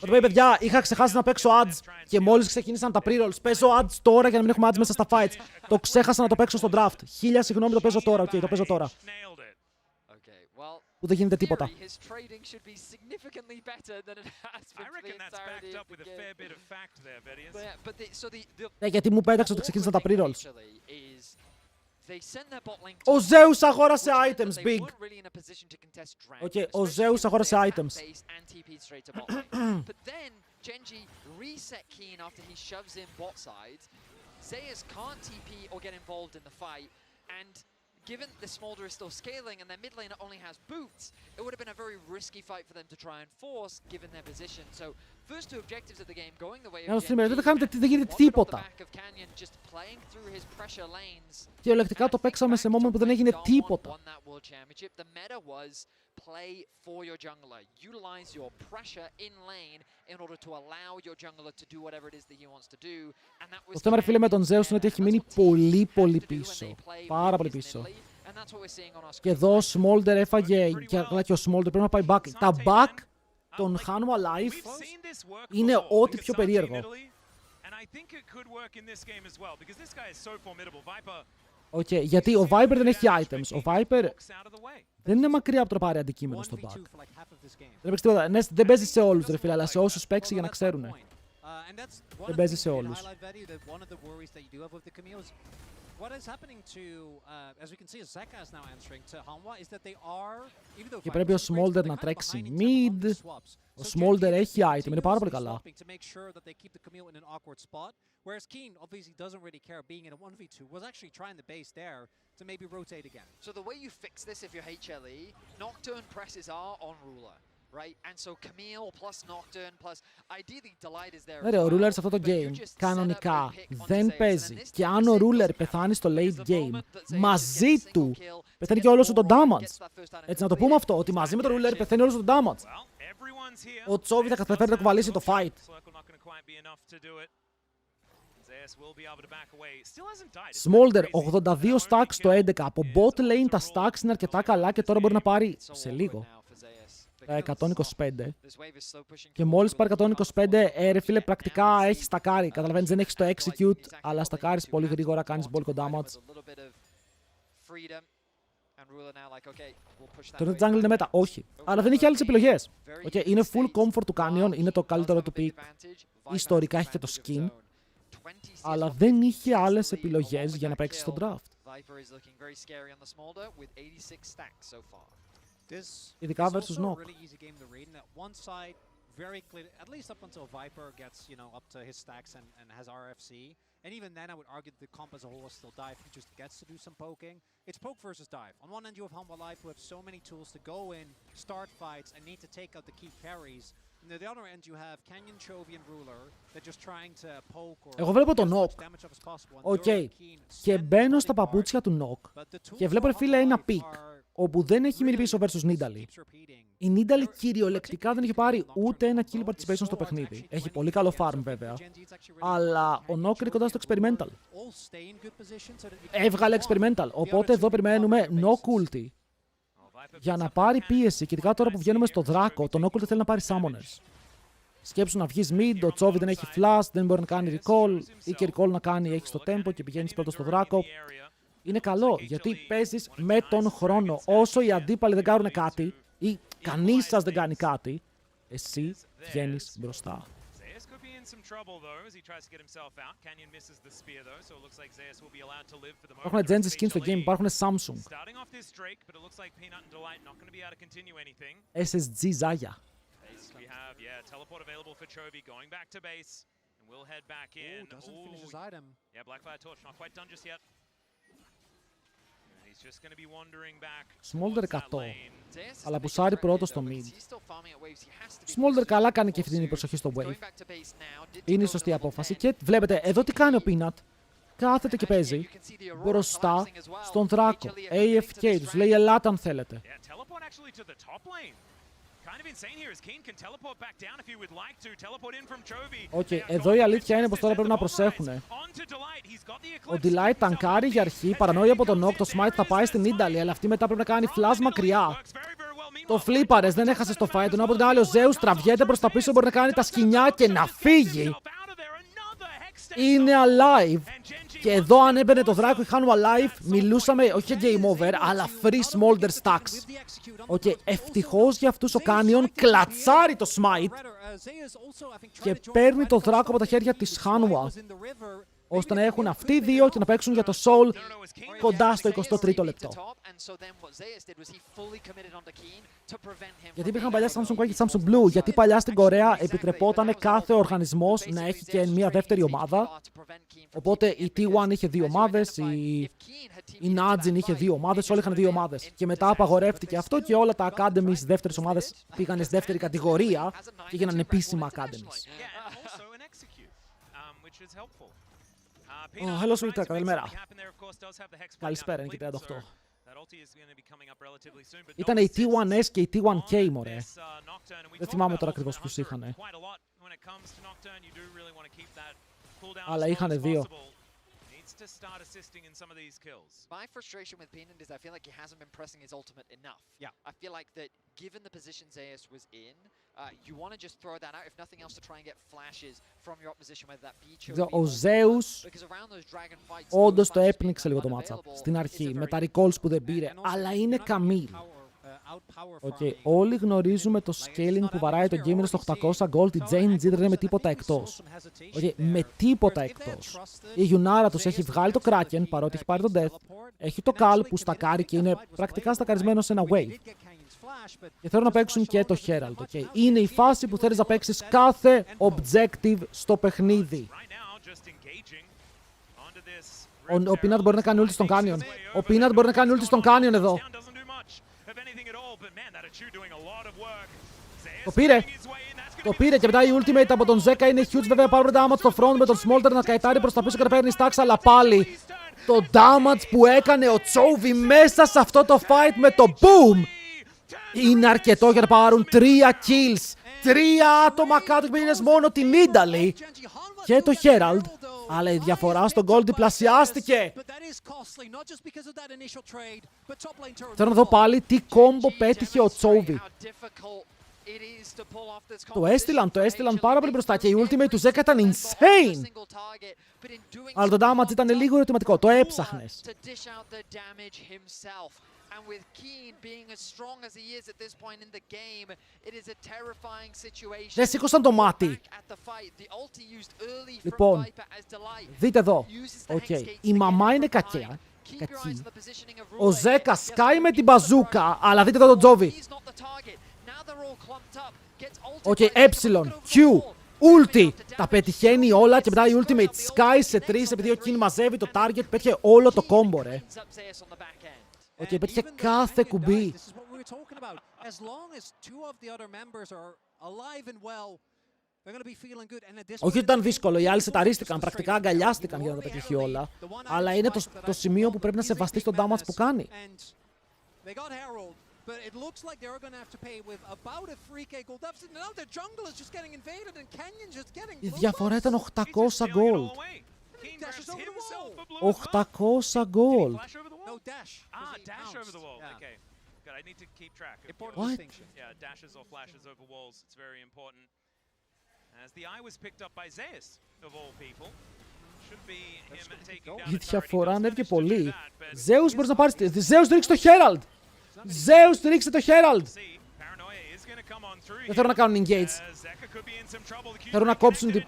Ωραία παιδιά, είχα ξεχάσει να παίξω ads και μόλις ξεκίνησαν τα pre-rolls. Παίζω ads τώρα για να μην έχουμε ads μέσα στα fights. Το ξέχασα να το παίξω στο draft. 1000 συγγνώμη, το παίζω τώρα. Το παίζω τώρα. Που δεν γίνεται τίποτα. Ναι, γιατί μου πέταξε ότι ξεκίνησαν τα pre-rolls. Ο Zeus αγόρασε items, big. Ο Zeus αγόρασε items. Given the Smolder is still scaling and their mid lane only has boots, it would have been a very risky fight for them to try and force, given their position. So, first two objectives of the game going the way of Geng, δεν γίνεται τίποτα. just playing through his pressure lanes. Κυριολεκτικά το παίξαμε σε moment που δεν έγινε τίποτα. The meta was play for your jungler, utilize your pressure in lane in order to allow your jungler to do whatever it is that he wants to do. And that was το θέμα, ρε φίλε, με τον Zeus είναι ότι έχει μείνει πολύ πίσω. Πάρα πολύ πίσω. Και εδώ ο Smolder έφαγε, και ο Smolder πρέπει να πάει back. Τα back των χάνουμε alive είναι ό,τι πιο περίεργο. Γιατί ο Viper δεν έχει items. Ο Viper δεν είναι μακριά από το να πάρει αντικείμενο στο back. Δεν παίξει τίποτα. Ναι, δεν παίζει σε όλους, ρε φίλε, αλλά σε όσους παίξει για να ξέρουν. Δεν παίζει σε όλους. Και πρέπει ο Smolder να τρέξει mid. Ο Smolder έχει item, είναι πάρα πολύ καλά. Whereas Keen obviously doesn't really care being in a 1v2, was actually trying the base there to maybe rotate again. So the way you fix this if you're HLE, Nocturne presses are on Ruler, right? And so Camille plus Nocturne plus ideally Delight is there. Ναι, ο Ruler σε αυτό το game κανονικά δεν παίζει. Και αν ο Ruler πεθάνει στο late game, μαζί του πεθαίνει και όλο σου το damage. Έτσι να το πούμε αυτό, ότι μαζί με τον Ruler πεθαίνει όλο σου το damage. Ο Τσόβι θα καταφέρει να κουβαλήσει το fight. Smolder, 82 stacks στο 11. Από bot lane τα stacks είναι αρκετά καλά και τώρα μπορεί να πάρει σε λίγο 125. Και μόλις πάρει 125, ρε φίλε, πρακτικά έχει στακάρει. Καταλαβαίνεις, δεν έχεις το execute, αλλά στακάρεις πολύ γρήγορα, κάνεις bulk damage. Το jungle είναι μέτα. Όχι. Αλλά δεν έχει άλλες επιλογές. Είναι full comfort του Canyon, είναι το καλύτερο του pick. Ιστορικά έχει και το skin. Αλλά δεν είχε άλλες επιλογές για να παίξει στο draft. Ειδικά versus Nock. very clear, at least up until Viper gets, you know, up to his stacks and has RFC. And even then, I would argue the comp as a whole is still dive. He just gets to do some poking. It's poke versus dive. On one end, you have Hanwha Life, who have so many tools to go in, start fights, and need to take out the key carries. And at the other end, you have Canyon, Chovy, and Ruler. They're just trying to poke or Εγώ βλέπω τον get as Nok. much damage up as possible. Οκ. Και μπαίνω στα παπούτσια του Nok. Και βλέπω, ρε φίλε, ένα πικ. Όπου δεν έχει μείνει πίσω versus Nidalee. Η Nidalee κυριολεκτικά δεν έχει πάρει ούτε ένα kill participation στο παιχνίδι. Έχει πολύ καλό farm βέβαια. Αλλά ο Nok είναι κοντά στο experimental. Έβγαλε experimental. Οπότε εδώ περιμένουμε Nok ulti. Για να πάρει πίεση. Και ειδικά τώρα που βγαίνουμε στο δράκο, το Nok ulti θέλει να πάρει summoners. Σκέψου να βγεις mid, ο Chovy δεν έχει flash, δεν μπορεί να κάνει recall. Ή και recall να κάνει, έχει το tempo και πηγαίνεις πρώτο στο δράκο. Είναι καλό, γιατί παίζεις με τον χρόνο. Όσο οι αντίπαλοι δεν κάνουν κάτι ή κανείς σας δεν κάνει κάτι, εσύ βγαίνεις μπροστά. Υπάρχουν Genji skins στο game, υπάρχουν Samsung. SSG Zaya. Smolder 100, αλλά πουσάρει πρώτο στο mid. Smolder καλά κάνει και αυτή την προσοχή στο wave. Είναι η σωστή απόφαση και βλέπετε εδώ τι κάνει ο Peanut. Κάθεται και παίζει μπροστά στον δράκο. AFK, τους λέει ελάτε αν θέλετε. Οκ, εδώ η αλήθεια είναι πως τώρα πρέπει να προσέχουν. Ο Delight τανκάρει για αρχή, παρανόησε από τον Nok, το smite θα πάει στην Nidalee, αλλά αυτή μετά πρέπει να κάνει flash μακριά. Το φλίπαρες, δεν έχασε το fight, ενώ από την άλλη ο Zeus τραβιέται προς τα πίσω, μπορεί να κάνει τα σκοινιά και να φύγει. Είναι alive. Και εδώ αν έμπαινε το δράκο η Hanwha Life, μιλούσαμε όχι για game over, αλλά free smolder stacks. Οκ, ευτυχώς για αυτούς ο Canyon κλατσάρει το smite και παίρνει το δράκο από τα χέρια της Hanwha, ώστε να έχουν αυτοί οι δύο και να παίξουν για το soul κοντά στο 23ο λεπτό. Γιατί υπήρχαν παλιά Samsung White και Samsung Blue, γιατί παλιά στην Κορέα επιτρεπόταν κάθε οργανισμός να έχει και μια δεύτερη ομάδα. Οπότε η T1 είχε δύο ομάδες, η Najin είχε δύο ομάδες, όλοι είχαν δύο ομάδες. Και μετά απαγορεύτηκε αυτό και όλα τα academies δεύτερες ομάδες πήγανε στη δεύτερη κατηγορία και έγιναν επίσημα academies. Hello Sweeter, καλημέρα. Καλησπέρα, είναι και 38. Ήταν η T1S και η T1K, μωρέ. Δεν θυμάμαι τώρα ακριβώς ποιους είχανε. Αλλά είχανε δύο. To start assisting in some of these kills. My frustration with Peanut is I feel like he hasn't been pressing his ultimate enough. Yeah. I feel like that given the position Zeus was in, you want to just throw that out, if nothing else, to try and get flashes from your opposition, whether that be Chovy Ο Zeus όντως το έπνιξε λίγο το matchup στην αρχή, με τα recalls που δεν πήρε, αλλά είναι Camille. Okay. Όλοι γνωρίζουμε το scaling που βαράει το game είναι στο 800 gold, η Jane δεν είναι με τίποτα εκτός. Okay. Με τίποτα εκτός. Η Yunara τους έχει βγάλει το Kraken, παρότι έχει πάρει το Death. Έχει το Cal που στακάρει και είναι πρακτικά στακαρισμένο σε ένα wave. Και θέλουν να παίξουν και το Herald. Okay. Είναι η φάση που θέλεις να παίξεις κάθε objective στο παιχνίδι. Ο Peanut μπορεί να κάνει ulti στον Canyon. Ο Peanut μπορεί να κάνει ulti στον Canyon εδώ. Το πήρε! Το πήρε και μετά η ultimate από τον Zeka είναι huge, βέβαια power damage στο front με τον Smolder να καετάρει προς τα πίσω και να παίρνει stacks, αλλά πάλι το damage που έκανε ο Chovy μέσα σε αυτό το fight με το boom είναι αρκετό για να πάρουν 3 kills. 3 άτομα κάτω και πήγαινες μόνο την Nidalee και το Herald. Αλλά η διαφορά στο gold διπλασιάστηκε. Θέλω να δω πάλι τι κόμπο πέτυχε ο Chovy. Το έστειλαν πάρα πολύ μπροστά και η ultimate του Zeka ήταν insane. Αλλά το damage ήταν λίγο ερωτηματικό, το έψαχνες. And with Keen being as strong as he is at this point in the game, it is a terrifying situation. Δεν σήκωσαν το μάτι. Λοιπόν, δείτε εδώ. Okay. Η μαμά είναι κακή. Ο Zeka σκάει με την μπαζούκα, αλλά δείτε εδώ τον Chovy. Οκ, Q, ulti. Τα πετυχαίνει όλα και μετά η ultimate sky σε 3 επειδή ο King μαζεύει το target. Πέτυχε όλο το combo, ρε. Οκ, πέτυχε κάθε κουμπί. Όχι ότι ήταν δύσκολο, οι άλλοι σεταρίστηκαν, πρακτικά αγκαλιάστηκαν για να τα πετύχει όλα. Αλλά είναι το σημείο που πρέπει να σεβαστεί τον damage που κάνει. But it looks like they're going to have to pay with about a 3k gold deficit. Now their jungle is just getting invaded and Canyon just getting Η διαφορά ήταν 800 gold. 800 gold. No dash. Dash over the wall. Okay. Good. I need to keep track. Important distinction. Yeah, dashes or flashes over walls. It's very important. As the eye was picked up by Zeus, of all people. Should be him taking down. Η διαφορά ανέβηκε πολύ. Zeus μπορείς να πάρεις. Zeus ρίξει το Herald. Zeus ρίξε το Herald. Δεν θέλω να κάνουν engage. Θέλω να κόψουν την...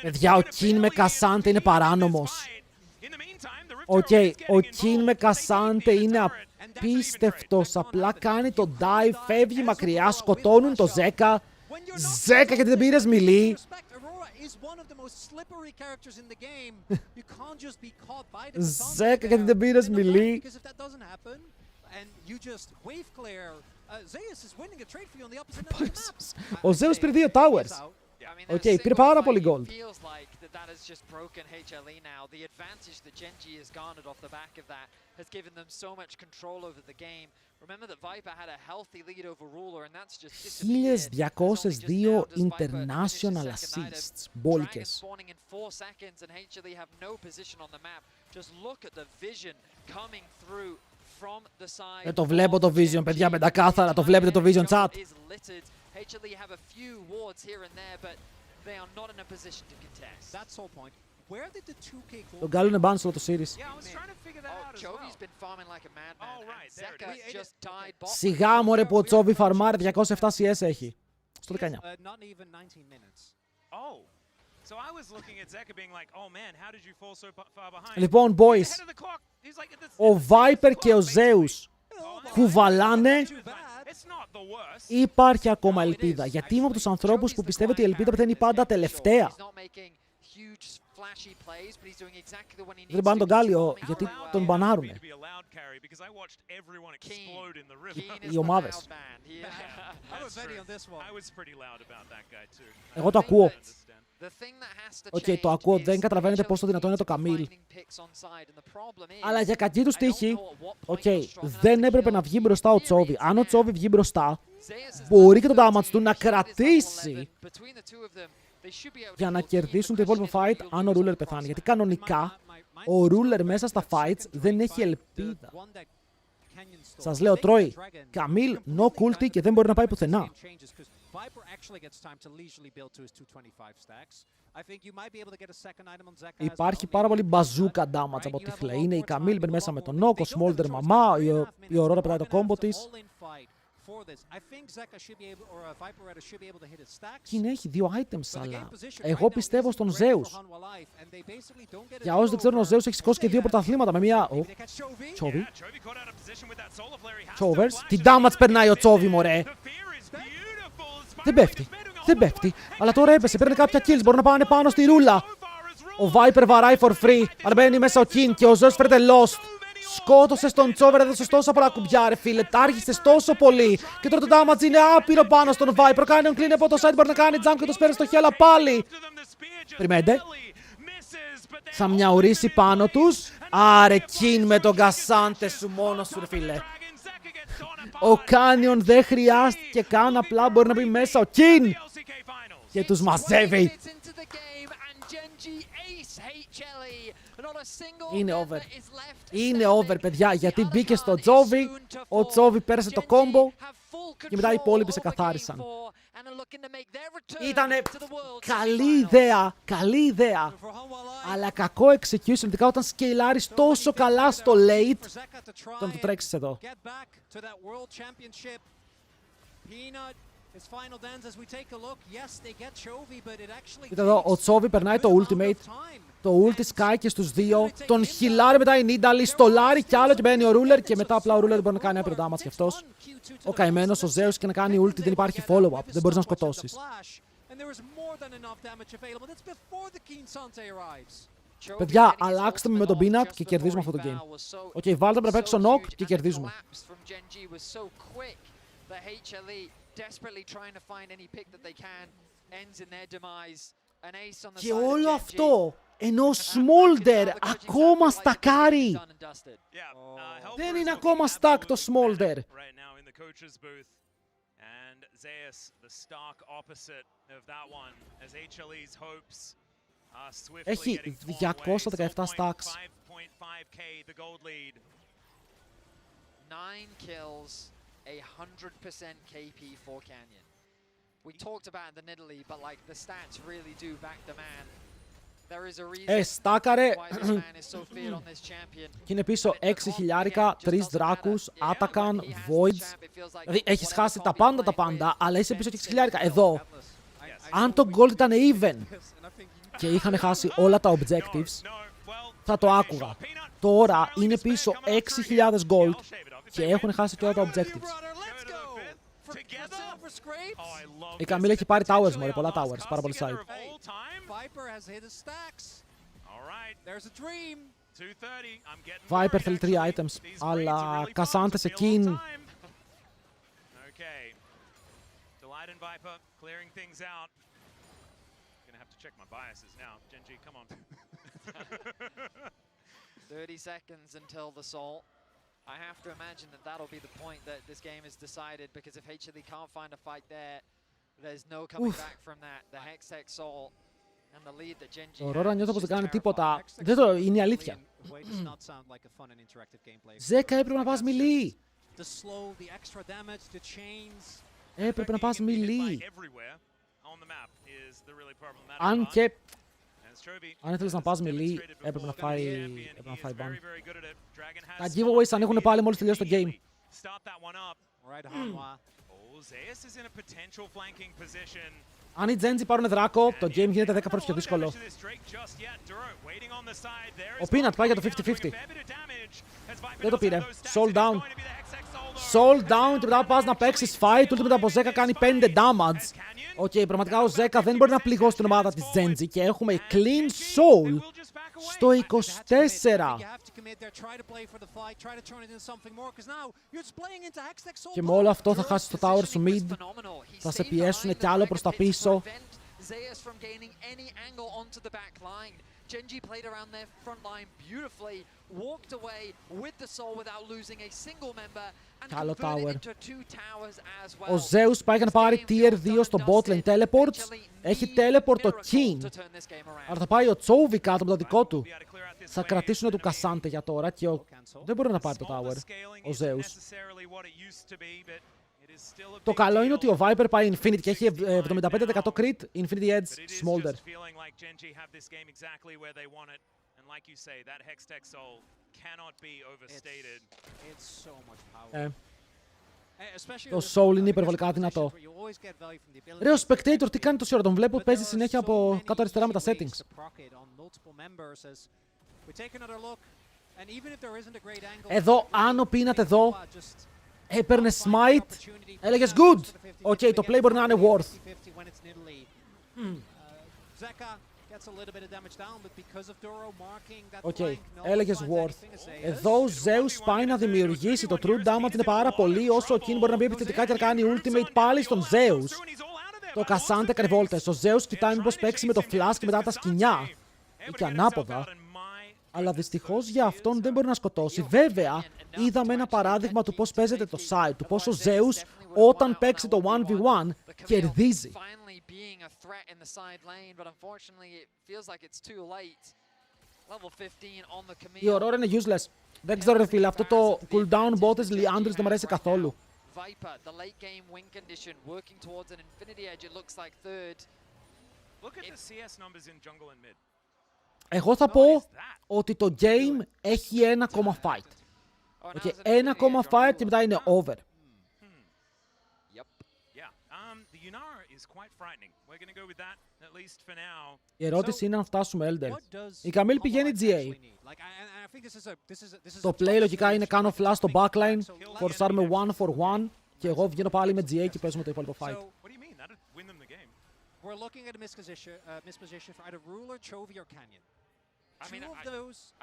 Παιδιά, ο King με Κασάντε είναι παράνομος. Οκ, ο King με Κασάντε είναι απίστευτος. Απλά κάνει το dive, φεύγει μακριά, σκοτώνουν το Ζέκα. Ζέκα γιατί δεν πήρες μιλή. Ζέκα γιατί δεν πήρες μιλή. Ο Zeus πήρε 2 towers. Οκ, πήρε πάρα πολύ gold. That has just broken HLE now. The advantage that Genji has garnered off the back of that has given them so much control over the game. Remember that Viper had a healthy lead over Ruler and that's just disappeared. 1202 international assists. Μπόλικες. Spawning in 4 seconds and HLE have no position on the map. Just look at the vision coming through from the side. Δεν το βλέπω το vision, παιδιά, πεντακάθαρα. Το βλέπετε το vision chat. HLE have a few wards here and there, but they are not in a position to contest. That's the whole point. Where did the 2k gold? Τον κάνουν ban σε όλο το series. Yeah, I was trying to figure that out as well. Jovi's been farming like a madman. Oh, right, there it Zeka just died bot. Σιγά μωρέ που ο Τσόβι φαρμάρει 207 CS έχει. Στο 19. Not even 19 minutes. Oh. So I was looking at Zeka being like, oh man, how did you fall so far behind? Λοιπόν, boys, ο Viper και ο Zeus κουβαλάνε. Υπάρχει ακόμα ελπίδα. Γιατί είμαι από τους ανθρώπους που πιστεύω ότι η ελπίδα πεθαίνει πάντα τελευταία. Δεν πάνε τον Γκάλιο γιατί τον μπανάρουνε. Οι ομάδες. Εγώ το ακούω. Οκ, το ακούω, δεν καταλαβαίνετε πόσο δυνατό είναι το Καμίλ. Αλλά για κακή του τύχη, δεν έπρεπε να βγει μπροστά ο Τσόβι. Αν ο Τσόβι βγει μπροστά, μπορεί και το damage του να κρατήσει για να κερδίσουν το υπόλοιπο fight αν ο Ruler πεθάνει. Γιατί κανονικά ο Ruler μέσα στα fights δεν έχει ελπίδα. Σας λέω, τρώει Καμίλ, no culti και δεν μπορεί να πάει πουθενά. Υπάρχει πάρα πολύ μπαζούκα damage από τη Φλε. Είναι η Καμίλ μπαίνει μέσα με τον Νόκ, ο Smolder μαμά, η Aurora πετάει το κόμπο της. Και έχει 2 items, αλλά εγώ πιστεύω στον Zeus. Για όσοι δεν ξέρουν, ο Zeus έχει σηκώσει και 2 πρωταθλήματα με μια... Τσόβι. Τσόβερς. Τι damage περνάει ο Τσόβι, μωρέ. Δεν πέφτει. Δεν πέφτει. Αλλά τώρα έπεσε. Παίρνει κάποια kills. Μπορούν να πάνε πάνω στη ρούλα. Ο Viper βαράει for free. Αλλά μπαίνει μέσα ο King και ο Zeus φέρεται lost. Σκότωσε τον Τσόβερ, έδωσε τόσα πολλά κουμπιά, ρε φίλε. Τάρχισε τόσο πολύ. Και τώρα το damage είναι άπειρο πάνω στον Viper. Κάνει τον clean από το side. Μπορεί να κάνει jump και το σπέρνει στο χέλα πάλι. Περιμένετε. Θα μιαουρίσει πάνω τους. Άρε King με τον Κασάντε σου μόνο σου, ρε φίλε. Ο Canyon δεν χρειάστηκε καν, απλά μπορεί να μπει μέσα ο King και τους μαζεύει. Είναι over. Είναι over, παιδιά, γιατί μπήκε στο Τζόβι, ο Τζόβι πέρασε το κόμπο και μετά οι υπόλοιποι σε καθάρισαν. Ήτανε καλή ιδέα, καλή ιδέα, αλλά κακό execution, ειδικά όταν σκεϊλάρεις τόσο καλά στο late, όταν το τρέξεις εδώ. Κοίτα εδώ, ο Τσόβι περνάει το ultimate. Το ulti σκάει και στους δύο. Τον χιλάρει μετά η Νίνταλη, στολάρει κι άλλο και μπαίνει ο Ruler. Και μετά απλά ο Ruler δεν μπορεί να κάνει άπειρο damage κι αυτός. Ο καημένος, ο Zeus και να κάνει ulti, δεν υπάρχει follow-up. Δεν μπορείς να σκοτώσεις. Παιδιά, αλλάξτε με τον Peanut και κερδίζουμε αυτό το game. Οκ, βάλτε με να παίξω knock και κερδίζουμε. Και όλο αυτό ενώ Smolder ακόμα στακάρει. Δεν είναι ακόμα stack το Smolder. Έχει 217 stacks. 9 kills, 100% KP for Canyon. We talked about the Nidalee, but like the stats really do back the man. There is a reason Στάκαρε. why this man is so feared on this champion. Και είναι πίσω 6 χιλιάρικα, 3 δράκους, Atakan, Voids. Δηλαδή έχεις χάσει τα πάντα, αλλά είσαι πίσω και 6 χιλιάρικα. Εδώ, αν το gold ήταν even και είχαν χάσει όλα τα objectives, θα το άκουγα. Τώρα είναι πίσω 6.000 gold και έχουν χάσει και όλα τα objectives. Η Καμίλα έχει πάρει towers, μωρέ, πολλά towers, πάρα πολύ side. Viper θέλει 3 items, αλλά Cassante σε king. Check my biases now. Genji, come on. 30 seconds until the Soul. I have to imagine that that'll be the point that this game is decided, because if HLE can't find a fight there, there's no coming back from that. The Hextech Soul and the lead that Genji Ο Ρόρα νιώθω πως δεν κάνει τίποτα. Δεν το είναι η αλήθεια. Ζέκα έπρεπε να πας μιλή. Έπρεπε να πας μιλή. Αν και αν ήθελες να πας μιλή, έπρεπε να φάει ban. Τα giveaways ανοίγουν πάλι μόλις τελειώσει το game. Αν οι Genji πάρουν δράκο, το game γίνεται 10 φορές πιο δύσκολο. Ο Peanut πάει για το 50-50. Δεν το πήρε. Soul down. Soul down και μετά πας να παίξεις fight, ultimate από Zeka κάνει 5 damage. Οκ, πραγματικά ο Zeka δεν μπορεί να πληγώσει την ομάδα της Genji και έχουμε clean soul στο 24. Και με όλο αυτό θα χάσεις το tower σου mid, θα σε πιέσουν κι άλλο προς τα πίσω. Genji played around their front line beautifully, walked away with the soul without losing a single member, and converted into 2 towers as well. Ο Zeus πάει για να πάρει tier 2 στο bot lane teleports. Έχει teleport το King. Αλλά θα πάει ο Chovy κάτω από το δικό του. Θα κρατήσουν του Cassante για τώρα και δεν μπορεί να πάρει το tower. Ο Zeus. Το καλό είναι ότι ο Viper πάει Infinity και έχει 75% crit, Infinity Edge, Smolder. Το Soul είναι υπερβολικά δυνατό. Ρε, ο Spectator τι κάνει τόση ώρα, τον βλέπω παίζει συνέχεια από κάτω αριστερά με τα settings. Εδώ, αν ο Peanut εδώ έπαιρνε smite, έλεγες good. Οκ, το play μπορεί να είναι worth. Οκ, έλεγες worth. Εδώ ο Zeus πάει να δημιουργήσει το true damage, είναι πάρα πολύ, όσο ο King μπορεί να μπει επιθετικά και να κάνει ultimate πάλι στον Zeus. Το Cassante έκανε βόλτες. Ο Zeus κοιτάει μήπως παίξει με το flash και μετά τα σκοινιά. Ή και ανάποδα. Αλλά δυστυχώς για αυτόν δεν μπορεί να σκοτώσει. Βέβαια, είδαμε ένα παράδειγμα του πώς παίζεται το side, του πώς ο Zeus όταν παίξει το 1v1 κερδίζει. Η Aurora είναι useless. Δεν ξέρω ρε φίλε, αυτό το cooldown bot της Leandris δεν μου αρέσει καθόλου. Εγώ θα πω ότι το game έχει ένα ακόμα fight. Okay, ένα ακόμα fight και μετά είναι over. The Yunara is quite frightening. We're going to go with that, at least for now. Η ερώτηση είναι αν φτάσουμε Elder. Η Καμίλ πηγαίνει GA. Το play λογικά είναι κάνω flash στο backline, φορσάρουμε 1-for-1 και εγώ βγαίνω πάλι με GA και παίζουμε το υπόλοιπο fight. We're looking at a misposition for either Ruler, Chovy, or Canyon. I mean,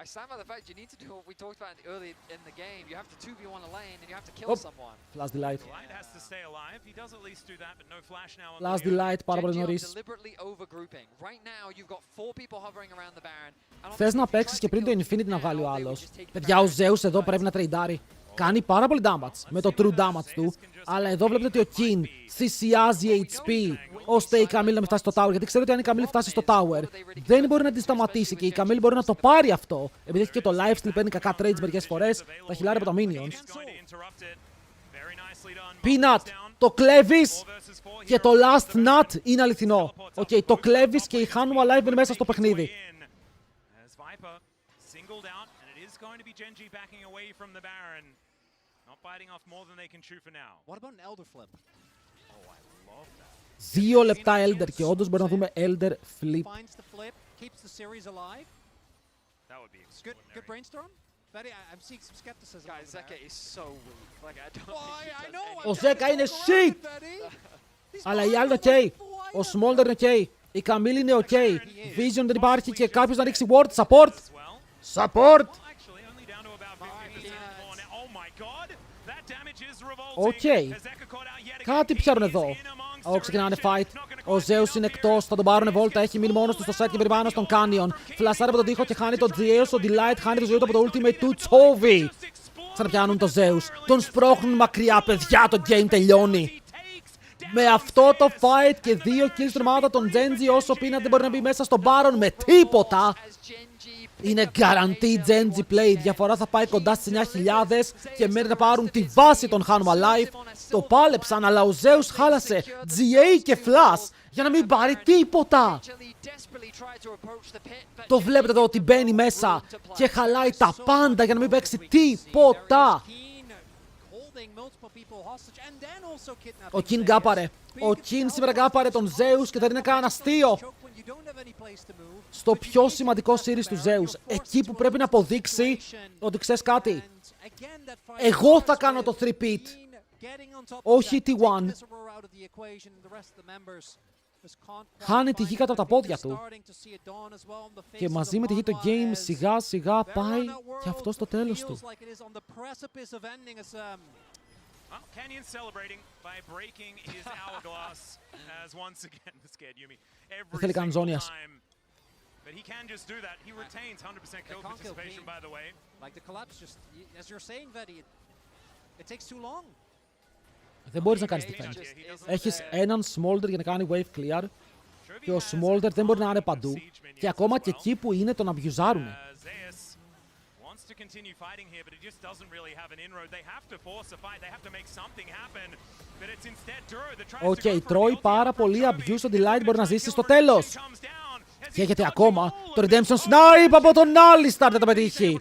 I stand by the fact you need to do what we talked about early in the game. You have to 2v1 a lane and you have to kill someone. Flash delight. Delight has to stay alive. He does at least do that, but no flash now. Flash delight, πάρα πολύ νωρίς. Deliberately overgrouping. Right now you've got 4 people hovering around the Baron. Θες να παίξεις και πριν το Infinity να βγάλει ο άλλος. Παιδιά, ο Zeus εδώ πρέπει να τρεϊντάρει. Κάνει πάρα πολύ damage με το true damage του, αλλά εδώ βλέπετε ότι ο Kin θυσιάζει HP ώστε η Καμίλ να μην φτάσει στο tower. Γιατί ξέρετε ότι αν η Καμίλ φτάσει στο tower, δεν μπορεί να τη σταματήσει και η Καμίλ μπορεί να το πάρει αυτό. Επειδή έχει και το lifesteal, παίρνει κακά trades μερικές φορές, τα χιλάρια από τα minions. Peanut, το κλέβεις και το last nut είναι αληθινό. Οκ, το κλέβεις και η Hanwha Live είναι μέσα στο παιχνίδι. Going to be Genji backing away from the Baron. Not biting off more than they can chew for now. What about an Elder flip? Oh, I love that. 2 λεπτά Elder και όντως μπορεί να δούμε Elder flip. Finds the flip, keeps the series alive. That would be extraordinary. Good brainstorm. Betty, I'm seeing some skepticism. Guys, Zeka is so weak. Like I don't I know. Ο Zeka είναι shit! Αλλά οι άλλοι είναι ok. Ο Smolder είναι ok. Η Καμίλ είναι ok. Vision δεν υπάρχει και κάποιος να ρίξει ward. Support! Support! Οκ. Κάτι πιάνουν εδώ. Ξεκινάνε fight. Ο Zeus είναι εκτός. Θα τον πάρουν βόλτα. Έχει μείνει μόνος του στο set και περιπάνω στον Canyon. Φλασάρει από τον τοίχο και χάνει το Zeus. Ο Delight χάνει το ζωή του από το ultimate του Chovy. Ξαναπιάνουν το Zeus. Τον σπρώχνουν μακριά, παιδιά. Το game τελειώνει. Με αυτό το fight και 2 kills στην ομάδα των Genji, όσο Peanut δεν μπορεί να μπει μέσα στον Baron με τίποτα. Είναι guaranteed Genji play. Η διαφορά θα πάει κοντά στις 9.000 και μέχρι να πάρουν τη βάση των Hanwha Live. Το πάλεψαν, αλλά ο Zeus χάλασε GA και Flash για να μην πάρει τίποτα. Το βλέπετε εδώ ότι μπαίνει μέσα και χαλάει τα πάντα για να μην παίξει τίποτα. Ο King γκάπαρε. Ο King σήμερα γκάπαρε τον Zeus και δεν είναι κανένα αστείο. Στο πιο σημαντικό series του Zeus. Εκεί που πρέπει να αποδείξει ότι ξέρεις κάτι. Εγώ θα κάνω το 3-peat. Όχι T1. Χάνει τη γη κάτω από τα πόδια του. Και μαζί με τη γη το game σιγά σιγά πάει και αυτό στο τέλος του. Canyon celebrating by breaking his hourglass as once again scared Yumi every single time. But he can just do that. He retains 100% kill participation, by the way. Like the collapse just, as you're saying, Vedi, it takes too long. Δεν μπορείς να κάνεις defense. Έχεις έναν Smolder για να κάνει wave clear και ο Smolder δεν μπορεί να είναι παντού και ακόμα και εκεί που είναι τον αμπιουζάρουνε. To continue fighting here, but it just doesn't really have an inroad. They have to force a fight. They have to make something happen. But it's instead Duro that tries to go for τρώει πάρα πολύ abuse. Ο Delight μπορεί να ζήσει στο τέλος. Και έχετε ακόμα το Redemption Snipe από τον Alistar, δεν τα πετύχει.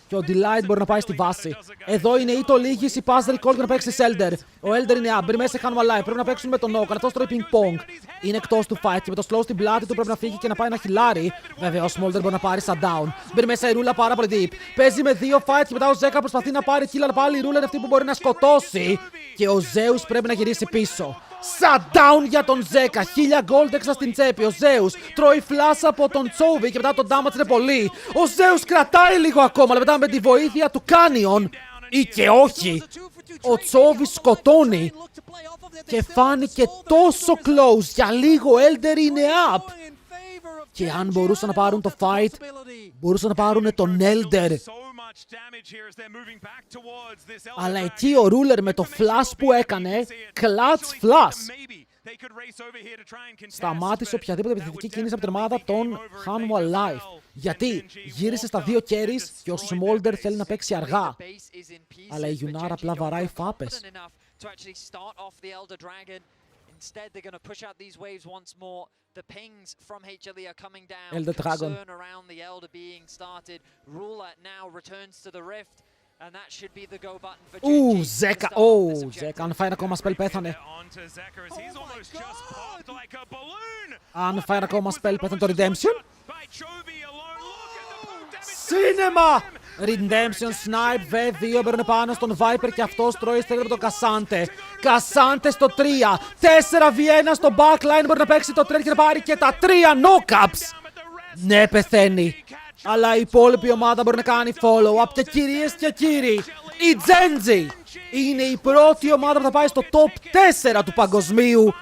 Και ο Delight μπορεί να πάει στη βάση. Εδώ είναι ή το λίγης ή pass recall για να παίξει Elder. Ο Elder είναι άμπρι, μέσα σε Hanwha Live. Πρέπει να παίξουν με τον Nock. Αυτός τρώει ping-pong. Είναι εκτός του fight και με το slow στην πλάτη του πρέπει να φύγει και να πάει ένα χιλάρι. Βέβαια ο Smolder μπορεί να πάρει shutdown. Μπαίνει μέσα η Ρούλα πάρα πολύ deep. Παίζει με 2 fight και μετά ο Zeka προσπαθεί να πάρει kill, αλλά πάλι η Ρούλα είναι αυτή που μπορεί να σκοτώσει. Και ο Zeus πρέπει να γυρίσει πίσω. Shutdown για τον Zeka. 1000 gold έξα στην τσέπη. Ο Zeus τρώει flash από τον Chovy και μετά το damage είναι πολύ. Ο Zeus κρατάει λίγο ακόμα, αλλά μετά με τη βοήθεια του Canyon ή και όχι. Ο Chovy σκοτώνει και φάνηκε τόσο close. Για λίγο Elder είναι up. Και αν μπορούσαν να πάρουν το fight, μπορούσαν να πάρουν τον Elder. Αλλά εκεί ο Ruler με το flash που έκανε, clutch flash, σταμάτησε οποιαδήποτε επιθετική κίνηση από την ομάδα των Hanwha Live. Γιατί γύρισε στα 2 carries και ο Smolder θέλει να παίξει αργά. Αλλά η Yunara απλά βαράει φάπες. Instead, they're going to push out these waves once more. The pings from HLE are coming down. Elder Dragon. Concern around the Elder being started. Ruler now returns to the Rift Ζέκα. Ζέκα, αν φάει ένα ακόμα spell πέθανε. Αν φάει ένα ακόμα spell πέθανε το Redemption. Σίνεμα! Redemption Snipe, V2 μπαίνουν πάνω στον Viper και αυτός τρώει στέλνει από τον Κασάντε. Κασάντε στο 3. 4v1 στο backline, μπορεί να παίξει το trade και να πάρει και τα 3 knockups. Ναι, πεθαίνει. Αλλά η υπόλοιπη ομάδα μπορεί να κάνει follow-up και κυρίες και κύριοι, η Genji είναι η πρώτη ομάδα που θα πάει στο top 4 του παγκοσμίου.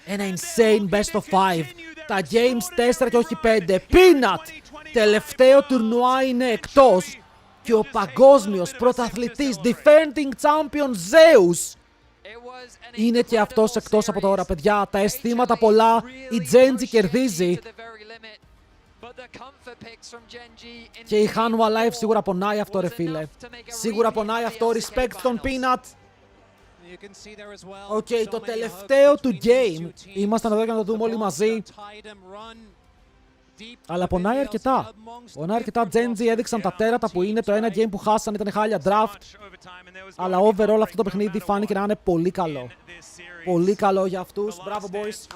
Ένα insane best of 5. Τα games 4 και όχι 5. Peanut! Τελευταίο τουρνουά είναι εκτός και ο παγκόσμιος πρωταθλητής defending champion Zeus είναι και αυτός εκτός από τώρα, παιδιά. Τα αισθήματα πολλά, η Genji κερδίζει και η Hanwha Life σίγουρα πονάει αυτό, ρε φίλε. Σίγουρα πονάει αυτό, respect τον Peanut. Οκ, το τελευταίο του game. Ήμασταν εδώ για να το δούμε όλοι μαζί. Αλλά πονάει αρκετά. Πονάει αρκετά. Genji έδειξαν τα τέρατα που είναι. Το ένα game που χάσαν ήταν χάλια draft. Αλλά overall αυτό το παιχνίδι φάνηκε να είναι πολύ καλό. Πολύ καλό για αυτούς. Μπράβο, boys.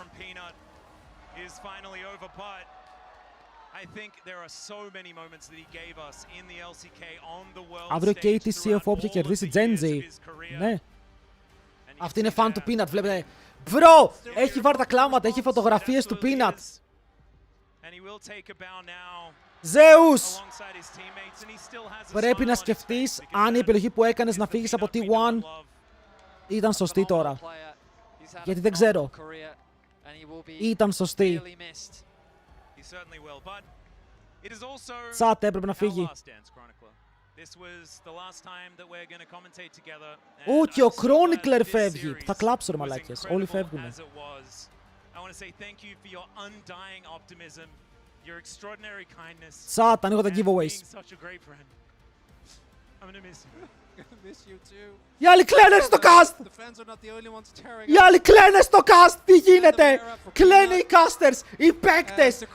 Αύριο και η TCF όποια κερδίσει Genji. Ναι. Αυτή είναι fan του Peanut, βλέπετε. Bro! Έχει βάλει τα κλάματα, έχει φωτογραφίες του Peanut. Zeus! Πρέπει να σκεφτείς αν η επιλογή που έκανες να φύγεις από T1 ήταν σωστή τώρα. Γιατί δεν ξέρω. Ήταν σωστή. Τσάτ, έπρεπε να φύγει. Ω, και ο Chronicler φεύγει. Θα κλάψω, ρε μαλάκες. Όλοι φεύγουνε. Τσάτ, ανοίγω τα giveaways. Οι άλλοι κλαίνε στο cast! Οι άλλοι κλαίνε στο cast! Τι γίνεται! Κλαίνε οι casters! Οι παίκτες!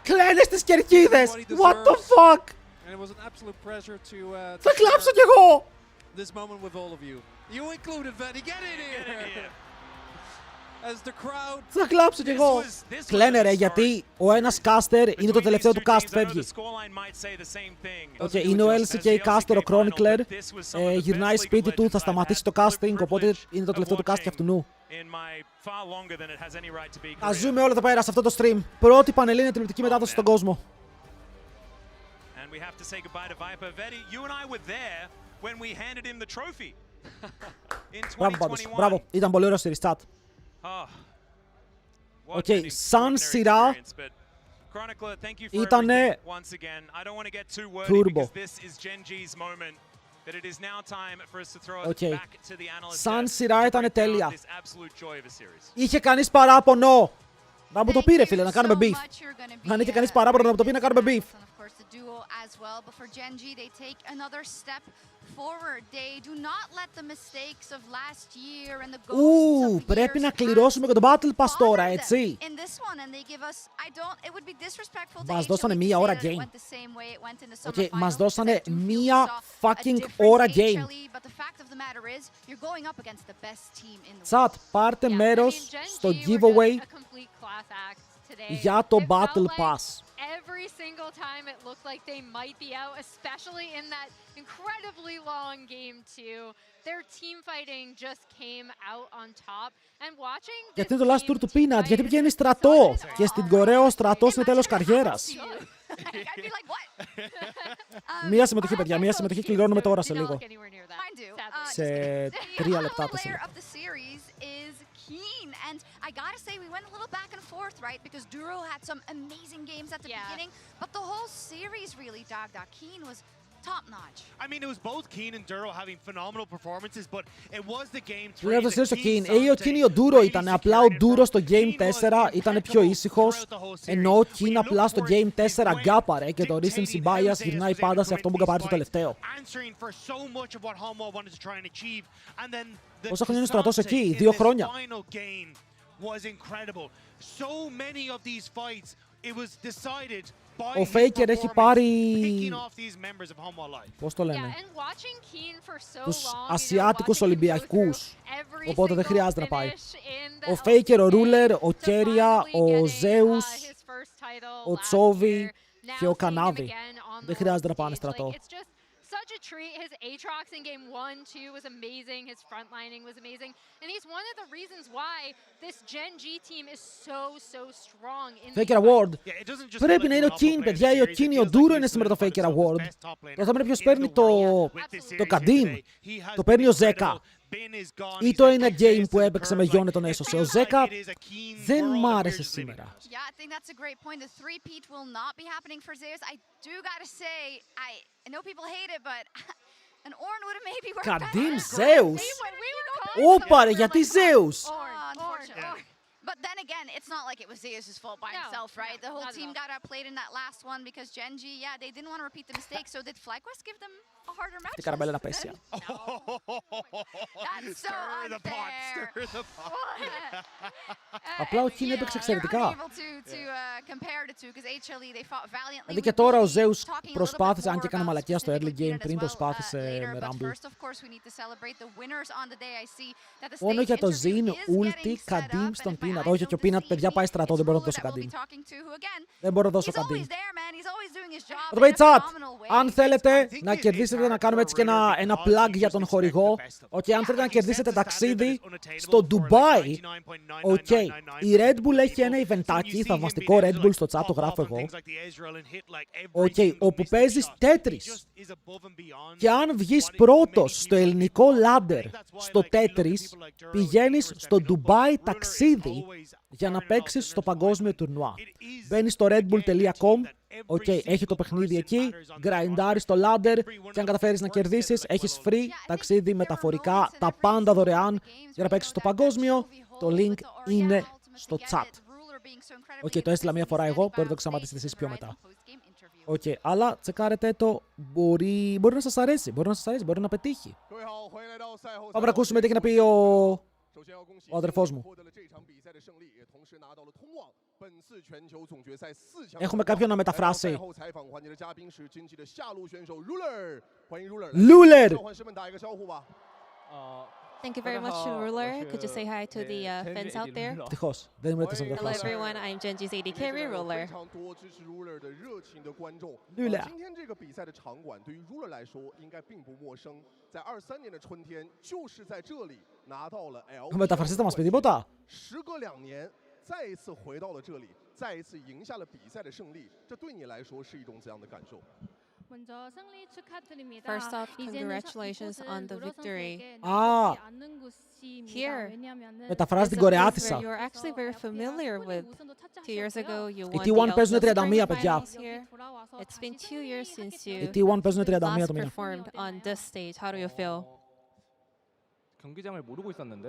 Κλαίνε στις κερκίδες! What the fuck! Θα κλάψω κι εγώ! Θα κλάψω κι εγώ! Κλαίνε ρε, γιατί ο ένας caster είναι το τελευταίο του cast, φεύγει. Οκ, είναι ο LCK caster, ο Chronicler. Γυρνάει σπίτι του, θα σταματήσει το casting, οπότε είναι το τελευταίο του cast και αυτού νου. Ας ζούμε όλα τα πέρα σε αυτό το stream. Πρώτη πανελλήνια τηλεοπτική μετάδοση στον κόσμο. Μπράβο πάντως, μπράβο. Ήταν πολύ ωραίο series chat. Οκ, σαν σειρά ήτανε turbo. Οκ, σαν σειρά ήτανε τέλεια. Είχε κανείς παράπονο να μου το πει, ρε φίλε, να κάνουμε beef. Αν είχε κανείς παράπονο να μου το πει, να κάνουμε beef. Πρέπει να κληρώσουμε και τον Battle Pass τώρα, έτσι. Μας δώσανε μία ώρα game. Okay, μας δώσανε μία fucking ώρα game. Τσάτ, πάρτε μέρος στο giveaway για το Battle Pass. Every single time it looked like they might be out, especially in that incredibly long game 2. Their team fighting just came out on top. And watching this γιατί είναι το last tour του Peanut, γιατί πηγαίνει στρατό. Και στην Κορέα ο στρατός είναι τέλος καριέρας. Μία συμμετοχή, παιδιά, μία συμμετοχή, κληρώνουμε τώρα σε λίγο. Σε 3 λεπτά, 4 And I gotta say, we went a little back and forth, right? Because Duro had some amazing games at the beginning, but the whole series really, Dagda. Keen was top-notch. I mean, it was both Keen and Duro having phenomenal performances, but it was the game 3. Λέω το στήρω Keen. Ο Keen ή ο Duro ήταν. Απλά ο Duro στο Game 4 ήταν πιο ήσυχος, ενώ ο Keen απλά στο Game 4 γκάπαρε και το recency bias γυρνάει πάντα σε αυτό που γκαπάρει το τελευταίο. Πόσα χρόνια είναι ο στρατός εκεί? 2 χρόνια. Was incredible. So many of these fights, it was decided Ο Faker έχει πάρει... Πώς το Yeah, λένε? and watching Keen for so Τους long, Ασιάτικους watching him go Ολυμπιακούς. through every Οπότε δεν single χρειάζεται να πάει. finish in the Ο Faker, ο LCK, Ruler, ο to Keria, finally ο getting, Zeus, his first title ο last Τσόβι year, και ο now seeing him Κανάβη. again on Δεν the χρειάζεται να world πάνε stage. στρατό. Like, it's just such a treat. His Aatrox in game 1-2 was amazing. His frontlining was amazing. And he's one of the reasons why this Gen G team is so strong in Faker Award. Πρέπει να είναι ο King, παιδιά, ή ο King ή ο Duro είναι σήμερα το Faker Award. Το θέμα είναι ποιος παίρνει το Kadim. Το παίρνει ο Zeka. Ή το είναι game που έπαιξε με Γιόνε τον έσωσε. Ο Zeka δεν μ' άρεσε σήμερα. Yeah, I think that's a great point. The three-peat will not be happening for Zeus. I do gotta say, I know people hate it, but an Ornn would have maybe worked Kadim better. Zeus. Όπα ρε, γιατί Zeus? Unfortunately. But then again, it's not like it was Zeus' fault by himself, right? The whole team got outplayed in that last one because Gen G, yeah, they didn't want to repeat the mistake. So did FlyQuest give them a harder match? Τι καραμπέλα να πέσει. That's so unfair. Απλά ο King έπαιξε εξαιρετικά. Δηλαδή και τώρα ο Zeus προσπάθησε, αν και έκανε μαλακία στο early game πριν, προσπάθησε με Rumble. Μόνο για το Zin, ulti, Kadim στον Peanut. Όχι, και ο Peanut, παιδιά, πάει στρατό, δεν μπορώ να δώσω Kadim. Δεν μπορώ να δώσω Kadim. Το πει chat, αν θέλετε να κερδίσετε, να κάνουμε έτσι και ένα plug για τον χορηγό. Αν θέλετε να κερδίσετε ταξίδι στο Ντουμπάι, η Red Bull έχει ένα ιβεντάκι, θαυμαστικό Red Bull στο chat, το γράφω εγώ. Όπου παίζεις Tetris. Και αν βγεις πρώτος στο ελληνικό ladder στο Tetris, πηγαίνεις στο Ντουμπάι ταξίδι για να παίξεις στο παγκόσμιο τουρνουά. Μπαίνεις στο redbull.com, έχει το παιχνίδι εκεί, γκραϊντάρεις το ladder και αν καταφέρεις να κερδίσεις, έχεις free ταξίδι μεταφορικά, τα πάντα δωρεάν για να παίξεις στο παγκόσμιο. Το link είναι στο chat. Το έστειλα μία φορά εγώ, μπορείτε να το ξαναπατήσετε εσείς πιο μετά. Αλλά τσεκάρετε το, μπορεί να σας αρέσει, μπορεί να πετύχει. Πάμε να ακούσουμε τι έχει να πει ο αδερφός μου. Έχουμε κάποιον να μεταφράσει. Ruler! Thank you very much, Ruler. Could you say hi to the fans out there? Ευτυχώς, δεν ήμουν έτοιμος να Hello μεταφράσω. everyone, I'm Genji's AD carry, Ruler. Ruler. 我 μεταφραστής θα μας πει τίποτα? 再一次回到了这里，再一次赢下了比赛的胜利，这对你来说是一种怎样的感受？ First off, congratulations on the victory. Here, μεταφράζει την this is a place Κορεάτισσα. where you're actually very familiar with. 2 years ago, you Οι won the T1 παίζουν Ultimate 31, Spring παιδιά. Finals here. It's been 2 years since Οι you T1 παίζουν 31 το last μήνα. performed on this stage. How do you feel? 경기장을 모르고 있었는데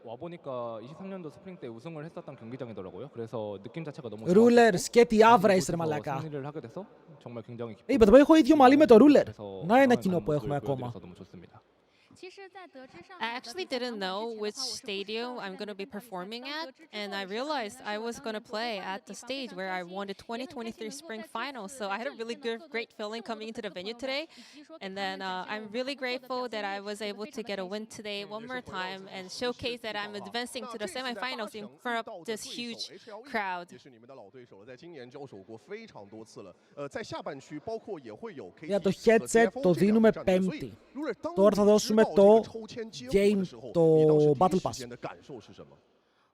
와 보니까 23년도 스프링 때 우승을 했었던 경기장이더라고요. 그래서 느낌 자체가 너무 Ruler, σκέτη άβρα είσαι ρε μαλάκα. 승리를 하게 돼서 정말 굉장히 Είπα, το έχω ίδιο μαλλί με το Ruler. Να ένα κοινό που έχουμε ακόμα. 너무 좋습니다. I actually didn't know which stadium I'm going to be performing at, and I realized I was going to play at the stage where I won the 2023 Spring Finals. So I had a really great feeling coming into the venue today. And then I'm really grateful that I was able to get a win today one more time and showcase that I'm advancing to the semifinals in front of this huge crowd. 也是你们的老对手了，在今年交手过非常多次了。在下半区包括也会有 Για το headset το δίνουμε πέμπτη. Τώρα θα δώσουμε το game, το Battle Pass.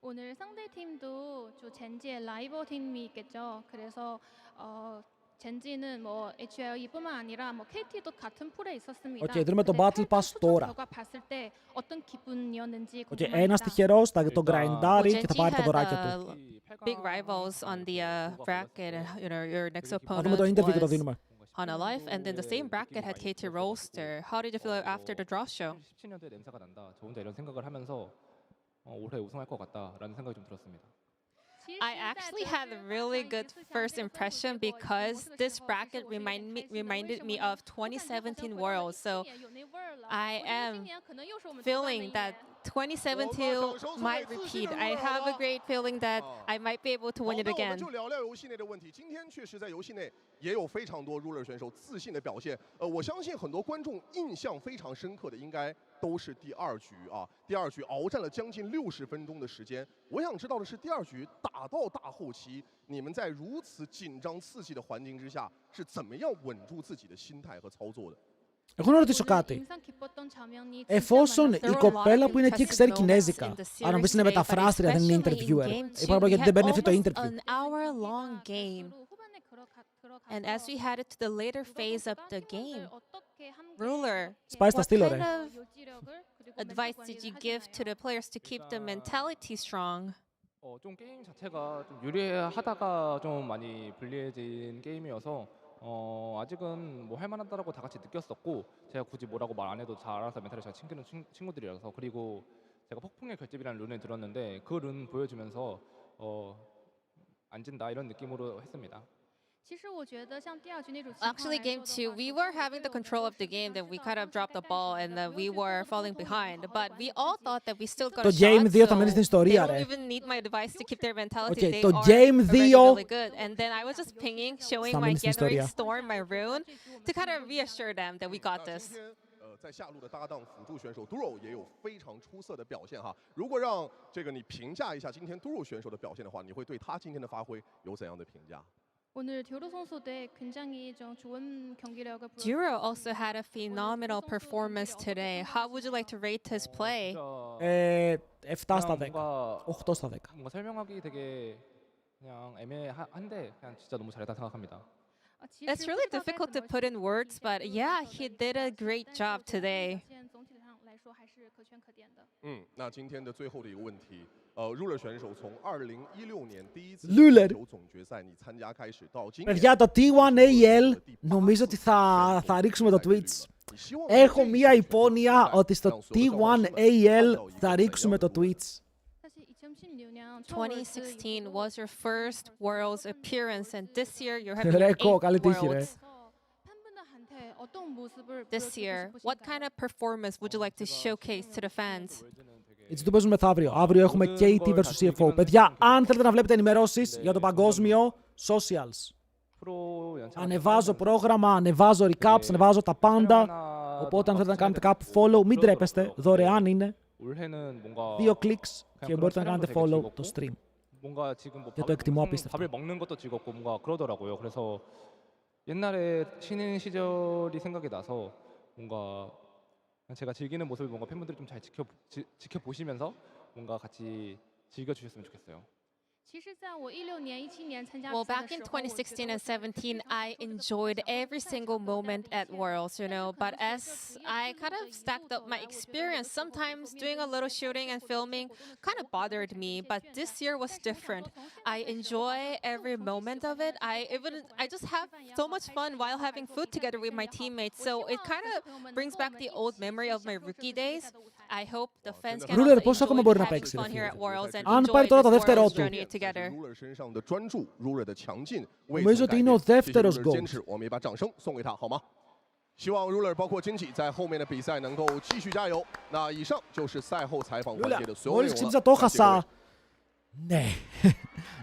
오늘 상대 팀도 좀 젠지의 라이벌 팀이 있겠죠. 그래서 젠지는 뭐 HLE뿐만 아니라 뭐 KT도 같은 풀에 있었습니다. δίνουμε το Battle Pass τώρα. 결과 봤을 때 어떤 기분이었는지 Ένας τυχερός θα το γκραϊντάρει και θα πάρει τα δωράκια του. Big rivals on the bracket, your next Θα δούμε το opponent interview και το was δίνουμε. on a life, and then the same bracket had KT Roaster. How did you feel after the draw show? 17년도에 냄새가 난다. 저 혼자 이런 생각을 하면서 올해 우승할 것 같다라는 생각이 좀 들었습니다. I actually had a really good first impression because this bracket reminded me of 2017 Worlds. So I am feeling that 2017 might repeat. I have a great feeling that I might be able to win it 那我们 again. 就聊聊游戏内的问题。今天确实在游戏内也有非常多 Ruler 选手自信的表现。我相信很多观众印象非常深刻的，应该都是第2局啊。第2局鏖战了将近60分钟的时间。我想知道的是，第2局打到大后期，你们在如此紧张刺激的环境之下，是怎么样稳住自己的心态和操作的？ Εγώ να ρωτήσω κάτι. Εφόσον η κοπέλα που είναι εκεί ξέρει κινέζικα, αν μου πεις είναι μεταφράστρια, δεν είναι interviewer. Είπα γιατί δεν παίρνει αυτή το interview. An hour-long game. And as we headed to the later phase of the game, Ruler, Σπάει στα what στήλο, kind ρε. of advice did you give to the players to keep the mentality strong? 좀 게임 자체가 좀 유리하다가 좀 많이 불리해진 게임이어서 아직은 뭐 할만하다라고 다 같이 느꼈었고 제가 굳이 뭐라고 말 안 해도 잘 알아서 멘탈을 잘 챙기는 친구들이라서 그리고 제가 폭풍의 결집이라는 룬을 들었는데 그 룬 보여주면서 안 진다 이런 느낌으로 했습니다. Actually, game 2, we were having the control of the game, that we kind of dropped the ball and we were falling behind. But we all thought that we still got Το a shot, Game 2 θα μείνει στην so they ιστορία, don't ρε. even need my advice to keep their mentality. Okay, They το are Game already 2 really good. And then I was just pinging, showing θα my μείνει στην Gathering ιστορία. Storm, my rune, to kind of reassure them that we got this. 在下路的搭档辅助选手 Duro 也有非常出色的表现哈。如果让这个你评价一下今天 Duro 选手的表现的话，你会对他今天的发挥有怎样的评价？ 오늘 듀로 선수도 굉장히 좀 좋은 경기력을 Duro also had a phenomenal performance today. How would you like to rate his play? 7 στα 10. 8 στα 10. 뭔가 설명하기 되게 그냥 애매한데 그냥 진짜 너무 잘했다 생각합니다. It's really difficult to put in words, but yeah, he did a great job today. 那今天的最后的一个问题，Ruler 选手从2016年第一次 Ruler 球总决赛你参加开始到今年， Παιδιά, το T1AL νομίζω ότι θα ρίξουμε το Twitch. Έχω μία υπόνοια ότι στο T1AL θα ρίξουμε το Twitch. 2016 was your first Worlds appearance, and this year you're having your Ρεκό, 8th καλή τύχη, ρε. Worlds. This year, what kind of performance would you like to showcase to the fans? Έτσι του παίζουμε μεθαύριο. Αύριο έχουμε KT vs CFO. Παιδιά, αν θέλετε να βλέπετε ενημερώσεις για το παγκόσμιο, socials. Ανεβάζω πρόγραμμα, ανεβάζω recaps, ανεβάζω τα πάντα. Οπότε αν θέλετε να κάνετε κάπου follow, μην τρέπεστε, δωρεάν είναι. 2 clicks και μπορείτε να κάνετε follow το stream. 뭔가 지금 뭐 Και το εκτιμώ απίστευτα. 밥을 먹는 것도 즐겁고 뭔가 그러더라고요. 그래서 옛날에 신인 시절이 생각이 나서 뭔가 제가 즐기는 모습을 뭔가 팬분들이 좀 잘 지켜보시면서 뭔가 같이 즐겨주셨으면 좋겠어요. Well, back in 2016 and 17, I enjoyed every single moment at Worlds, you know, but as I kind of stacked up my experience, sometimes doing a little shooting and filming kind of bothered me, but this year was different. I enjoy every moment of it. I just have so much fun while having food together with my teammates, so it kind of brings back the old memory of my rookie days. I hope the fans can Ruler, πώς also ακόμα enjoy μπορεί να having παίξει, fun ρε here φίλε. at Worlds and Αν enjoy πάρει τώρα το this δεύτερό Worlds του. journey together. Ruler 身上的专注 ，Ruler 的强劲，νομίζω ότι είναι ο δεύτερος GOAT. 坚持，我们也把掌声送给他，好吗？希望 Ruler 包括经济在后面的比赛能够继续加油。那以上就是赛后采访环节的所有内 Μόλις 容 ξύπνησα 了。 το χάσα. Ναι.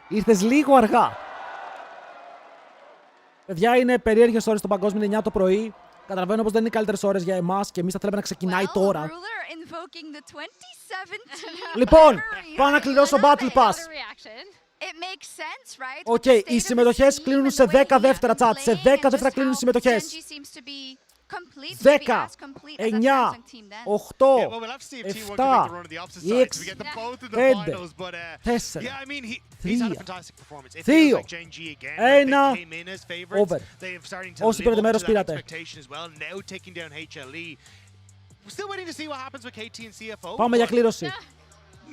Ήρθες λίγο αργά. Παιδιά, είναι περίεργες ώρες στο παγκόσμιο, είναι 9 το πρωί. Καταλαβαίνω πως δεν είναι οι καλύτερες ώρες για εμάς και εμείς θα θέλαμε να ξεκινάει τώρα. Λοιπόν, πάω να κληρώσω Battle Pass. Οκ, οι συμμετοχές κλείνουν σε 10 δεύτερα chat. Σε 10 δεύτερα κλείνουν οι συμμετοχές. 10, 9, 8, 7, 6, 5, 4, 3, 2, 1, over. Όσοι πήρατε μέρος πήρατε. Still waiting to see what happens with KT and CFO. Πάμε για κλήρωση.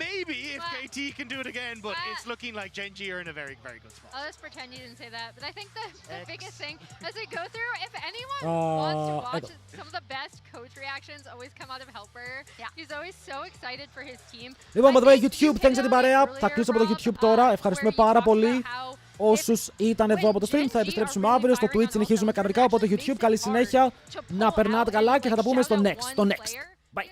Maybe if KT can do it again, but it's looking like Genji are in a very, very good spot. I'll just pretend you didn't say that. But I think the biggest thing as we go through, if anyone wants to watch some of the best coach reactions always come out of Helper. He's always so excited for his team. Λοιπόν, by the way, YouTube, thanks για την παρέα. Θα κλείσω από το YouTube τώρα. Ευχαριστούμε πάρα πολύ όσους ήταν εδώ από το stream. Θα επιστρέψουμε αύριο. Στο Twitch συνεχίζουμε κανονικά. Οπότε YouTube, καλή συνέχεια. Να περνάτε καλά και θα τα πούμε στο next. Bye.